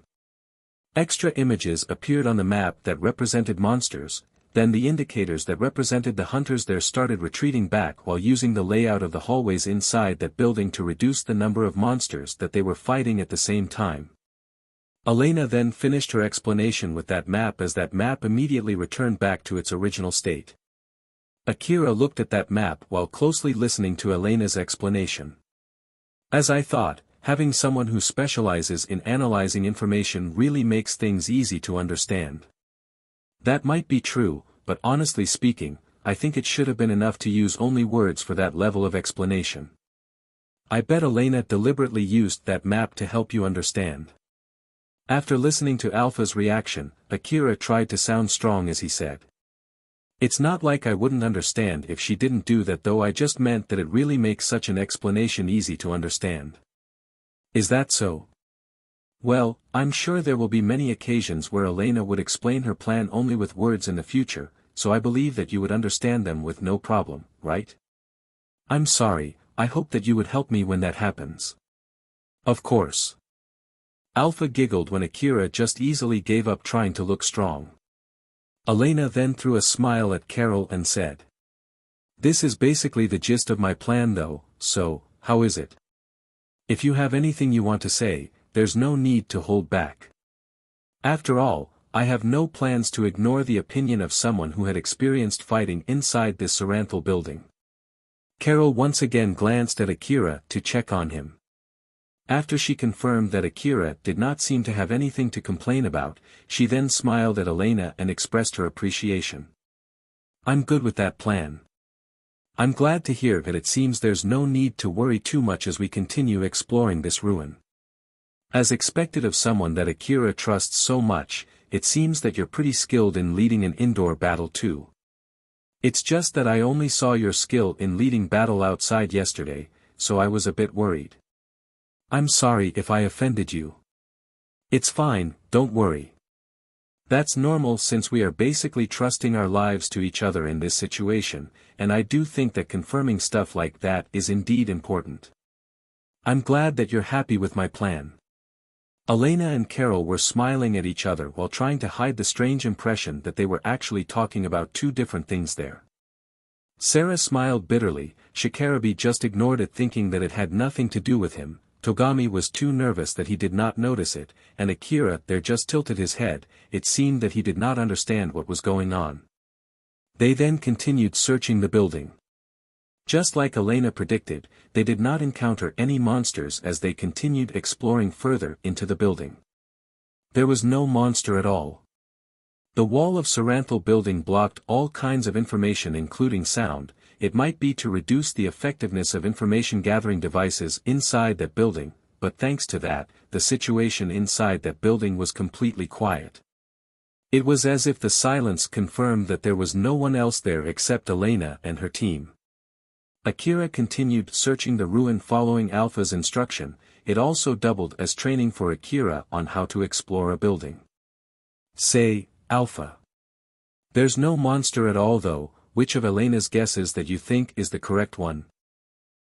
Extra images appeared on the map that represented monsters, then the indicators that represented the hunters there started retreating back while using the layout of the hallways inside that building to reduce the number of monsters that they were fighting at the same time. Elena then finished her explanation with that map as that map immediately returned back to its original state. Akira looked at that map while closely listening to Elena's explanation. As I thought, having someone who specializes in analyzing information really makes things easy to understand. That might be true, but honestly speaking, I think it should have been enough to use only words for that level of explanation. I bet Elena deliberately used that map to help you understand. After listening to Alpha's reaction, Akira tried to sound strong as he said. It's not like I wouldn't understand if she didn't do that, though I just meant that it really makes such an explanation easy to understand. Is that so? Well, I'm sure there will be many occasions where Elena would explain her plan only with words in the future, so I believe that you would understand them with no problem, right? I'm sorry, I hope that you would help me when that happens. Of course. Alpha giggled when Akira just easily gave up trying to look strong. Elena then threw a smile at Carol and said. This is basically the gist of my plan though, so, how is it? If you have anything you want to say, there's no need to hold back. After all, I have no plans to ignore the opinion of someone who had experienced fighting inside this Saranthal building. Carol once again glanced at Akira to check on him. After she confirmed that Akira did not seem to have anything to complain about, she then smiled at Elena and expressed her appreciation. I'm good with that plan. I'm glad to hear that it seems there's no need to worry too much as we continue exploring this ruin. As expected of someone that Akira trusts so much, it seems that you're pretty skilled in leading an indoor battle too. It's just that I only saw your skill in leading battle outside yesterday, so I was a bit worried. I'm sorry if I offended you. It's fine, don't worry. That's normal since we are basically trusting our lives to each other in this situation, and I do think that confirming stuff like that is indeed important. I'm glad that you're happy with my plan. Elena and Carol were smiling at each other while trying to hide the strange impression that they were actually talking about two different things there. Sarah smiled bitterly, Shikarabe just ignored it thinking that it had nothing to do with him. Togami was too nervous that he did not notice it, and Akira there just tilted his head. It seemed that he did not understand what was going on. They then continued searching the building. Just like Elena predicted, they did not encounter any monsters as they continued exploring further into the building. There was no monster at all. The wall of Saranthal building blocked all kinds of information including sound. It might be to reduce the effectiveness of information-gathering devices inside that building, but thanks to that, the situation inside that building was completely quiet. It was as if the silence confirmed that there was no one else there except Elena and her team. Akira continued searching the ruin following Alpha's instruction. It also doubled as training for Akira on how to explore a building. Say, Alpha. There's no monster at all though. which of Elena's guesses that you think is the correct one?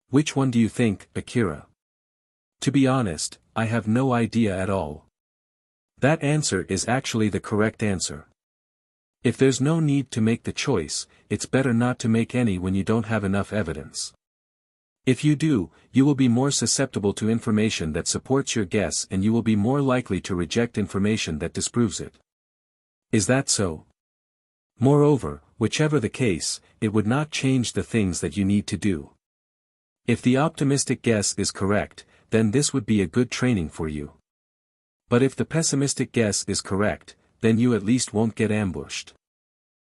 Which one do you think, Akira? To be honest, I have no idea at all. That answer is actually the correct answer. If there's no need to make the choice, it's better not to make any when you don't have enough evidence. If you do, you will be more susceptible to information that supports your guess and you will be more likely to reject information that disproves it. Is that so? Moreover, whichever the case, it would not change the things that you need to do. If the optimistic guess is correct, then this would be a good training for you. But if the pessimistic guess is correct, then you at least won't get ambushed.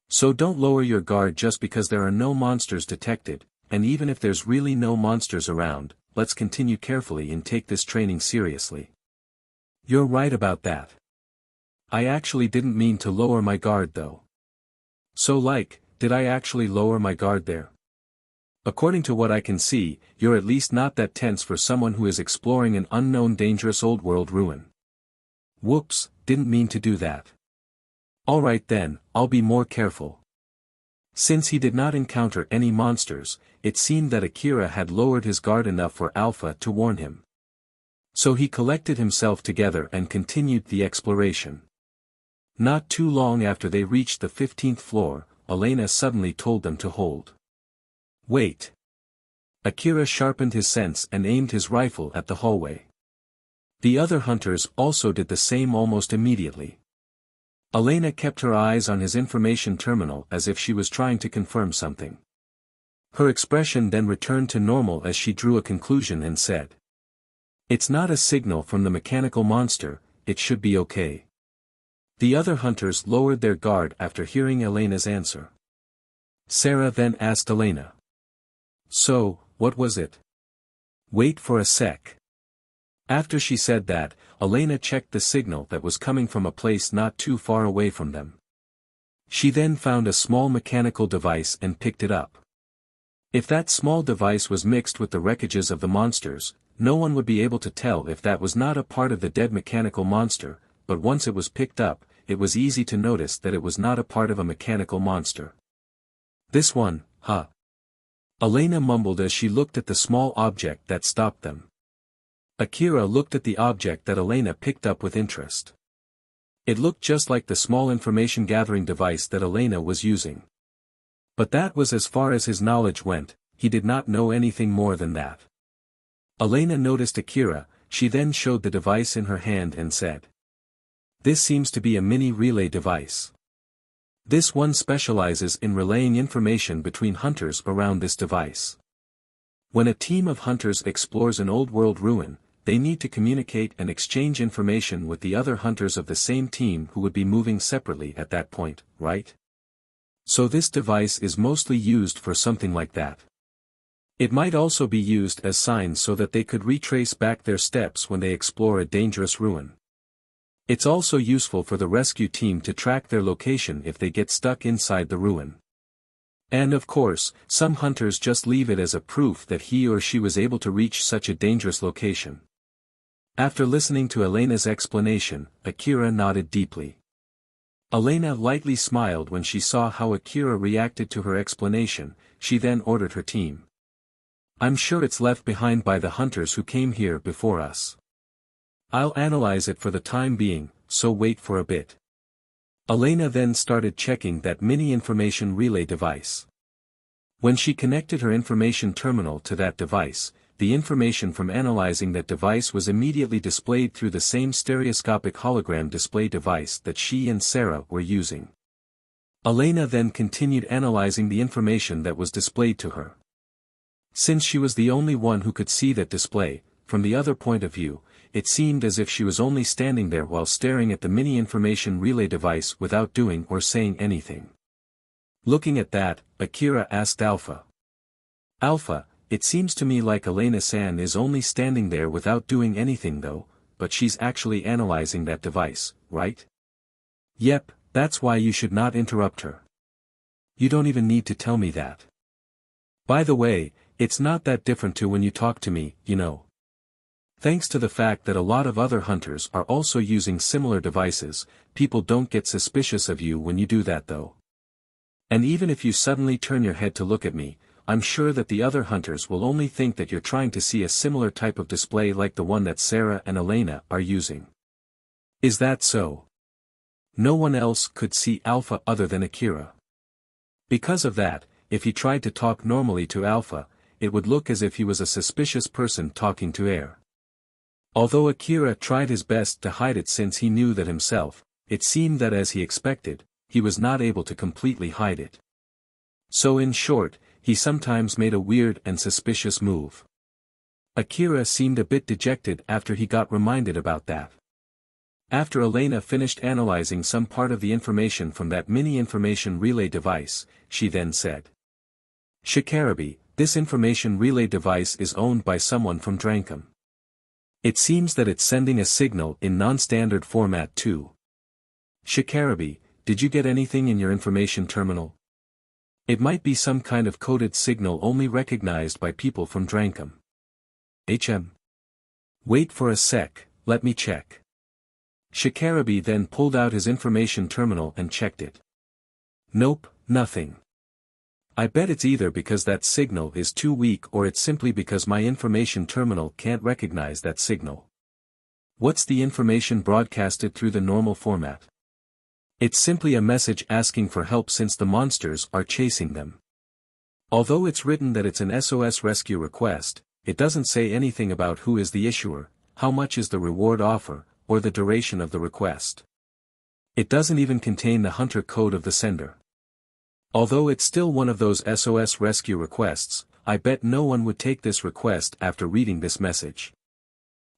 So don't lower your guard just because there are no monsters detected, and even if there's really no monsters around, let's continue carefully and take this training seriously. You're right about that. I actually didn't mean to lower my guard though. So did I actually lower my guard there? According to what I can see, you're at least not that tense for someone who is exploring an unknown dangerous old world ruin. Whoops, didn't mean to do that. Alright then, I'll be more careful. Since he did not encounter any monsters, it seemed that Akira had lowered his guard enough for Alpha to warn him. So he collected himself together and continued the exploration. Not too long after they reached the 15th floor, Elena suddenly told them to hold. Wait. Akira sharpened his sense and aimed his rifle at the hallway. The other hunters also did the same almost immediately. Elena kept her eyes on his information terminal as if she was trying to confirm something. Her expression then returned to normal as she drew a conclusion and said, "It's not a signal from the mechanical monster, it should be okay." The other hunters lowered their guard after hearing Elena's answer. Sarah then asked Elena, "So, what was it?" "Wait for a sec." After she said that, Elena checked the signal that was coming from a place not too far away from them. She then found a small mechanical device and picked it up. If that small device was mixed with the wreckages of the monsters, no one would be able to tell if that was not a part of the dead mechanical monster, but once it was picked up, it was easy to notice that it was not a part of a mechanical monster. "This one, huh?" Elena mumbled as she looked at the small object that stopped them. Akira looked at the object that Elena picked up with interest. It looked just like the small information-gathering device that Elena was using. But that was as far as his knowledge went, he did not know anything more than that. Elena noticed Akira, she then showed the device in her hand and said, "This seems to be a mini relay device. This one specializes in relaying information between hunters around this device. When a team of hunters explores an old world ruin, they need to communicate and exchange information with the other hunters of the same team who would be moving separately at that point, right? So this device is mostly used for something like that. It might also be used as signs so that they could retrace back their steps when they explore a dangerous ruin. It's also useful for the rescue team to track their location if they get stuck inside the ruin. And of course, some hunters just leave it as a proof that he or she was able to reach such a dangerous location." After listening to Elena's explanation, Akira nodded deeply. Elena lightly smiled when she saw how Akira reacted to her explanation. She then ordered her team. "I'm sure it's left behind by the hunters who came here before us. I'll analyze it for the time being, so wait for a bit." Elena then started checking that mini information relay device. When she connected her information terminal to that device, the information from analyzing that device was immediately displayed through the same stereoscopic hologram display device that she and Sarah were using. Elena then continued analyzing the information that was displayed to her. Since she was the only one who could see that display, from the other point of view, it seemed as if she was only standing there while staring at the mini information relay device without doing or saying anything. Looking at that, Akira asked Alpha. "Alpha, it seems to me like Elena-san is only standing there without doing anything though, but she's actually analyzing that device, right?" "Yep, that's why you should not interrupt her. You don't even need to tell me that. By the way, it's not that different to when you talk to me, you know. Thanks to the fact that a lot of other hunters are also using similar devices, people don't get suspicious of you when you do that though. And even if you suddenly turn your head to look at me, I'm sure that the other hunters will only think that you're trying to see a similar type of display like the one that Sarah and Elena are using. Is that so? No one else could see Alpha other than Akira. Because of that, if he tried to talk normally to Alpha, it would look as if he was a suspicious person talking to air. Although Akira tried his best to hide it since he knew that himself, it seemed that as he expected, he was not able to completely hide it. So in short, he sometimes made a weird and suspicious move. Akira seemed a bit dejected after he got reminded about that. After Elena finished analyzing some part of the information from that mini information relay device, she then said, "Shikarabi, this information relay device is owned by someone from Drankum. It seems that it's sending a signal in non-standard format too. Shikarabi, did you get anything in your information terminal? It might be some kind of coded signal only recognized by people from Drankum. Wait for a sec, let me check." Shikarabi then pulled out his information terminal and checked it. Nope, nothing. I bet it's either because that signal is too weak or it's simply because my information terminal can't recognize that signal. What's the information broadcasted through the normal format? It's simply a message asking for help since the monsters are chasing them. Although it's written that it's an SOS rescue request, it doesn't say anything about who is the issuer, how much is the reward offer, or the duration of the request. It doesn't even contain the hunter code of the sender. Although it's still one of those SOS rescue requests, I bet no one would take this request after reading this message.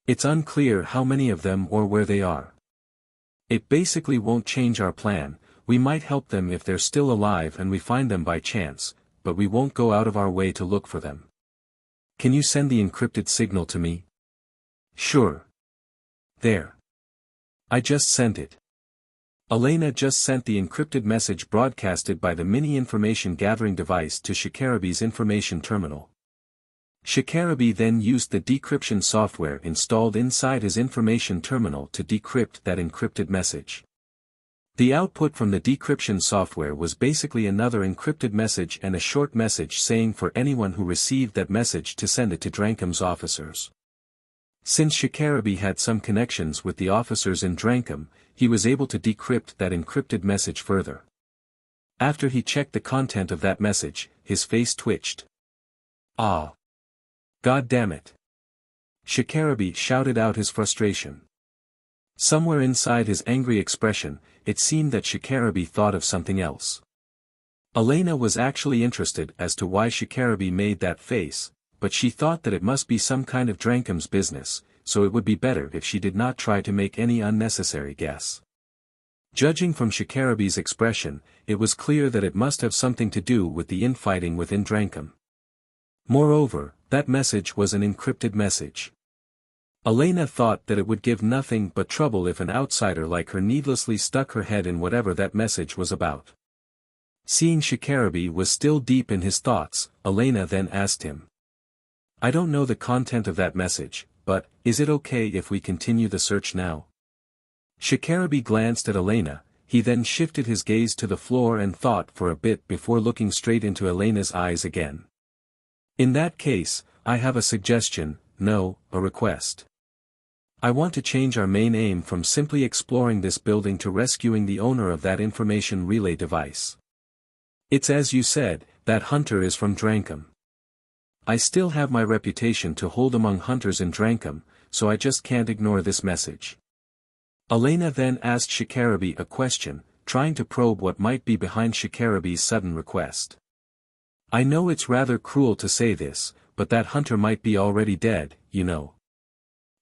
It's unclear how many of them or where they are. It basically won't change our plan. We might help them if they're still alive and we find them by chance, but we won't go out of our way to look for them. Can you send the encrypted signal to me? Sure. There. I just sent it. Elena just sent the encrypted message broadcasted by the mini information gathering device to Shikarabi's information terminal. Shikarabi then used the decryption software installed inside his information terminal to decrypt that encrypted message. The output from the decryption software was basically another encrypted message and a short message saying for anyone who received that message to send it to Drankum's officers. Since Shikarabi had some connections with the officers in Drankum, he was able to decrypt that encrypted message further. After he checked the content of that message, his face twitched. Ah! God damn it! Shikarabi shouted out his frustration. Somewhere inside his angry expression, it seemed that Shikarabi thought of something else. Elena was actually interested as to why Shikarabi made that face, but she thought that it must be some kind of Drankum's business, so it would be better if she did not try to make any unnecessary guess. Judging from Shikarabi's expression, it was clear that it must have something to do with the infighting within Drankum. Moreover, that message was an encrypted message. Elena thought that it would give nothing but trouble if an outsider like her needlessly stuck her head in whatever that message was about. Seeing Shikarabi was still deep in his thoughts, Elena then asked him. I don't know the content of that message, but, is it okay if we continue the search now? Shikarabi glanced at Elena, he then shifted his gaze to the floor and thought for a bit before looking straight into Elena's eyes again. In that case, I have a suggestion, no, a request. I want to change our main aim from simply exploring this building to rescuing the owner of that information relay device. It's as you said, that hunter is from Drankum. I still have my reputation to hold among hunters in Drankum, so I just can't ignore this message. Elena then asked Shikarabi a question, trying to probe what might be behind Shikarabi's sudden request. I know it's rather cruel to say this, but that hunter might be already dead, you know.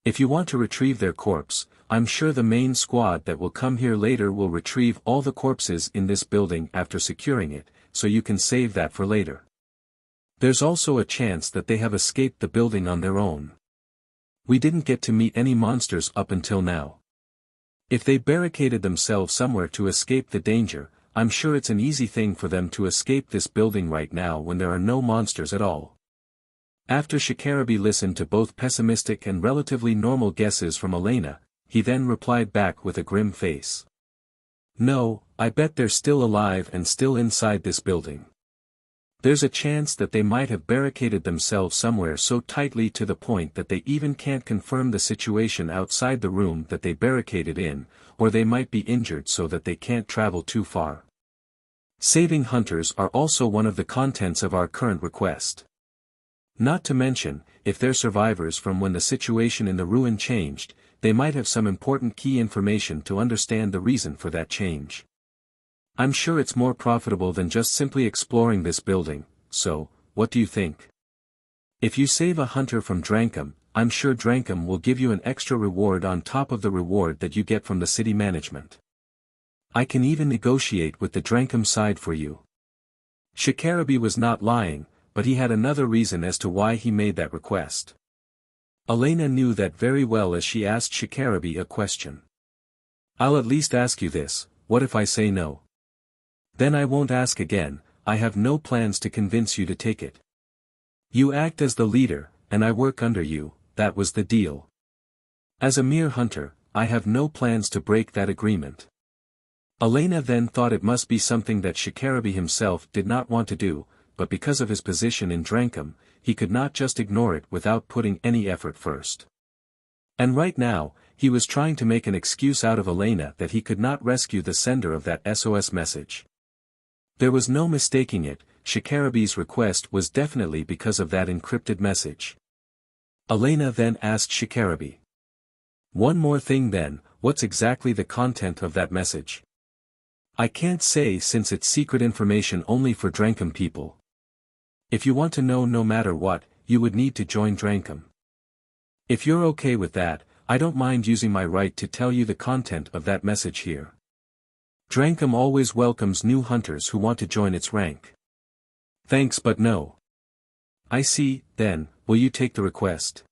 If you want to retrieve their corpse, I'm sure the main squad that will come here later will retrieve all the corpses in this building after securing it, so you can save that for later. There's also a chance that they have escaped the building on their own. We didn't get to meet any monsters up until now. If they barricaded themselves somewhere to escape the danger, I'm sure it's an easy thing for them to escape this building right now when there are no monsters at all. After Shikarabi listened to both pessimistic and relatively normal guesses from Elena, he then replied back with a grim face. No, I bet they're still alive and still inside this building. There's a chance that they might have barricaded themselves somewhere so tightly to the point that they even can't confirm the situation outside the room that they barricaded in, or they might be injured so that they can't travel too far. Saving hunters are also one of the contents of our current request. Not to mention, if they're survivors from when the situation in the ruin changed, they might have some important key information to understand the reason for that change. I'm sure it's more profitable than just simply exploring this building, so, what do you think? If you save a hunter from Drankum, I'm sure Drankum will give you an extra reward on top of the reward that you get from the city management. I can even negotiate with the Drankum side for you. Shikarabi was not lying, but he had another reason as to why he made that request. Elena knew that very well as she asked Shikarabi a question. I'll at least ask you this, what if I say no? Then I won't ask again, I have no plans to convince you to take it. You act as the leader, and I work under you, that was the deal. As a mere hunter, I have no plans to break that agreement. Elena then thought it must be something that Shikarabi himself did not want to do, but because of his position in Drankum, he could not just ignore it without putting any effort first. And right now, he was trying to make an excuse out of Elena that he could not rescue the sender of that SOS message. There was no mistaking it, Shikarabi's request was definitely because of that encrypted message. Elena then asked Shikarabi. One more thing then, what's exactly the content of that message? I can't say since it's secret information only for Drankum people. If you want to know no matter what, you would need to join Drankum. If you're okay with that, I don't mind using my right to tell you the content of that message here. Drankum always welcomes new hunters who want to join its rank. Thanks but no. I see, then, will you take the request?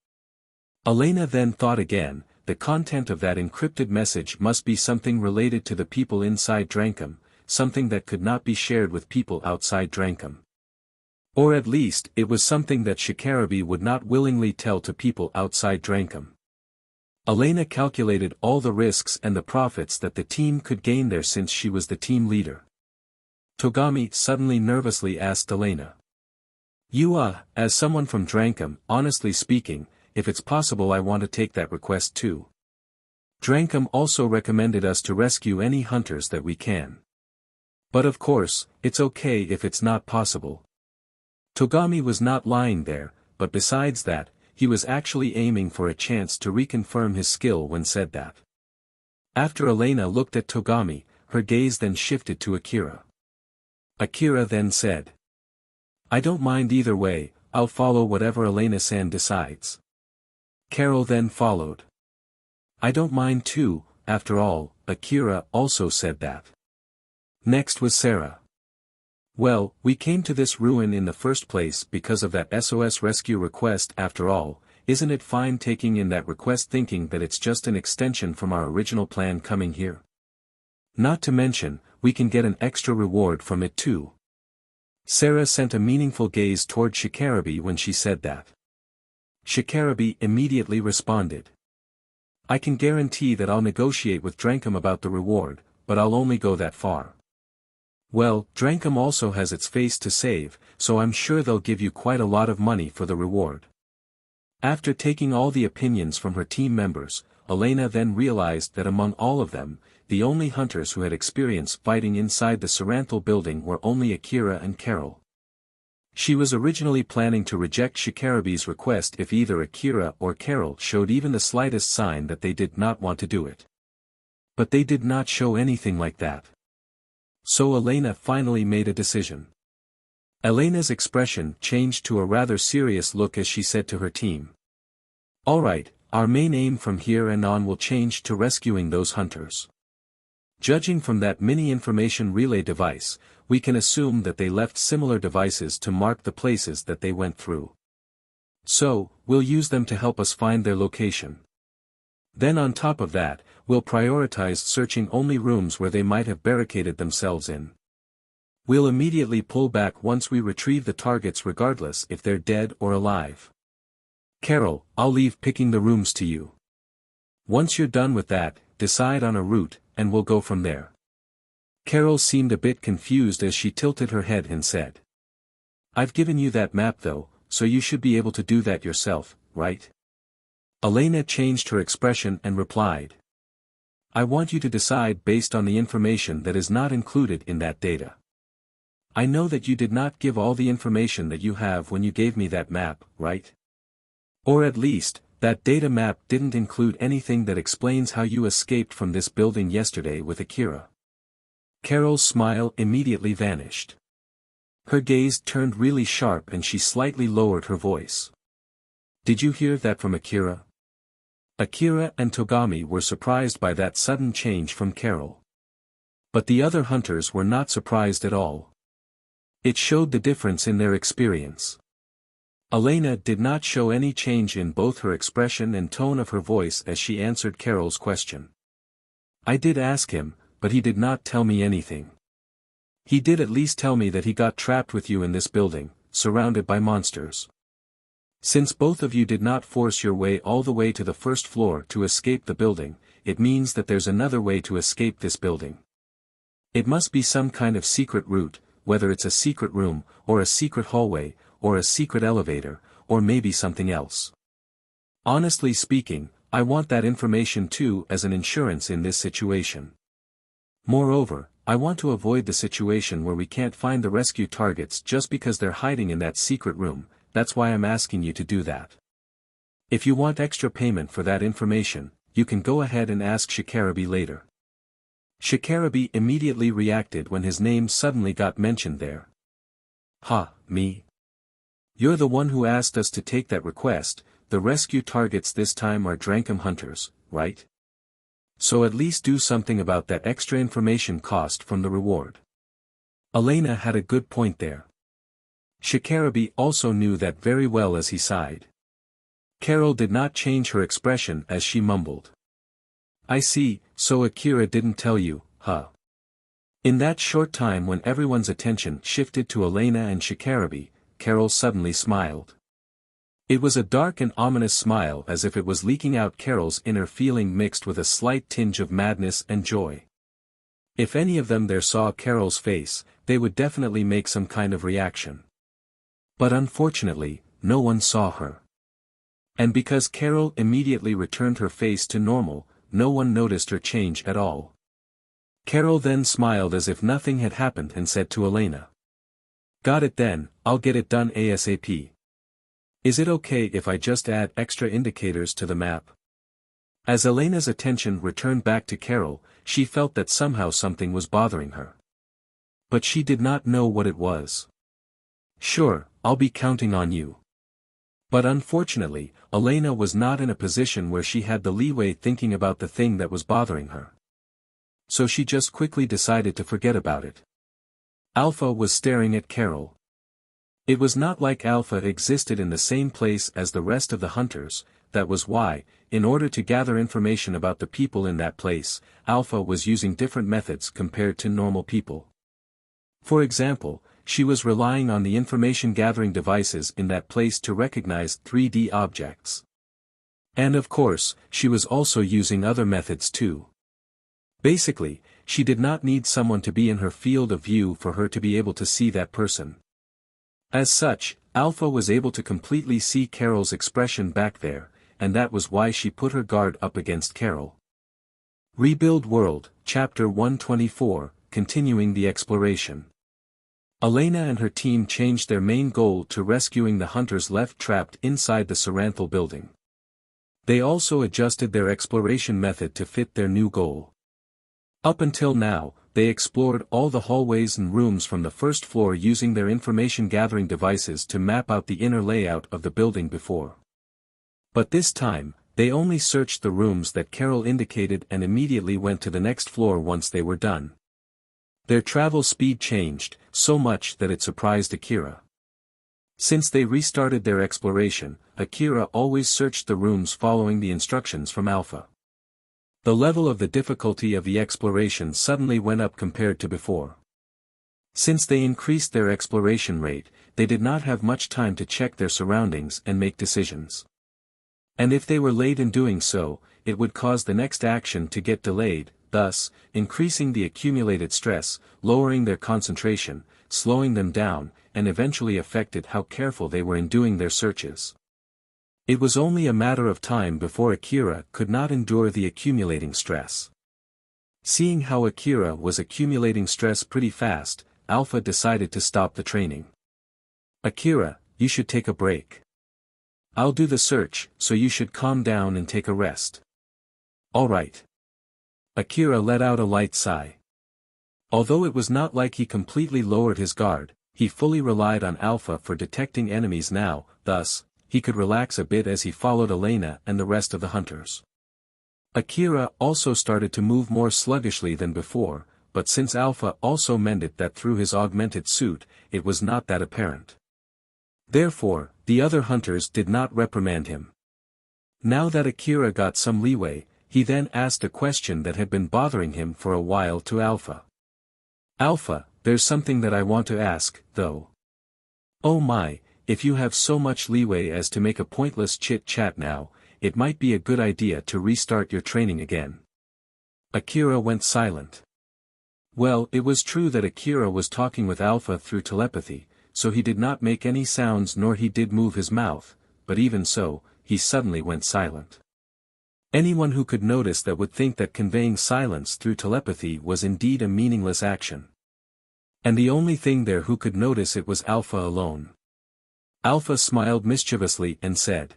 Elena then thought again, the content of that encrypted message must be something related to the people inside Drankum, something that could not be shared with people outside Drankum. Or at least it was something that Shikarabi would not willingly tell to people outside Drankum. Elena calculated all the risks and the profits that the team could gain there since she was the team leader. Togami suddenly nervously asked Elena. As someone from Drankum, honestly speaking, if it's possible I want to take that request too. Drankum also recommended us to rescue any hunters that we can. But of course, it's okay if it's not possible. Togami was not lying there, but besides that, he was actually aiming for a chance to reconfirm his skill when said that. After Elena looked at Togami, her gaze then shifted to Akira. Akira then said. I don't mind either way, I'll follow whatever Elena-san decides. Carol then followed. I don't mind too, after all, Akira also said that. Next was Sarah. Well, we came to this ruin in the first place because of that SOS rescue request after all, isn't it fine taking in that request thinking that it's just an extension from our original plan coming here? Not to mention, we can get an extra reward from it too. Sarah sent a meaningful gaze toward Shikarabi when she said that. Shikarabi immediately responded. I can guarantee that I'll negotiate with Drankum about the reward, but I'll only go that far. Well, Drankum also has its face to save, so I'm sure they'll give you quite a lot of money for the reward. After taking all the opinions from her team members, Elena then realized that among all of them, the only hunters who had experience fighting inside the Saranthal building were only Akira and Carol. She was originally planning to reject Shikarabi's request if either Akira or Carol showed even the slightest sign that they did not want to do it. But they did not show anything like that. So Elena finally made a decision. Elena's expression changed to a rather serious look as she said to her team. Alright, our main aim from here and on will change to rescuing those hunters. Judging from that mini information relay device, we can assume that they left similar devices to mark the places that they went through. So, we'll use them to help us find their location. Then on top of that, we'll prioritize searching only rooms where they might have barricaded themselves in. We'll immediately pull back once we retrieve the targets regardless if they're dead or alive. Carol, I'll leave picking the rooms to you. Once you're done with that, decide on a route, and we'll go from there. Carol seemed a bit confused as she tilted her head and said. I've given you that map though, so you should be able to do that yourself, right? Elena changed her expression and replied. I want you to decide based on the information that is not included in that data. I know that you did not give all the information that you have when you gave me that map, right? Or at least, that data map didn't include anything that explains how you escaped from this building yesterday with Akira. Carol's smile immediately vanished. Her gaze turned really sharp and she slightly lowered her voice. Did you hear that from Akira? Akira and Togami were surprised by that sudden change from Carol. But the other hunters were not surprised at all. It showed the difference in their experience. Elena did not show any change in both her expression and tone of her voice as she answered Carol's question. I did ask him, but he did not tell me anything. He did at least tell me that he got trapped with you in this building, surrounded by monsters. Since both of you did not force your way all the way to the first floor to escape the building, it means that there's another way to escape this building. It must be some kind of secret route, whether it's a secret room, or a secret hallway, or a secret elevator, or maybe something else. Honestly speaking, I want that information too as an insurance in this situation. Moreover, I want to avoid the situation where we can't find the rescue targets just because they're hiding in that secret room. That's why I'm asking you to do that. If you want extra payment for that information, you can go ahead and ask Shikarabe later. Shikarabe immediately reacted when his name suddenly got mentioned there. Ha, me? You're the one who asked us to take that request. The rescue targets this time are Drankum hunters, right? So at least do something about that extra information cost from the reward. Elena had a good point there. Shikarabe also knew that very well as he sighed. Carol did not change her expression as she mumbled. I see, so Akira didn't tell you, huh? In that short time when everyone's attention shifted to Elena and Shikarabe, Carol suddenly smiled. It was a dark and ominous smile as if it was leaking out Carol's inner feeling mixed with a slight tinge of madness and joy. If any of them there saw Carol's face, they would definitely make some kind of reaction. But unfortunately, no one saw her. And because Carol immediately returned her face to normal, no one noticed her change at all. Carol then smiled as if nothing had happened and said to Elena. Got it then, I'll get it done ASAP. Is it okay if I just add extra indicators to the map? As Elena's attention returned back to Carol, she felt that somehow something was bothering her. But she did not know what it was. Sure, I'll be counting on you. But unfortunately, Elena was not in a position where she had the leeway thinking about the thing that was bothering her. So she just quickly decided to forget about it. Alpha was staring at Carol. It was not like Alpha existed in the same place as the rest of the hunters. That was why, in order to gather information about the people in that place, Alpha was using different methods compared to normal people. For example, she was relying on the information-gathering devices in that place to recognize 3D objects. And of course, she was also using other methods too. Basically, she did not need someone to be in her field of view for her to be able to see that person. As such, Alpha was able to completely see Carol's expression back there, and that was why she put her guard up against Carol. Rebuild World, Chapter 124, Continuing the Exploration. Elena and her team changed their main goal to rescuing the hunters left trapped inside the Saranthal building. They also adjusted their exploration method to fit their new goal. Up until now, they explored all the hallways and rooms from the first floor using their information-gathering devices to map out the inner layout of the building before. But this time, they only searched the rooms that Carol indicated and immediately went to the next floor once they were done. Their travel speed changed, so much that it surprised Akira. Since they restarted their exploration, Akira always searched the rooms following the instructions from Alpha. The level of the difficulty of the exploration suddenly went up compared to before. Since they increased their exploration rate, they did not have much time to check their surroundings and make decisions. And if they were late in doing so, it would cause the next action to get delayed, thus, increasing the accumulated stress, lowering their concentration, slowing them down, and eventually affected how careful they were in doing their searches. It was only a matter of time before Akira could not endure the accumulating stress. Seeing how Akira was accumulating stress pretty fast, Alpha decided to stop the training. "Akira, you should take a break. I'll do the search, so you should calm down and take a rest." "All right." Akira let out a light sigh. Although it was not like he completely lowered his guard, he fully relied on Alpha for detecting enemies now, thus, he could relax a bit as he followed Elena and the rest of the hunters. Akira also started to move more sluggishly than before, but since Alpha also mended that through his augmented suit, it was not that apparent. Therefore, the other hunters did not reprimand him. Now that Akira got some leeway, he then asked a question that had been bothering him for a while to Alpha. "Alpha, there's something that I want to ask, though." "Oh my, if you have so much leeway as to make a pointless chit-chat now, it might be a good idea to restart your training again." Akira went silent. Well, it was true that Akira was talking with Alpha through telepathy, so he did not make any sounds nor he did move his mouth, but even so, he suddenly went silent. Anyone who could notice that would think that conveying silence through telepathy was indeed a meaningless action. And the only thing there who could notice it was Alpha alone. Alpha smiled mischievously and said,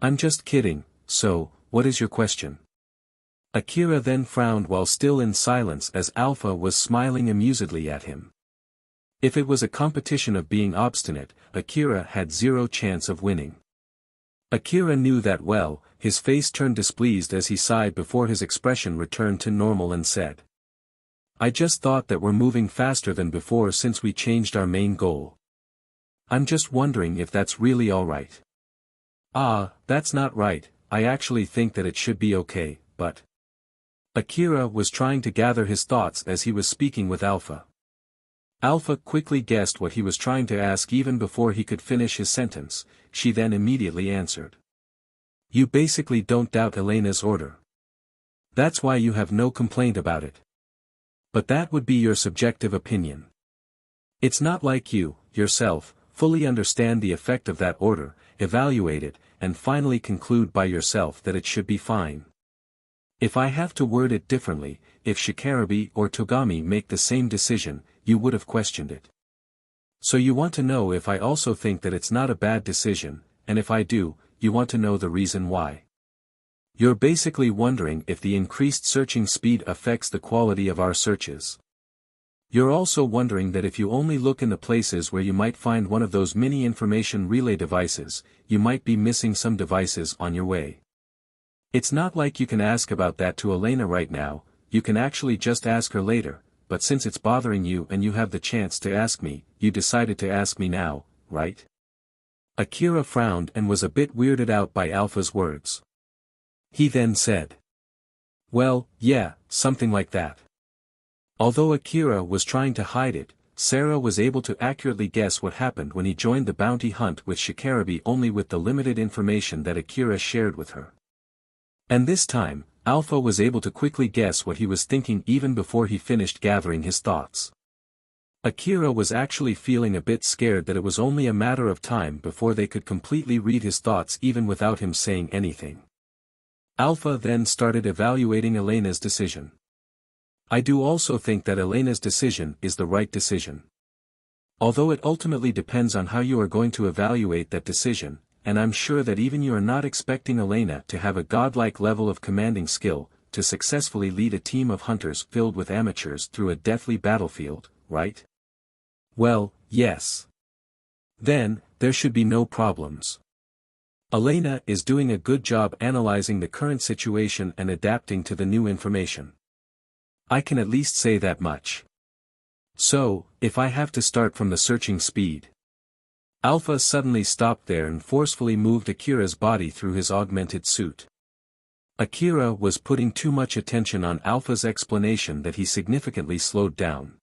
"I'm just kidding, so, what is your question?" Akira then frowned while still in silence as Alpha was smiling amusedly at him. If it was a competition of being obstinate, Akira had zero chance of winning. Akira knew that well, his face turned displeased as he sighed before his expression returned to normal and said, "I just thought that we're moving faster than before since we changed our main goal. I'm just wondering if that's really alright." "Ah, that's not right, I actually think that it should be okay, but..." Akira was trying to gather his thoughts as he was speaking with Alpha. Alpha quickly guessed what he was trying to ask even before he could finish his sentence. She then immediately answered. "You basically don't doubt Elena's order. That's why you have no complaint about it. But that would be your subjective opinion. It's not like you, yourself, fully understand the effect of that order, evaluate it, and finally conclude by yourself that it should be fine. If I have to word it differently, if Shikarabe or Togami make the same decision, you would have questioned it. So you want to know if I also think that it's not a bad decision, and if I do, you want to know the reason why. You're basically wondering if the increased searching speed affects the quality of our searches. You're also wondering that if you only look in the places where you might find one of those mini information relay devices, you might be missing some devices on your way. It's not like you can ask about that to Elena right now, you can actually just ask her later, but since it's bothering you and you have the chance to ask me, you decided to ask me now, right?" Akira frowned and was a bit weirded out by Alpha's words. He then said, "Well, yeah, something like that." Although Akira was trying to hide it, Sarah was able to accurately guess what happened when he joined the bounty hunt with Shikarabe only with the limited information that Akira shared with her. And this time, Alpha was able to quickly guess what he was thinking even before he finished gathering his thoughts. Akira was actually feeling a bit scared that it was only a matter of time before they could completely read his thoughts even without him saying anything. Alpha then started evaluating Elena's decision. "I do also think that Elena's decision is the right decision. Although it ultimately depends on how you are going to evaluate that decision, and I'm sure that even you are not expecting Elena to have a godlike level of commanding skill, to successfully lead a team of hunters filled with amateurs through a deathly battlefield, right?" "Well, yes. Then, there should be no problems. Elena is doing a good job analyzing the current situation and adapting to the new information. I can at least say that much. So, if I have to start from the searching speed..." Alpha suddenly stopped there and forcefully moved Akira's body through his augmented suit. Akira was putting too much attention on Alpha's explanation that he significantly slowed down.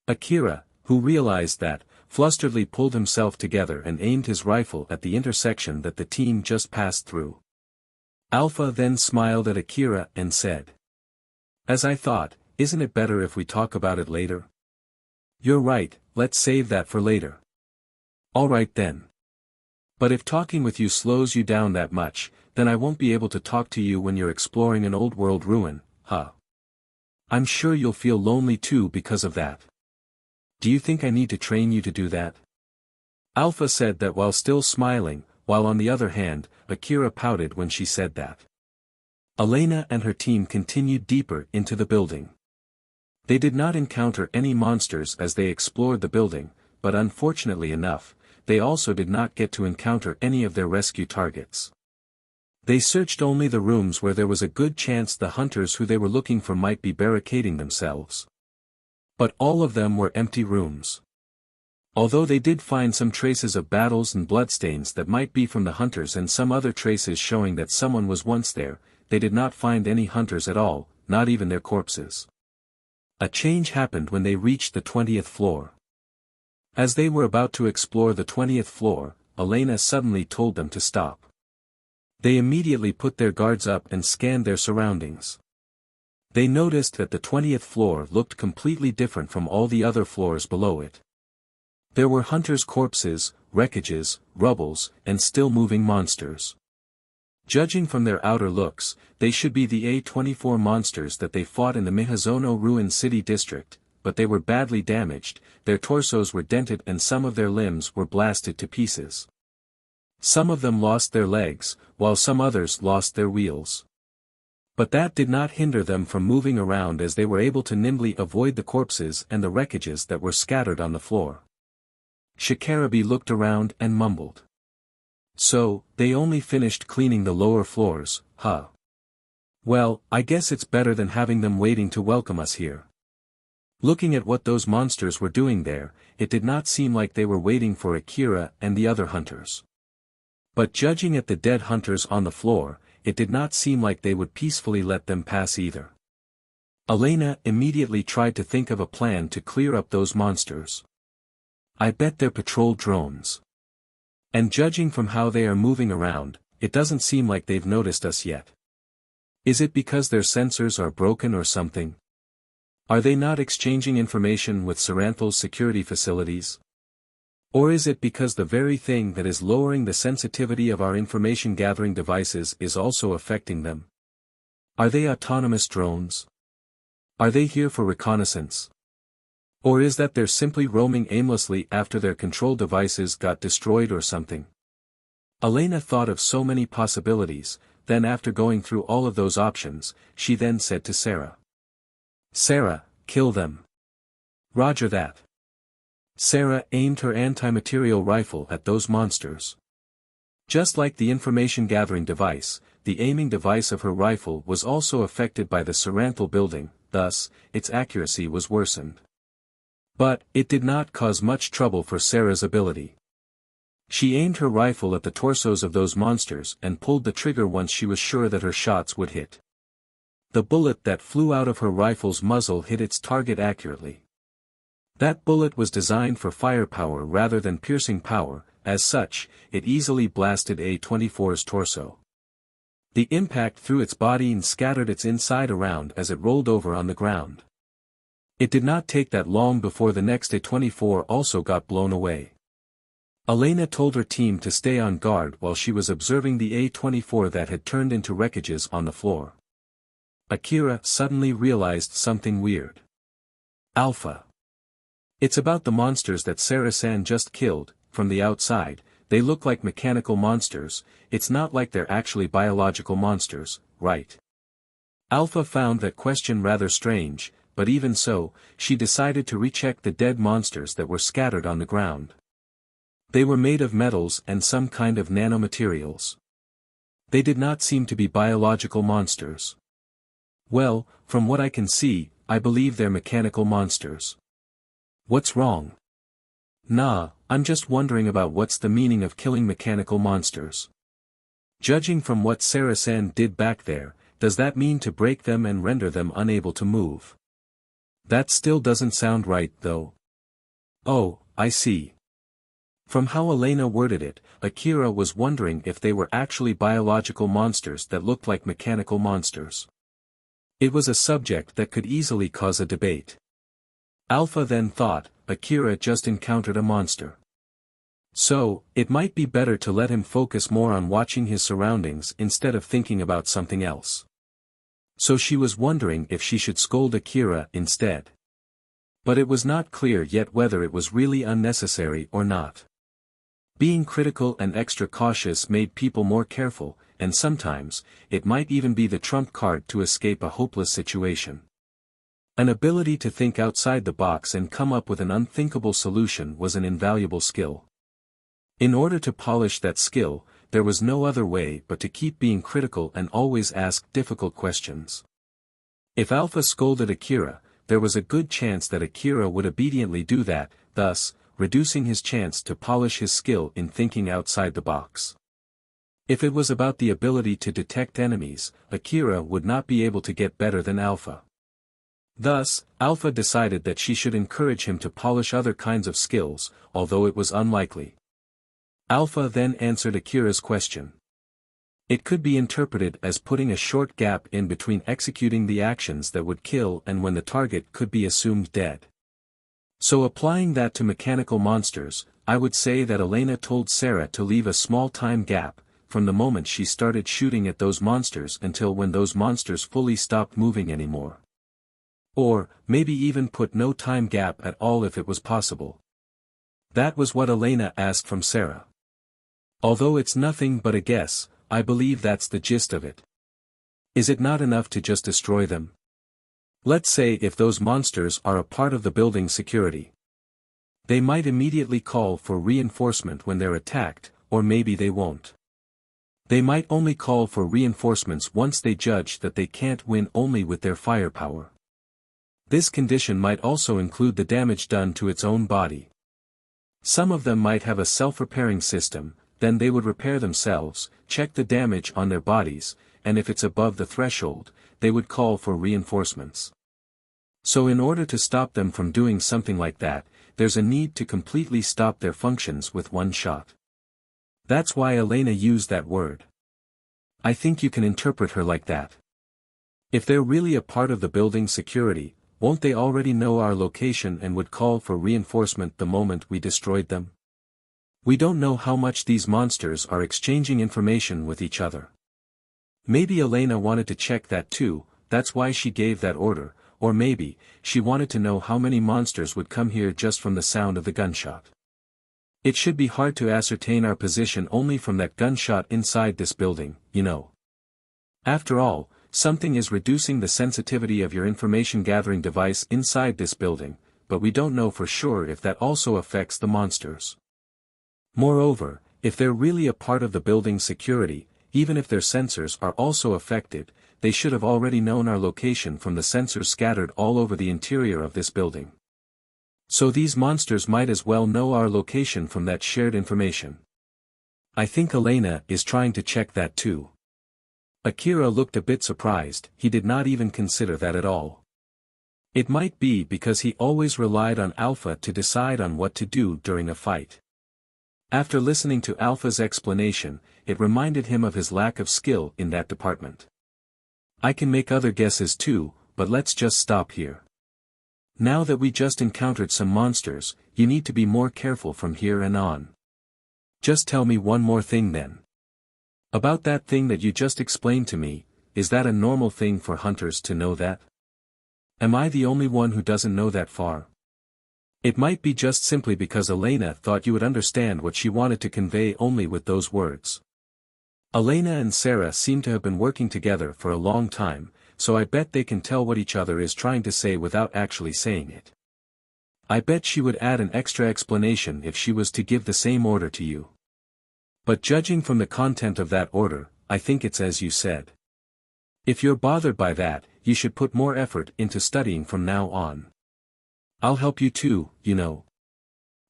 Akira, who realized that, flusteredly pulled himself together and aimed his rifle at the intersection that the team just passed through. Alpha then smiled at Akira and said, As I thought, isn't it better if we talk about it later? You're right, let's save that for later. Alright then. But if talking with you slows you down that much, then I won't be able to talk to you when you're exploring an old world ruin, huh? I'm sure you'll feel lonely too because of that. Do you think I need to train you to do that? Alpha said that while still smiling, while on the other hand, Akira pouted when she said that. Elena and her team continued deeper into the building. They did not encounter any monsters as they explored the building, but unfortunately enough, they also did not get to encounter any of their rescue targets. They searched only the rooms where there was a good chance the hunters who they were looking for might be barricading themselves. But all of them were empty rooms. Although they did find some traces of battles and bloodstains that might be from the hunters and some other traces showing that someone was once there, they did not find any hunters at all, not even their corpses. A change happened when they reached the 20th floor. As they were about to explore the 20th floor, Elena suddenly told them to stop. They immediately put their guards up and scanned their surroundings. They noticed that the 20th floor looked completely different from all the other floors below it. There were hunters' corpses, wreckages, rubbles, and still moving monsters. Judging from their outer looks, they should be the A-24 monsters that they fought in the Mihazono Ruin City district, but they were badly damaged, their torsos were dented and some of their limbs were blasted to pieces. Some of them lost their legs, while some others lost their wheels. But that did not hinder them from moving around as they were able to nimbly avoid the corpses and the wreckages that were scattered on the floor. Shikarabe looked around and mumbled. So, they only finished cleaning the lower floors, huh? Well, I guess it's better than having them waiting to welcome us here. Looking at what those monsters were doing there, it did not seem like they were waiting for Akira and the other hunters. But judging at the dead hunters on the floor, it did not seem like they would peacefully let them pass either. Elena immediately tried to think of a plan to clear up those monsters. I bet they're patrol drones. And judging from how they are moving around, it doesn't seem like they've noticed us yet. Is it because their sensors are broken or something? Are they not exchanging information with Saranthal's security facilities? Or is it because the very thing that is lowering the sensitivity of our information-gathering devices is also affecting them? Are they autonomous drones? Are they here for reconnaissance? Or is that they're simply roaming aimlessly after their control devices got destroyed or something? Elena thought of so many possibilities, then after going through all of those options, she then said to Sarah. Sarah, kill them. Roger that. Sarah aimed her anti-material rifle at those monsters. Just like the information-gathering device, the aiming device of her rifle was also affected by the Saranthal building, thus, its accuracy was worsened. But, it did not cause much trouble for Sarah's ability. She aimed her rifle at the torsos of those monsters and pulled the trigger once she was sure that her shots would hit. The bullet that flew out of her rifle's muzzle hit its target accurately. That bullet was designed for firepower rather than piercing power, as such, it easily blasted A-24's torso. The impact threw its body and scattered its inside around as it rolled over on the ground. It did not take that long before the next A-24 also got blown away. Elena told her team to stay on guard while she was observing the A-24 that had turned into wreckages on the floor. Akira suddenly realized something weird. Alpha. It's about the monsters that Sarah-san just killed. From the outside, they look like mechanical monsters, it's not like they're actually biological monsters, right? Alpha found that question rather strange, but even so, she decided to recheck the dead monsters that were scattered on the ground. They were made of metals and some kind of nanomaterials. They did not seem to be biological monsters. Well, from what I can see, I believe they're mechanical monsters. What's wrong? Nah, I'm just wondering about what's the meaning of killing mechanical monsters. Judging from what Sarah-san did back there, does that mean to break them and render them unable to move? That still doesn't sound right, though. Oh, I see. From how Elena worded it, Akira was wondering if they were actually biological monsters that looked like mechanical monsters. It was a subject that could easily cause a debate. Alpha then thought, Akira just encountered a monster. So, it might be better to let him focus more on watching his surroundings instead of thinking about something else. So she was wondering if she should scold Akira instead. But it was not clear yet whether it was really unnecessary or not. Being critical and extra cautious made people more careful, and sometimes, it might even be the trump card to escape a hopeless situation. An ability to think outside the box and come up with an unthinkable solution was an invaluable skill. In order to polish that skill, there was no other way but to keep being critical and always ask difficult questions. If Alpha scolded Akira, there was a good chance that Akira would obediently do that, thus, reducing his chance to polish his skill in thinking outside the box. If it was about the ability to detect enemies, Akira would not be able to get better than Alpha. Thus, Alpha decided that she should encourage him to polish other kinds of skills, although it was unlikely. Alpha then answered Akira's question. It could be interpreted as putting a short gap in between executing the actions that would kill and when the target could be assumed dead. So applying that to mechanical monsters, I would say that Elena told Sarah to leave a small time gap, from the moment she started shooting at those monsters until when those monsters fully stopped moving anymore. Or, maybe even put no time gap at all if it was possible. That was what Elena asked from Sarah. Although it's nothing but a guess, I believe that's the gist of it. Is it not enough to just destroy them? Let's say if those monsters are a part of the building's security. They might immediately call for reinforcement when they're attacked, or maybe they won't. They might only call for reinforcements once they judge that they can't win only with their firepower. This condition might also include the damage done to its own body. Some of them might have a self-repairing system, then they would repair themselves, check the damage on their bodies, and if it's above the threshold, they would call for reinforcements. So in order to stop them from doing something like that, there's a need to completely stop their functions with one shot. That's why Elena used that word. I think you can interpret her like that. If they're really a part of the building's security, won't they already know our location and would call for reinforcement the moment we destroyed them? We don't know how much these monsters are exchanging information with each other. Maybe Elena wanted to check that too, that's why she gave that order, or maybe, she wanted to know how many monsters would come here just from the sound of the gunshot. It should be hard to ascertain our position only from that gunshot inside this building, you know. After all, something is reducing the sensitivity of your information gathering device inside this building, but we don't know for sure if that also affects the monsters. Moreover, if they're really a part of the building's security, even if their sensors are also affected, they should have already known our location from the sensors scattered all over the interior of this building. So these monsters might as well know our location from that shared information. I think Elena is trying to check that too. Akira looked a bit surprised, he did not even consider that at all. It might be because he always relied on Alpha to decide on what to do during a fight. After listening to Alpha's explanation, it reminded him of his lack of skill in that department. I can make other guesses too, but let's just stop here. Now that we just encountered some monsters, you need to be more careful from here and on. Just tell me one more thing then. About that thing that you just explained to me, is that a normal thing for hunters to know that? Am I the only one who doesn't know that far? It might be just simply because Elena thought you would understand what she wanted to convey only with those words. Elena and Sarah seem to have been working together for a long time, so I bet they can tell what each other is trying to say without actually saying it. I bet she would add an extra explanation if she was to give the same order to you. But judging from the content of that order, I think it's as you said. If you're bothered by that, you should put more effort into studying from now on. I'll help you too, you know.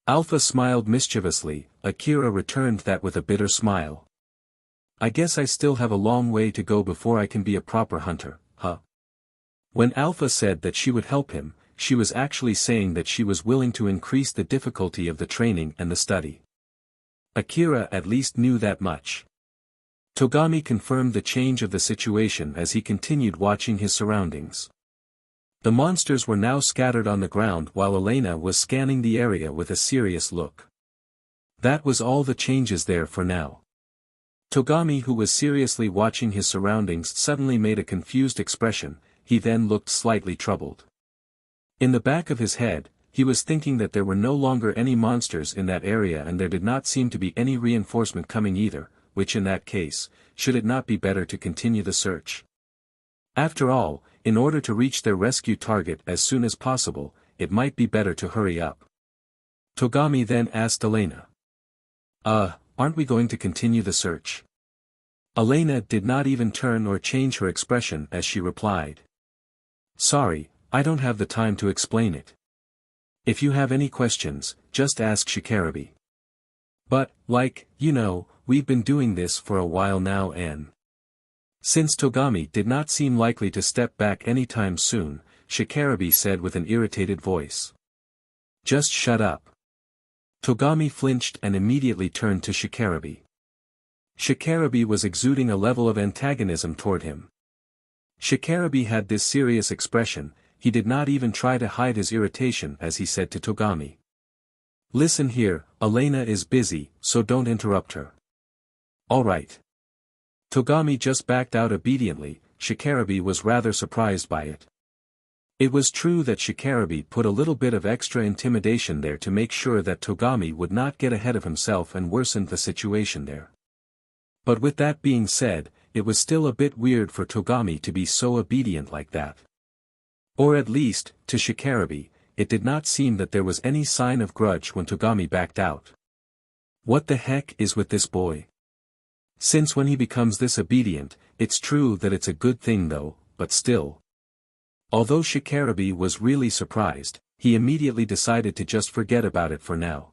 Alpha smiled mischievously, Akira returned that with a bitter smile. I guess I still have a long way to go before I can be a proper hunter, huh? When Alpha said that she would help him, she was actually saying that she was willing to increase the difficulty of the training and the study. Akira at least knew that much. Togami confirmed the change of the situation as he continued watching his surroundings. The monsters were now scattered on the ground while Elena was scanning the area with a serious look. That was all the changes there for now. Togami, who was seriously watching his surroundings, suddenly made a confused expression. He then looked slightly troubled. In the back of his head, he was thinking that there were no longer any monsters in that area and there did not seem to be any reinforcement coming either, which in that case, should it not be better to continue the search? After all, in order to reach their rescue target as soon as possible, it might be better to hurry up. Togami then asked Elena. Aren't we going to continue the search? Elena did not even turn or change her expression as she replied. Sorry, I don't have the time to explain it. If you have any questions, just ask Shikarabi. But, we've been doing this for a while now and... Since Togami did not seem likely to step back anytime soon, Shikarabi said with an irritated voice. Just shut up. Togami flinched and immediately turned to Shikarabi. Shikarabi was exuding a level of antagonism toward him. Shikarabi had this serious expression. He did not even try to hide his irritation as he said to Togami. Listen here, Elena is busy, so don't interrupt her. All right. Togami just backed out obediently. Shikarabi was rather surprised by it. It was true that Shikarabi put a little bit of extra intimidation there to make sure that Togami would not get ahead of himself and worsened the situation there. But with that being said, it was still a bit weird for Togami to be so obedient like that. Or at least, to Shikarabi, it did not seem that there was any sign of grudge when Togami backed out. What the heck is with this boy? Since when he becomes this obedient, it's true that it's a good thing though, but still. Although Shikarabi was really surprised, he immediately decided to just forget about it for now.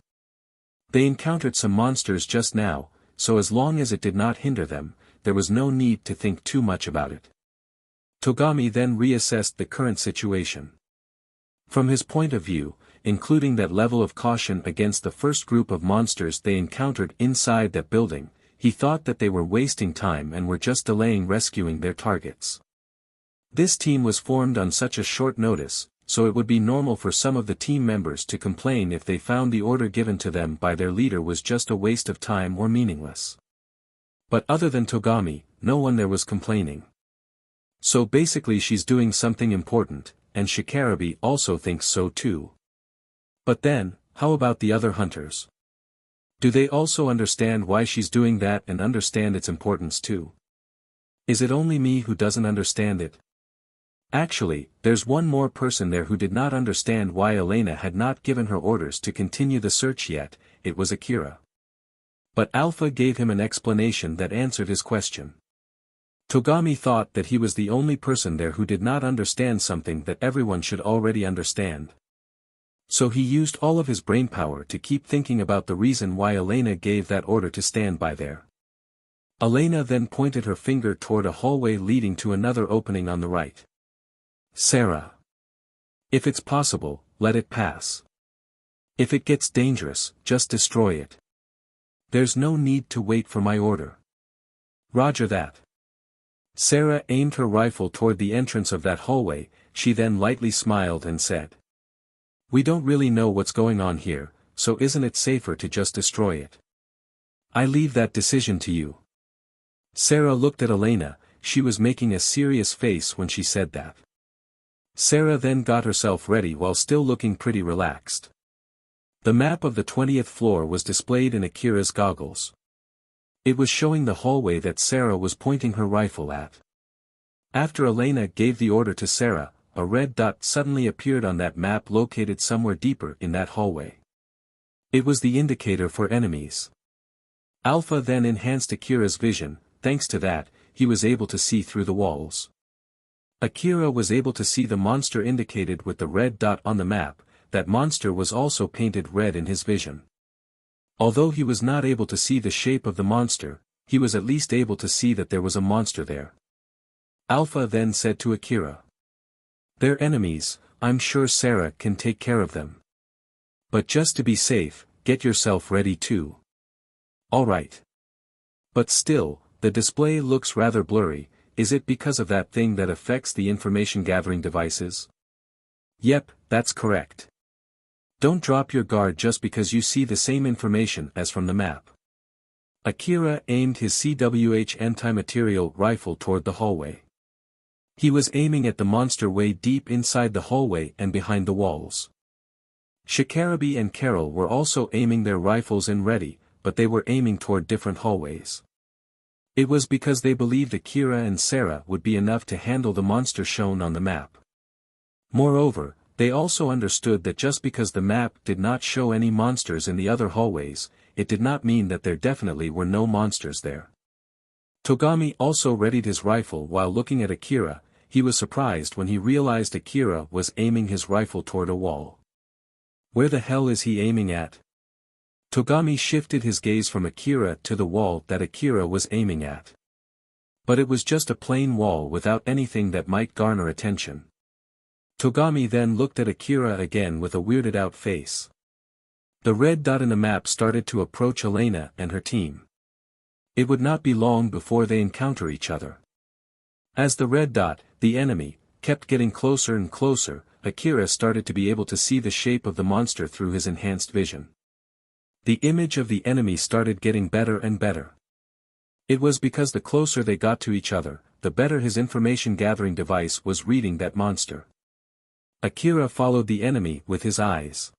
They encountered some monsters just now, so as long as it did not hinder them, there was no need to think too much about it. Togami then reassessed the current situation. From his point of view, including that level of caution against the first group of monsters they encountered inside that building, he thought that they were wasting time and were just delaying rescuing their targets. This team was formed on such a short notice, so it would be normal for some of the team members to complain if they found the order given to them by their leader was just a waste of time or meaningless. But other than Togami, no one there was complaining. So basically she's doing something important, and Shikarabi also thinks so too. But then, how about the other hunters? Do they also understand why she's doing that and understand its importance too? Is it only me who doesn't understand it? Actually, there's one more person there who did not understand why Elena had not given her orders to continue the search yet. It was Akira. But Alpha gave him an explanation that answered his question. Togami thought that he was the only person there who did not understand something that everyone should already understand. So he used all of his brainpower to keep thinking about the reason why Elena gave that order to stand by there. Elena then pointed her finger toward a hallway leading to another opening on the right. Sarah. If it's possible, let it pass. If it gets dangerous, just destroy it. There's no need to wait for my order. Roger that. Sarah aimed her rifle toward the entrance of that hallway. She then lightly smiled and said. We don't really know what's going on here, so isn't it safer to just destroy it? I leave that decision to you. Sarah looked at Elena. She was making a serious face when she said that. Sarah then got herself ready while still looking pretty relaxed. The map of the 20th floor was displayed in Akira's goggles. It was showing the hallway that Sarah was pointing her rifle at. After Elena gave the order to Sarah, a red dot suddenly appeared on that map located somewhere deeper in that hallway. It was the indicator for enemies. Alpha then enhanced Akira's vision. Thanks to that, he was able to see through the walls. Akira was able to see the monster indicated with the red dot on the map. That monster was also painted red in his vision. Although he was not able to see the shape of the monster, he was at least able to see that there was a monster there. Alpha then said to Akira. They're enemies, I'm sure Sarah can take care of them. But just to be safe, get yourself ready too. Alright. But still, The display looks rather blurry. Is it because of that thing that affects the information gathering devices? Yep, that's correct. Don't drop your guard just because you see the same information as from the map. Akira aimed his CWH anti-material rifle toward the hallway. He was aiming at the monster way deep inside the hallway and behind the walls. Shikarabe and Carol were also aiming their rifles and ready, but they were aiming toward different hallways. It was because they believed Akira and Sarah would be enough to handle the monster shown on the map. Moreover, they also understood that just because the map did not show any monsters in the other hallways, it did not mean that there definitely were no monsters there. Togami also readied his rifle while looking at Akira. He was surprised when he realized Akira was aiming his rifle toward a wall. Where the hell is he aiming at? Togami shifted his gaze from Akira to the wall that Akira was aiming at. But it was just a plain wall without anything that might garner attention. Togami then looked at Akira again with a weirded out face. The red dot in the map started to approach Elena and her team. It would not be long before they encounter each other. As the red dot, the enemy, kept getting closer and closer, Akira started to be able to see the shape of the monster through his enhanced vision. The image of the enemy started getting better and better. It was because the closer they got to each other, the better his information gathering device was reading that monster. Akira followed the enemy with his eyes.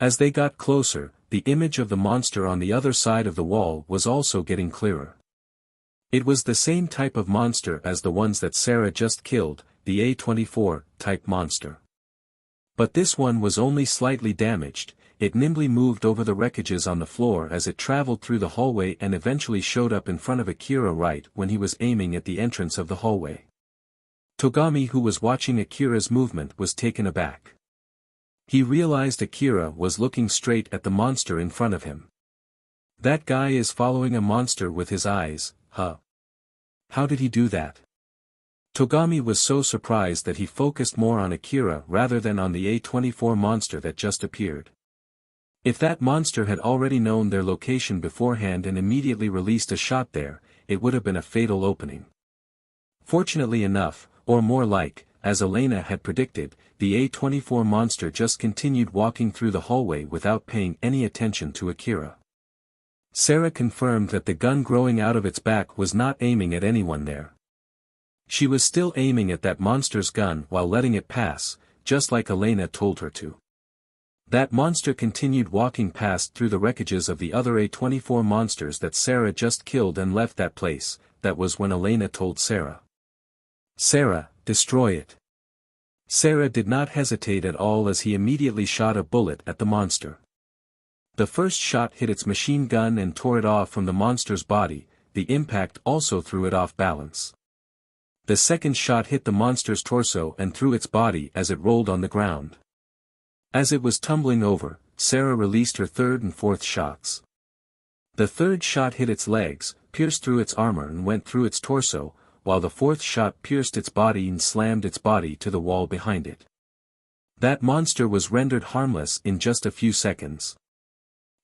As they got closer, the image of the monster on the other side of the wall was also getting clearer. It was the same type of monster as the ones that Sarah just killed, the A24 type monster. But this one was only slightly damaged. It nimbly moved over the wreckages on the floor as it traveled through the hallway and eventually showed up in front of Akira right when he was aiming at the entrance of the hallway. Togami, who was watching Akira's movement, was taken aback. He realized Akira was looking straight at the monster in front of him. That guy is following a monster with his eyes, huh? How did he do that? Togami was so surprised that he focused more on Akira rather than on the A24 monster that just appeared. If that monster had already known their location beforehand and immediately released a shot there, it would have been a fatal opening. Fortunately enough, or more like, as Elena had predicted, the A24 monster just continued walking through the hallway without paying any attention to Akira. Sarah confirmed that the gun growing out of its back was not aiming at anyone there. She was still aiming at that monster's gun while letting it pass, just like Elena told her to. That monster continued walking past through the wreckages of the other A24 monsters that Sarah just killed and left that place. That was when Elena told Sarah. "Sarah, destroy it." Sarah did not hesitate at all as he immediately shot a bullet at the monster. The first shot hit its machine gun and tore it off from the monster's body. The impact also threw it off balance. The second shot hit the monster's torso and threw its body as it rolled on the ground. As it was tumbling over, Sarah released her third and fourth shots. The third shot hit its legs, pierced through its armor and went through its torso, while the fourth shot pierced its body and slammed its body to the wall behind it. That monster was rendered harmless in just a few seconds.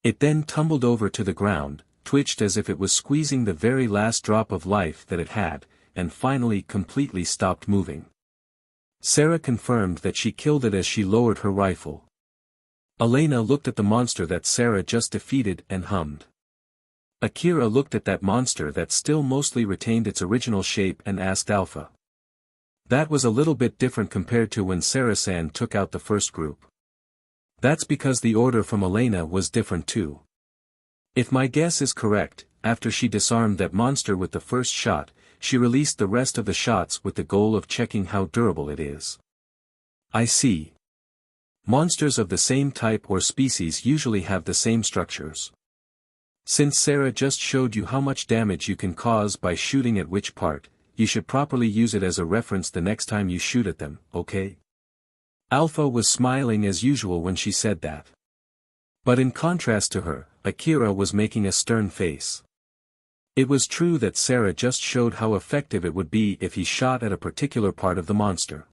It then tumbled over to the ground, twitched as if it was squeezing the very last drop of life that it had, and finally completely stopped moving. Sarah confirmed that she killed it as she lowered her rifle. Elena looked at the monster that Sarah just defeated and hummed. Akira looked at that monster that still mostly retained its original shape and asked Alpha. That was a little bit different compared to when Sarah-san took out the first group. That's because the order from Elena was different too. If my guess is correct, after she disarmed that monster with the first shot, she released the rest of the shots with the goal of checking how durable it is. I see. Monsters of the same type or species usually have the same structures. Since Sarah just showed you how much damage you can cause by shooting at which part, you should properly use it as a reference the next time you shoot at them, okay? Alpha was smiling as usual when she said that. But in contrast to her, Akira was making a stern face. It was true that Sarah just showed how effective it would be if he shot at a particular part of the monster.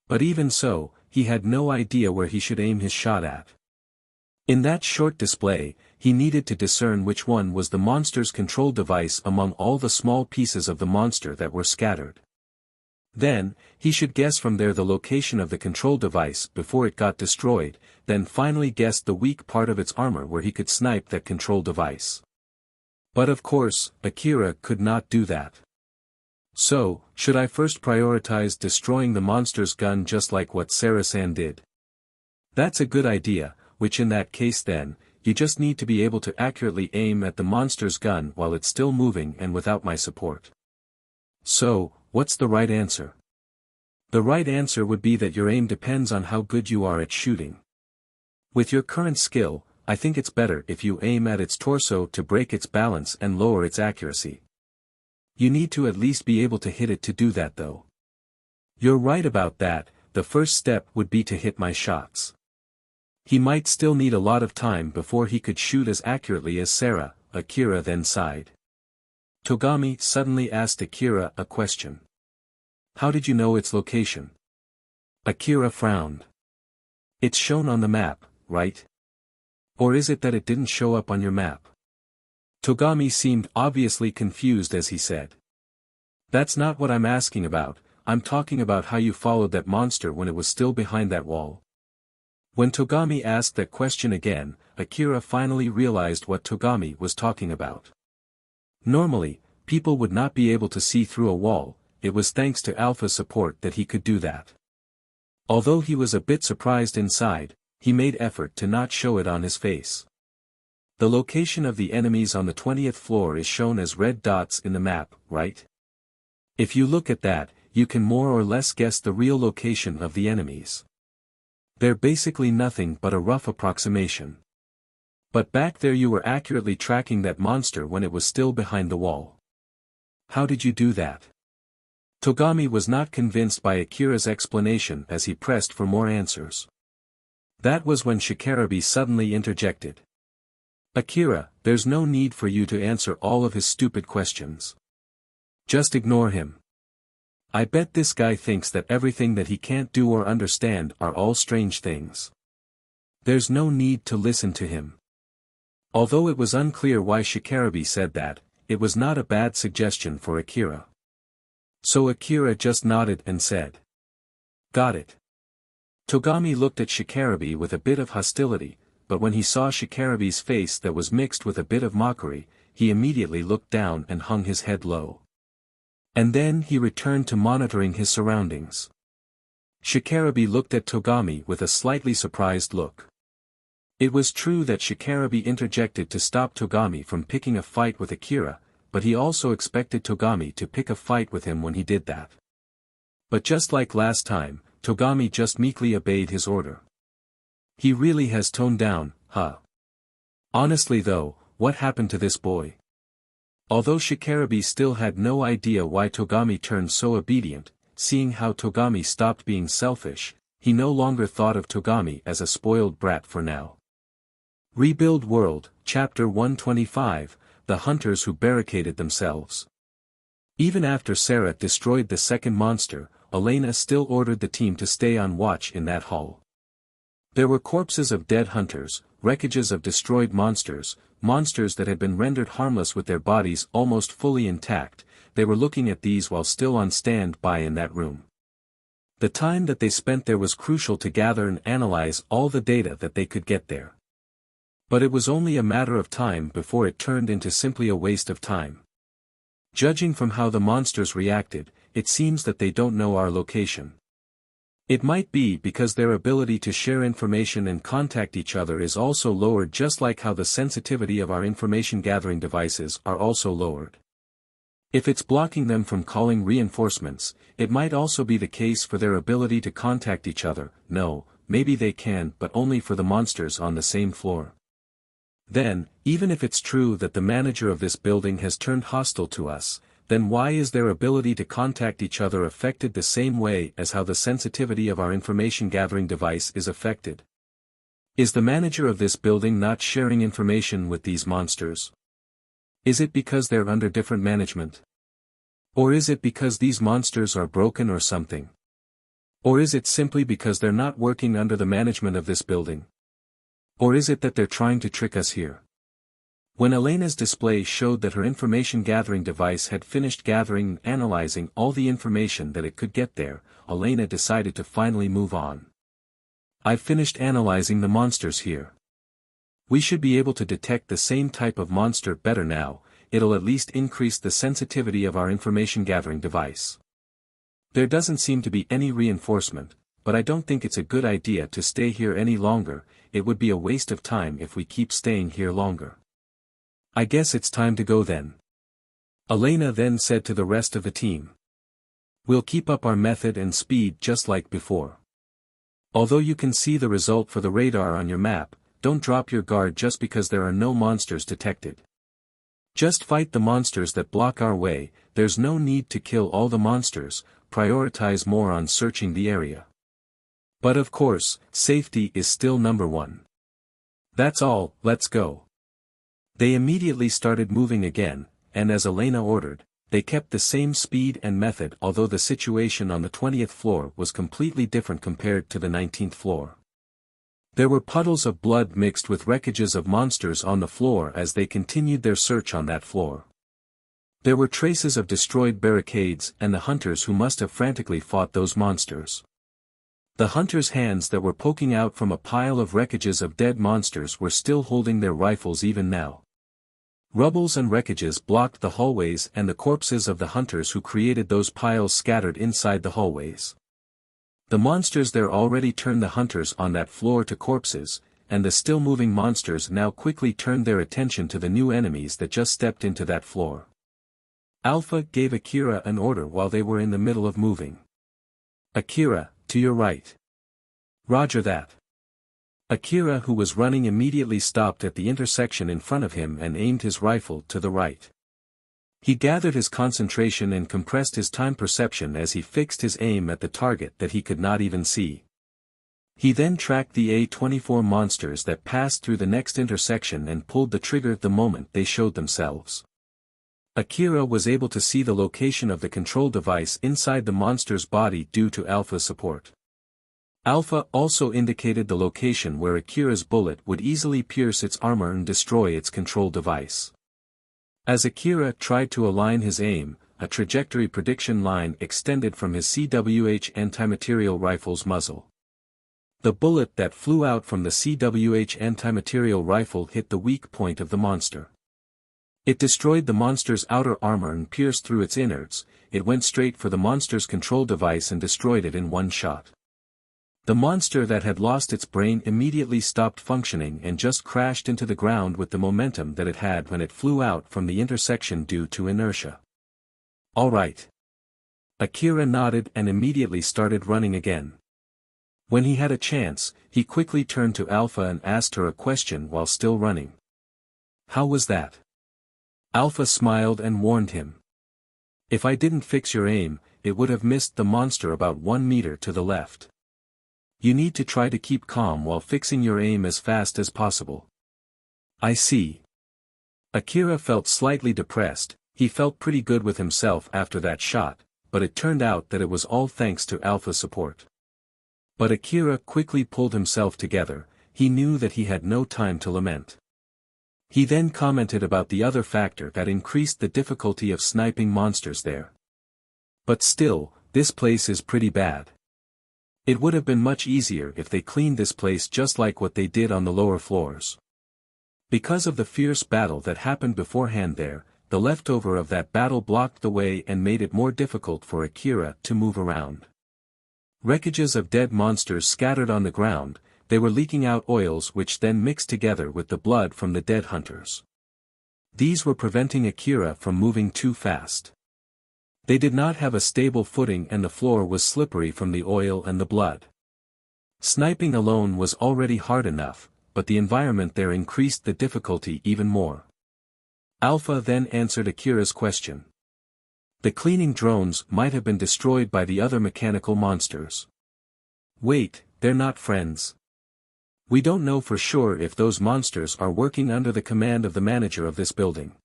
But even so, he had no idea where he should aim his shot at. In that short display, he needed to discern which one was the monster's control device among all the small pieces of the monster that were scattered. Then, he should guess from there the location of the control device before it got destroyed, then finally guess the weak part of its armor where he could snipe that control device. But of course, Akira could not do that. So, should I first prioritize destroying the monster's gun just like what Sarah-san did? That's a good idea, which in that case then, you just need to be able to accurately aim at the monster's gun while it's still moving and without my support. So, what's the right answer? The right answer would be that your aim depends on how good you are at shooting. With your current skill, I think it's better if you aim at its torso to break its balance and lower its accuracy. You need to at least be able to hit it to do that though. You're right about that, the first step would be to hit my shots. He might still need a lot of time before he could shoot as accurately as Sarah, Akira then sighed. Togami suddenly asked Akira a question. How did you know its location? Akira frowned. It's shown on the map, right? Or is it that it didn't show up on your map? Togami seemed obviously confused as he said. That's not what I'm asking about, I'm talking about how you followed that monster when it was still behind that wall. When Togami asked that question again, Akira finally realized what Togami was talking about. Normally, people would not be able to see through a wall, it was thanks to Alpha support that he could do that. Although he was a bit surprised inside, he made effort to not show it on his face. The location of the enemies on the 20th floor is shown as red dots in the map, right? If you look at that, you can more or less guess the real location of the enemies. They're basically nothing but a rough approximation. But back there you were accurately tracking that monster when it was still behind the wall. How did you do that? Togami was not convinced by Akira's explanation as he pressed for more answers. That was when Shikarabe suddenly interjected. Akira, there's no need for you to answer all of his stupid questions. Just ignore him. I bet this guy thinks that everything that he can't do or understand are all strange things. There's no need to listen to him. Although it was unclear why Shikarabe said that, it was not a bad suggestion for Akira. So Akira just nodded and said. Got it. Togami looked at Shikarabe with a bit of hostility, but when he saw Shikarabe's face that was mixed with a bit of mockery, he immediately looked down and hung his head low. And then he returned to monitoring his surroundings. Shikarabe looked at Togami with a slightly surprised look. It was true that Shikarabe interjected to stop Togami from picking a fight with Akira, but he also expected Togami to pick a fight with him when he did that. But just like last time, Togami just meekly obeyed his order. He really has toned down, huh? Honestly though, what happened to this boy? Although Shikarabe still had no idea why Togami turned so obedient, seeing how Togami stopped being selfish, he no longer thought of Togami as a spoiled brat for now. Rebuild World, Chapter 125, The Hunters Who Barricaded Themselves. Even after Sarah destroyed the second monster, Elena still ordered the team to stay on watch in that hall. There were corpses of dead hunters, wreckages of destroyed monsters, monsters that had been rendered harmless with their bodies almost fully intact. They were looking at these while still on standby in that room. The time that they spent there was crucial to gather and analyze all the data that they could get there. But it was only a matter of time before it turned into simply a waste of time. Judging from how the monsters reacted, it seems that they don't know our location. It might be because their ability to share information and contact each other is also lowered, just like how the sensitivity of our information gathering devices are also lowered. If it's blocking them from calling reinforcements, it might also be the case for their ability to contact each other. No, maybe they can, but only for the monsters on the same floor. Then, even if it's true that the manager of this building has turned hostile to us, then why is their ability to contact each other affected the same way as how the sensitivity of our information gathering device is affected? Is the manager of this building not sharing information with these monsters? Is it because they're under different management? Or is it because these monsters are broken or something? Or is it simply because they're not working under the management of this building? Or is it that they're trying to trick us here? When Elena's display showed that her information-gathering device had finished gathering and analyzing all the information that it could get there, Elena decided to finally move on. "I've finished analyzing the monsters here. We should be able to detect the same type of monster better now. It'll at least increase the sensitivity of our information-gathering device. There doesn't seem to be any reinforcement, but I don't think it's a good idea to stay here any longer. It would be a waste of time if we keep staying here longer. I guess it's time to go then." Elena then said to the rest of the team. "We'll keep up our method and speed just like before. Although you can see the result for the radar on your map, don't drop your guard just because there are no monsters detected. Just fight the monsters that block our way. There's no need to kill all the monsters, prioritize more on searching the area. But of course, safety is still number one. That's all, let's go." They immediately started moving again, and as Elena ordered, they kept the same speed and method, although the situation on the 20th floor was completely different compared to the 19th floor. There were puddles of blood mixed with wreckages of monsters on the floor as they continued their search on that floor. There were traces of destroyed barricades and the hunters who must have frantically fought those monsters. The hunters' hands that were poking out from a pile of wreckages of dead monsters were still holding their rifles even now. Rubbles and wreckages blocked the hallways, and the corpses of the hunters who created those piles scattered inside the hallways. The monsters there already turned the hunters on that floor to corpses, and the still moving monsters now quickly turned their attention to the new enemies that just stepped into that floor. Alpha gave Akira an order while they were in the middle of moving. "Akira, to your right." "Roger that." Akira, who was running, immediately stopped at the intersection in front of him and aimed his rifle to the right. He gathered his concentration and compressed his time perception as he fixed his aim at the target that he could not even see. He then tracked the A-24 monsters that passed through the next intersection and pulled the trigger the moment they showed themselves. Akira was able to see the location of the control device inside the monster's body due to Alpha's support. Alpha also indicated the location where Akira's bullet would easily pierce its armor and destroy its control device. As Akira tried to align his aim, a trajectory prediction line extended from his CWH anti-material rifle's muzzle. The bullet that flew out from the CWH anti-material rifle hit the weak point of the monster. It destroyed the monster's outer armor and pierced through its innards. It went straight for the monster's control device and destroyed it in one shot. The monster that had lost its brain immediately stopped functioning and just crashed into the ground with the momentum that it had when it flew out from the intersection due to inertia. "All right." Akira nodded and immediately started running again. When he had a chance, he quickly turned to Alpha and asked her a question while still running. "How was that?" Alpha smiled and warned him. "If I didn't fix your aim, it would have missed the monster about 1 meter to the left. You need to try to keep calm while fixing your aim as fast as possible." "I see." Akira felt slightly depressed. He felt pretty good with himself after that shot, but it turned out that it was all thanks to Alpha's support. But Akira quickly pulled himself together. He knew that he had no time to lament. He then commented about the other factor that increased the difficulty of sniping monsters there. "But still, this place is pretty bad. It would have been much easier if they cleaned this place just like what they did on the lower floors." Because of the fierce battle that happened beforehand there, the leftover of that battle blocked the way and made it more difficult for Akira to move around. Wreckages of dead monsters scattered on the ground. They were leaking out oils which then mixed together with the blood from the dead hunters. These were preventing Akira from moving too fast. They did not have a stable footing and the floor was slippery from the oil and the blood. Sniping alone was already hard enough, but the environment there increased the difficulty even more. Alpha then answered Akira's question. "The cleaning drones might have been destroyed by the other mechanical monsters." "Wait, they're not friends. We don't know for sure if those monsters are working under the command of the manager of this building.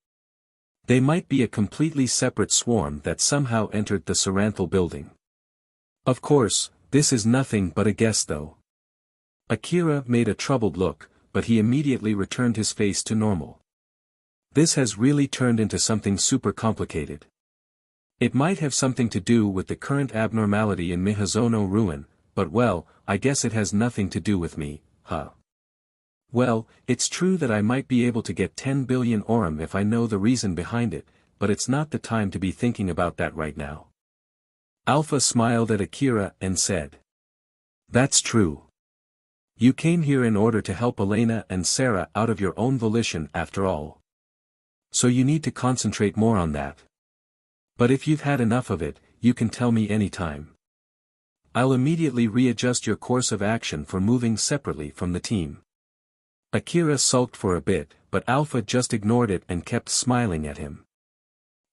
They might be a completely separate swarm that somehow entered the Saranthal building. Of course, this is nothing but a guess though." Akira made a troubled look, but he immediately returned his face to normal. This has really turned into something super complicated. It might have something to do with the current abnormality in Mihazono ruin, but well, I guess it has nothing to do with me, huh? Well, it's true that I might be able to get 10 billion orum if I know the reason behind it, but it's not the time to be thinking about that right now. Alpha smiled at Akira and said. That's true. You came here in order to help Elena and Sarah out of your own volition after all. So you need to concentrate more on that. But if you've had enough of it, you can tell me anytime. I'll immediately readjust your course of action for moving separately from the team. Akira sulked for a bit, but Alpha just ignored it and kept smiling at him.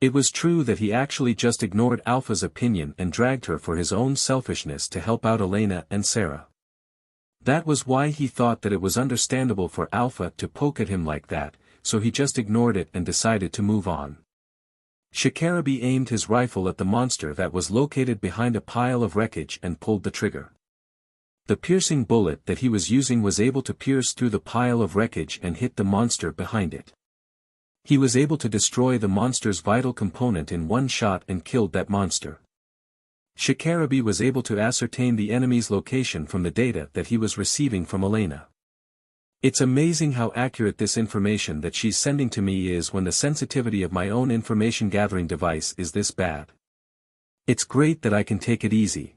It was true that he actually just ignored Alpha's opinion and dragged her for his own selfishness to help out Elena and Sarah. That was why he thought that it was understandable for Alpha to poke at him like that, so he just ignored it and decided to move on. Shikarabe aimed his rifle at the monster that was located behind a pile of wreckage and pulled the trigger. The piercing bullet that he was using was able to pierce through the pile of wreckage and hit the monster behind it. He was able to destroy the monster's vital component in one shot and killed that monster. Shikarabe was able to ascertain the enemy's location from the data that he was receiving from Elena. It's amazing how accurate this information that she's sending to me is when the sensitivity of my own information gathering device is this bad. It's great that I can take it easy.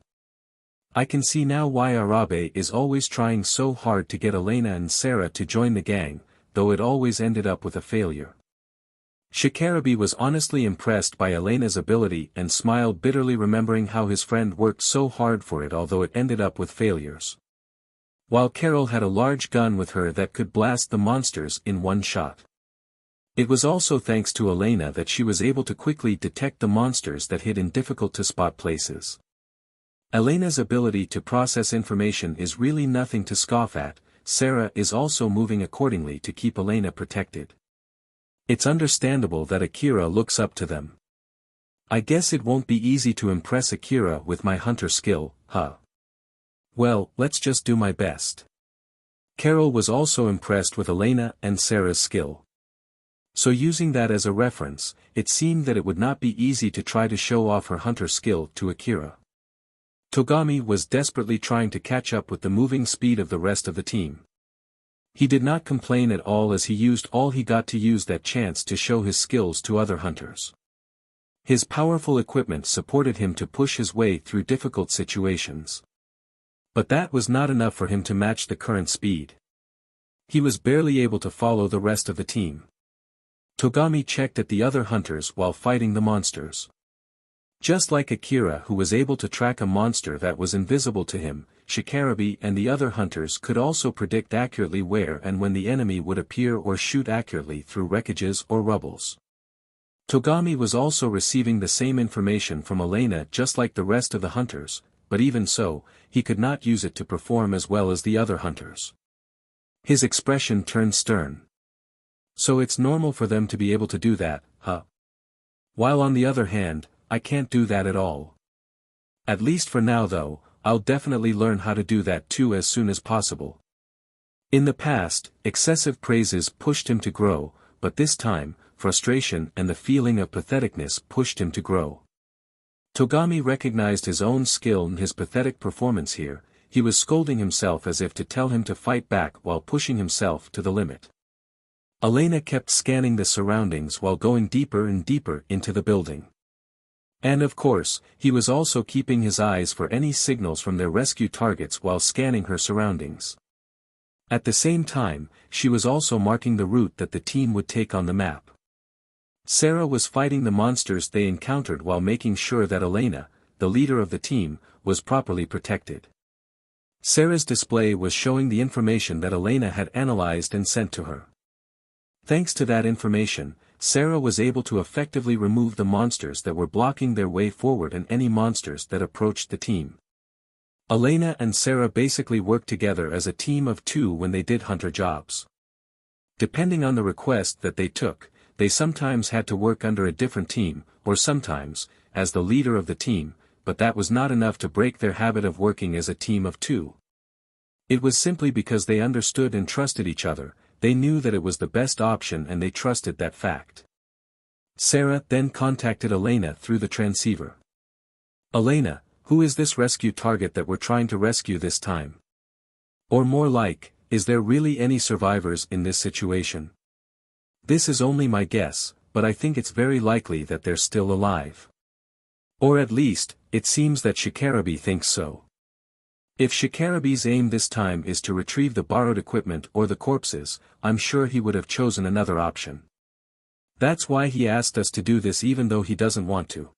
I can see now why Arabe is always trying so hard to get Elena and Sarah to join the gang, though it always ended up with a failure. Shikarabe was honestly impressed by Elena's ability and smiled bitterly remembering how his friend worked so hard for it although it ended up with failures. While Carol had a large gun with her that could blast the monsters in one shot. It was also thanks to Elena that she was able to quickly detect the monsters that hid in difficult-to-spot places. Elena's ability to process information is really nothing to scoff at. Sarah is also moving accordingly to keep Elena protected. It's understandable that Akira looks up to them. I guess it won't be easy to impress Akira with my hunter skill, huh? Well, let's just do my best. Carol was also impressed with Elena and Sarah's skill. So using that as a reference, it seemed that it would not be easy to try to show off her hunter skill to Akira. Togami was desperately trying to catch up with the moving speed of the rest of the team. He did not complain at all as he used all he got to use that chance to show his skills to other hunters. His powerful equipment supported him to push his way through difficult situations. But that was not enough for him to match the current speed. He was barely able to follow the rest of the team. Togami checked at the other hunters while fighting the monsters. Just like Akira who was able to track a monster that was invisible to him, Shikarabe and the other hunters could also predict accurately where and when the enemy would appear or shoot accurately through wreckages or rubbles. Togami was also receiving the same information from Elena just like the rest of the hunters, but even so, he could not use it to perform as well as the other hunters. His expression turned stern. So it's normal for them to be able to do that, huh? While on the other hand, I can't do that at all. At least for now though, I'll definitely learn how to do that too as soon as possible. In the past, excessive praises pushed him to grow, but this time, frustration and the feeling of patheticness pushed him to grow. Togami recognized his own skill and his pathetic performance here. He was scolding himself as if to tell him to fight back while pushing himself to the limit. Elena kept scanning the surroundings while going deeper and deeper into the building. And of course, he was also keeping his eyes for any signals from their rescue targets while scanning her surroundings. At the same time, she was also marking the route that the team would take on the map. Sarah was fighting the monsters they encountered while making sure that Elena, the leader of the team, was properly protected. Sarah's display was showing the information that Elena had analyzed and sent to her. Thanks to that information, Sarah was able to effectively remove the monsters that were blocking their way forward and any monsters that approached the team. Elena and Sarah basically worked together as a team of two when they did hunter jobs. Depending on the request that they took, they sometimes had to work under a different team, or sometimes, as the leader of the team, but that was not enough to break their habit of working as a team of two. It was simply because they understood and trusted each other, they knew that it was the best option and they trusted that fact. Sarah then contacted Elena through the transceiver. Elena, who is this rescue target that we're trying to rescue this time? Or more like, is there really any survivors in this situation? This is only my guess, but I think it's very likely that they're still alive. Or at least, it seems that Shikarabi thinks so. If Shikarabi's aim this time is to retrieve the borrowed equipment or the corpses, I'm sure he would have chosen another option. That's why he asked us to do this even though he doesn't want to.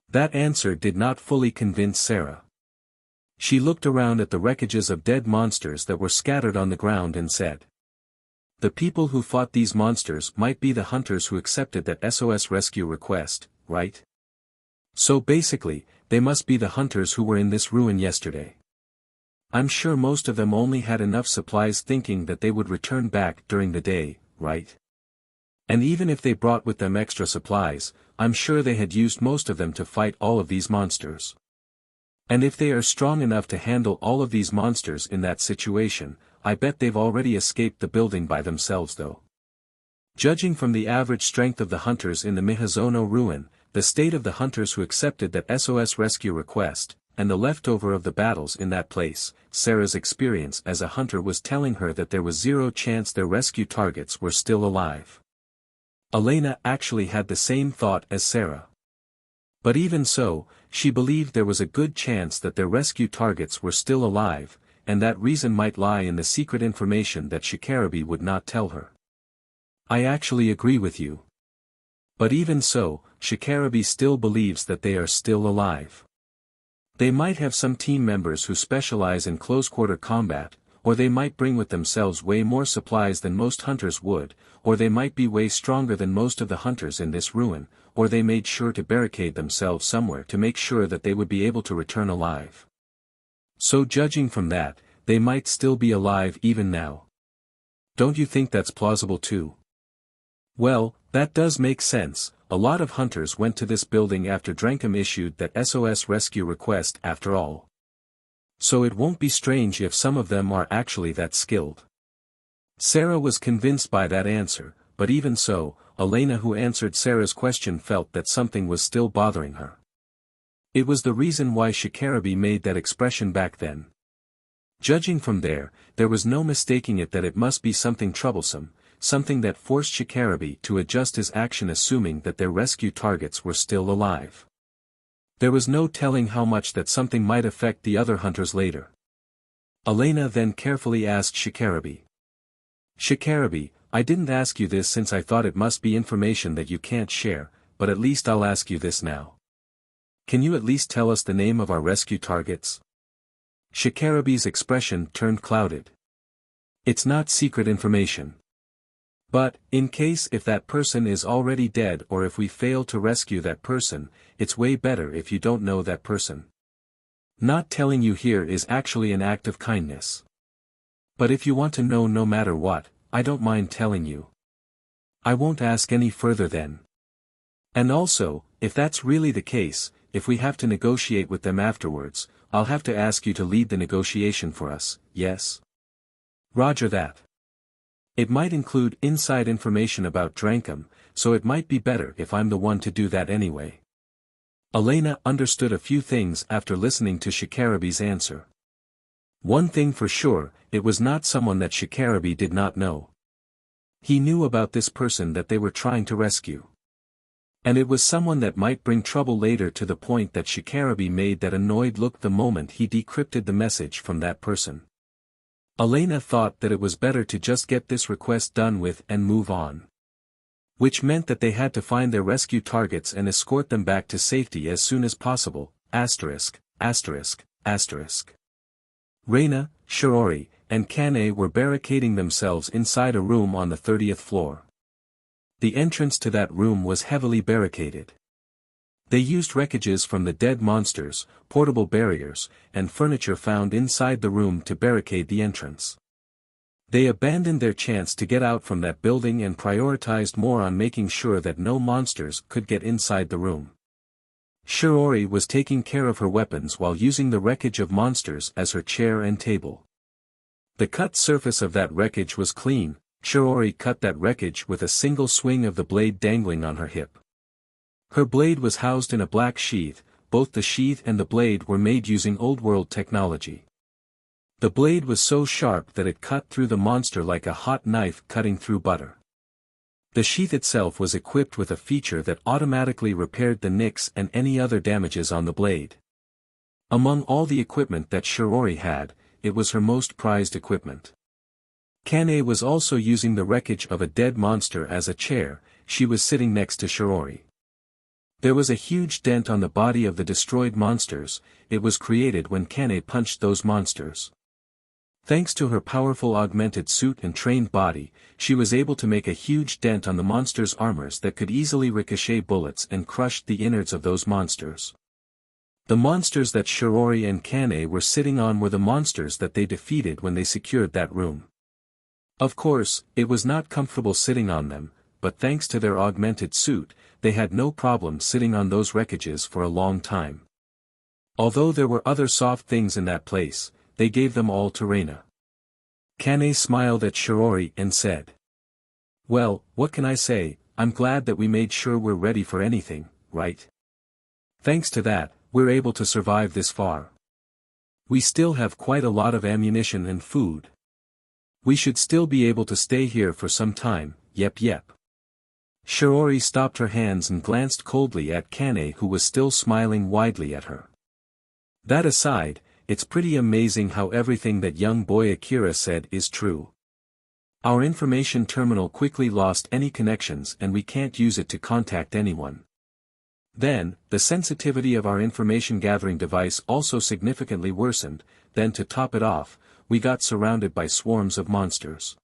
That answer did not fully convince Sarah. She looked around at the wreckages of dead monsters that were scattered on the ground and said, the people who fought these monsters might be the hunters who accepted that SOS rescue request, right? So basically, they must be the hunters who were in this ruin yesterday. I'm sure most of them only had enough supplies thinking that they would return back during the day, right? And even if they brought with them extra supplies, I'm sure they had used most of them to fight all of these monsters. And if they are strong enough to handle all of these monsters in that situation, I bet they've already escaped the building by themselves though. Judging from the average strength of the hunters in the Mihazono ruin, the state of the hunters who accepted that SOS rescue request, and the leftover of the battles in that place, Sarah's experience as a hunter was telling her that there was zero chance their rescue targets were still alive. Elena actually had the same thought as Sarah. But even so, she believed there was a good chance that their rescue targets were still alive, and that reason might lie in the secret information that Shikarabi would not tell her. I actually agree with you. But even so, Shikarabi still believes that they are still alive. They might have some team members who specialize in close-quarter combat, or they might bring with themselves way more supplies than most hunters would, or they might be way stronger than most of the hunters in this ruin, or they made sure to barricade themselves somewhere to make sure that they would be able to return alive. So judging from that, they might still be alive even now. Don't you think that's plausible too? Well, that does make sense. A lot of hunters went to this building after Drankum issued that SOS rescue request after all. So it won't be strange if some of them are actually that skilled. Sarah was convinced by that answer, but even so, Elena who answered Sarah's question felt that something was still bothering her. It was the reason why Shikarabi made that expression back then. Judging from there was no mistaking it that it must be something troublesome, something that forced Shikarabi to adjust his action assuming that their rescue targets were still alive. There was no telling how much that something might affect the other hunters later. Elena then carefully asked Shikarabi. Shikarabi, I didn't ask you this since I thought it must be information that you can't share, but at least I'll ask you this now. Can you at least tell us the name of our rescue targets? Shikarabi's expression turned clouded. It's not secret information. But, in case if that person is already dead or if we fail to rescue that person, it's way better if you don't know that person. Not telling you here is actually an act of kindness. But if you want to know no matter what, I don't mind telling you. I won't ask any further then. And also, if that's really the case, if we have to negotiate with them afterwards, I'll have to ask you to lead the negotiation for us, yes? Roger that. It might include inside information about Drankum, so it might be better if I'm the one to do that anyway. Elena understood a few things after listening to Shikarabi's answer. One thing for sure, it was not someone that Shikarabi did not know. He knew about this person that they were trying to rescue. And it was someone that might bring trouble later to the point that Shikarabi made that annoyed look the moment he decrypted the message from that person. Elena thought that it was better to just get this request done with and move on. Which meant that they had to find their rescue targets and escort them back to safety as soon as possible, asterisk, asterisk, asterisk. Reina, Shiori, and Kane were barricading themselves inside a room on the 30th floor. The entrance to that room was heavily barricaded. They used wreckages from the dead monsters, portable barriers, and furniture found inside the room to barricade the entrance. They abandoned their chance to get out from that building and prioritized more on making sure that no monsters could get inside the room. Shiori was taking care of her weapons while using the wreckage of monsters as her chair and table. The cut surface of that wreckage was clean, Shiori cut that wreckage with a single swing of the blade dangling on her hip. Her blade was housed in a black sheath, both the sheath and the blade were made using old-world technology. The blade was so sharp that it cut through the monster like a hot knife cutting through butter. The sheath itself was equipped with a feature that automatically repaired the nicks and any other damages on the blade. Among all the equipment that Shiori had, it was her most prized equipment. Kane was also using the wreckage of a dead monster as a chair. She was sitting next to Shiori. There was a huge dent on the body of the destroyed monsters. It was created when Kane punched those monsters. Thanks to her powerful augmented suit and trained body, she was able to make a huge dent on the monsters' armors that could easily ricochet bullets and crush the innards of those monsters. The monsters that Shiori and Kane were sitting on were the monsters that they defeated when they secured that room. Of course, it was not comfortable sitting on them, but thanks to their augmented suit, they had no problem sitting on those wreckages for a long time. Although there were other soft things in that place, they gave them all to Reina. Kane smiled at Shiori and said, "Well, what can I say, I'm glad that we made sure we're ready for anything, right? Thanks to that, we're able to survive this far. We still have quite a lot of ammunition and food. We should still be able to stay here for some time, yep. Shiori stopped her hands and glanced coldly at Kane, who was still smiling widely at her. That aside, it's pretty amazing how everything that young boy Akira said is true. Our information terminal quickly lost any connections and we can't use it to contact anyone. Then, the sensitivity of our information gathering device also significantly worsened. Then to top it off, we got surrounded by swarms of monsters.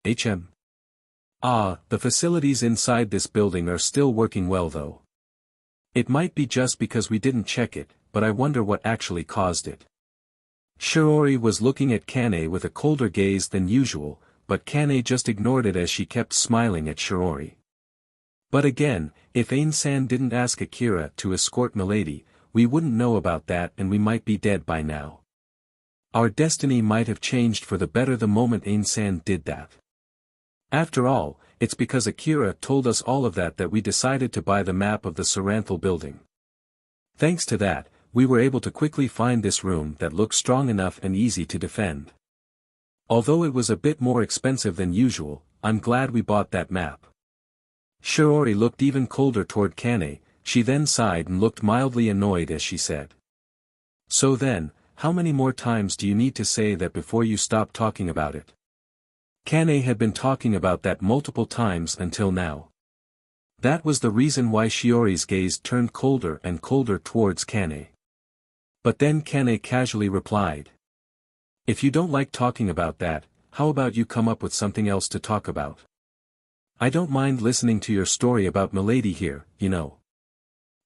The facilities inside this building are still working well though. It might be just because we didn't check it, but I wonder what actually caused it." Shiori was looking at Kane with a colder gaze than usual, but Kane just ignored it as she kept smiling at Shiori. But again, if Ain-san didn't ask Akira to escort Milady, we wouldn't know about that and we might be dead by now. Our destiny might have changed for the better the moment Ain-san did that. After all, it's because Akira told us all of that we decided to buy the map of the Saranthal building. Thanks to that, we were able to quickly find this room that looked strong enough and easy to defend. Although it was a bit more expensive than usual, I'm glad we bought that map. Shiori looked even colder toward Kane. She then sighed and looked mildly annoyed as she said, "So then, how many more times do you need to say that before you stop talking about it?" Kane had been talking about that multiple times until now. That was the reason why Shiori's gaze turned colder and colder towards Kane. But then Kane casually replied, "If you don't like talking about that, how about you come up with something else to talk about? I don't mind listening to your story about Milady here, you know.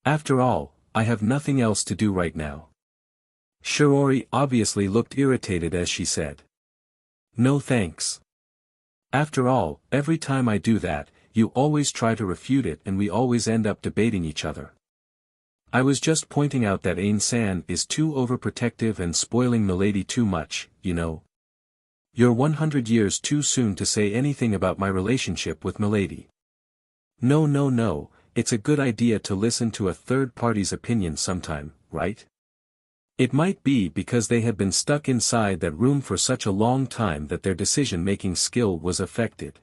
After all, I have nothing else to do right now." Shiori obviously looked irritated as she said, "No thanks. After all, every time I do that, you always try to refute it and we always end up debating each other. I was just pointing out that Ain-san is too overprotective and spoiling Milady too much, you know. You're 100 years too soon to say anything about my relationship with Milady. No, it's a good idea to listen to a third party's opinion sometime, right? It might be because they had been stuck inside that room for such a long time that their decision-making skill was affected."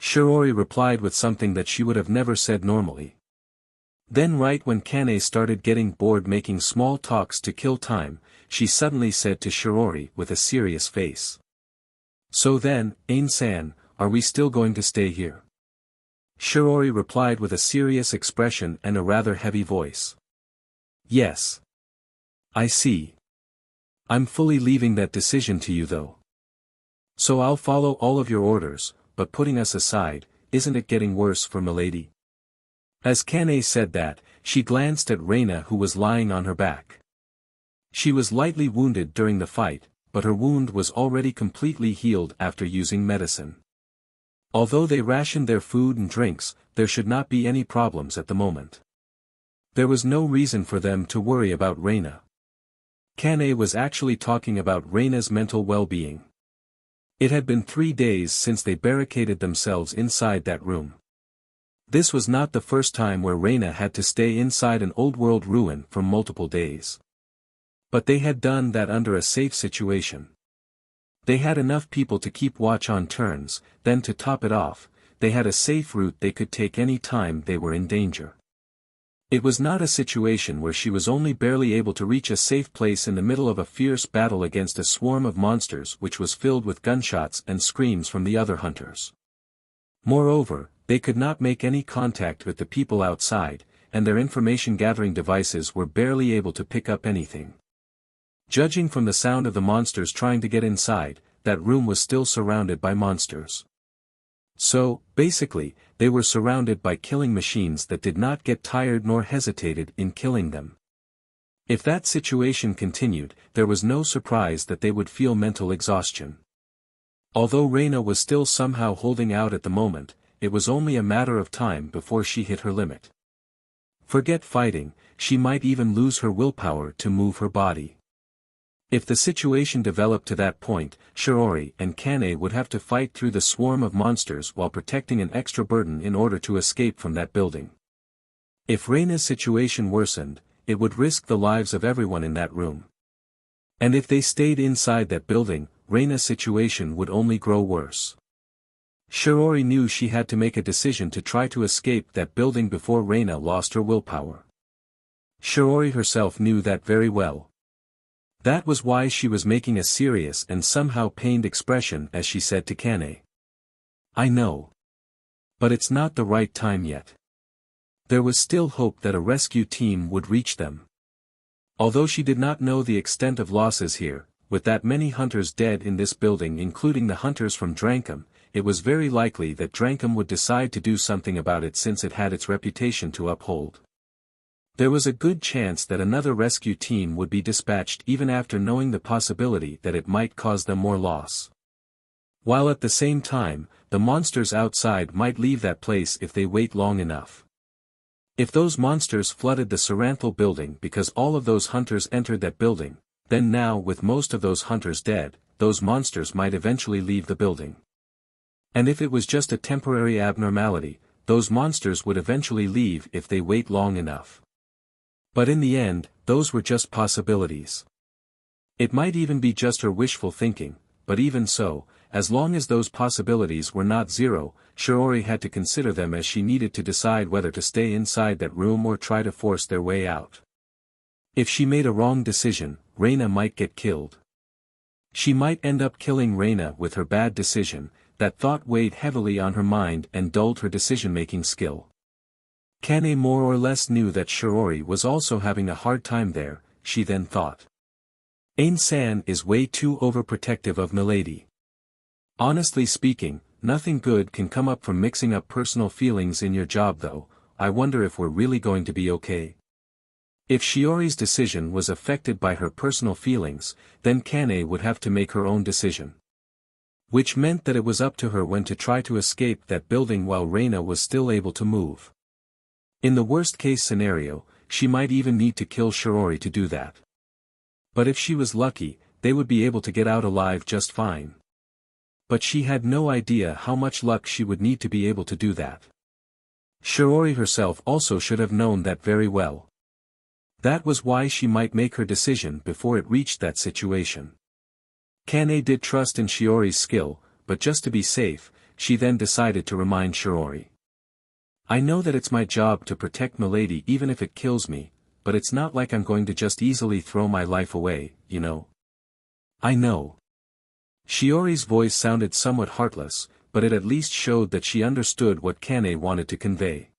Shiori replied with something that she would have never said normally. Then right when Kane started getting bored making small talks to kill time, she suddenly said to Shiori with a serious face, "So then, Ain-san, are we still going to stay here?" Shiori replied with a serious expression and a rather heavy voice, "Yes. I see. I'm fully leaving that decision to you though. So I'll follow all of your orders, but putting us aside, isn't it getting worse for Milady?" As Kane said that, she glanced at Reina who was lying on her back. She was lightly wounded during the fight, but her wound was already completely healed after using medicine. Although they rationed their food and drinks, there should not be any problems at the moment. There was no reason for them to worry about Reina. Kane was actually talking about Reina's mental well-being. It had been 3 days since they barricaded themselves inside that room. This was not the first time where Reina had to stay inside an old-world ruin for multiple days. But they had done that under a safe situation. They had enough people to keep watch on turns, then to top it off, they had a safe route they could take any time they were in danger. It was not a situation where she was only barely able to reach a safe place in the middle of a fierce battle against a swarm of monsters which was filled with gunshots and screams from the other hunters. Moreover, they could not make any contact with the people outside, and their information-gathering devices were barely able to pick up anything. Judging from the sound of the monsters trying to get inside, that room was still surrounded by monsters. So, basically, they were surrounded by killing machines that did not get tired nor hesitated in killing them. If that situation continued, there was no surprise that they would feel mental exhaustion. Although Reina was still somehow holding out at the moment, it was only a matter of time before she hit her limit. Forget fighting, she might even lose her willpower to move her body. If the situation developed to that point, Shiori and Kane would have to fight through the swarm of monsters while protecting an extra burden in order to escape from that building. If Reina's situation worsened, it would risk the lives of everyone in that room. And if they stayed inside that building, Reina's situation would only grow worse. Shiori knew she had to make a decision to try to escape that building before Reina lost her willpower. Shiori herself knew that very well. That was why she was making a serious and somehow pained expression as she said to Kane. I know. But it's not the right time yet. There was still hope that a rescue team would reach them. Although she did not know the extent of losses here, with that many hunters dead in this building including the hunters from Drankum, it was very likely that Drankum would decide to do something about it since it had its reputation to uphold. There was a good chance that another rescue team would be dispatched even after knowing the possibility that it might cause them more loss. While at the same time, the monsters outside might leave that place if they wait long enough. If those monsters flooded the Saranthal building because all of those hunters entered that building, then now with most of those hunters dead, those monsters might eventually leave the building. And if it was just a temporary abnormality, those monsters would eventually leave if they wait long enough. But in the end, those were just possibilities. It might even be just her wishful thinking, but even so, as long as those possibilities were not zero, Shiori had to consider them as she needed to decide whether to stay inside that room or try to force their way out. If she made a wrong decision, Reina might get killed. She might end up killing Reina with her bad decision. That thought weighed heavily on her mind and dulled her decision-making skill. Kane more or less knew that Shiori was also having a hard time there, she then thought. Ain-san is way too overprotective of Milady. Honestly speaking, nothing good can come up from mixing up personal feelings in your job though. I wonder if we're really going to be okay. If Shiori's decision was affected by her personal feelings, then Kane would have to make her own decision. Which meant that it was up to her when to try to escape that building while Reina was still able to move. In the worst-case scenario, she might even need to kill Shiori to do that. But if she was lucky, they would be able to get out alive just fine. But she had no idea how much luck she would need to be able to do that. Shiori herself also should have known that very well. That was why she might make her decision before it reached that situation. Kane did trust in Shiori's skill, but just to be safe, she then decided to remind Shiori. I know that it's my job to protect Milady even if it kills me, but it's not like I'm going to just easily throw my life away, you know. I know. Shiori's voice sounded somewhat heartless, but it at least showed that she understood what Kane wanted to convey.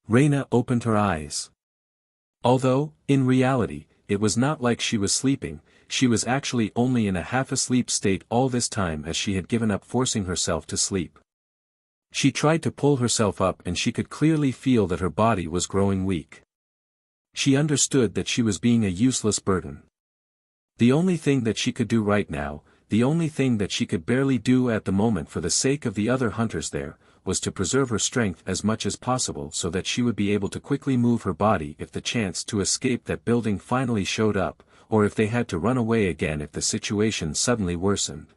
Reina opened her eyes. Although, in reality, it was not like she was sleeping, she was actually only in a half-asleep state all this time as she had given up forcing herself to sleep. She tried to pull herself up and she could clearly feel that her body was growing weak. She understood that she was being a useless burden. The only thing that she could do right now, the only thing that she could barely do at the moment for the sake of the other hunters there, was to preserve her strength as much as possible so that she would be able to quickly move her body if the chance to escape that building finally showed up, or if they had to run away again if the situation suddenly worsened.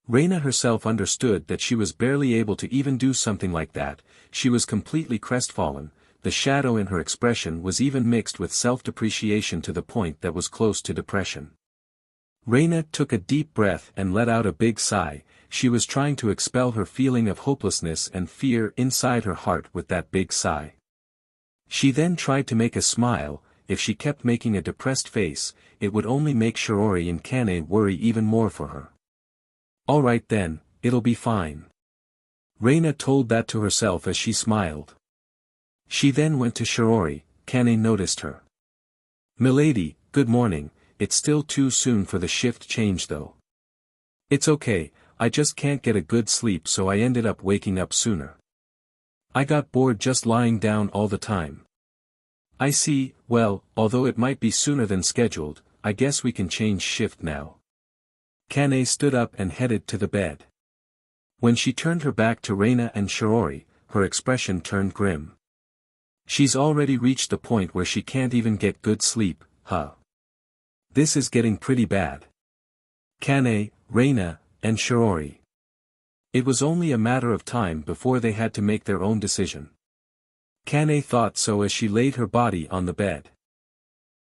Reina herself understood that she was barely able to even do something like that. She was completely crestfallen. The shadow in her expression was even mixed with self-depreciation to the point that was close to depression. Reina took a deep breath and let out a big sigh. She was trying to expel her feeling of hopelessness and fear inside her heart with that big sigh. She then tried to make a smile. If she kept making a depressed face, it would only make Shiori and Kane worry even more for her. "Alright then, it'll be fine." Reina told that to herself as she smiled. She then went to Shiori. Kane noticed her. "Milady, good morning, it's still too soon for the shift change though." "It's okay, I just can't get a good sleep so I ended up waking up sooner. I got bored just lying down all the time." "I see, well, although it might be sooner than scheduled, I guess we can change shift now." Kane stood up and headed to the bed. When she turned her back to Reina and Shiori, her expression turned grim. "She's already reached the point where she can't even get good sleep, huh? This is getting pretty bad." Kane, Reina, and Shiori. It was only a matter of time before they had to make their own decision. Kane thought so as she laid her body on the bed.